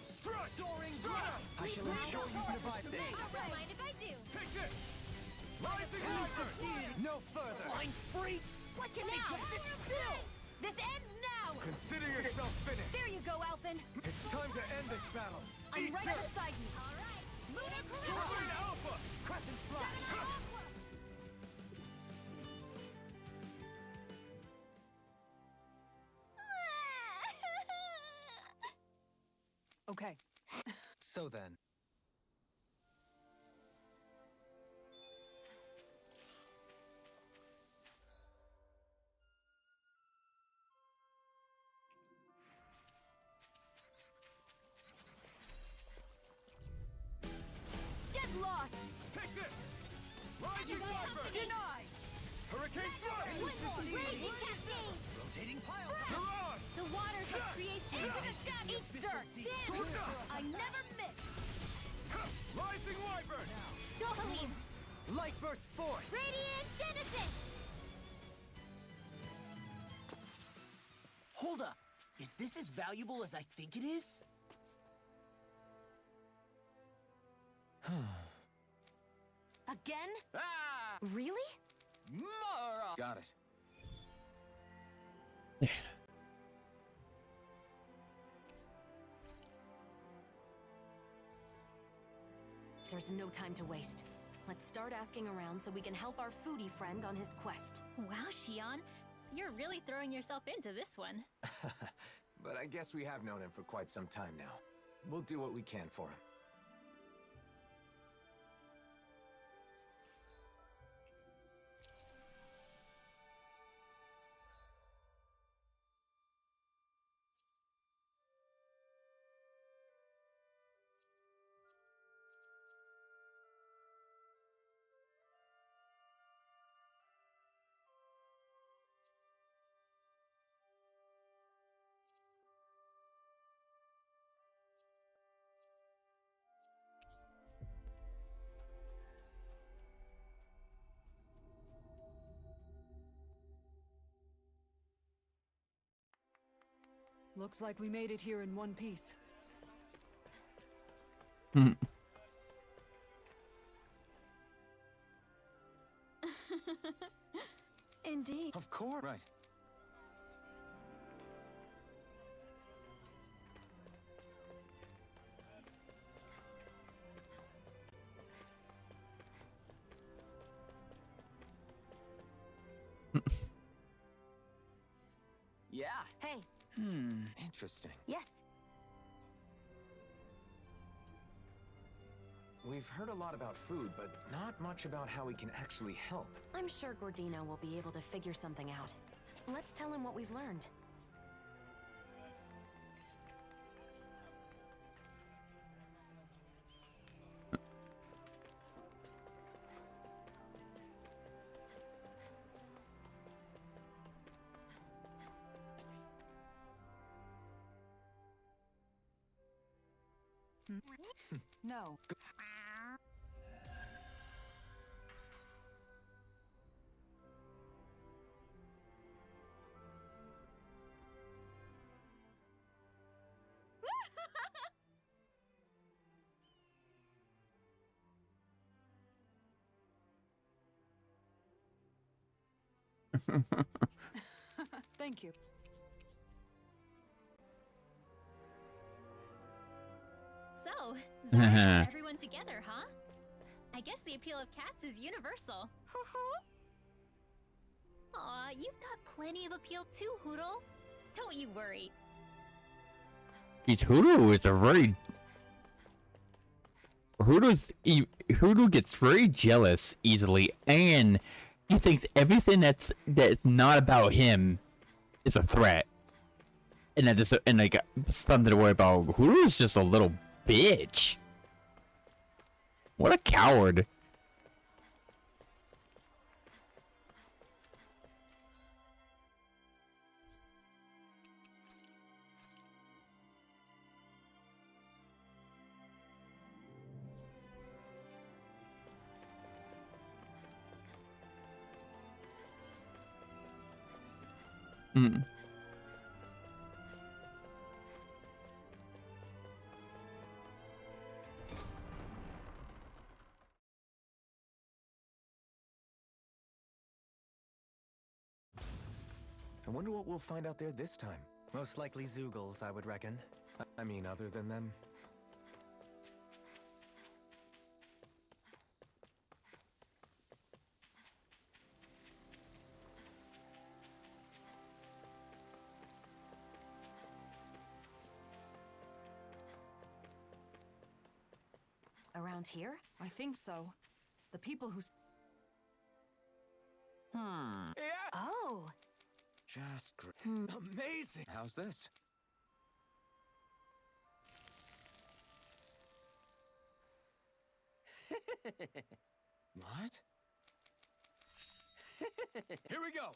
L: Strike!
F: Soaring blast! I shall ensure you survive this.
T: I don't mind if I do.
L: Take this! Rising Wyvern!
F: No further! Flying freaks!
T: What can they just sit still? This ends now!
L: Consider yourself finished!
T: There you go, Alphen!
L: It's time to end this battle!
T: I'm
L: Eat
T: right
L: dirt!
T: beside you! Alright! Lunar
L: Soaring Alpha!
F: Crescent flash!
K: Okay.
M: So then,
T: Get lost!
L: Take this! Rising Wyvern!
T: Denied!
L: Hurricane Thrust!
T: One more! Raging Cascade!
F: Rotating pile!
L: Mirage!
T: The waters of creation! Eat dirt! Damn! I never miss!
L: Rising Wyvern!
T: Dohalim!
F: Light burst forth!
T: Radiant Genesis!
F: Hold up! Is this as valuable as I think it is?
P: Again?
F: Ah!
P: Really?
F: Mara!
N: Got it.
P: There's no time to waste. Let's start asking around so we can help our foodie friend on his quest.
T: Wow, Shion. You're really throwing yourself into this one.
H: But I guess we have known him for quite some time now. We'll do what we can for him.
K: Looks like we made it here in one piece.
T: Indeed.
F: Of course.
N: Right.
F: Yeah.
T: Hey.
H: Interesting.
T: Yes.
H: We've heard a lot about food, but not much about how we can actually help.
P: I'm sure Gordino will be able to figure something out. Let's tell him what we've learned.
K: No. Thank you.
T: So, Zara got everyone together, huh? I guess the appeal of cats is universal. Aw, you've got plenty of appeal too, Hoodle. Don't you worry.
A: Hoodoo is a very Hoodoo gets very jealous easily, and he thinks everything that's not about him is a threat. And that just like something to worry about. Hoodoo is just a little bitch. What a coward. Mm.
H: I wonder what we'll find out there this time.
M: Most likely Zoogles, I would reckon.
H: I mean, other than them.
P: Around here?
K: I think so. The people who...
H: Yeah.
P: Oh!
H: Just amazing. How's this? What?
L: Here we go.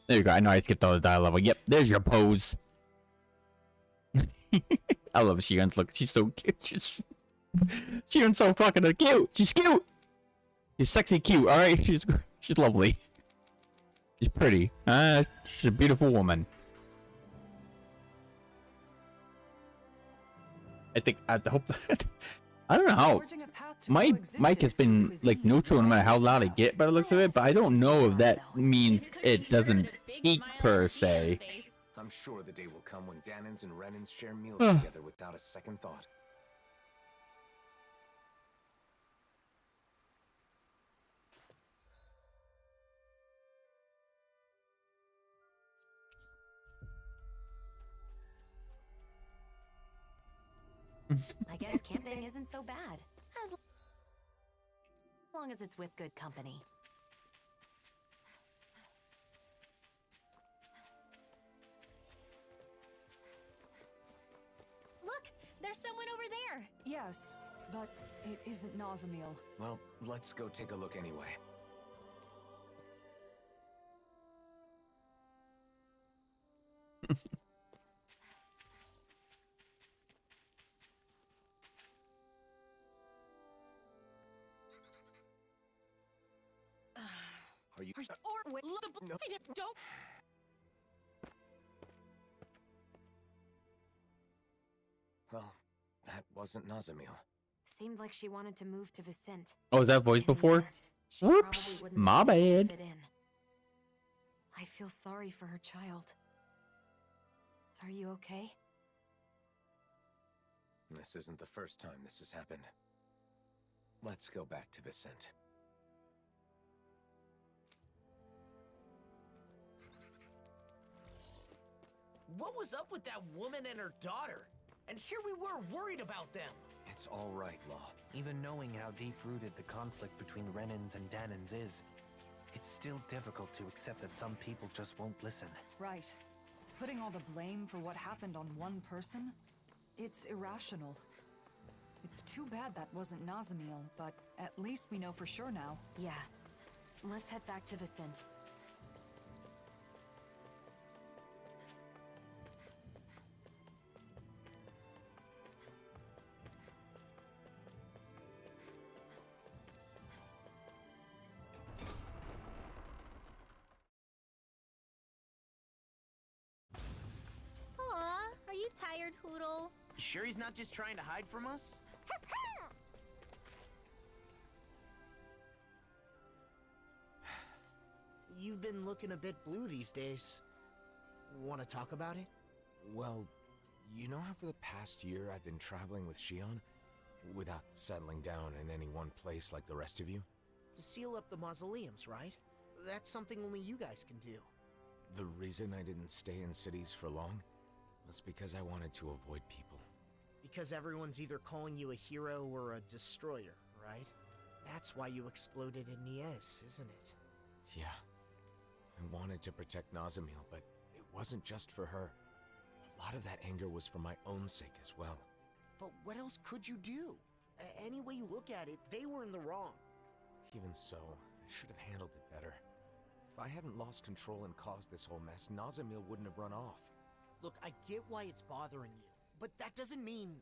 A: There you go. I know I skipped all the dial level. Yep, there's your pose. I love Shion's look. She's so cute. Shion's so fucking cute. She's cute. She's sexy cute. All right, she's lovely. She's pretty. She's a beautiful woman. I think I hope. I don't know how. My mic has been like neutral no matter how loud I get by the looks of it, but I don't know if that means it doesn't peak per se.
H: I'm sure the day will come when Danans and Renans share meals together without a second thought.
P: I guess camping isn't so bad. As long as it's with good company.
T: Look, there's someone over there.
K: Yes, but it isn't Nazamiel.
H: Well, let's go take a look anyway. Are you?
T: Or wait,
H: No.
T: don't.
H: Well, that wasn't Nazamiel.
P: Seemed like she wanted to move to Vicente.
A: Oh, was that voice before?
P: She
A: Whoops,
P: probably wouldn't
A: my
P: have been able to
A: bad.
P: fit in. I feel sorry for her child. Are you okay?
H: This isn't the first time this has happened. Let's go back to Vicente.
F: What was up with that woman and her daughter? And here we were worried about them.
H: It's all right, Law.
M: Even knowing how deep-rooted the conflict between Renans and Danans is, it's still difficult to accept that some people just won't listen.
K: Right. Putting all the blame for what happened on one person? It's irrational. It's too bad that wasn't Nazamiel, but at least we know for sure now.
P: Yeah. Let's head back to Vicente.
T: Aw, are you tired, Hoodle?
F: Sure he's not just trying to hide from us? you've been looking a bit blue these days. Want to talk about it?
R: Well, you know how for the past year I've been traveling with Shion? Without settling down in any one place like the rest of you?
F: To seal up the mausoleums, right? That's something only you guys can do.
R: The reason I didn't stay in cities for long was because I wanted to avoid people.
F: Because everyone's either calling you a hero or a destroyer, right? That's why you exploded in Niez, isn't it?
R: Yeah. I wanted to protect Nazamil, but it wasn't just for her. A lot of that anger was for my own sake as well.
F: But what else could you do? Any way you look at it, they were in the wrong.
R: Even so, I should have handled it better. If I hadn't lost control and caused this whole mess, Nazamil wouldn't have run off.
F: Look, I get why it's bothering you, but that doesn't mean...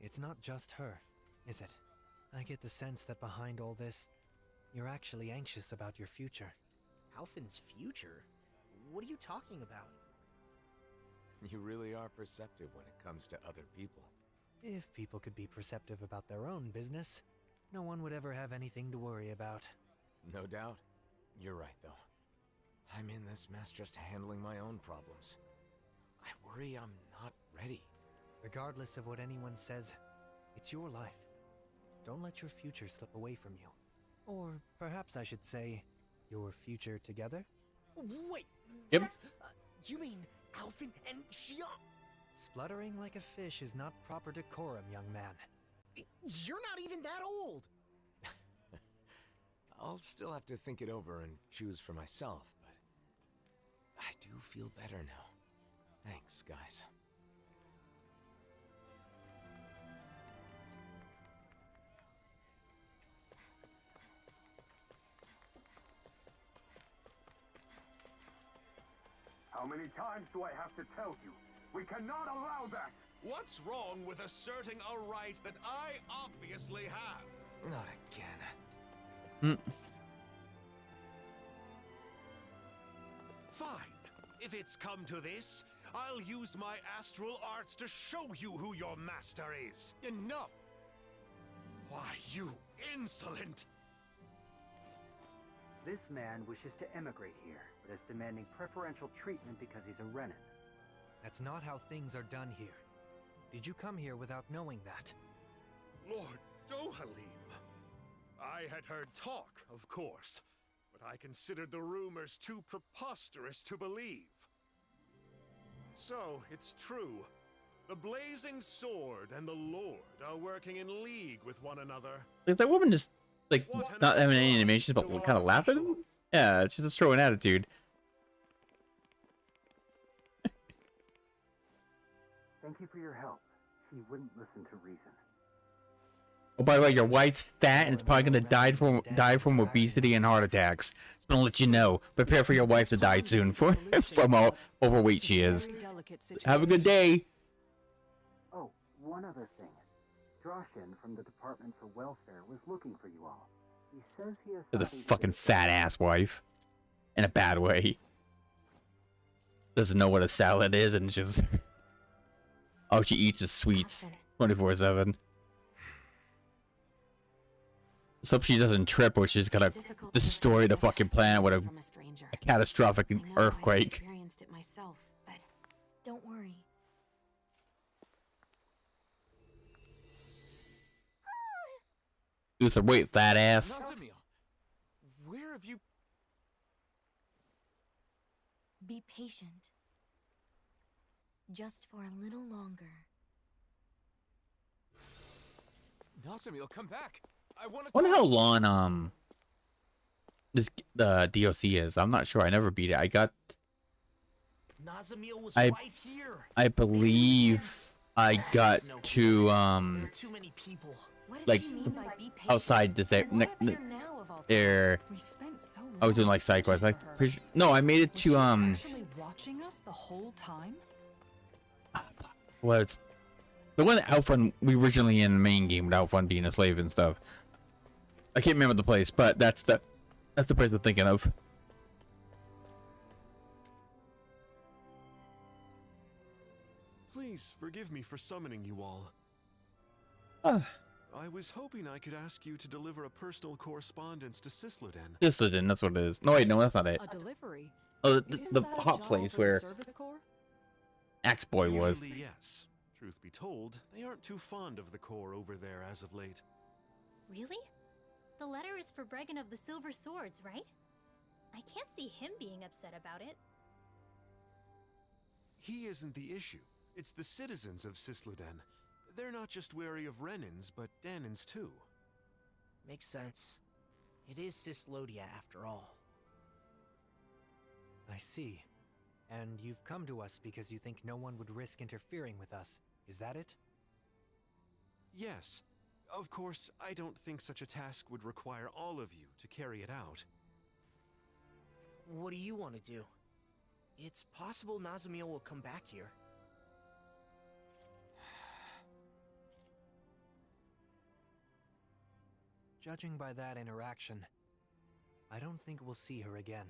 M: It's not just her, is it? I get the sense that behind all this, you're actually anxious about your future.
F: Alphen's future? What are you talking about?
R: You really are perceptive when it comes to other people.
M: If people could be perceptive about their own business, no one would ever have anything to worry about.
R: No doubt. You're right, though. I'm in this mess just handling my own problems. I worry I'm not ready.
M: Regardless of what anyone says, it's your life. Don't let your future slip away from you. Or perhaps I should say, your future together?
F: Wait,
A: Yep.
F: You mean Alphen and Shion?
M: Spluttering like a fish is not proper decorum, young man.
F: You're not even that old!
R: I'll still have to think it over and choose for myself, but I do feel better now. Thanks, guys.
L: How many times do I have to tell you? We cannot allow that!
H: What's wrong with asserting a right that I obviously have?
R: Not again.
H: Fine. If it's come to this, I'll use my astral arts to show you who your master is.
R: Enough!
H: Why, you insolent!
U: This man wishes to emigrate here, but is demanding preferential treatment because he's a Renin.
M: That's not how things are done here. Did you come here without knowing that?
H: Lord Dohalim. I had heard talk, of course, but I considered the rumors too preposterous to believe. So, it's true. The Blazing Sword and the Lord are working in league with one another.
A: Like that woman just like not having any animations, but kind of laughing. Yeah, it's just a throwing attitude.
U: Thank you for your help. He wouldn't listen to reason.
A: Oh, by the way, your wife's fat and it's probably gonna die from obesity and heart attacks. Just gonna let you know. Prepare for your wife to die soon from how overweight she is. Have a good day.
U: Oh, one other thing. Droshin from the Department for Welfare was looking for you all. He says he has
A: There's a
U: something to
A: fucking fat ass wife. In a bad way. Doesn't know what a salad is and just... All she eats is sweets. 24/7. Let's hope she doesn't trip or she's gonna destroy the fucking planet with a catastrophic earthquake.
P: I experienced it myself, but don't worry.
A: Lose some weight, fat ass.
R: Nazamil, where have you...
D: Be patient. Just for a little longer.
R: Nazamil, come back! I want to...
A: Wonder how long the DLC is. I'm not sure. I never beat it. I got...
F: Nazamil was
A: I
F: right here.
A: I believe I got to
F: There are too many people.
A: like outside the there. I was doing like side quests. Like no, I made it to
K: Actually watching us the whole time?
A: was the one that Alpha we originally in the main game with Alpha being a slave and stuff. I can't remember the place, but that's the place I'm thinking of.
L: Please forgive me for summoning you all.
S: I was hoping I could ask you to deliver a personal correspondence to Sisloden.
A: Sisloden, that's what it is. No, wait, no, that's not it.
K: A delivery?
A: Oh,
K: Isn't
A: the
K: that a
A: hot
K: job
A: place
K: for the
A: where
K: Service Corps?
A: Axe Boy was.
S: Usually, yes. Truth be told, they aren't too fond of the Corps over there as of late.
T: Really? The letter is for Bregan of the Silver Swords, right? I can't see him being upset about it.
S: He isn't the issue. It's the citizens of Sisloden. They're not just wary of Renans, but Danans too.
F: Makes sense. It is Sislodia after all.
M: I see. And you've come to us because you think no one would risk interfering with us. Is that it?
S: Yes. Of course, I don't think such a task would require all of you to carry it out.
F: What do you want to do? It's possible Nazamiel will come back here.
M: Judging by that interaction, I don't think we'll see her again.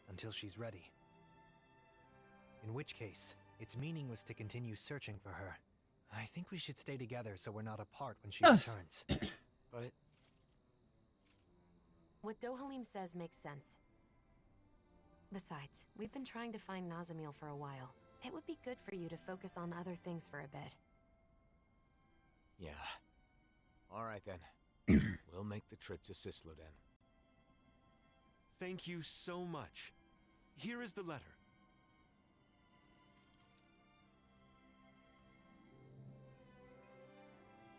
M: Until she's ready. In which case, it's meaningless to continue searching for her. I think we should stay together so we're not apart when she returns.
R: But...
P: What Dohalim says makes sense. Besides, we've been trying to find Nazamiel for a while. It would be good for you to focus on other things for a bit.
R: Yeah. Alright then. We'll make the trip to Sisloden.
S: Thank you so much. Here is the letter.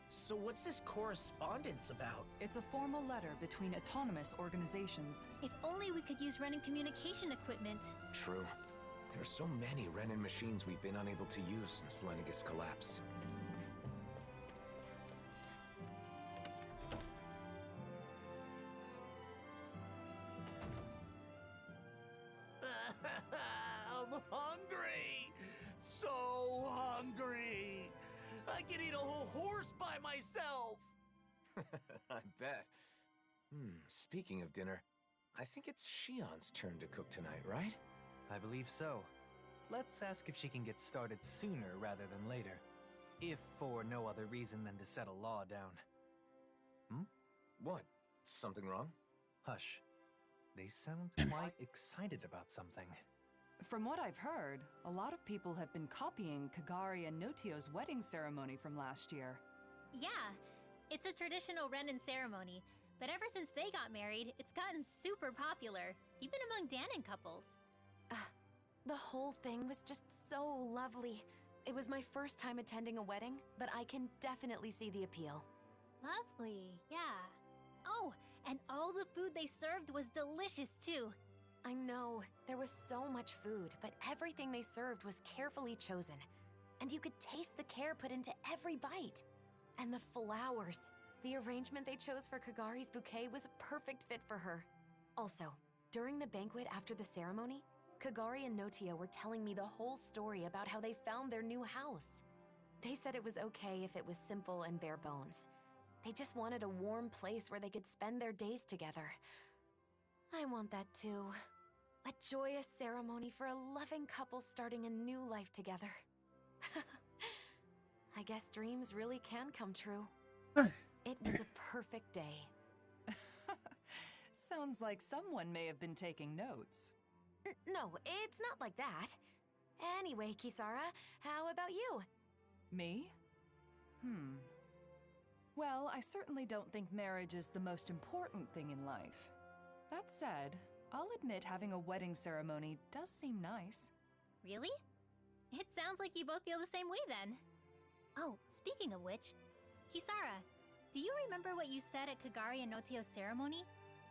F: So what's this correspondence about?
K: It's a formal letter between autonomous organizations.
T: If only we could use Renan communication equipment.
R: True. There are so many Renan machines we've been unable to use since Lennigus collapsed.
F: I'm hungry! So hungry! I can eat a whole horse by myself!
R: I bet. Speaking of dinner, I think it's Shion's turn to cook tonight, right?
M: I believe so. Let's ask if she can get started sooner rather than later. If for no other reason than to settle law down.
R: What? Something wrong?
M: Hush. They sound quite excited about something.
K: From what I've heard, a lot of people have been copying Kagari and Notio's wedding ceremony from last year.
T: Yeah, it's a traditional Renan ceremony, but ever since they got married, it's gotten super popular, even among Danan couples.
P: The whole thing was just so lovely. It was my first time attending a wedding, but I can definitely see the appeal.
T: Lovely, yeah. Oh, and all the food they served was delicious too.
P: I know, there was so much food, but everything they served was carefully chosen. And you could taste the care put into every bite. And the flowers. The arrangement they chose for Kagari's bouquet was a perfect fit for her. Also, during the banquet after the ceremony, Kagari and Notio were telling me the whole story about how they found their new house. They said it was okay if it was simple and bare bones. They just wanted a warm place where they could spend their days together. I want that too. A joyous ceremony for a loving couple starting a new life together. I guess dreams really can come true. It was a perfect day.
K: Sounds like someone may have been taking notes.
P: No, it's not like that. Anyway, Kisara, how about you?
K: Me? Well, I certainly don't think marriage is the most important thing in life. That said, I'll admit having a wedding ceremony does seem nice.
T: Really? It sounds like you both feel the same way then. Oh, speaking of which, Kisara, do you remember what you said at Kagari and Notio's ceremony?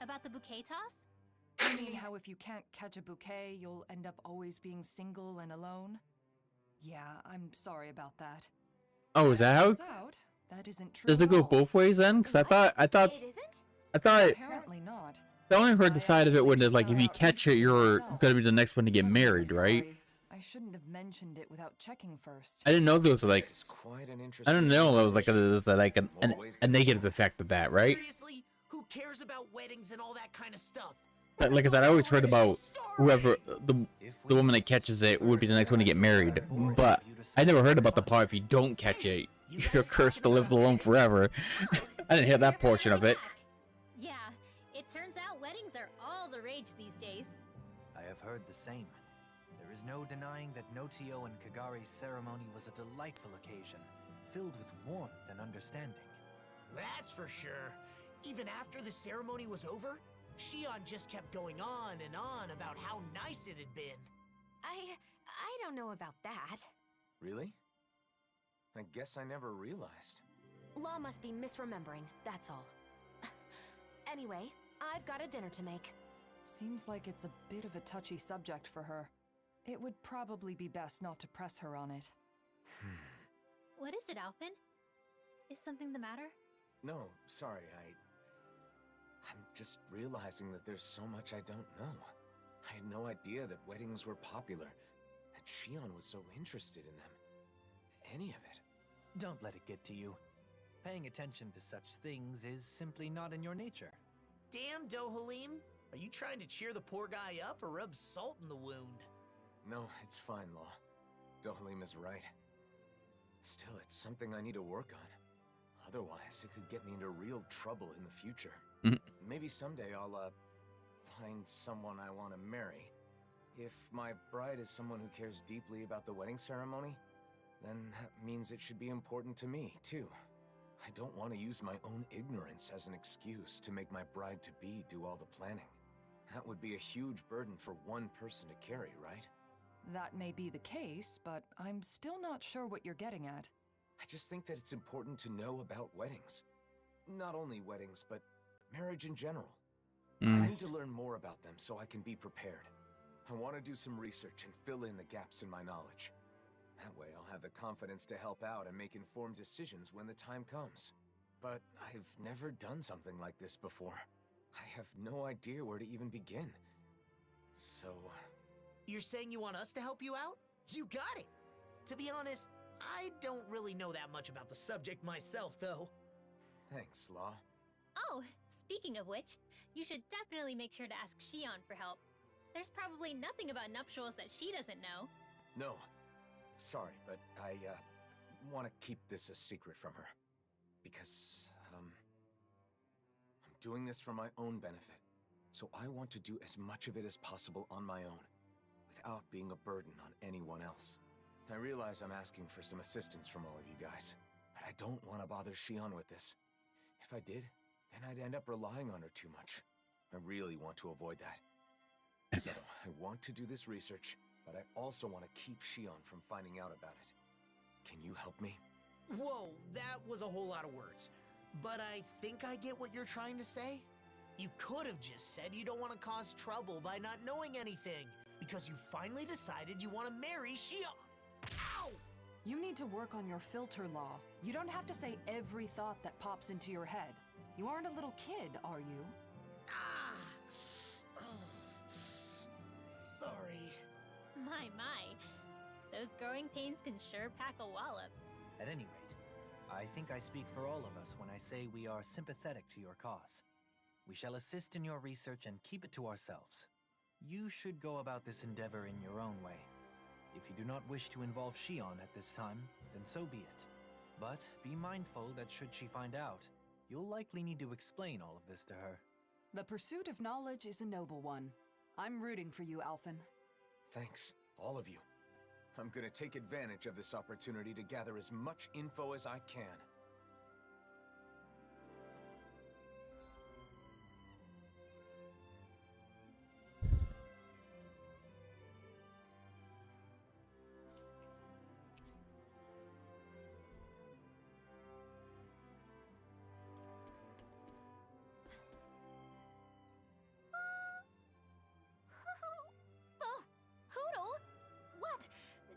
T: About the bouquet toss?
K: You mean how if you can't catch a bouquet, you'll end up always being single and alone? Yeah, I'm sorry about that.
A: Oh, is that how?
K: Turns out, that isn't true.
A: Does it go both ways then? Because I thought.
K: Apparently not.
A: I only heard the side of it when it's like if you catch it, you're gonna be the next one to get married, right?
K: Sorry. I shouldn't have mentioned it without checking first.
A: I didn't know there was like. I don't know there was like a negative effect of that, right?
F: Seriously? Who cares about weddings and all that kind of stuff?
A: Like I said, I always heard about whoever the woman that catches it would be the next one to get married, but I never heard about the part if you don't catch it, You're cursed to live alone forever. I didn't hear that portion of it.
T: Yeah, it turns out weddings are all the rage these days.
M: I have heard the same. There is no denying that Notio and Kagari's ceremony was a delightful occasion, filled with warmth and understanding.
F: That's for sure. Even after the ceremony was over, Shion just kept going on and on about how nice it had been.
P: I don't know about that.
R: Really? I guess I never realized.
P: Law must be misremembering, that's all. Anyway, I've got a dinner to make.
K: Seems like it's a bit of a touchy subject for her. It would probably be best not to press her on it.
T: What is it, Alphen? Is something the matter?
R: No, sorry, I'm just realizing that there's so much I don't know. I had no idea that weddings were popular, that Shion was so interested in them. Any of it.
M: Don't let it get to you. Paying attention to such things is simply not in your nature.
F: Damn, Dohalim! Are you trying to cheer the poor guy up or rub salt in the wound?
R: No, it's fine, Law. Dohalim is right. Still, it's something I need to work on. Otherwise, it could get me into real trouble in the future. Maybe someday I'll, find someone I want to marry. If my bride is someone who cares deeply about the wedding ceremony, then that means it should be important to me, too. I don't want to use my own ignorance as an excuse to make my bride-to-be do all the planning. That would be a huge burden for one person to carry, right?
K: That may be the case, but I'm still not sure what you're getting at.
R: I just think that it's important to know about weddings. Not only weddings, but marriage in general. I need to learn more about them so I can be prepared. I want to do some research and fill in the gaps in my knowledge. That way I'll have the confidence to help out and make informed decisions when the time comes. But I've never done something like this before. I have no idea where to even begin. So...
F: You're saying you want us to help you out? You got it! To be honest, I don't really know that much about the subject myself, though.
R: Thanks, Law.
T: Oh, speaking of which, you should definitely make sure to ask Shion for help. There's probably nothing about nuptials that she doesn't know.
R: No. Sorry, but I, want to keep this a secret from her. Because, I'm doing this for my own benefit. So I want to do as much of it as possible on my own, without being a burden on anyone else. I realize I'm asking for some assistance from all of you guys, but I don't want to bother Shion with this. If I did, then I'd end up relying on her too much. I really want to avoid that. So, I want to do this research, but I also want to keep Shion from finding out about it. Can you help me?
F: Whoa, that was a whole lot of words. But I think I get what you're trying to say. You could have just said you don't want to cause trouble by not knowing anything, because you finally decided you want to marry Shion. Ow!
K: You need to work on your filter, Law. You don't have to say every thought that pops into your head. You aren't a little kid, are you?
F: Sorry.
T: My. Those growing pains can sure pack a wallop.
M: At any rate, I think I speak for all of us when I say we are sympathetic to your cause. We shall assist in your research and keep it to ourselves. You should go about this endeavor in your own way. If you do not wish to involve Shion at this time, then so be it. But be mindful that should she find out, you'll likely need to explain all of this to her.
K: The pursuit of knowledge is a noble one. I'm rooting for you, Alphen.
R: Thanks, all of you. I'm gonna take advantage of this opportunity to gather as much info as I can.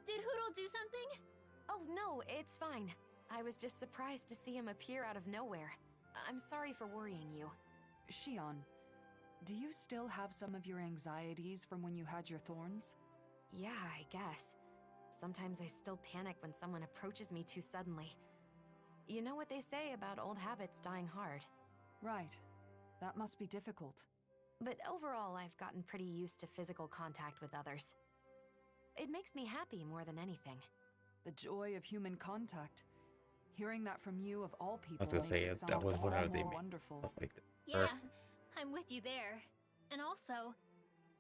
T: Did Hootle do something?
P: Oh, no, it's fine. I was just surprised to see him appear out of nowhere. I'm sorry for worrying you.
K: Shion, do you still have some of your anxieties from when you had your thorns?
P: Yeah, I guess. Sometimes I still panic when someone approaches me too suddenly. You know what they say about old habits dying hard.
K: Right. That must be difficult.
P: But overall, I've gotten pretty used to physical contact with others. It makes me happy more than anything.
K: The joy of human contact. Hearing that from you of all
J: I
K: people
J: was gonna
K: makes
J: say
K: it
J: that
K: sound
J: was one
K: all
J: of the
K: more
J: main
K: wonderful.
J: stuff like that.
T: Yeah, I'm with you there. And also,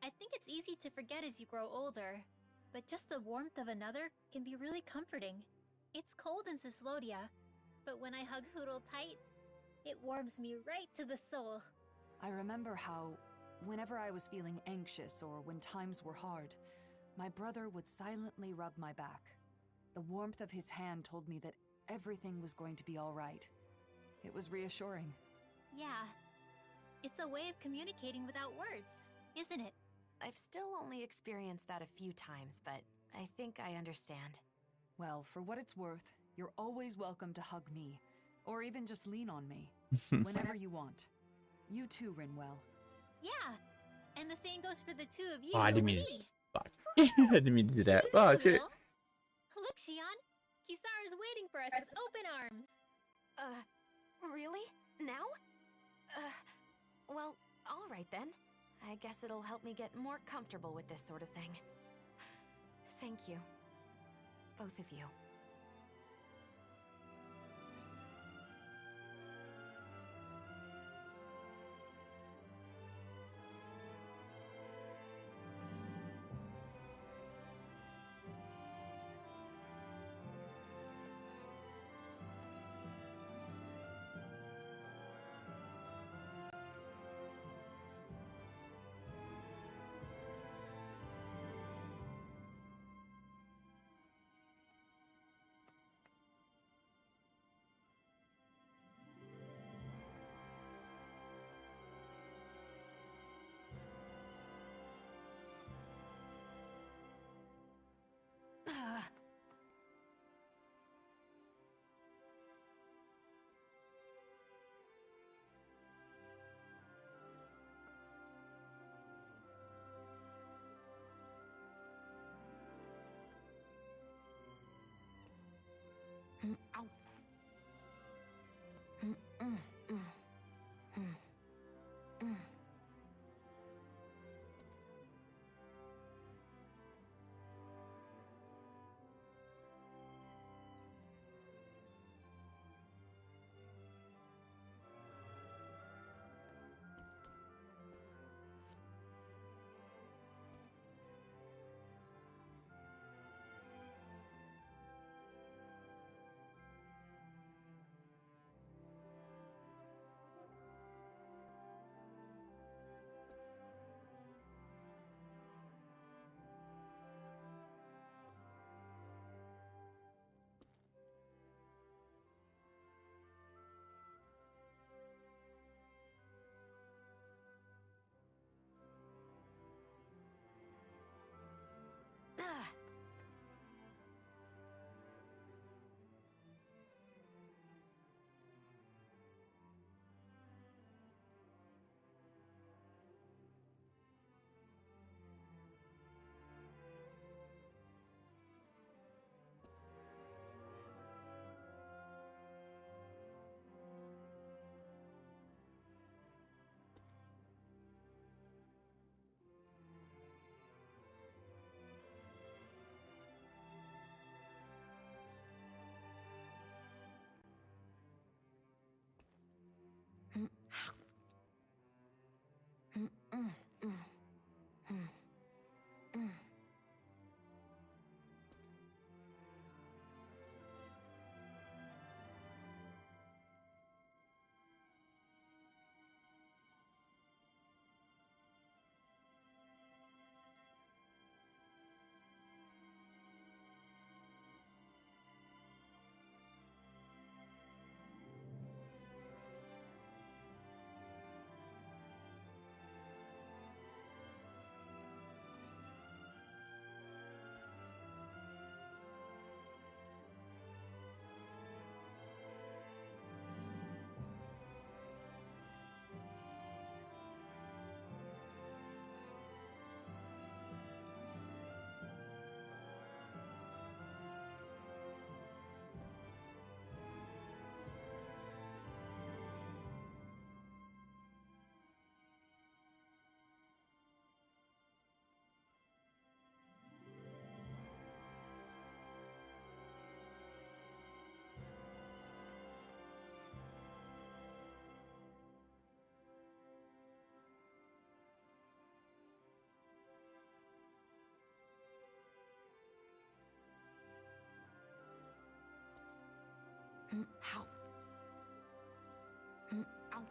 T: I think it's easy to forget as you grow older, but just the warmth of another can be really comforting. It's cold in Cyslodia, but when I hug Hootle tight, it warms me right to the soul.
K: I remember how, whenever I was feeling anxious or when times were hard, my brother would silently rub my back. The warmth of his hand told me that everything was going to be all right. It was reassuring.
T: Yeah, it's a way of communicating without words, isn't it?
P: I've still only experienced that a few times, but I think I understand.
K: Well, for what it's worth, you're always welcome to hug me, or even just lean on me, whenever you want. You too, Rinwell.
T: Yeah, and the same goes for the two of you.
J: Oh, I didn't
T: and
J: mean
T: me.
J: to. Fuck. I didn't mean to do that. Oh shit.
T: Look, Shion, Kisara's waiting for us with open arms.
P: Really? Now? Well, all right then. I guess it'll help me get more comfortable with this sort of thing. Thank you. Both of you. Ow.
D: Ow. Ow. Ow.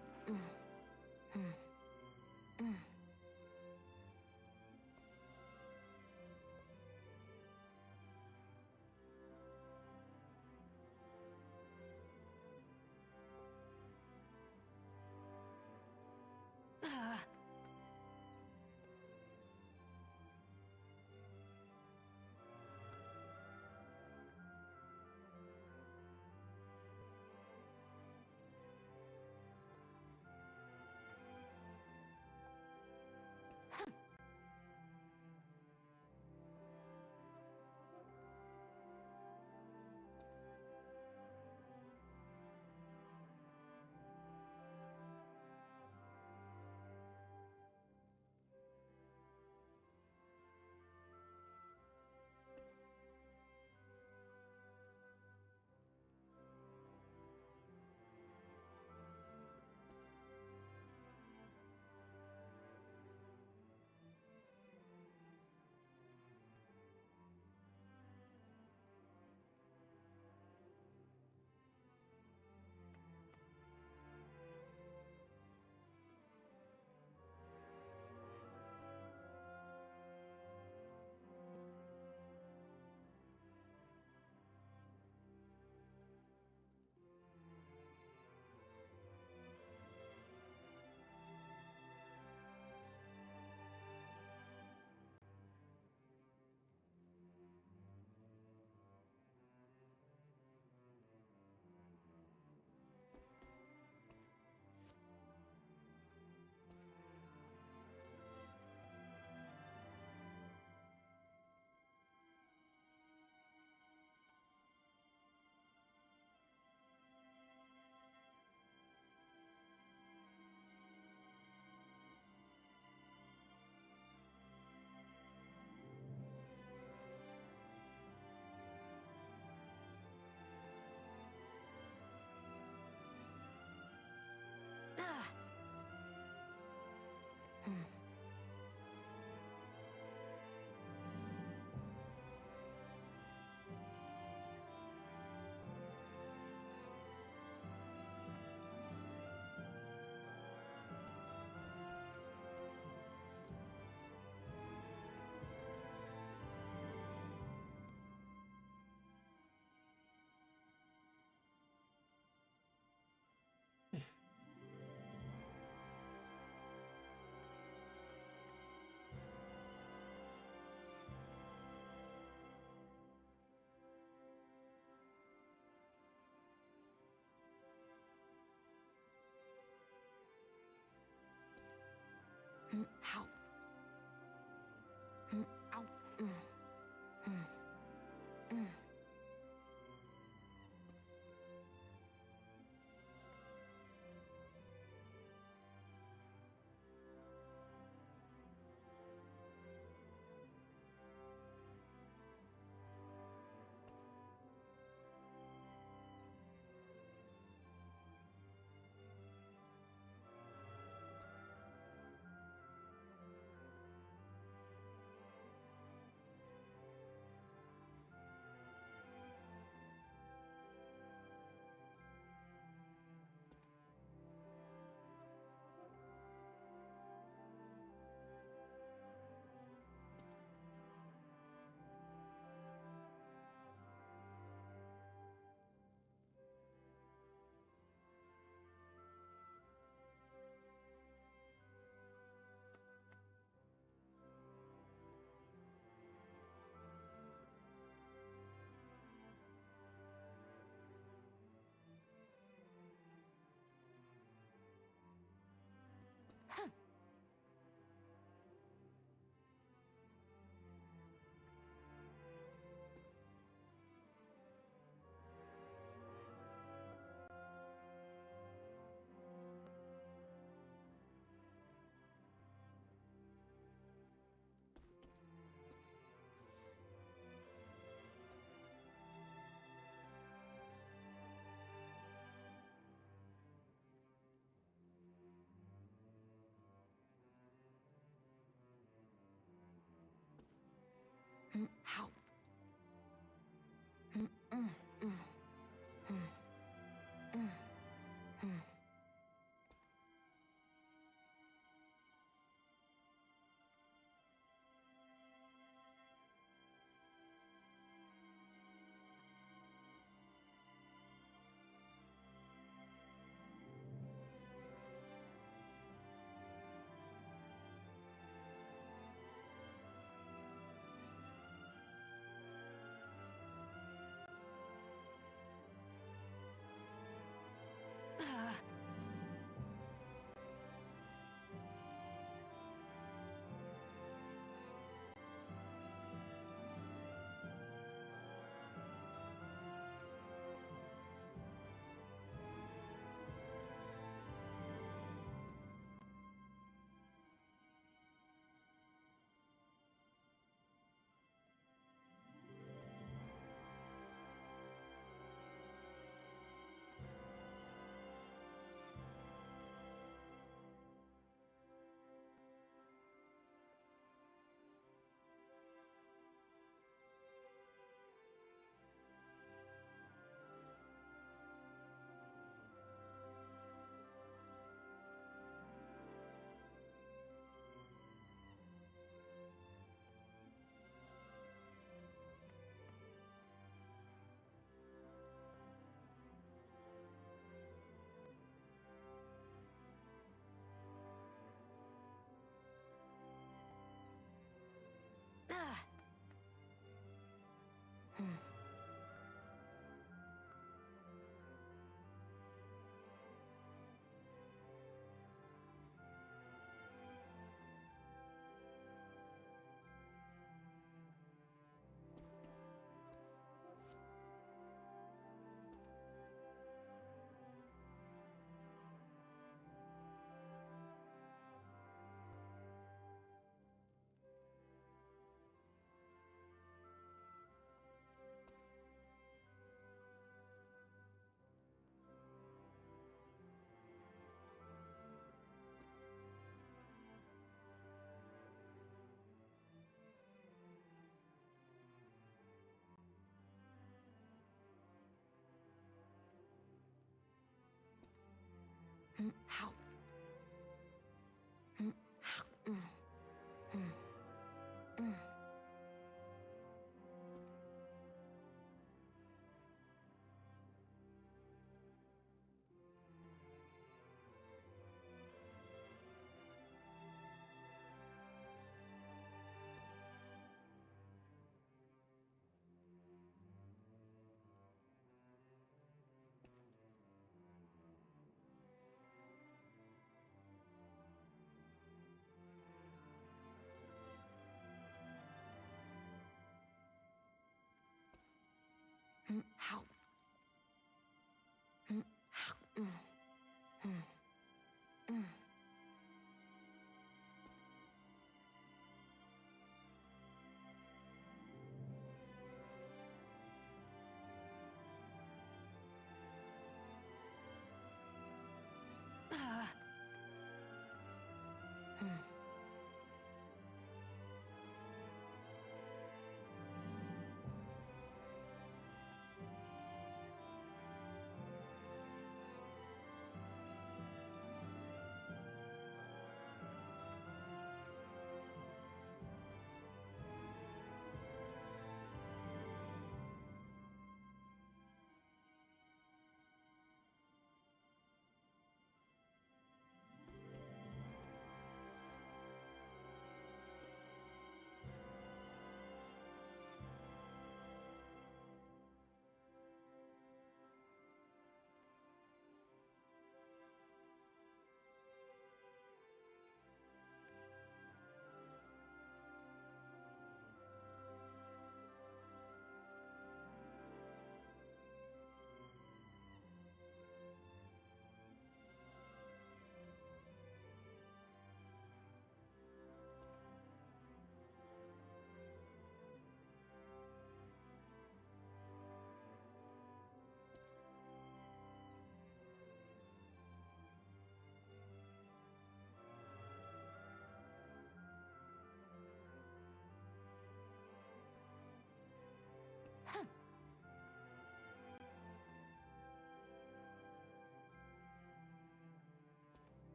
D: Ow. Ow.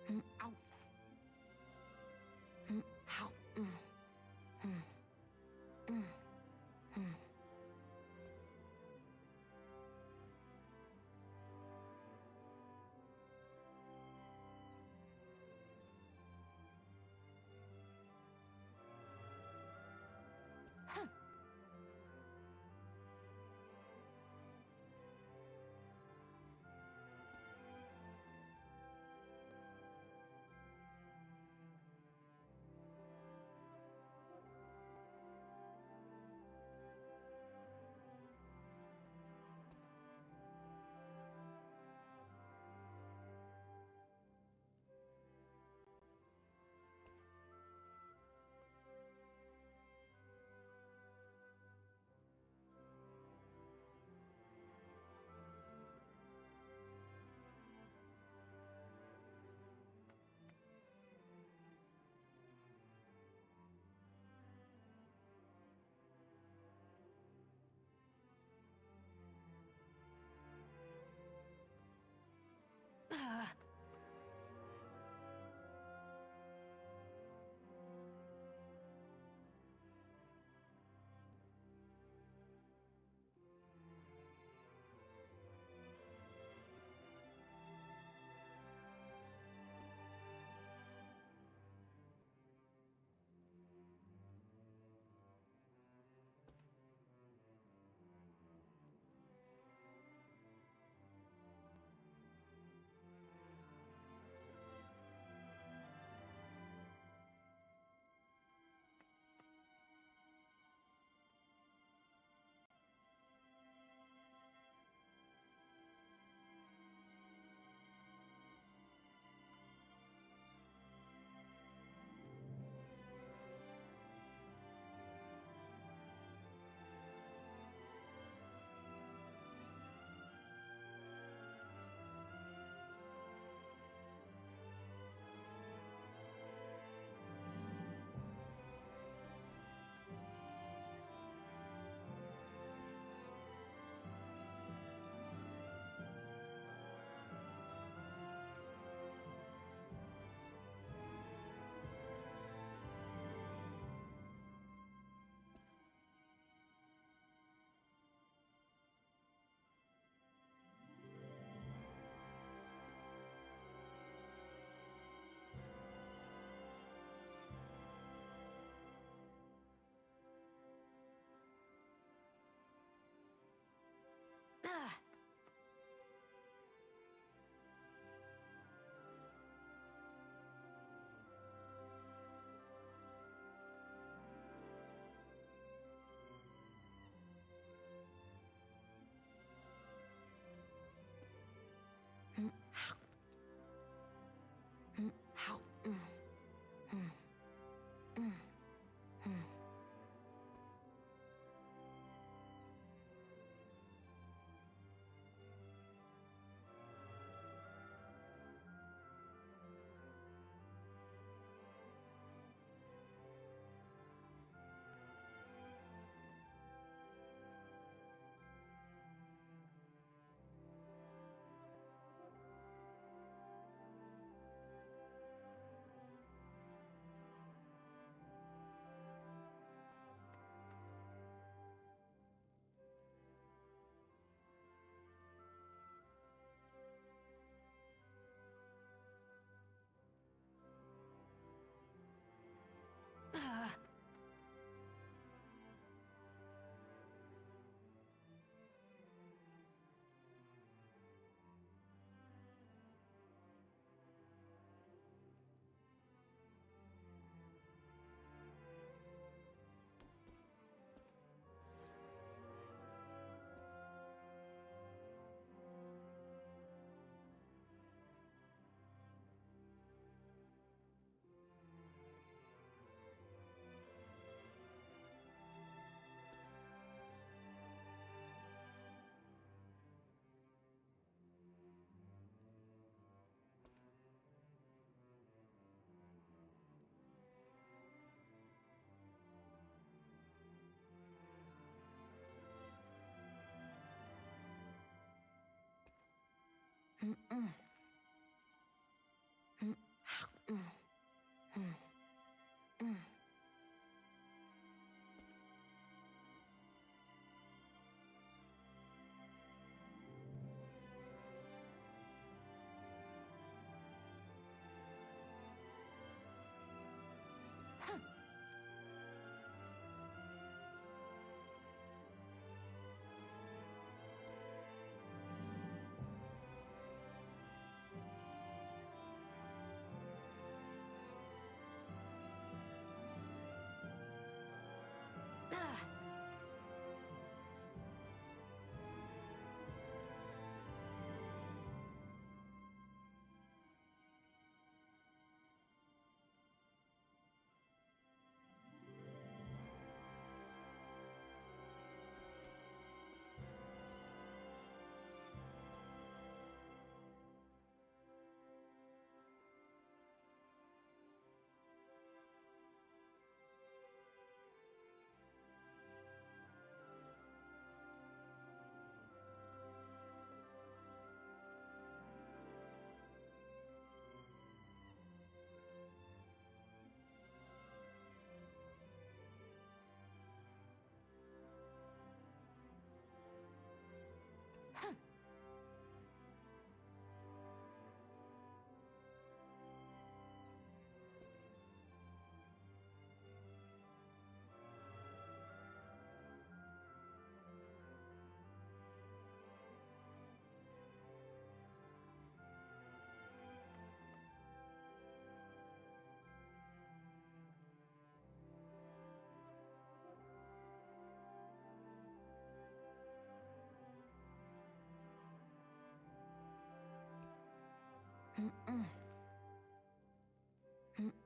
P: Ow. Ow.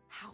P: How?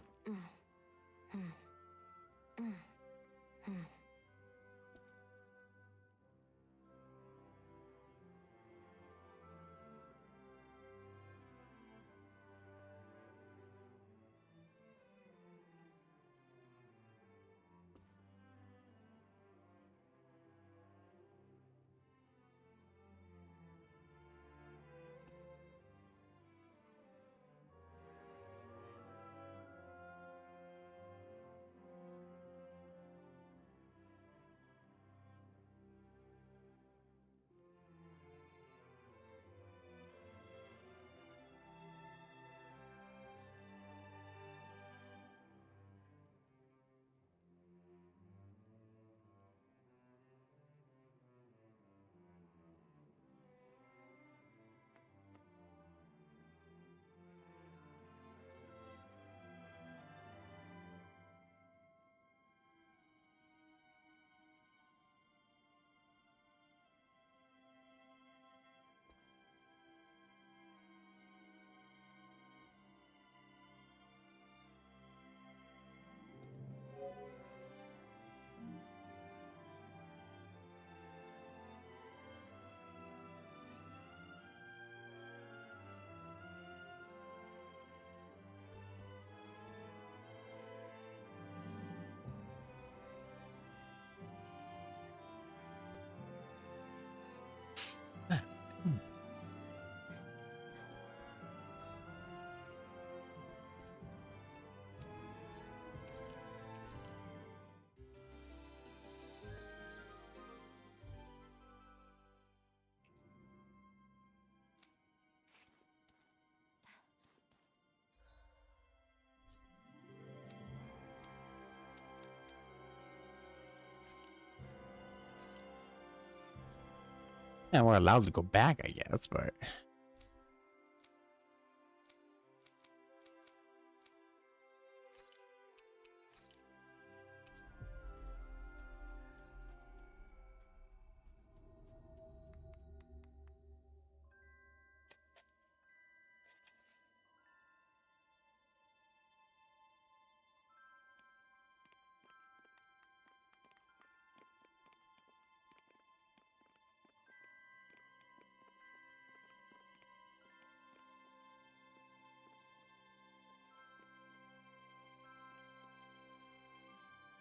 A: Yeah, we're allowed to go back, I guess, but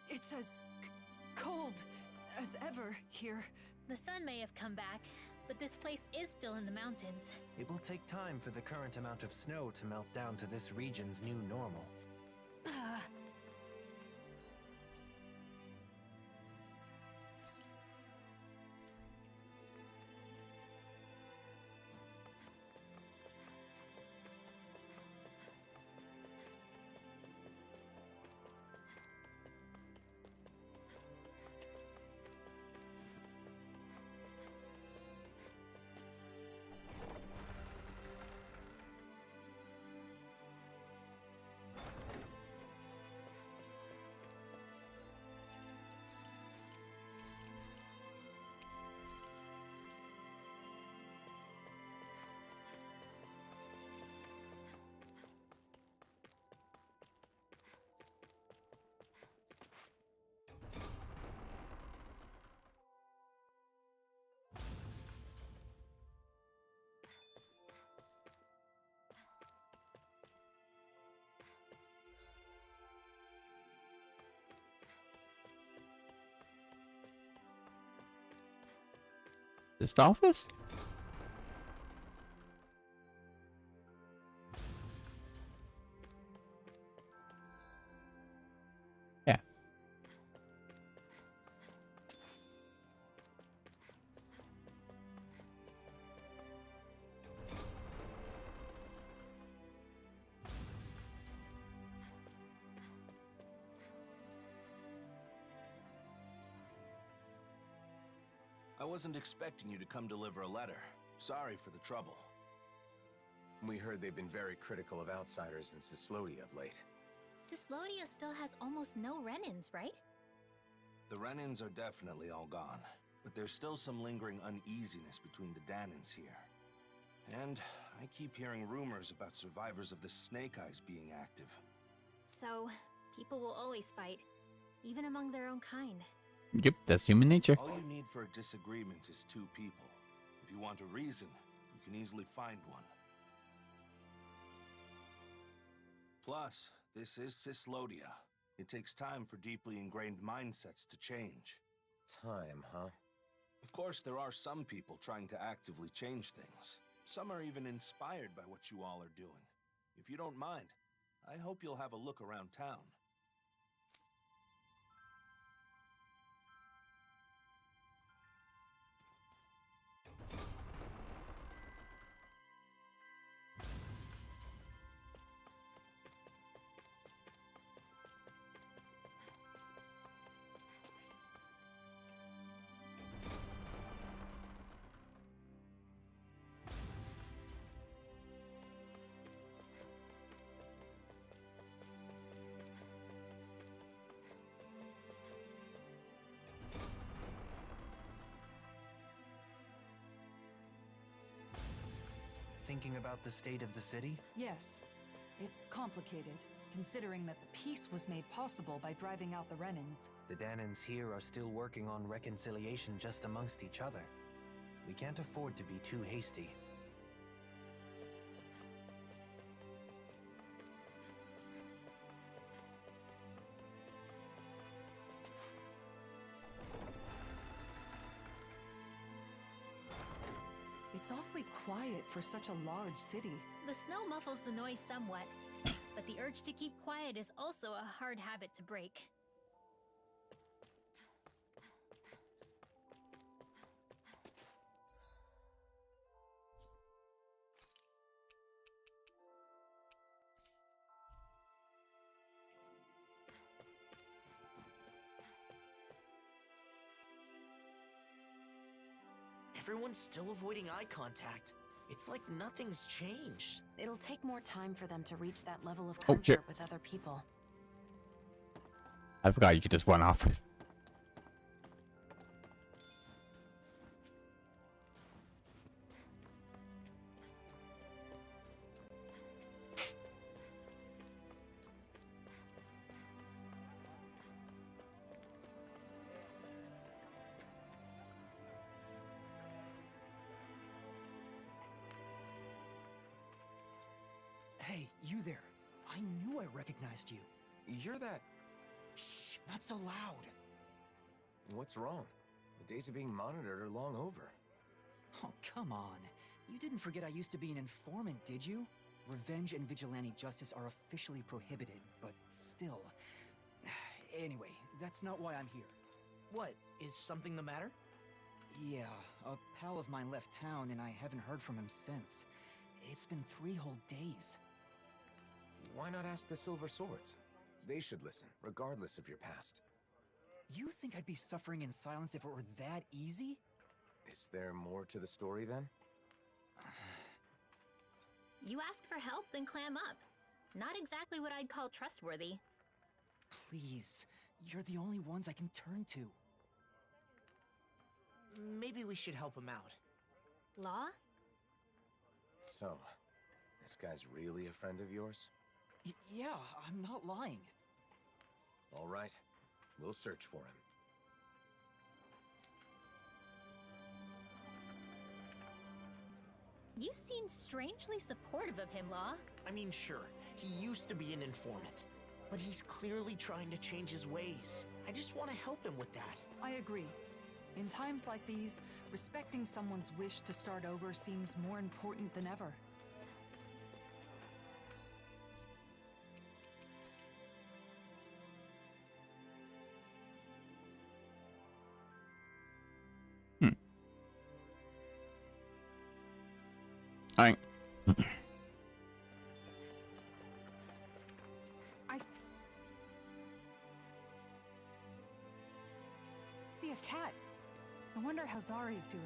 K: It's as cold as ever here.
T: The sun may have come back, but this place is still in the mountains.
M: It will take time for the current amount of snow to melt down to this region's new normal.
A: This the office? Yeah.
I: I wasn't expecting you to come deliver a letter. Sorry for the trouble.
R: We heard they've been very critical of outsiders in Cyslodia of late.
T: Cyslodia still has almost no Renins, right?
I: The Renins are definitely all gone, but there's still some lingering uneasiness between the Danins here. And I keep hearing rumors about survivors of the Snake Eyes being active.
T: So, people will always fight, even among their own kind.
A: Yep, that's human nature.
I: All you need for a disagreement is two people. If you want a reason, you can easily find one. Plus, this is Cyslodia. It takes time for deeply ingrained mindsets to change.
R: Time, huh?
I: Of course, there are some people trying to actively change things. Some are even inspired by what you all are doing. If you don't mind, I hope you'll have a look around town.
M: Thinking about the state of the city?
K: Yes. It's complicated, considering that the peace was made possible by driving out the Renins.
M: The Danins here are still working on reconciliation just amongst each other. We can't afford to be too hasty.
K: It's awfully quiet for such a large city.
T: The snow muffles the noise somewhat, but the urge to keep quiet is also a hard habit to break.
F: Everyone's still avoiding eye contact. It's like nothing's changed.
P: It'll take more time for them to reach that level of
A: Oh,
P: comfort
A: shit.
P: with other people.
A: I forgot you could just run off.
F: Hey, you there. I knew I recognized you. You're that... Shh, not so loud.
R: What's wrong? The days of being monitored are long over.
F: Oh, come on. You didn't forget I used to be an informant, did you? Revenge and vigilante justice are officially prohibited, but still. Anyway, that's not why I'm here.
B: What? Is something the matter?
F: Yeah, a pal of mine left town and I haven't heard from him since. It's been 3 whole days.
R: Why not ask the Silver Swords? They should listen, regardless of your past.
F: You think I'd be suffering in silence if it were that easy?
R: Is there more to the story then?
T: You ask for help, then clam up. Not exactly what I'd call trustworthy.
F: Please, you're the only ones I can turn to.
B: Maybe we should help him out.
T: Law?
R: So, this guy's really a friend of yours?
F: Yeah, I'm not lying.
R: All right, we'll search for him.
T: You seem strangely supportive of him, Law.
B: I mean, sure, he used to be an informant, but he's clearly trying to change his ways. I just want to help him with that.
K: I agree. In times like these, respecting someone's wish to start over seems more important than ever.
A: Alright.
K: I see a cat. I wonder how Zari's doing.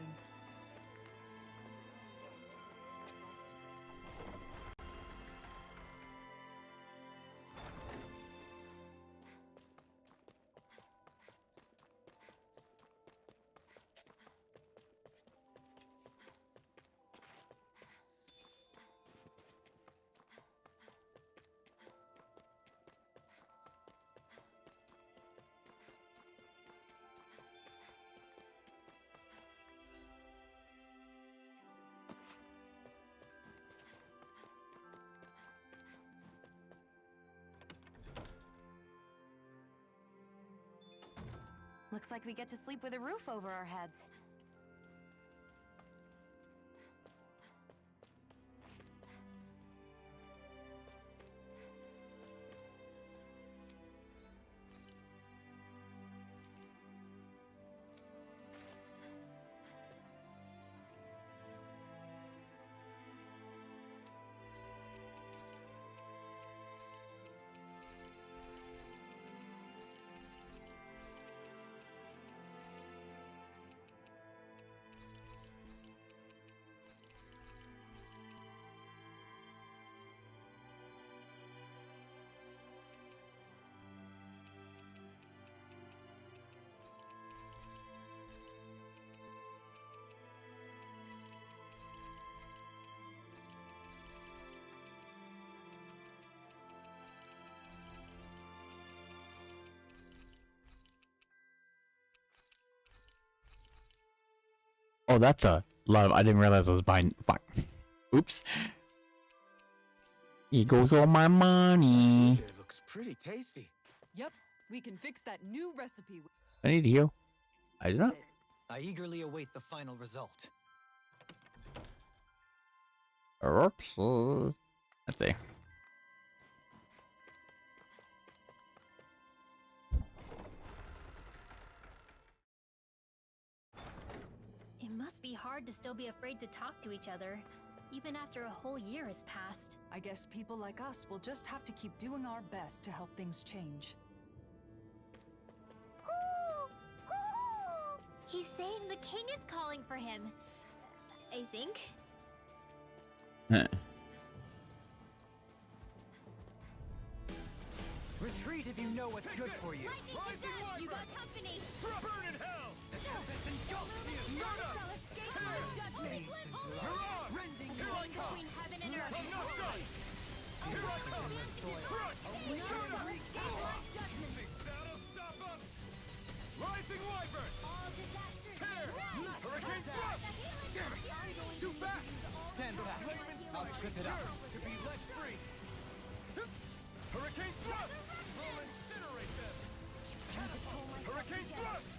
D: Looks like we get to sleep with a roof over our heads.
A: Oh, that's a lot. I didn't realize I was buying. Fuck. Oops. Here goes all my money.
F: It looks pretty tasty.
K: Yep, we can fix that new recipe.
A: I need to heal. I do not.
F: I eagerly await the final result.
A: Oops. Let's see.
T: It must be hard to still be afraid to talk to each other, even after a whole year has passed.
K: I guess people like us will just have to keep doing our best to help things change.
T: He's saying the king is calling for him. I think.
F: Retreat if you know what's good for you.
T: You got company.
L: Burn in hell!
T: Rending the line between heaven and earth.
L: I'm not done! Here I come! Think that'll stop us? Rising Wyvern! Tear! Hurricane Thrust! Damn it! It's too fast!
F: Stand back. I'll trip it up.
L: To be let free! Hurricane Thrust! I'll incinerate them! Hurricane Thrust!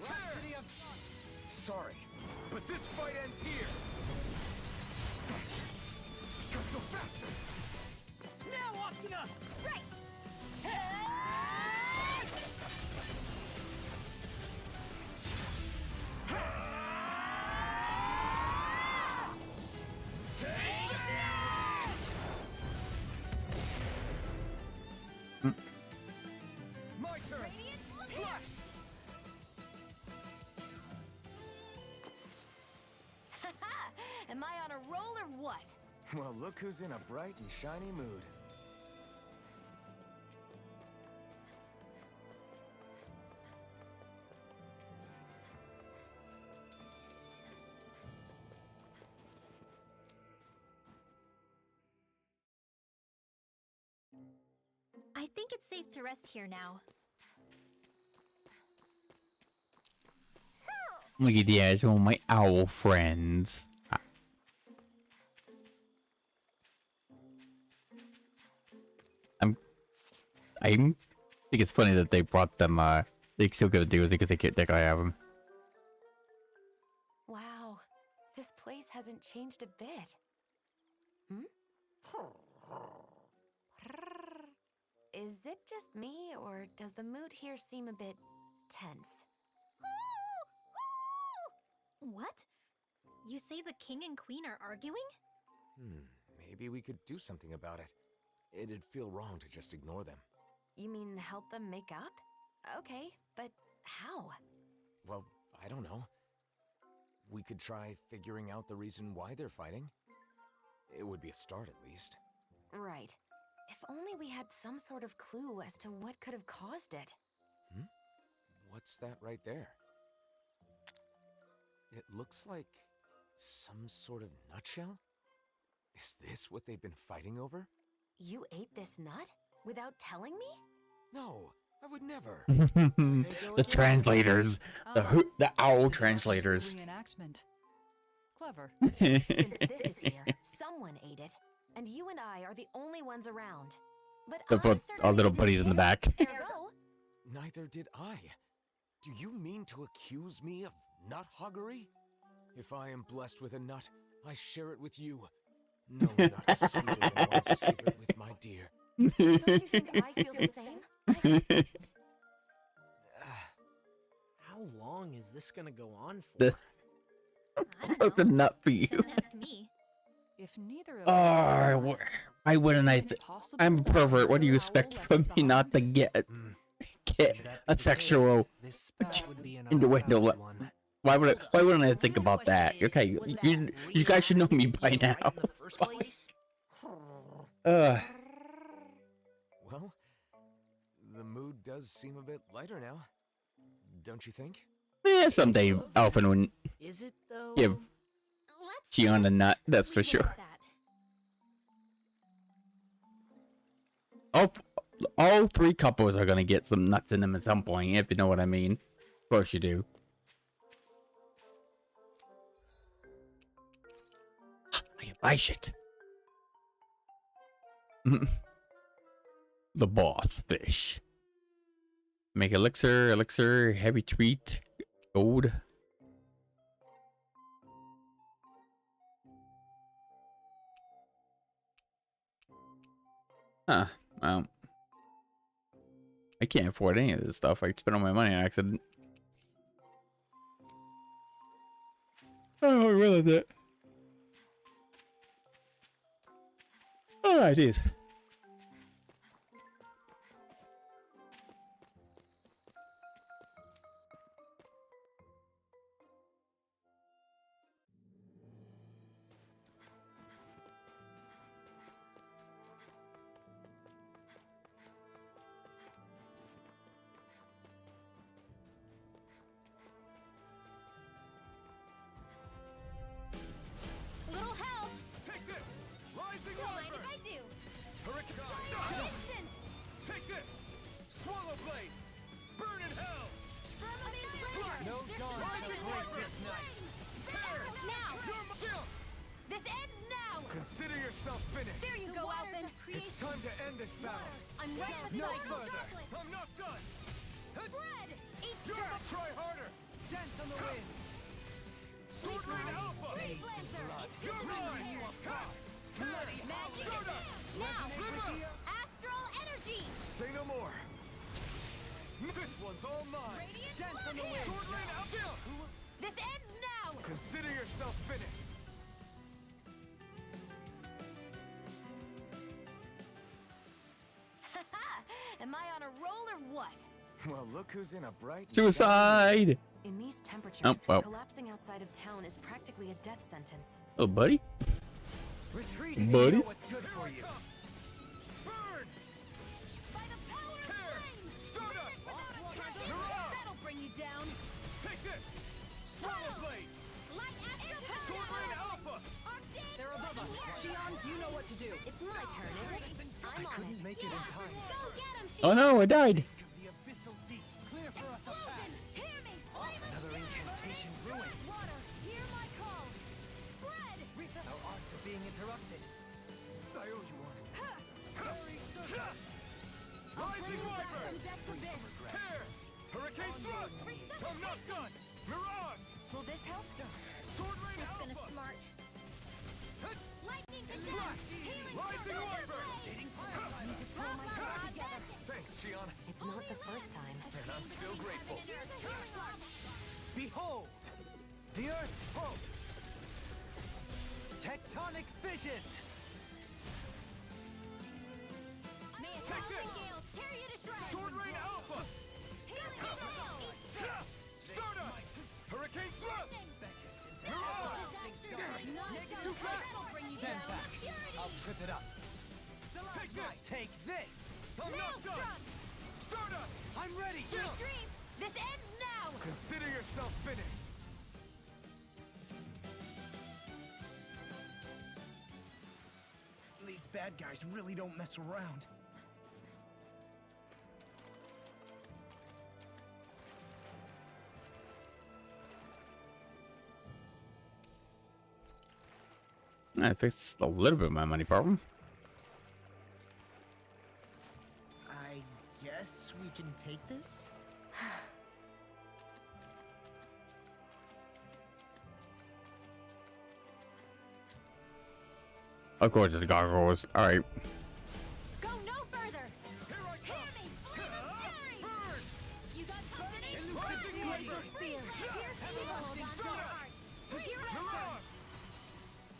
L: Tear!
R: Sorry, but this
L: fight ends here. Gotta go faster.
F: Now, Asuna!
G: Right!
L: My turn. Slash.
P: Am I on a roll or what?
R: Well, look who's in a bright and shiny mood.
T: I think it's safe to rest here now.
A: Look at the edge, all my owl friends. I think it's funny that they brought them. They still gonna do it because they get that guy have them.
P: Wow, this place hasn't changed a bit. Hmm? Is it just me, or does the mood here seem a bit tense?
T: What? You say the king and queen are arguing?
R: Maybe we could do something about it. It'd feel wrong to just ignore them.
P: You mean help them make up? Okay, but how?
R: Well, I don't know. We could try figuring out the reason why they're fighting. It would be a start, at least.
P: Right. If only we had some sort of clue as to what could have caused it.
R: What's that right there? It looks like some sort of nutshell? Is this what they've been fighting over?
P: You ate this nut? Without telling me?
R: No, I would never.
A: The translators, the owl translators.
K: Reenactment. Clever.
P: Since this is here, someone ate it, and you and I are the only ones around. But
A: They put our little buddies in the back.
P: Ergo,
R: Neither did I. Do you mean to accuse me of nut hoggery? If I am blessed with a nut, I share it with you. No nut is sweeter than one savored with my dear.
P: don't you think I feel the same?
F: How long is this gonna go on for?
A: The broke a nut for you.
T: Don't ask me.
K: If neither of
A: Oh, why wouldn't I? I'm a pervert. What do you expect from me not to get a sexual innuendo? Why wouldn't I think about that? Okay, you guys should know me by now.
R: Well, the mood does seem a bit lighter now. Don't you think?
A: Someday Alphen wouldn't
F: Is it though?
A: give Xion a nut, that's for sure. All three couples are gonna get some nuts in them at some point, if you know what I mean. Of course you do. I can buy shit. The boss fish. Make elixir, heavy treat, gold. Huh. Well, I can't afford any of this stuff. I spent all my money on accident. Oh, I realized that. Alright, geez.
G: Little help!
L: Take this! Rising
G: Don't mind
L: River!
G: if I do!
L: Hurricane!
G: Instant!
L: Take this! Swallow Blade! Burn in hell!
G: Slash!
L: No dawn shall break this night! Tear!
G: Now!
L: Shield!
G: This ends now!
L: Consider yourself finished!
G: There you go, Alphen!
L: It's time to end this battle!
G: I'm right
L: No
G: beside you.
L: further! I'm not done!
G: Spread! Eat
L: You
G: dirt!
L: try harder!
F: Dance on the wind.
L: Sword Rain Alpha!
G: Freeze Lancer!
L: You're mine!
G: Magic! Now! Astral Energy!
L: Say no more! This one's all mine!
G: Dance on the wind!
L: Sword Rain Alpha!
G: This ends now!
L: Consider yourself finished!
P: Am I on a roll or what?
R: Well, look who's in a bright...
A: Suicide!
P: In these temperatures,
A: Oh, well.
P: collapsing outside of town is practically a death sentence.
A: Oh, buddy.
F: Retreat
A: if you
F: Buddy?
A: know
F: know
A: what's
F: what's good for you.
L: Burn!
G: By the power of flame!
L: Stardust!
G: That'll bring you down!
L: Take this! Swallow Blade!
G: Light Astral
L: Sword Rain Alpha!
K: They're above us. Shion, you know what to do.
P: It's my turn, is it? I'm on it.
F: Make it in time.
G: Go get him,
A: Oh no, I died.
F: The abyssal deep. Clear for us a path.
G: Hear me! Flame of
F: Another incantation ruined.
G: water! Hear my call! Spread!
F: Our arts are being interrupted. I owe you one.
L: Rising Wyvern! Tear! Hurricane Thrust! Come not done! Mirage!
P: Will this help?
L: Sword Rain
G: It's gonna
L: Alpha!
G: smart. Lightning
L: Slash! Rising Wyvern!
G: together.
R: Thanks, Shion.
P: It's not the first time.
R: And I'm still grateful.
F: Behold! The Earth's pulse! Tectonic fission!
G: May a
L: Take
G: thousand
L: this!
G: gales tear you to shreds.
L: Sword Rain Alpha!
G: Healing gale.
L: Stardust! Hurricane Thrust!
G: Next to that'll bring you
F: Stand
G: down.
F: back. I'll trip it up.
L: Take this!
F: Take this!
L: I'm not done! Stardust!
F: I'm ready!
G: Sweet dream. This ends now.
L: Consider yourself finished!
F: These bad guys really don't mess around.
A: I fixed a little bit of my money problem.
F: I guess we can take this?
A: Of course, it's goggles. All right.
G: Go no further. Hear me. Flame of fury. You got company. Glacial spear. Here's evil. Hold on to your heart. Freeze Lancer.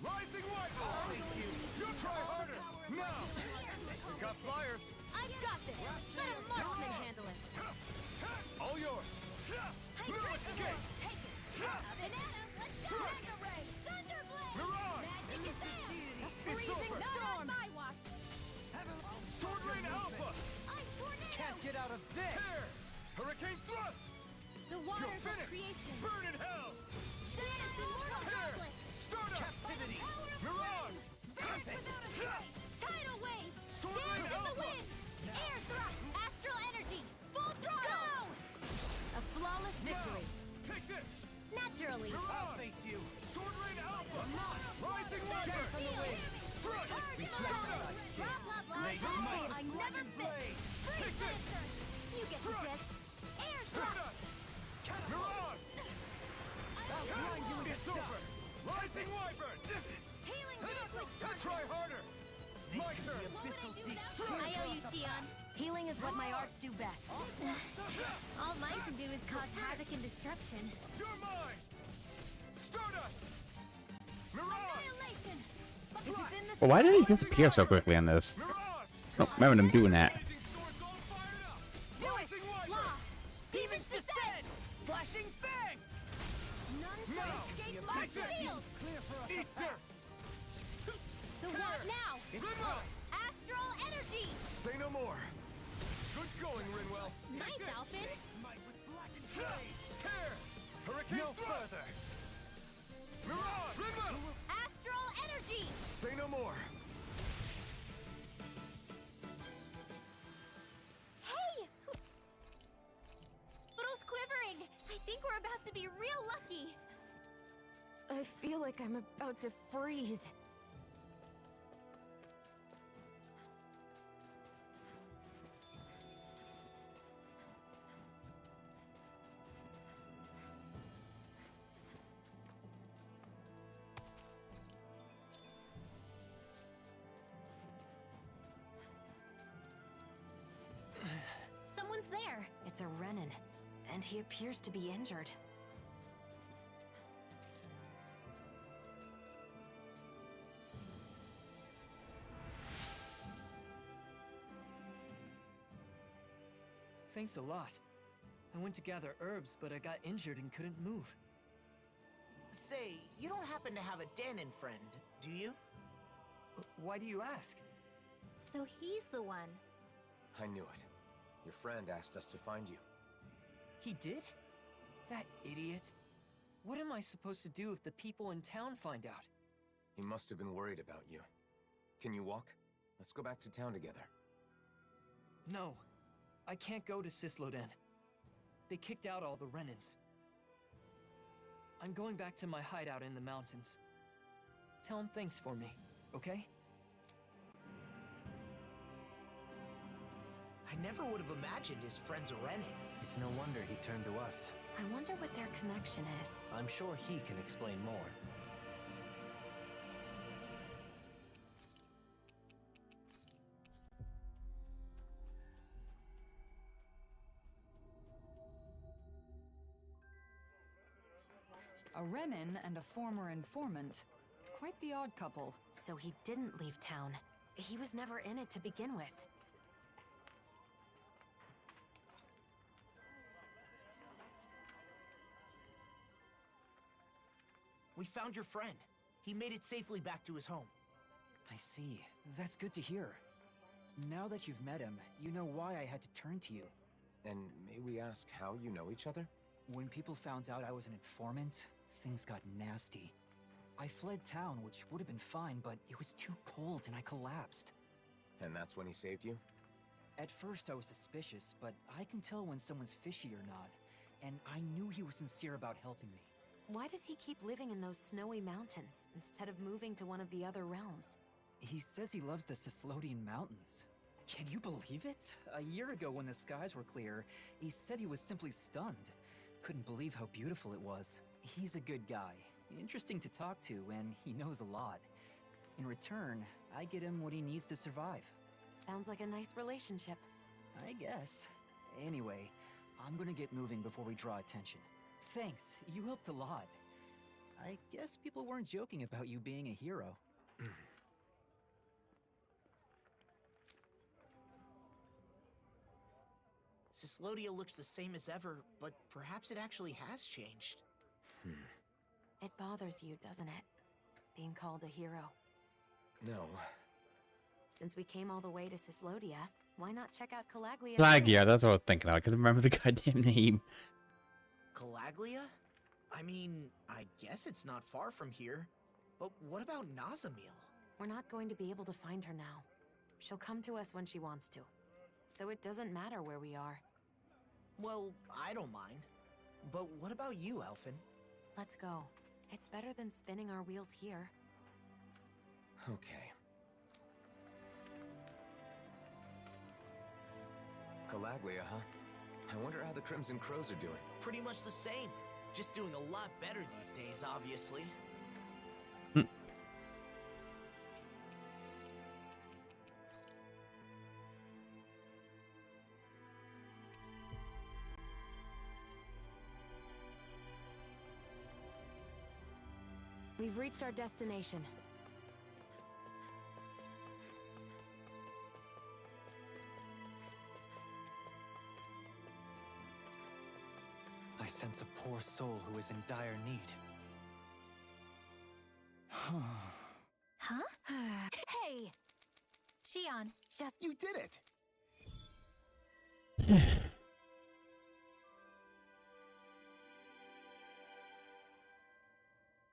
L: Rising Wyvern! You'll try harder! Now! We got flyers!
G: I've got this. Let a marksman handle it.
L: All yours!
G: Hey,
L: Lilith Gate!
G: take it. Banana, let's go. Mega ray. Thunderblade.
L: Mirage!
G: Magic is there. A
L: It's
G: freezing
L: over.
G: storm. My watch.
L: Sword Rain Alpha!
G: Ice tornado.
F: Can't get out of this!
L: Tear! Hurricane Thrust!
G: The
L: You're
G: waters of
L: finished!
G: creation.
L: Burn in hell!
G: Dance immortal
L: Tear!
G: conflict.
L: Stardust!
F: Captivity!
L: Mirage!
G: Vanish without a trace. Tidal wave.
L: Sword
G: Dance
L: Rain
G: in the
L: Alpha!
G: wind. Air thrust. Astral energy. Full throttle. A flawless victory.
L: Take this!
G: Naturally.
F: I'll
L: Mirage!
F: face you!
L: Sword Rain Alpha! Rising Wyvern! Strike! Stardust!
G: Blah, blah, blah.
F: Make
G: blah.
F: might
G: I never
F: and
G: fit.
F: blade.
G: Freeze
L: Take this.
G: Lancer. You get the
L: Strike.
G: gist. Air thrust.
L: Stardust! Mirage!
F: I'll grind you into
L: It's
F: dust!
L: over! Rising Wyvern!
G: Healing liquid.
L: Try harder! My turn!
F: The abyssal deep.
G: I owe you, Sion.
P: Healing is what my arts do best.
G: All mine can do is cause havoc and destruction.
L: You're mine! Stardust! Mirage!
G: Annihilation.
P: If it's in the
A: Well, why did he disappear so quickly on this?
L: Mirage!
A: Oh, remember him doing that.
L: Blazing swords all fired up!
G: Do it.
L: Rising Wyvern!
G: Law. Demons descend.
F: Flashing fang!
G: None
L: Now.
G: shall escape my
L: Take this.
G: shield.
F: Clear for us
L: Eat
F: a path.
L: dirt!
G: The what now?
L: Rinwell!
G: Astral energy.
L: Say no more! Good going, Rinwell!
G: Nice, Alphin.
L: Tear! Hurricane
F: No
L: Thrust!
F: further!
L: Mirage! Rinwell!
G: Astral energy.
L: Say no more!
G: Hey! Little's quivering. I think we're about to be real lucky.
P: I feel like I'm about to freeze.
T: there?
P: It's a Renin, and he appears to be injured.
F: Thanks a lot. I went to gather herbs, but I got injured and couldn't move.
O: Say, you don't happen to have a Danon friend, do you?
F: Why do you ask?
T: So he's the one.
R: I knew it. Your friend asked us to find you.
F: He did? That idiot. What am I supposed to do if the people in town find out?
R: He must have been worried about you. Can you walk? Let's go back to town together.
F: No. I can't go to Cisloden. They kicked out all the Renins. I'm going back to my hideout in the mountains. Tell him thanks for me, okay?
O: I never would have imagined his friend's a Renin.
M: It's no wonder he turned to us.
P: I wonder what their connection is.
M: I'm sure he can explain more.
K: A Renin and a former informant. Quite the odd couple.
P: So he didn't leave town. He was never in it to begin with.
O: We found your friend. He made it safely back to his home.
V: I see. That's good to hear. Now that you've met him, you know why I had to turn to you.
R: And may we ask how you know each other?
V: When people found out I was an informant, things got nasty. I fled town, which would have been fine, but it was too cold and I collapsed.
R: And that's when he saved you?
V: At first I was suspicious, but I can tell when someone's fishy or not. And I knew he was sincere about helping me.
P: Why does he keep living in those snowy mountains instead of moving to one of the other realms?
V: He says he loves the Cislodian Mountains. Can you believe it? A year ago when the skies were clear, he said he was simply stunned. Couldn't believe how beautiful it was. He's a good guy, interesting to talk to, and he knows a lot. In return, I get him what he needs to survive.
P: Sounds like a nice relationship.
V: I guess. Anyway, I'm gonna get moving before we draw attention. Thanks, you helped a lot. I guess people weren't joking about you being a hero.
O: Cyslodia looks the same as ever, but perhaps it actually has changed.
P: It bothers you, doesn't it? Being called a hero.
R: No.
P: Since we came all the way to Cyslodia, why not check out Calaglia?
A: Calaglia, that's what I was thinking of. I couldn't remember the goddamn name.
O: Calaglia? I mean, I guess it's not far from here. But what about Nazamil?
P: We're not going to be able to find her now. She'll come to us when she wants to. So it doesn't matter where we are.
O: Well, I don't mind. But what about you, Elfin?
P: Let's go. It's better than spinning our wheels here.
R: Okay. Calaglia, huh? I wonder how the Crimson Crows are doing.
O: Pretty much the same. Just doing a lot better these days, obviously.
P: We've reached our destination.
M: I sense a poor soul who is in dire need.
T: Huh? Hey! Shion,
O: just... You did it!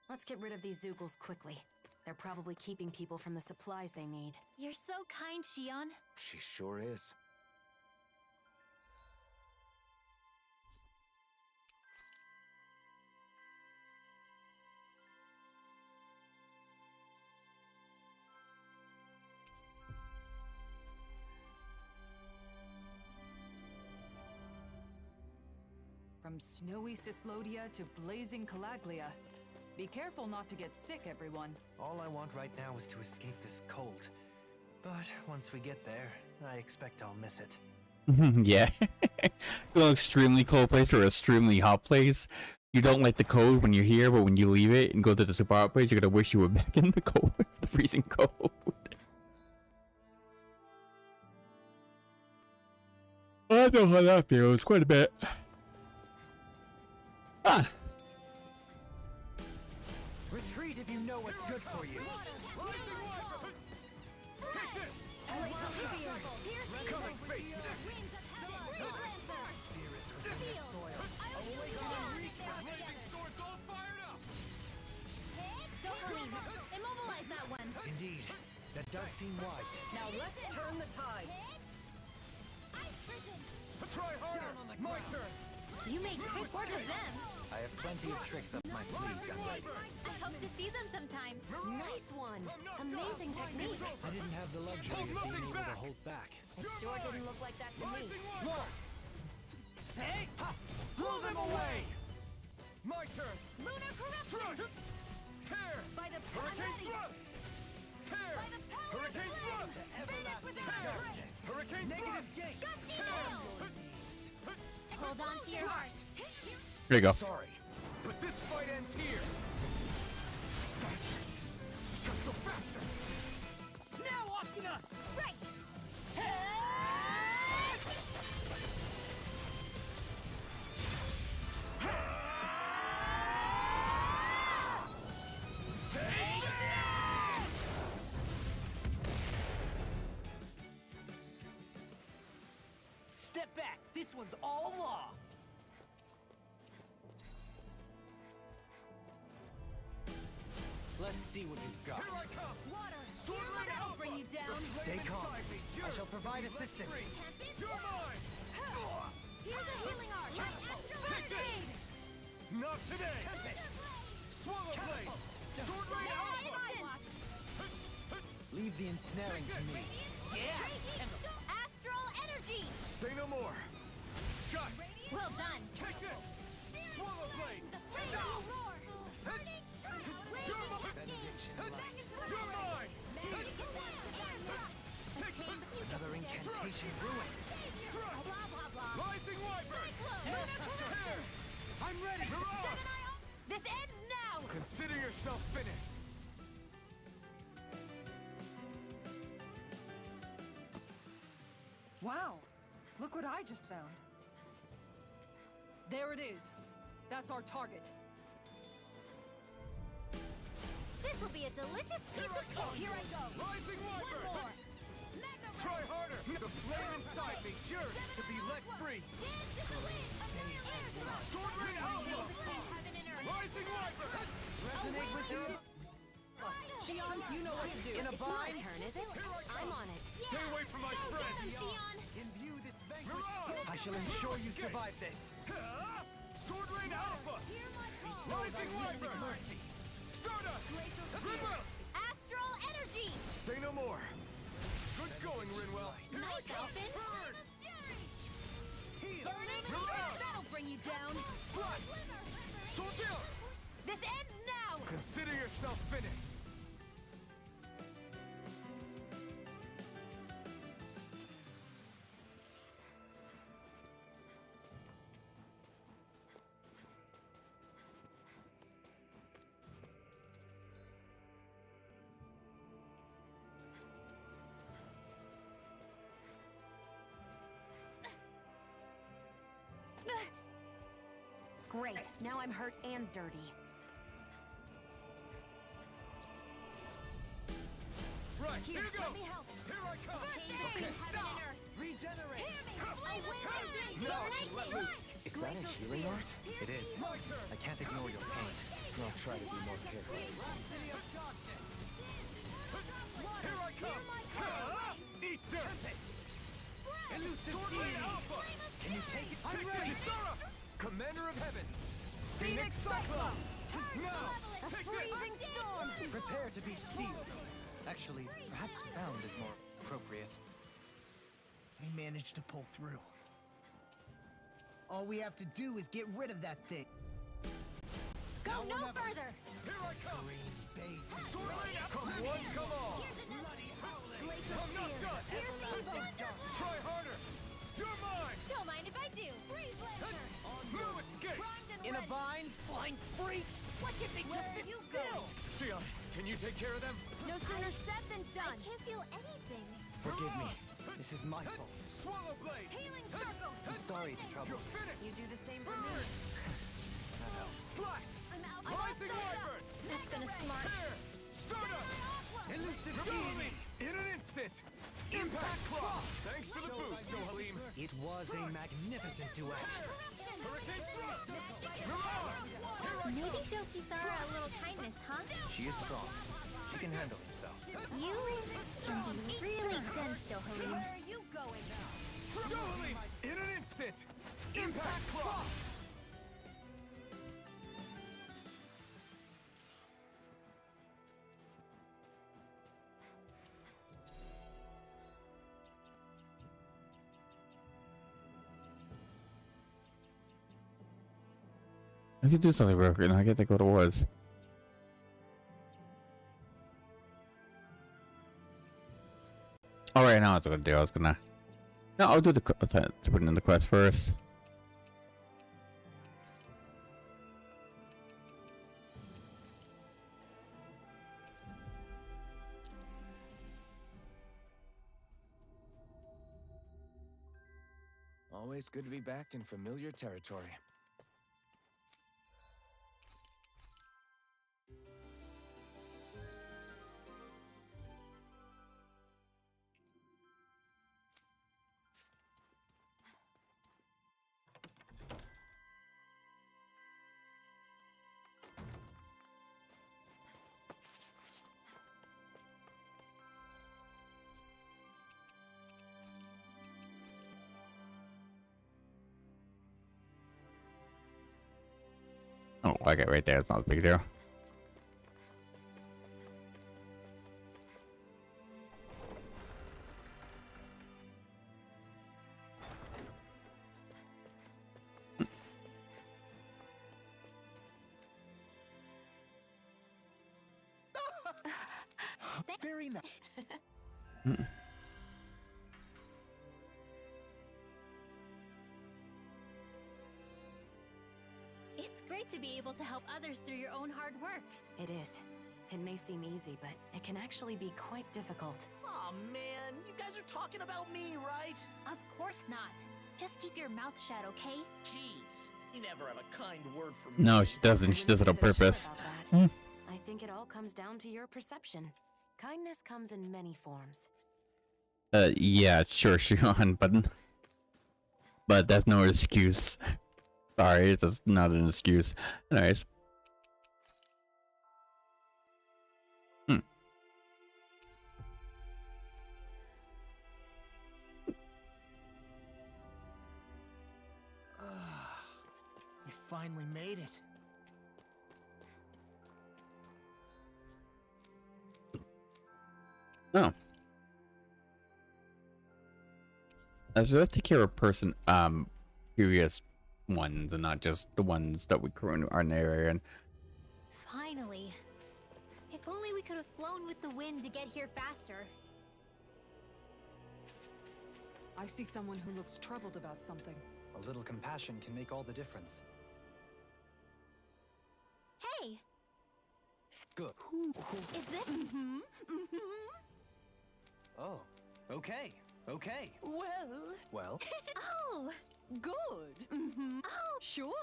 P: Let's get rid of these Zeugles quickly. They're probably keeping people from the supplies they need.
T: You're so kind, Shion.
R: She sure is.
K: From snowy Cyslodia to blazing Calaglia. Be careful not to get sick, everyone.
M: All I want right now is to escape this cold. But once we get there, I expect I'll miss it.
A: Yeah. Go to an extremely cold place or extremely hot place. You don't like the cold when you're here, but when you leave it and go to the super hot place, you're gonna wish you were back in the cold, the freezing cold. I know how that feels quite a bit. Ah.
F: Retreat if you know what's good for you.
T: Don't leave. Immobilize that one.
F: Indeed, that does seem wise.
K: Now let's turn the tide.
L: Try harder. My turn.
T: You made quick work of them.
F: I have plenty of tricks up my sleeve, Gunray.
T: I hope to see them sometime.
P: Nice one. Amazing technique.
M: I didn't have the luxury of being able to hold back.
P: It sure didn't look like that to me.
L: Say, pull them away. My turn.
T: Lunar corruption.
L: Tear.
T: By the
L: Hurricane thrust. Tear.
T: By the power
L: Hurricane
T: of
L: thrust.
T: Finish with their
L: Tear.
T: strength.
L: Hurricane
F: Negative
L: thrust.
F: gate.
T: Gusty nail. Hold on to your heart.
A: There you go.
L: Sorry, but this fight ends here. Just go faster.
F: Now, Asuna!
T: Right.
F: Step back. This one's all law. Let's see what we've got.
L: Here I come.
T: Water.
L: Sword Lady
T: That'll
L: Alpha.
T: bring you down.
F: Stay calm.
L: Beside me.
F: I shall provide assistance.
L: You're mine.
T: Here's a healing art.
L: Take this. Not today. Swallow blade. Sword Lady Alpha.
F: Leave the ensnaring to me.
T: Astral energy.
L: Say no more. Got.
T: Well done.
L: Take this. Swallow blade.
T: Roar.
L: You're mine. You're mine. Take
F: Another incantation ruined.
T: Blah, blah, blah.
L: Rising Wyvern.
T: Tear.
F: I'm ready.
L: Mirage.
T: This ends now.
L: Consider yourself finished.
K: Wow, look what I just found. There it is. That's our target.
T: This will be a delicious piece of cake. Here I go.
L: Rising
T: One
L: Wyvern.
T: more. Mega
L: Try harder. The flame inside me yearns to be let free. Sword Lady Alpha. Rising Wyvern.
K: Resonate with you. Shion, you know what to do.
P: It's my turn, is it? I'm on it.
L: Stay away from my friend.
F: Imbue this vanquish. I shall ensure you survive this.
L: Sword Lane Alpha. Rising Wyvern. Stardust. Rinwell.
T: Astral energy.
L: Say no more. Good going, Rinwell.
T: Nice, Elfin.
L: Burn.
T: Burning.
L: Mirage.
T: That'll bring you down.
L: Flash. Soldier.
T: This ends now.
L: Consider yourself finished.
P: Great. Now I'm hurt and dirty.
L: Right, here you go.
T: Let me help.
L: Here I come.
T: Okay, stop.
F: Regenerate.
T: Hear me. I will.
L: No,
T: Lightning.
F: Is that a healing art? It is. I can't ignore your pain. I'll try to be more careful.
L: Here I come. Eat dirt.
F: Elusive
L: Sword Lane
F: deity.
L: Alpha.
F: Can you take it?
L: Take this. Kisara. Commander of Heavens.
F: Phoenix Cyclone.
L: Now.
P: A
L: Take
P: freezing
L: this.
P: storm.
F: Prepare to be sealed. Actually, perhaps bound is more appropriate.
B: We managed to pull through. All we have to do is get rid of that thing.
T: Go no further.
L: Here I come.
B: Green baby.
L: Sword Lane Alpha. Come one, come all. I'm not done.
T: Here's the evil.
L: Try harder. You're
F: in a bind, flying freaks? Why can't they just sit still?
L: Sion, can you take care of them?
G: No sooner said than done. I can't feel anything.
F: Forgive me. This is my fault.
L: Swallow blade.
G: Healing circle.
F: I'm sorry to trouble.
L: You're finished.
G: You do the same for me.
L: Slash.
G: I'm out.
L: Rising Wyvern.
G: That's gonna smart.
L: Tear. Stardust.
F: Elusive
L: Removal. In an instant. Impact Claw. Thanks for the boost, Dohalim.
M: It was a magnificent duet.
L: Hurricane Thrust.
T: Maybe show Kisara a little kindness, huh?
F: She is strong. She can handle herself.
T: You can be really dense, Dohalim.
G: Where are you going now?
L: Dohalim. In an instant. Impact Claw.
A: I could do something real quick, and I can't think what it was. All right, now what I was gonna do. I was gonna. No, I'll do the to put in the quest first.
R: Always good to be back in familiar territory.
A: Oh, okay, right there. It's not a big deal.
F: Very nice.
T: It's great to be able to help others through your own hard work.
P: It is. It may seem easy, but it can actually be quite difficult.
O: Aw, man, you guys are talking about me, right?
T: Of course not. Just keep your mouth shut, okay?
O: Jeez, you never have a kind word for me.
A: No, she doesn't. She does it on purpose.
P: I think it all comes down to your perception. Kindness comes in many forms.
A: Yeah, sure, Shion, but that's no excuse. Sorry, it's just not an excuse. Anyways.
O: You finally made it.
A: Oh. As we have to take care of person, previous ones and not just the ones that we currently are in the area. And
T: Finally. If only we could have flown with the wind to get here faster.
K: I see someone who looks troubled about something.
M: A little compassion can make all the difference.
T: Hey!
M: Good.
T: Is this?
M: Oh, okay, okay. Well,
T: Oh!
G: Good. Oh, sure.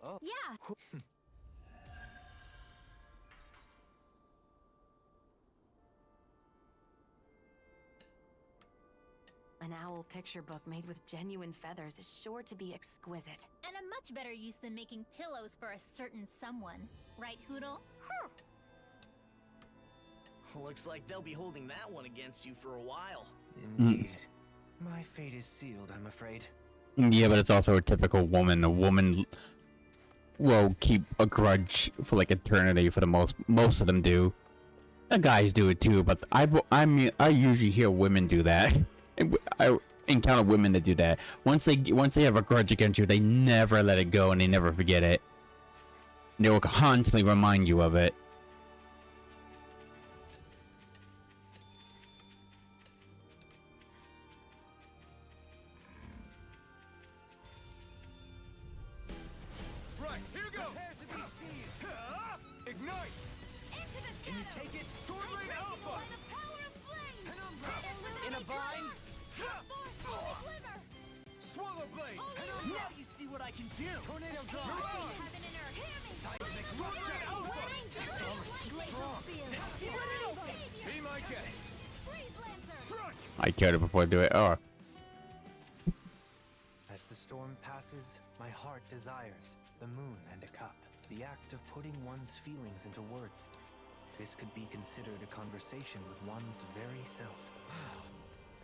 M: oh.
T: Yeah!
P: An owl picture book made with genuine feathers is sure to be exquisite.
T: And a much better use than making pillows for a certain someone. Right, Hoodle?
O: Looks like they'll be holding that one against you for a while.
M: Indeed. My fate is sealed, I'm afraid.
A: yeah, but it's also a typical woman. A woman will keep a grudge for like eternity for the most of them do. The guys do it too, but I usually hear women do that. I encounter women that do that. Once they have a grudge against you, they never let it go and they never forget it. They will constantly remind you of it.
L: Right, here goes.
F: blade! Now you see what I can do! Tornado drop!
G: Heaven and earth, hear me!
F: It's almost too strong! Be my guest! Strike!
A: I killed it before I do it. Oh.
M: As the storm passes, my heart desires the moon and a cup. The act of putting one's feelings into words. This could be considered a conversation with one's very self.
R: Wow,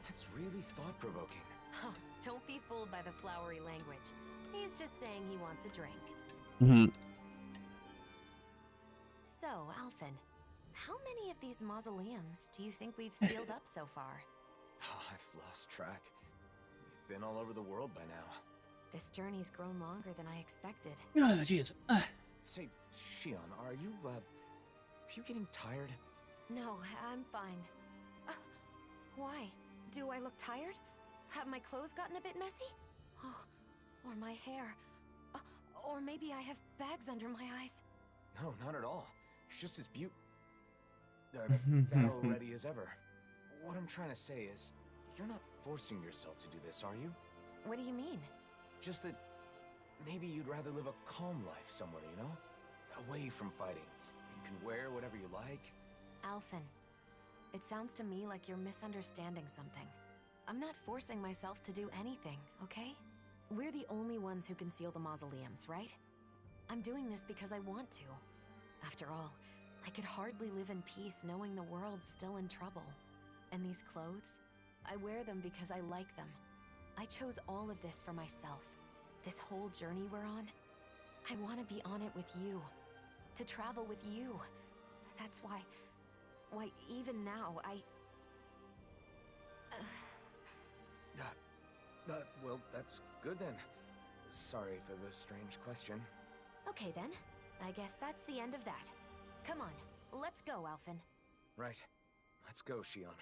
R: that's really thought-provoking.
P: Huh, don't be fooled by the flowery language. He's just saying he wants a drink.
A: Mm-hmm.
P: So, Alphen, how many of these mausoleums do you think we've sealed up so far?
R: Oh, I've lost track. We've been all over the world by now.
P: This journey's grown longer than I expected.
J: Oh, jeez.
R: Say, Shion, are you getting tired?
P: No, I'm fine. Why? Do I look tired? Have my clothes gotten a bit messy? Oh, or my hair. Or maybe I have bags under my eyes.
R: No, not at all. It's just as battle ready as ever. What I'm trying to say is, you're not forcing yourself to do this, are you?
P: What do you mean?
R: Just that maybe you'd rather live a calm life somewhere, you know? Away from fighting. You can wear whatever you like.
P: Alphen, it sounds to me like you're misunderstanding something. I'm not forcing myself to do anything, okay? We're the only ones who can seal the mausoleums, right? I'm doing this because I want to. After all, I could hardly live in peace knowing the world's still in trouble. And these clothes? I wear them because I like them. I chose all of this for myself. This whole journey we're on, I want to be on it with you. To travel with you. That's why even now,
R: Well, that's good then. Sorry for the strange question.
P: Okay then. I guess that's the end of that. Come on, let's go, Alphen.
R: Right. Let's go, Shion.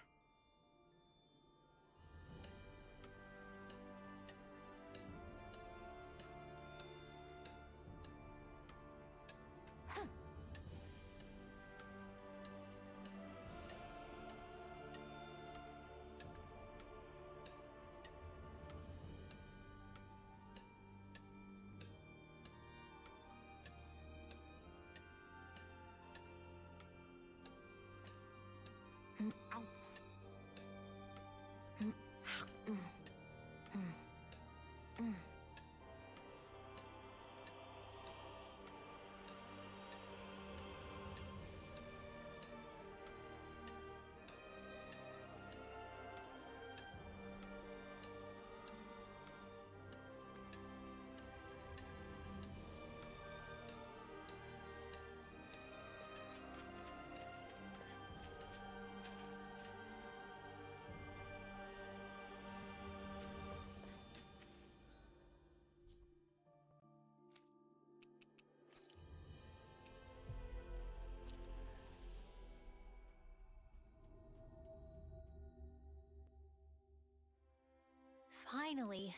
T: Finally.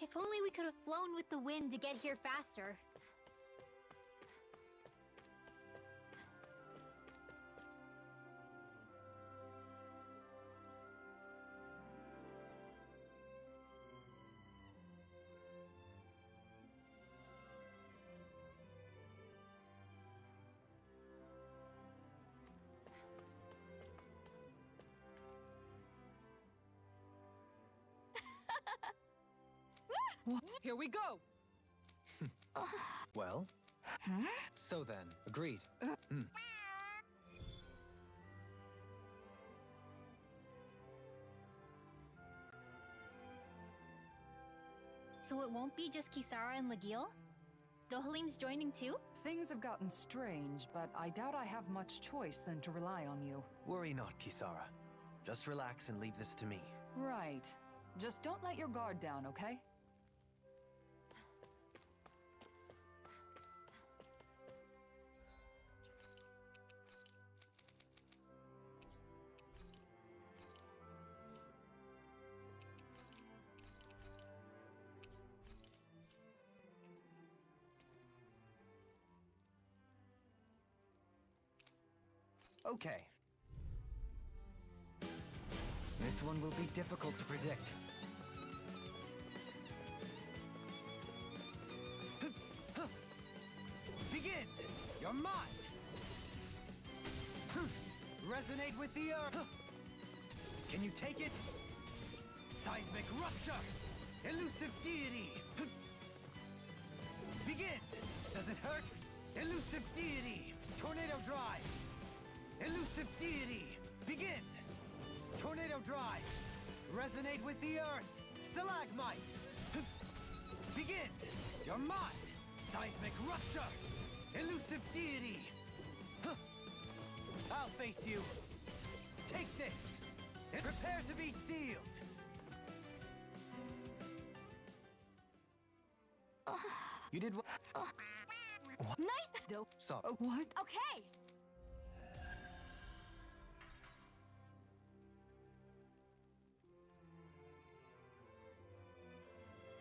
T: If only we could have flown with the wind to get here faster.
K: Here we go!
M: Well? So then, agreed.
T: So it won't be just Kisara and Legil? Dohalim's joining too?
K: Things have gotten strange, but I doubt I have much choice than to rely on you.
M: Worry not, Kisara. Just relax and leave this to me.
K: Right. Just don't let your guard down, okay?
M: Okay. This one will be difficult to predict.
F: You're mine! Resonate with the earth! Can you take it? Seismic rupture! Elusive deity! Begin! Does it hurt? Elusive deity! Tornado drive! Elusive deity! Begin! Tornado drive! Resonate with the earth! Stalagmite! Begin! You're mine! Seismic rupture! Elusive deity! I'll face you! Take this! And prepare to be sealed! You did what?
G: Nice!
F: Dope. So,
K: What?
G: Okay!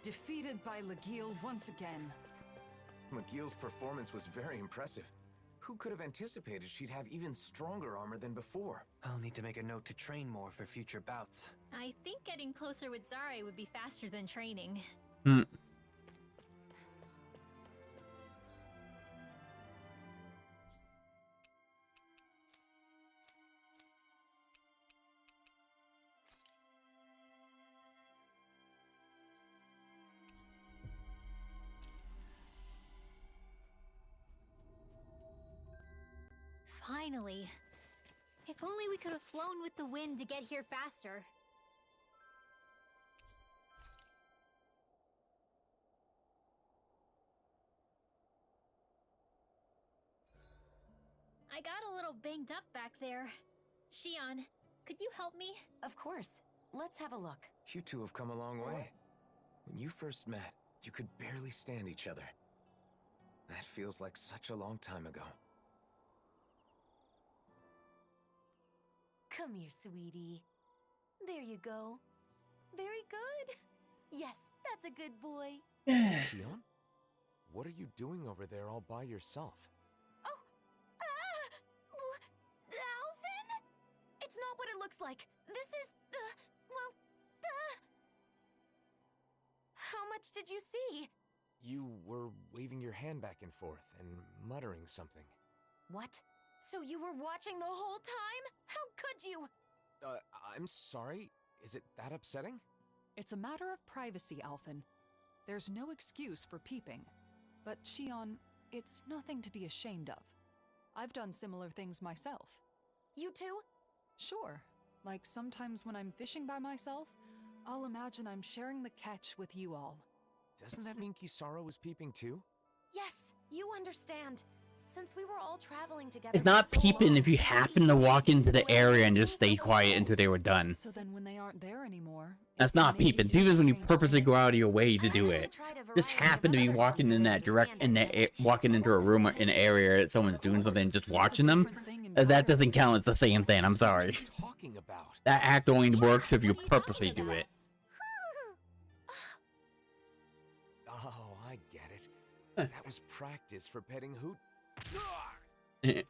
K: Defeated by Legil once again.
R: McGill's performance was very impressive. Who could have anticipated she'd have even stronger armor than before?
M: I'll need to make a note to train more for future bouts.
T: I think getting closer with Zare would be faster than training. Finally. If only we could have flown with the wind to get here faster. I got a little banged up back there. Shion, could you help me?
P: Of course. Let's have a look.
R: You two have come a long way. When you first met, you could barely stand each other. That feels like such a long time ago.
P: Come here, sweetie. There you go. Very good. Yes, that's a good boy.
R: Shion? What are you doing over there all by yourself?
P: Alvin? It's not what it looks like. This is, How much did you see?
R: You were waving your hand back and forth and muttering something.
P: What? So you were watching the whole time? How could you?
R: I'm sorry. Is it that upsetting?
K: It's a matter of privacy, Alphen. There's no excuse for peeping. But Shion, it's nothing to be ashamed of. I've done similar things myself.
P: You too?
K: Sure. Like sometimes when I'm fishing by myself, I'll imagine I'm sharing the catch with you all.
R: Doesn't that mean Kisara was peeping too?
P: Yes, you understand. Since we were all traveling together.
A: It's not peeping if you happen to walk into the area and just stay quiet until they were done.
K: So then when they aren't there anymore.
A: That's not peeping. Peeping is when you purposely go out of your way to do it. Just happen to be walking in that walking into a room or an area that someone's doing something and just watching them. That doesn't count as the same thing. I'm sorry.
R: Talking about?
A: That act only works if you purposely do it.
R: Oh, I get it. That was practice for petting Hoot. If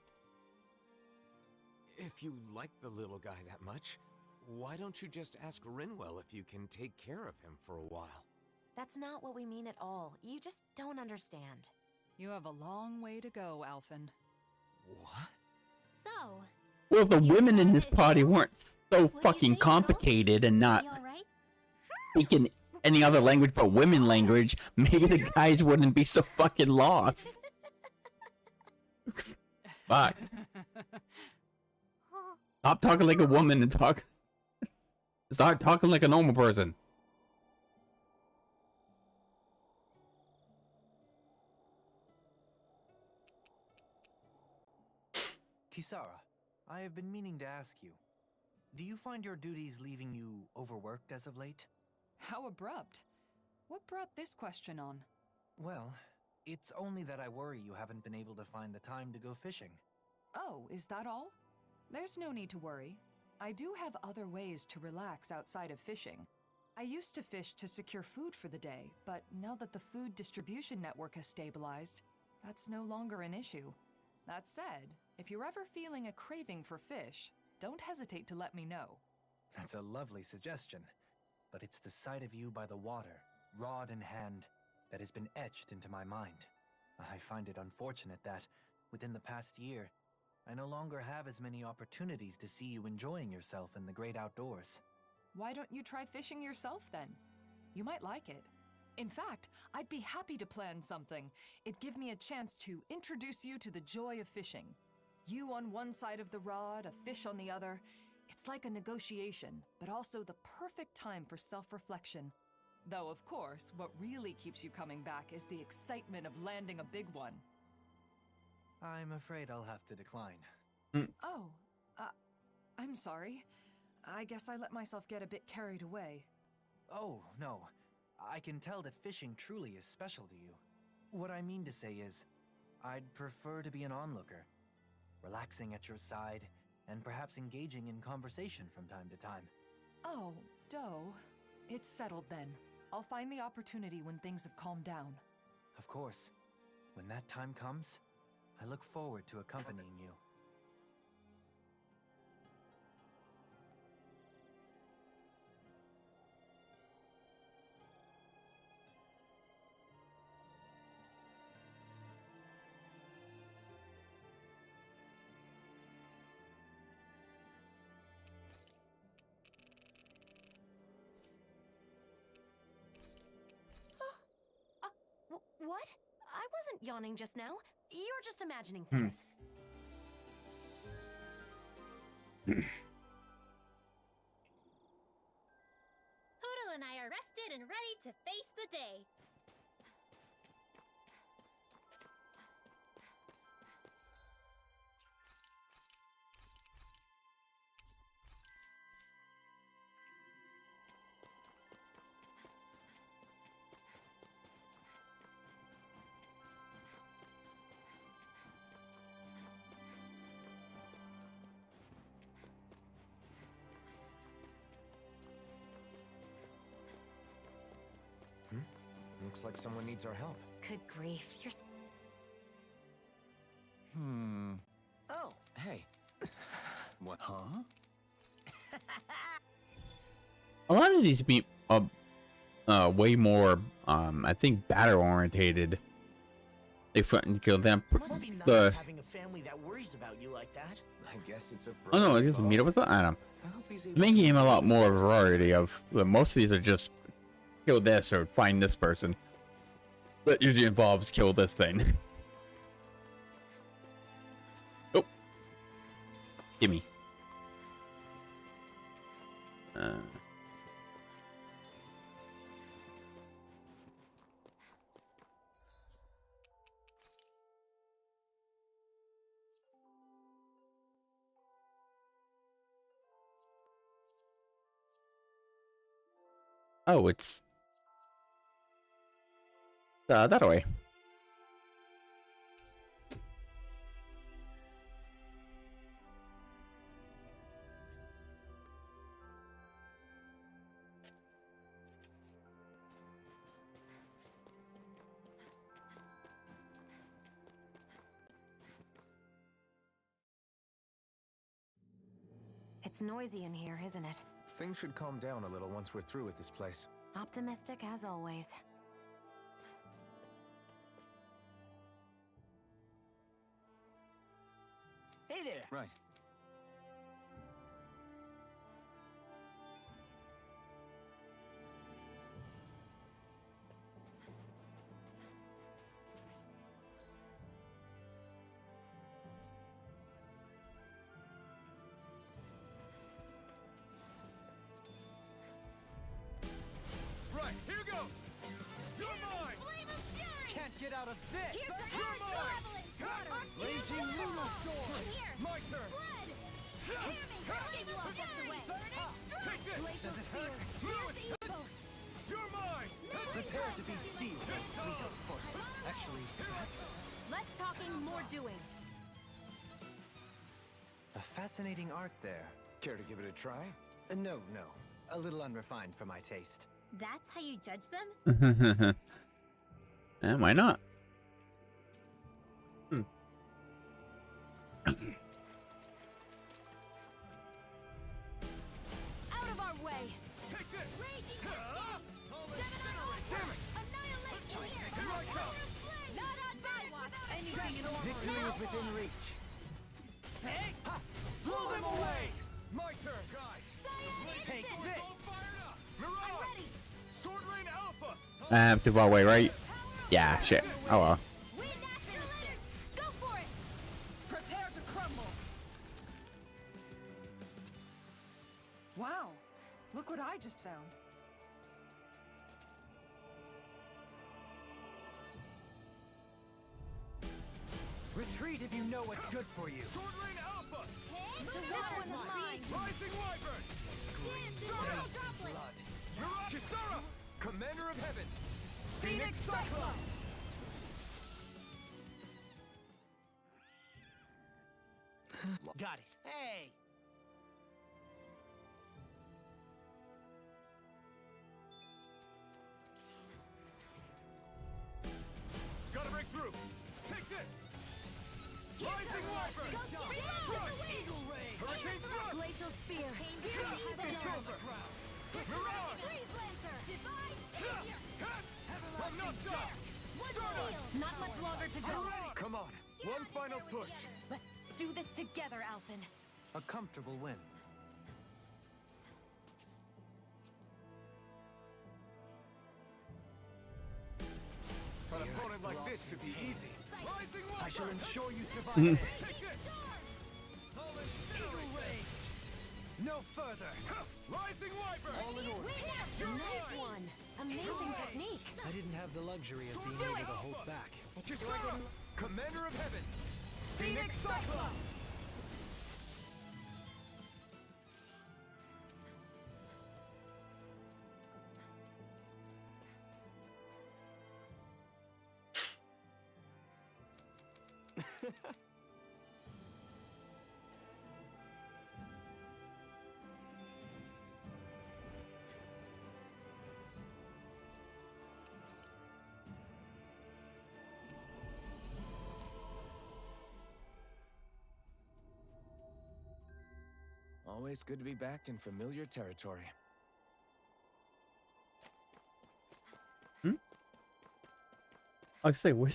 R: you like the little guy that much, why don't you just ask Rinwell if you can take care of him for a while?
P: That's not what we mean at all. You just don't understand.
K: You have a long way to go, Alphen.
R: What?
T: So.
A: Well, if the women in this party weren't so fucking complicated and not speaking any other language but women language, maybe the guys wouldn't be so fucking lost. Fuck. Stop talking like a woman and start talking like a normal person.
M: Kisara, I have been meaning to ask you. Do you find your duties leaving you overworked as of late?
K: How abrupt. What brought this question on?
M: Well, it's only that I worry you haven't been able to find the time to go fishing.
K: Oh, is that all? There's no need to worry. I do have other ways to relax outside of fishing. I used to fish to secure food for the day, but now that the food distribution network has stabilized, that's no longer an issue. That said, if you're ever feeling a craving for fish, don't hesitate to let me know.
M: That's a lovely suggestion, but it's the sight of you by the water, rod in hand, that has been etched into my mind. I find it unfortunate that, Within the past year, I no longer have as many opportunities to see you enjoying yourself in the great outdoors.
K: Why don't you try fishing yourself then? You might like it. In fact, I'd be happy to plan something. It'd give me a chance to introduce you to the joy of fishing. You on one side of the rod, a fish on the other. It's like a negotiation, but also the perfect time for self-reflection. Though, of course, what really keeps you coming back is the excitement of landing a big one.
M: I'm afraid I'll have to decline.
K: Oh, I'm sorry. I guess I let myself get a bit carried away.
M: Oh, no. I can tell that fishing truly is special to you. What I mean to say is, I'd prefer to be an onlooker, relaxing at your side, and perhaps engaging in conversation from time to time.
K: Oh, Doe. It's settled then. I'll find the opportunity when things have calmed down.
M: Of course. When that time comes, I look forward to accompanying you.
P: What? I wasn't yawning just now. You're just imagining things.
T: Hootle and I are rested and ready to face the day.
R: Looks like someone needs our help.
P: Good grief, you're...
R: Oh, hey. What? Huh?
A: A lot of these be way more I think battle orientated. They front and kill them.
O: Must be nice having a family that worries about you like that.
R: I guess it's a...
A: Oh no, I guess meet up with Adam. Making him a lot more variety of most of these are just kill this or find this person. That usually involves kill this thing. Oh, gimme. Oh, it's that way.
P: It's noisy in here, isn't it?
R: Things should calm down a little once we're through with this place.
P: Optimistic as always.
O: Hey there!
R: Right.
L: Right, here goes! You're mine!
O: Can't get out of this!
G: Here's the
L: You're
G: hard
L: mine!
G: traveling water!
O: Raging Luna Storm!
G: Here!
L: My turn!
G: Blood! Hear me! Get you off of the way! Burning!
L: Take this!
G: Glacial spear! Here's the evil!
L: You're mine!
M: Prepare to be sealed, fleet of foot. Actually,
P: Less talking, more doing.
M: a fascinating art there.
R: Care to give it a try?
M: No. A little unrefined for my taste.
T: That's how you judge them?
A: Yeah, why not?
G: Out of our way!
L: Take this!
G: Raging
L: Damn it!
G: Annihilation here!
L: Here I come!
G: Not on my watch!
O: Anything in order!
G: Victory
F: within reach. Say, ha! Blow them away! My turn, guys. Take this.
L: Mirage!
F: I'm ready.
L: Sword Rain Alpha!
A: Too far away, right? Yeah, shit. Oh well.
G: Go for it!
F: Prepare to crumble.
K: Wow, look what I just found.
F: Retreat if you know what's good for you.
L: Sword Rain Alpha!
G: That one's mine!
L: Rising Wyvern!
G: Stardust Droplet!
F: Blood.
L: Mirage! Kisara! Commander of Heaven!
F: Phoenix Cyclone! Got it. Hey!
L: Gotta break through! Take this! Rising Wyvern! Thrust!
F: Eagle Ray!
L: Hurricane Thrust!
G: Glacial Spear!
L: Control! Mirage!
G: Freeze Lancer! Divine Savior!
L: I'm not done!
G: Not much longer to go.
L: Come on, one final push.
P: Let's do this together, Alphen.
M: A comfortable win.
L: An opponent like this should be easy. Rising Wyvern!
F: I shall ensure you survive.
L: Take this! I'll
F: Eagle Ray! No further!
L: Rising Wyvern!
F: All in order.
P: Nice one. Amazing technique.
M: I didn't have the luxury of being able to hold back.
P: It sure
L: Kisara!
P: didn't.
L: Commander of Heaven!
F: Phoenix Cyclone!
R: Always good to be back in familiar territory.
A: I say, where?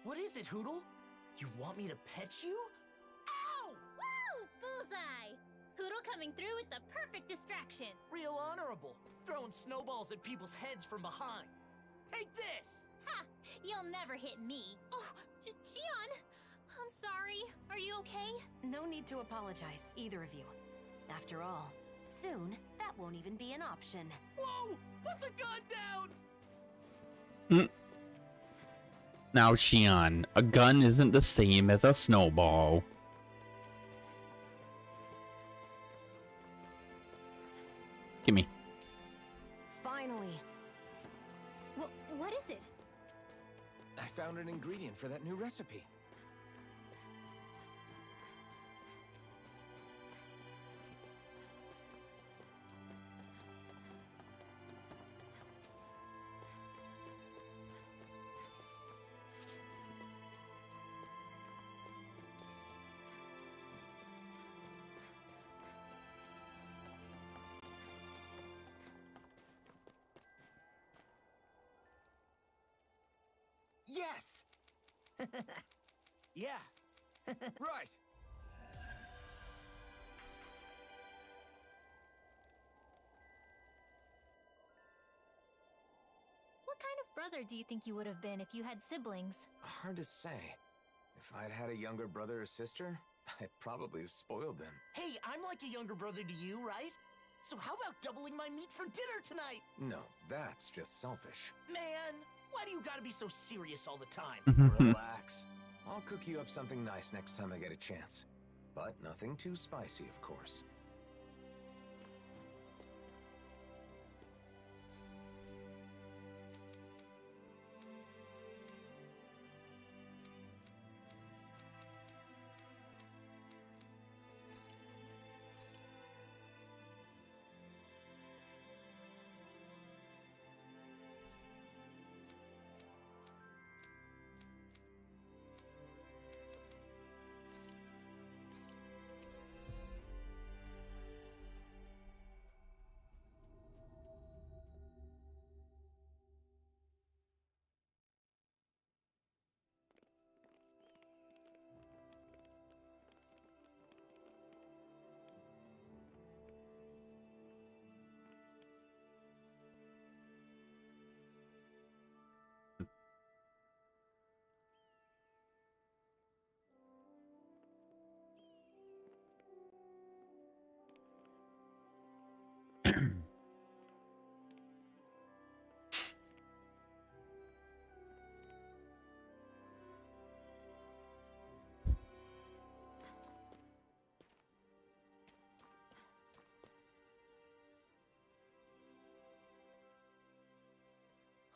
O: What is it, Hootle? You want me to pet you?
T: Ow! Woo! Bullseye! Hootle coming through with the perfect distraction.
O: Real honorable. Throwing snowballs at people's heads from behind. Take this!
T: Ha! You'll never hit me. Oh, Xion! I'm sorry. Are you okay?
P: No need to apologize, either of you. After all, soon, that won't even be an option.
O: Whoa! Put the gun down!
A: Now, Xion, a gun isn't the same as a snowball. Gimme.
P: Finally.
T: What is it?
R: I found an ingredient for that new recipe.
O: Yes! Yeah.
L: Right.
T: What kind of brother do you think you would have been if you had siblings?
R: Hard to say. If I'd had a younger brother or sister, I'd probably have spoiled them.
O: Hey, I'm like a younger brother to you, right? So how about doubling my meat for dinner tonight?
R: No, that's just selfish.
O: Man, why do you gotta be so serious all the time?
R: Relax. I'll cook you up something nice next time I get a chance. But nothing too spicy, of course.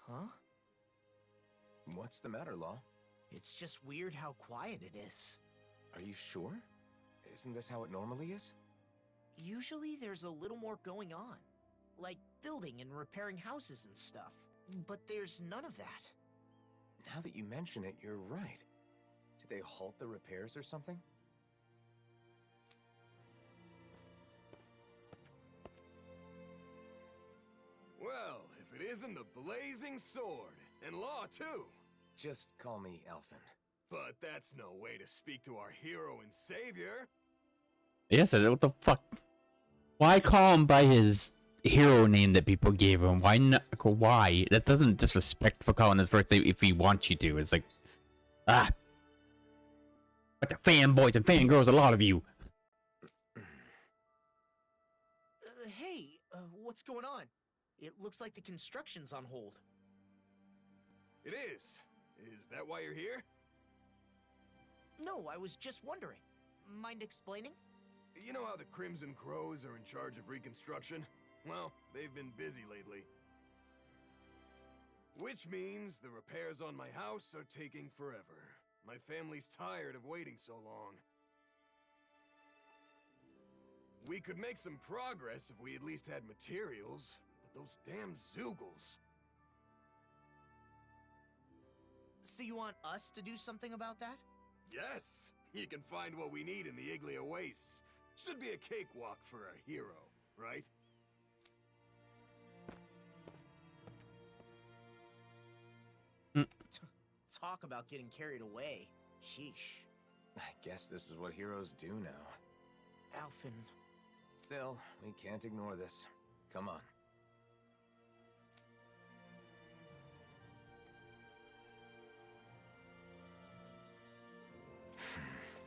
O: Huh?
R: What's the matter, Law?
O: It's just weird how quiet it is.
R: Are you sure? Isn't this how it normally is?
O: Usually there's a little more going on. Like building and repairing houses and stuff. But there's none of that.
R: Now that you mention it, you're right. Did they halt the repairs or something?
L: Well, if it isn't the Blazing Sword, and Law too.
R: Just call me Elfin.
L: But that's no way to speak to our hero and savior.
A: Yes, what the fuck? Why call him by his hero name that people gave him? Why not? Why? That doesn't disrespect for calling his first name if he wants you to. It's like, but the fanboys and fangirls, a lot of you.
O: Hey, what's going on? It looks like the construction's on hold.
L: It is. Is that why you're here?
O: No, I was just wondering. Mind explaining?
L: You know how the Crimson Crows are in charge of reconstruction? Well, they've been busy lately. Which means the repairs on my house are taking forever. My family's tired of waiting so long. We could make some progress if we at least had materials, but those damn Zoogles.
O: So you want us to do something about that?
L: Yes! You can find what we need in the Iglia Wastes. Should be a cakewalk for a hero, right?
O: Talk about getting carried away. Sheesh.
R: I guess this is what heroes do now.
O: Alphen.
R: Still, we can't ignore this. Come on.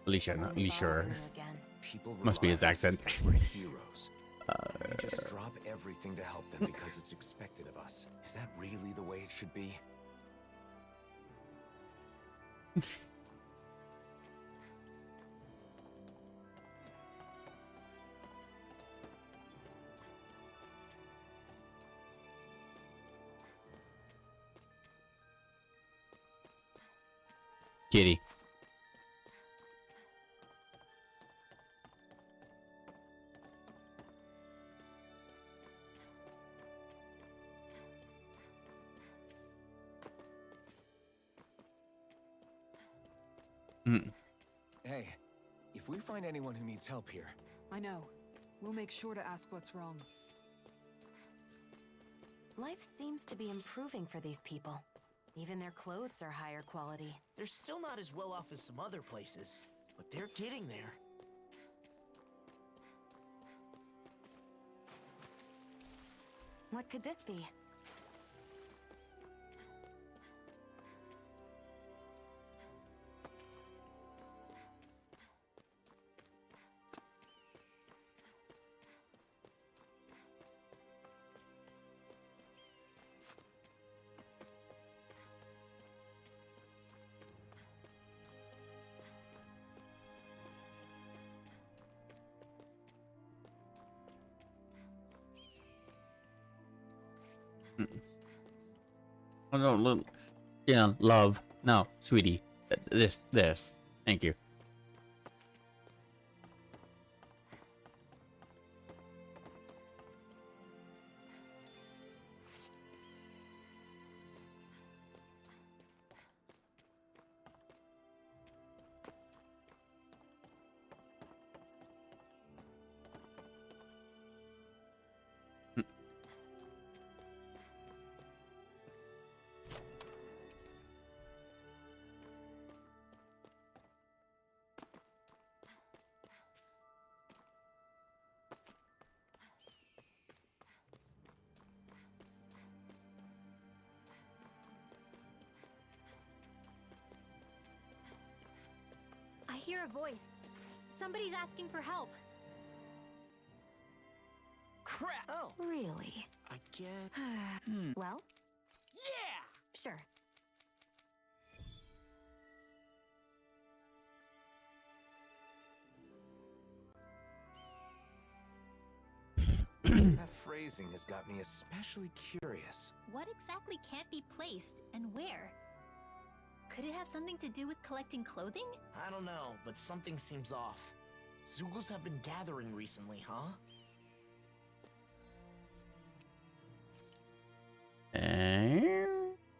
A: Alicia, not Alicia.
R: People
A: Must be his
R: realize
A: accent.
R: We're heroes. We just drop everything to help them because it's expected of us. Is that really the way it should be?
A: Kitty.
R: Hey, if we find anyone who needs help here...
K: I know. We'll make sure to ask what's wrong.
P: Life seems to be improving for these people. Even their clothes are higher quality.
O: They're still not as well off as some other places, but they're getting there.
P: What could this be?
A: Oh no, look. Yeah, love. No, sweetie. This. Thank you.
T: I hear a voice. Somebody's asking for help.
O: Crap! Oh,
P: Really?
O: I get.
P: Well,
O: Yeah!
P: sure.
R: That phrasing has got me especially curious.
T: What exactly can't be placed and where? Could it have something to do with collecting clothing?
O: I don't know, but something seems off. Zoogles have been gathering recently, huh?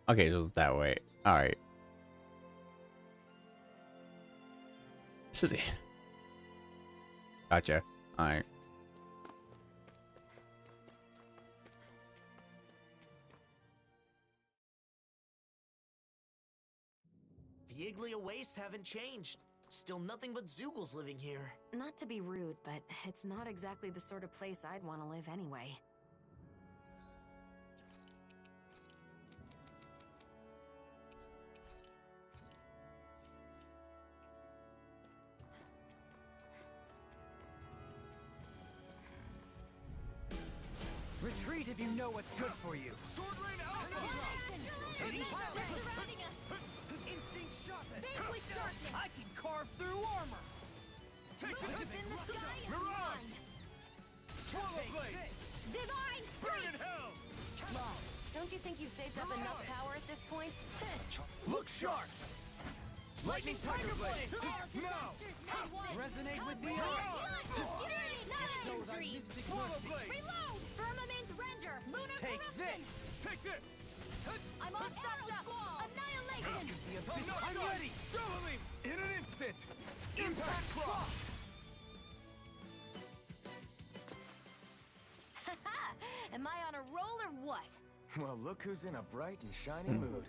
A: Okay, so it's that way. Alright. City. Gotcha. Alright.
O: The Iglia wastes haven't changed. Still nothing but Zoogles living here.
P: Not to be rude, but it's not exactly the sort of place I'd want to live anyway.
F: Retreat if you know what's good for you.
L: Sword Rain Alpha!
F: Rotating pile.
G: Surrounding us!
F: Instinct sharpened.
G: Vanquish darkness!
F: I can carve through armor.
L: Take
G: Look
L: it!
G: up in the sky and
L: Mirage!
G: beyond!
L: Swallow Blade!
G: Divine
L: Burn
G: Strike!
L: in hell!
P: Mom, don't you think you've saved up enough power at this point?
L: Look sharp! Lightning Tiger Blade! Now!
F: Resonate with the
L: Swallow Blade!
G: Reload! Firmament Render! Lunar
F: Take
G: Corruption!
L: Take this!
G: I'm all stocked up! Annihilation!
L: I'm ready! Doubling! In an instant! Impact Cross!
G: Am I on a roll or what?
R: Well, look who's in a bright and shiny mood.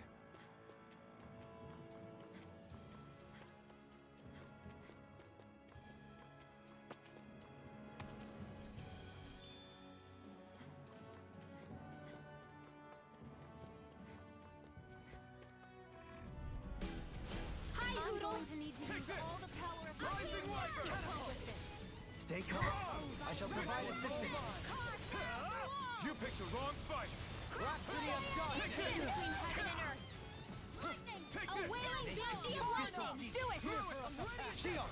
G: Hi, Hoodle! I'm going to need to use all the power of my
F: Stay calm. I shall provide assistance.
L: You picked the wrong fight!
F: Rhapsody of God.
L: Take this!
G: between heaven and earth. Lightning!
L: Take
G: A
L: this!
G: wailing bounty of lightning! Do it!
F: Shield.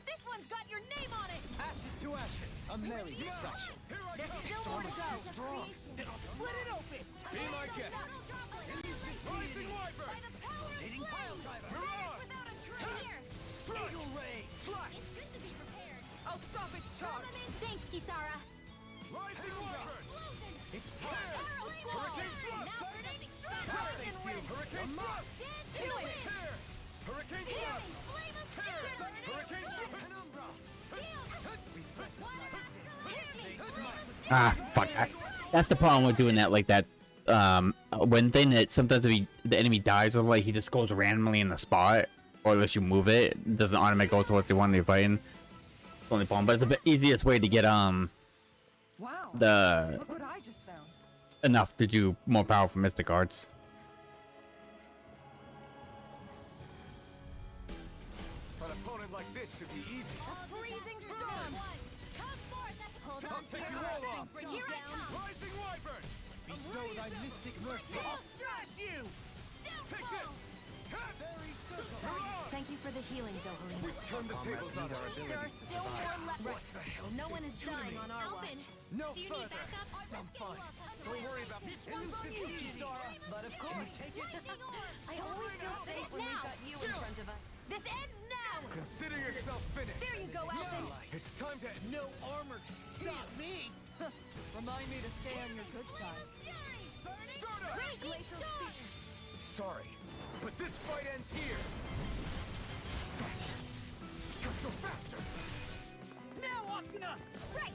G: This one's got your name on it!
F: Ashes to ashes. A merry distraction.
G: There's still more to go.
F: Strong. Then I'll split it open.
L: Be my guest! Rising Wyvern!
F: Rotating pile driver.
L: Mirage!
G: Without a traitor!
F: Eagle ray. Slash.
G: It's good to be prepared.
F: I'll stop its charge.
G: Thanks, Kisara.
L: Rising Wyvern!
F: It's time.
G: Arrow
L: Hurricane
G: Now
L: Thrust!
G: predicting
L: Thanks to you, Hurricane Thrust!
G: Do it!
L: Tear! Hurricane Thrust!
G: Flame of
L: Tear! Hurricane Thrust!
F: Penumbra.
A: Ah, fuck. That's the problem with doing that like that. one thing that sometimes if the enemy dies, or like he just goes randomly in the spot, or unless you move it, it doesn't automatically go towards the one you're fighting. It's only problem, but it's the easiest way to get
K: Wow,
A: the
K: look what I just found.
A: enough to do more powerful mystic arts.
L: An opponent like this should be easy.
G: A freezing storm! Come forth! Hold
L: I'll
G: on to
L: take
G: your
L: you all
G: hurt.
L: off.
G: Bring you down.
L: Rising Wyvern! Bestow thy mystic mercy. I'll thrash you! Take this!
P: Thank you for the healing, Dohalim.
L: We've turned the tables on our
G: There are
L: abilities to
G: still
L: survive.
G: more left. No one is dying on our watch.
L: No
G: Do you need
L: further.
G: backup?
L: I'm fine. Don't worry about
O: This one's on you, Kisara. But of course.
P: I always feel safe when we've got you in front of us.
G: This ends now!
L: Consider yourself finished.
G: There you go, Elfin!
L: It's time to.
O: No armor can stop me.
K: Remind me to stay on your good side.
G: Great glacial speed!
L: Sorry, but this fight ends here. Just go faster.
O: Now, Asuna!
G: Right!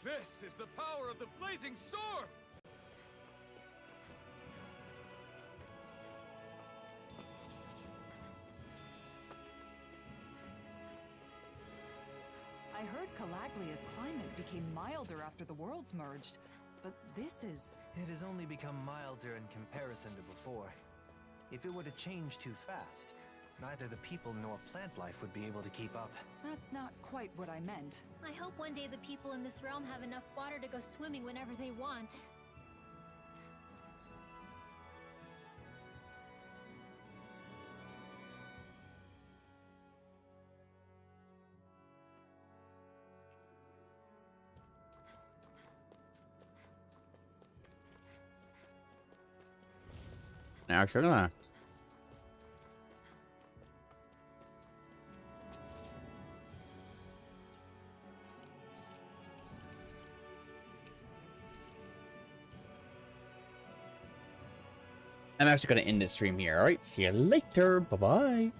L: This is the power of the blazing sword.
K: I heard Calaglia's climate became milder after the worlds merged, but this is...
M: It has only become milder in comparison to before. If it were to change too fast, neither the people nor plant life would be able to keep up.
K: That's not quite what I meant.
T: I hope one day the people in this realm have enough water to go swimming whenever they want.
A: Now, sure. I'm actually going to end this stream here. All right, see you later. Bye-bye.